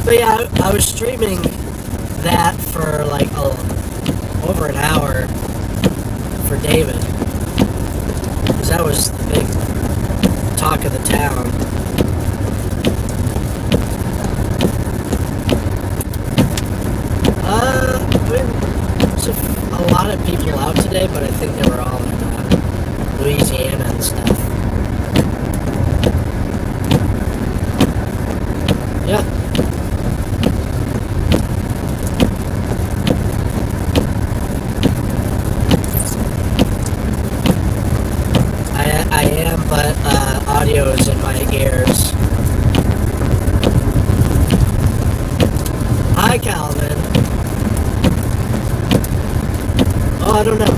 But yeah, I was streaming that for like over an hour for David, because that was the big talk of the town. There's a lot of people out today, but I think they were all in Louisiana and stuff. Yeah. I am, but audio is in my ears. Hi, Calvin. Oh, I don't know.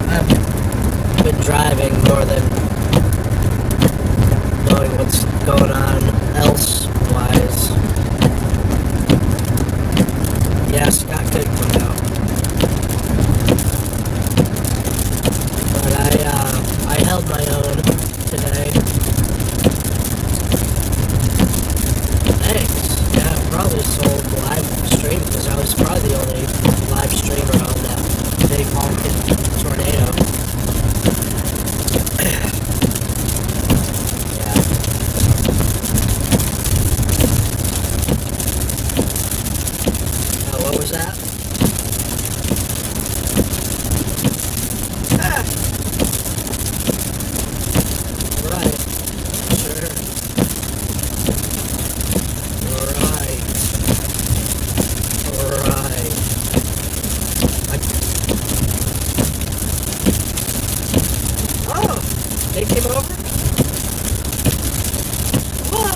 I've been driving more than knowing what's going on elsewise. Yeah, Scott could come out. But I held my own today. Thanks. Yeah, I probably sold live stream because I was probably the only live streamer on that big honking tornado. What was that? Right. Sure. Right. Oh! They came over? Whoa!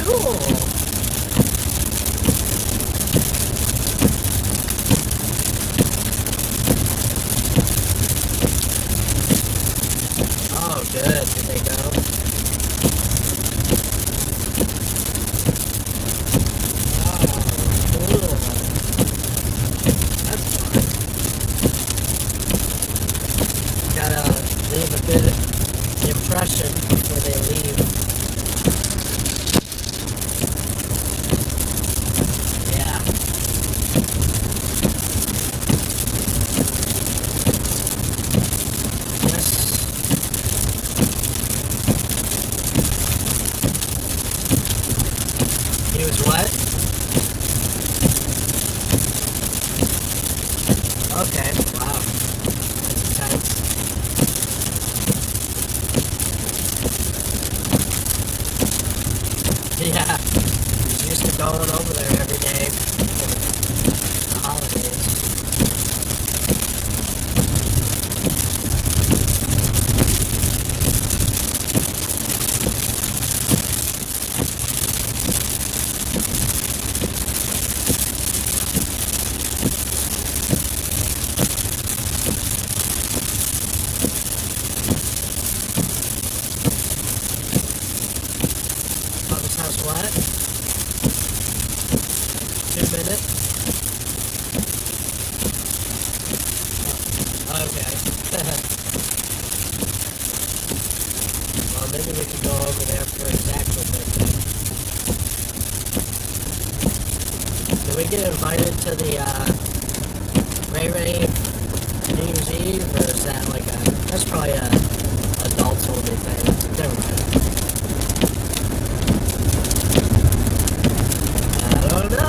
Cool! Oh, good. Did they go? Oh, cool. That's fun. Gotta leave a good impression before they leave. Yeah. Yes. He was what? Okay, wow. That's intense. Yeah, he's used to going over there every day for the holidays. Mama's house what? 2 minutes? Oh, okay. Well, maybe we could go over there for his actual birthday. Did we get invited to the Ray Ray New Year's Eve, or is that like that's probably a adults only thing. Never mind. I don't know.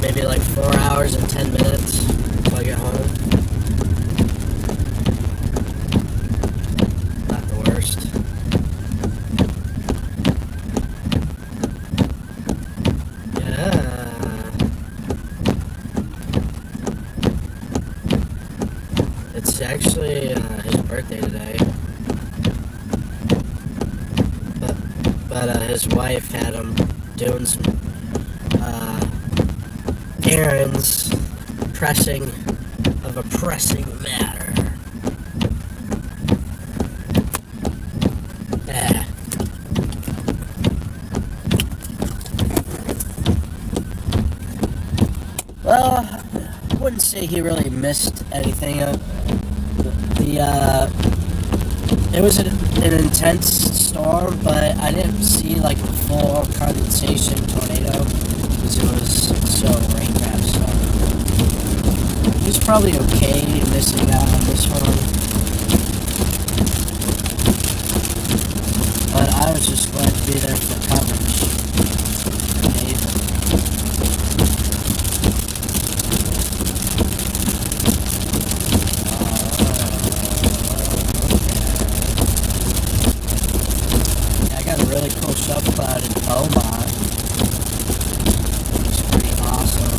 Maybe like 4 hours and 10 minutes until I get home. Not the worst. Yeah. It's actually his birthday today. But his wife had him doing some errands of a pressing matter. Yeah. Well, I wouldn't say he really missed anything. It was an intense storm, but I didn't see like the full condensation tornado because it was so rain-wrapped. So he's probably okay missing out on this one. But I was just glad to be there for coverage. Okay. I got a really cool shelf cloud in Beaumont. It's pretty awesome.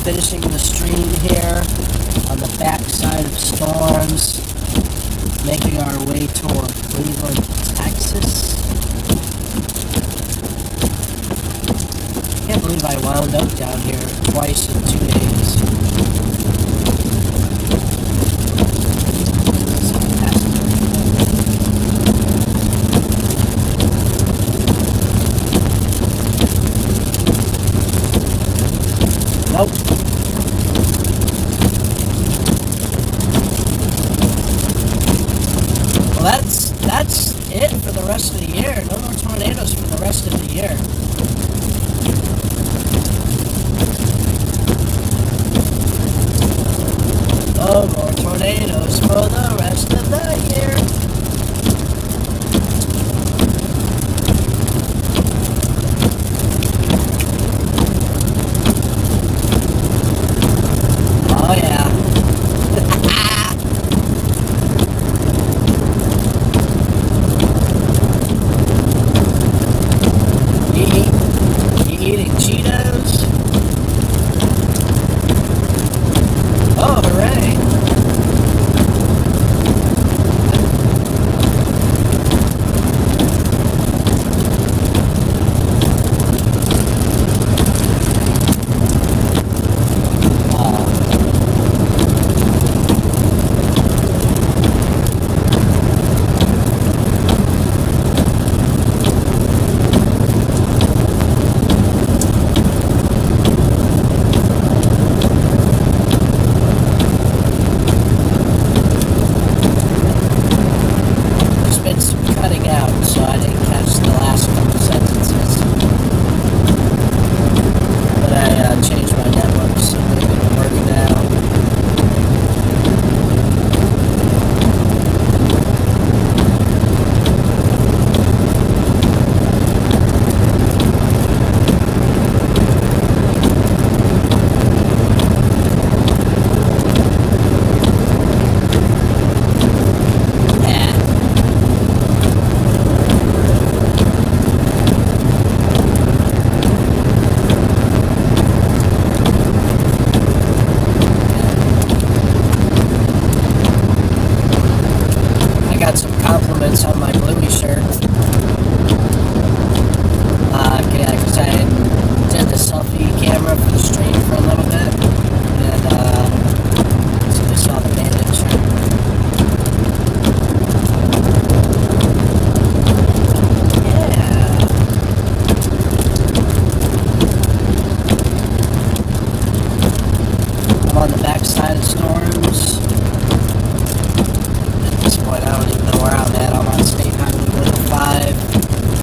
Finishing the stream here on the backside of storms, making our way toward Cleveland, Texas. Can't believe I wound up down here twice in 2 days. Nope. Well, that's it for the rest of the year. No more tornadoes for the rest of the year. No more tornadoes for the rest of the year. Oh yeah. You eating Cheetos? Oh, hooray.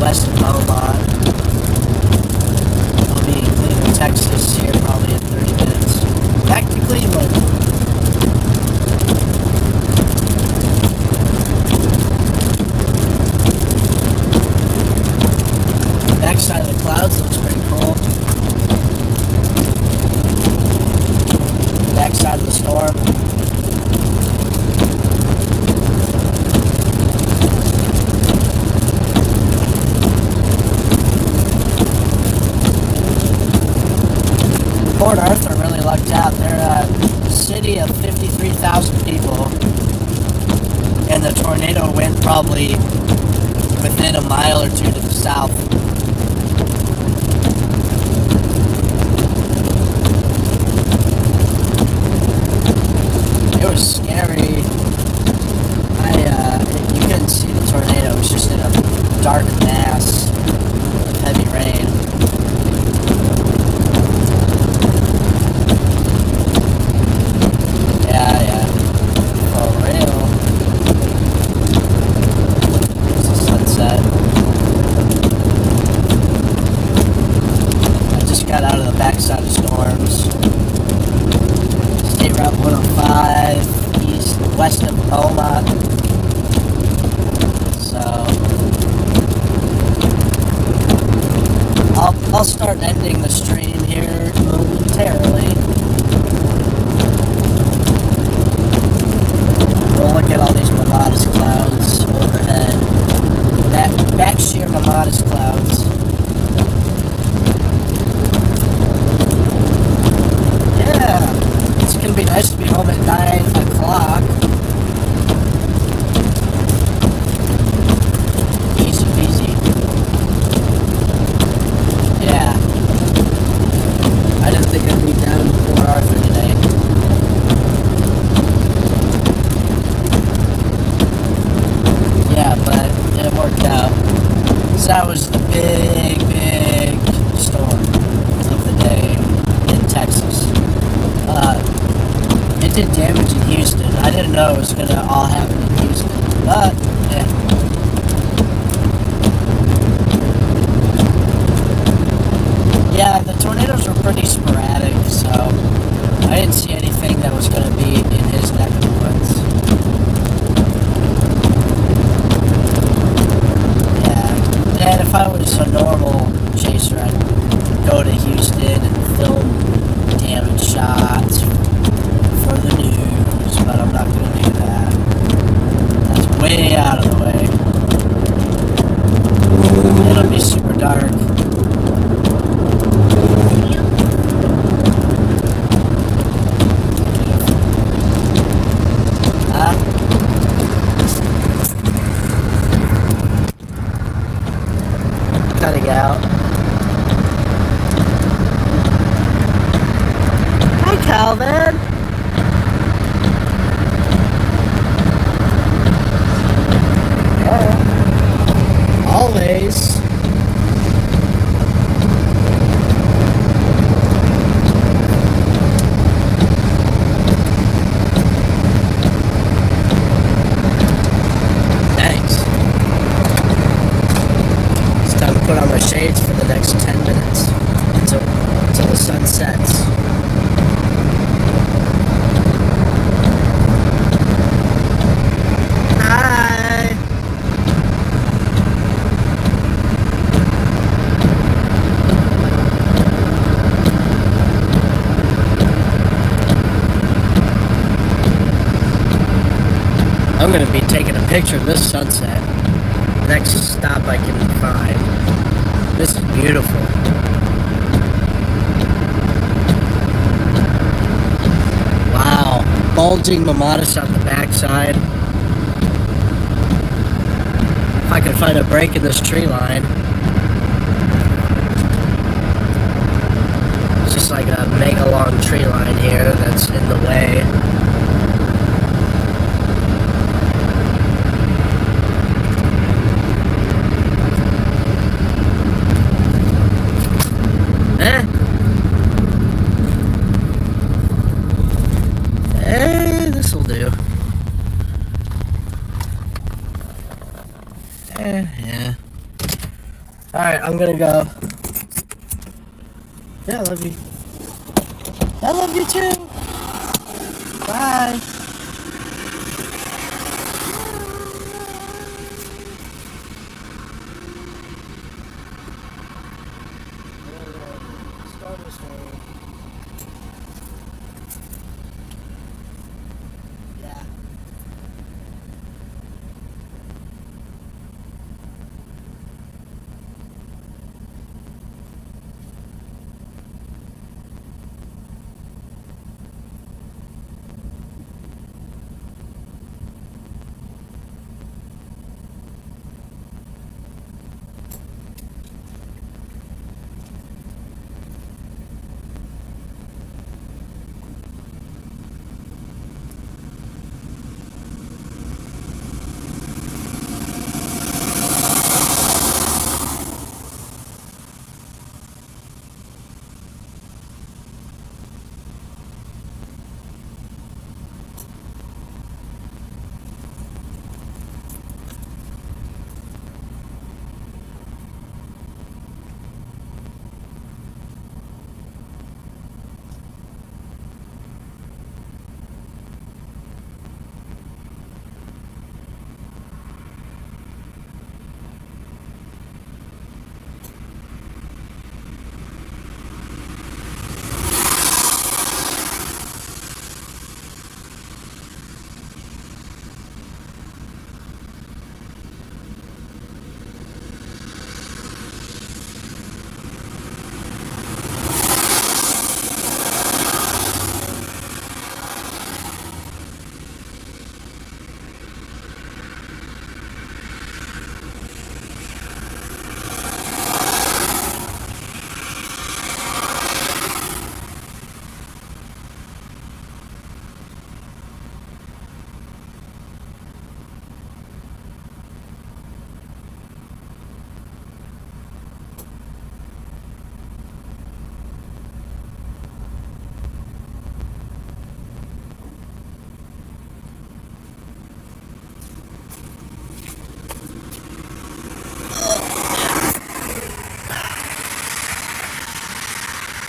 west of Beaumont. I'll be leaving Texas here probably in 30 minutes. Back to Cleveland. Backside of the clouds looks pretty cool. Backside of the storm. Port Arthur really lucked out. They're a city of 53,000 people, and the tornado went probably within a mile or two to the south. It was scary. You couldn't see the tornado. It was just in a dark mass of heavy rain. Yeah. For real. It's a sunset. I just got out of the backside of storms. State Route 105, west of Beaumont. So I'll start ending the stream here momentarily. We'll look at all these Mamadas clouds overhead. Back sheer Mamadas clouds. Yeah. It's gonna be nice to be home at 9 o'clock. Easy peasy. Yeah. I didn't think I'd be down in Port Arthur today. Yeah, but it worked out. So that was the big storm of the day in Texas. It did damage in Houston. I didn't know it was going to all happen in Houston, but yeah. Yeah, the tornadoes were pretty sporadic, so I didn't see anything that was going to be in his neck of the woods. Yeah, and if I was a normal chaser, I'd go to Houston and film damage shots for the news, but I'm not going to do that. That's way out of the way. It'll be super dark. Cutting out. Hi, Calvin. Always. Thanks. It's time to put on my shades for the next 10 minutes until the sun sets. Hi. I'm going to be taking a picture of this sunset. Next stop I can find. This is beautiful. Wow. Bulging Mamadas on the backside. If I could find a break in this tree line. It's just like a mega long tree line here that's in the way. This'll do. Yeah. Alright, I'm gonna go. Yeah, I love you. I love you too. Bye. Yeah.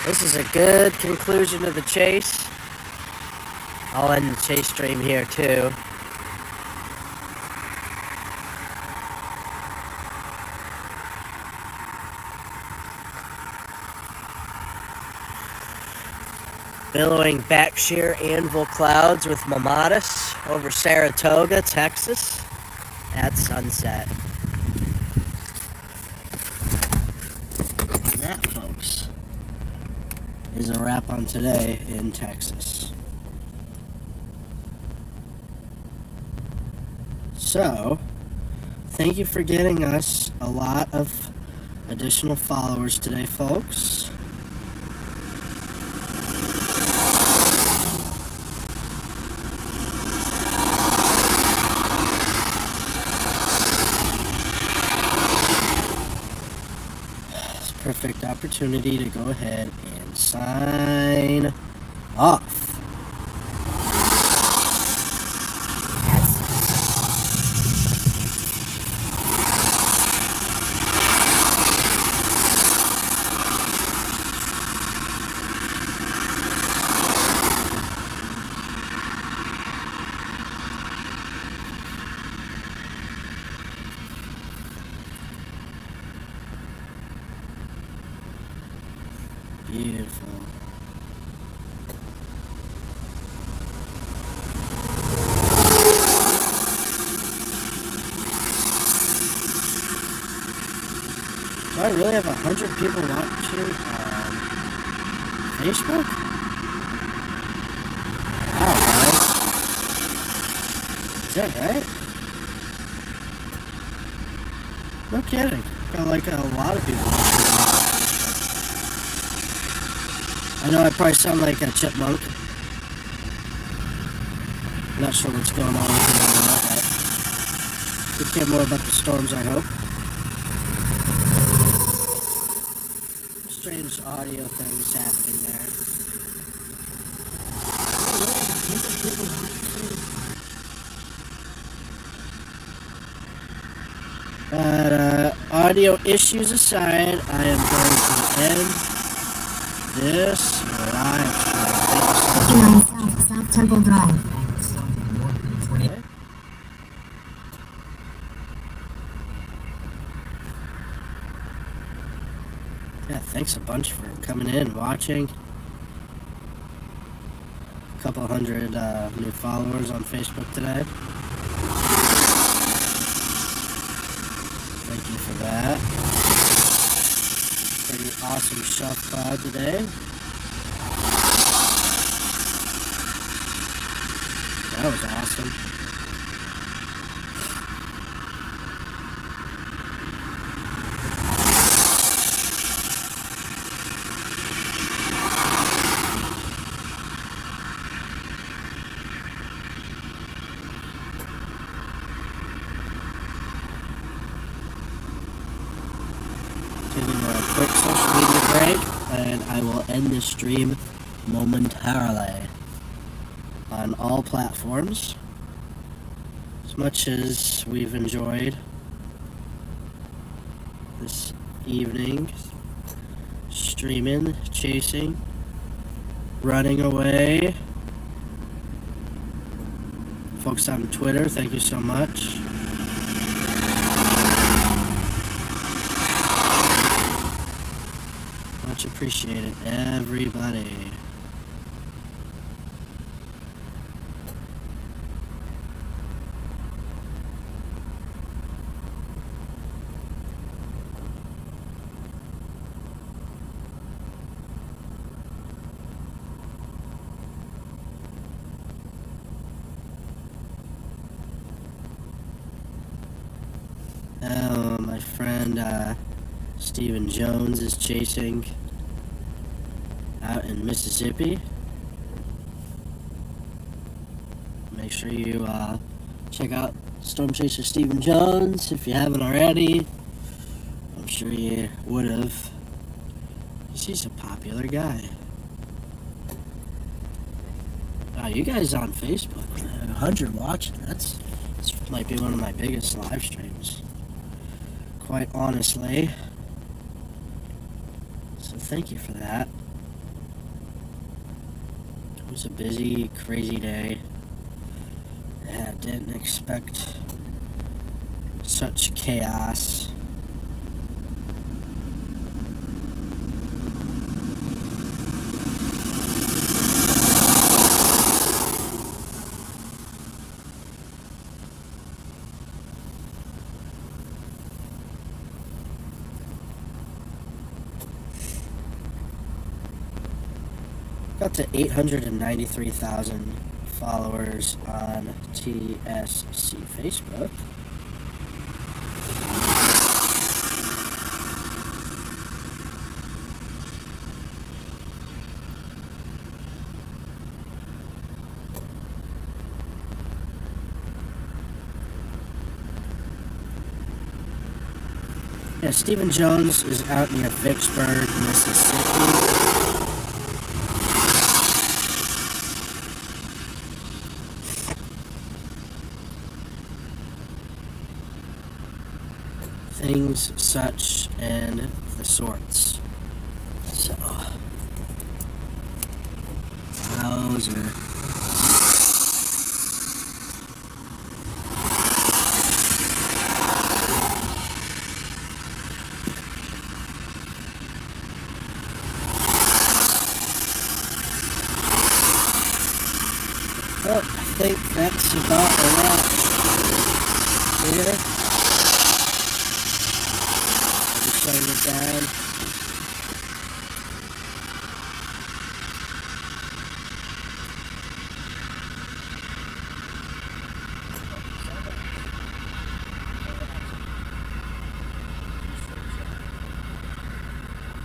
This is a good conclusion to the chase. I'll end the chase stream here too. Billowing backshear anvil clouds with Mamatis over Saratoga, Texas at sunset. And that, folks, is a wrap on today in Texas. So, thank you for getting us a lot of additional followers today, folks. Perfect opportunity to go ahead and sign off. Beautiful. Do I really have 100 people watching on Facebook? Wow, guys. Is that right? No kidding. Got like a lot of people watching. I know I probably sound like a chipmunk. Not sure what's going on with me right now, but we care more about the storms, I hope. Strange audio things happening there. But, audio issues aside, I am going to end this live stream.
59 South, South Temple Drive.
Okay. Yeah, thanks a bunch for coming in and watching. A couple hundred new followers on Facebook today. Thank you for that. Pretty awesome shelf cloud today. That was awesome. Taking a quick social media break, and I will end this stream momentarily on all platforms. As much as we've enjoyed this evening, streaming, chasing, running away. Folks on Twitter, thank you so much. Much appreciated, everybody. My friend Stephen Jones is chasing out in Mississippi. Make sure you check out Storm Chaser Stephen Jones if you haven't already. I'm sure you would have. He's a popular guy. Wow, you guys on Facebook, 100 watching. This might be one of my biggest live streams, quite honestly. So thank you for that. It was a busy, crazy day. I didn't expect such chaos. Got to 893,000 followers on TSC Facebook. Yeah, Stephen Jones is out near Vicksburg, Mississippi. Things such and the sorts. So, Bowser. Well, I think that's about a wrap here. Shutting it down.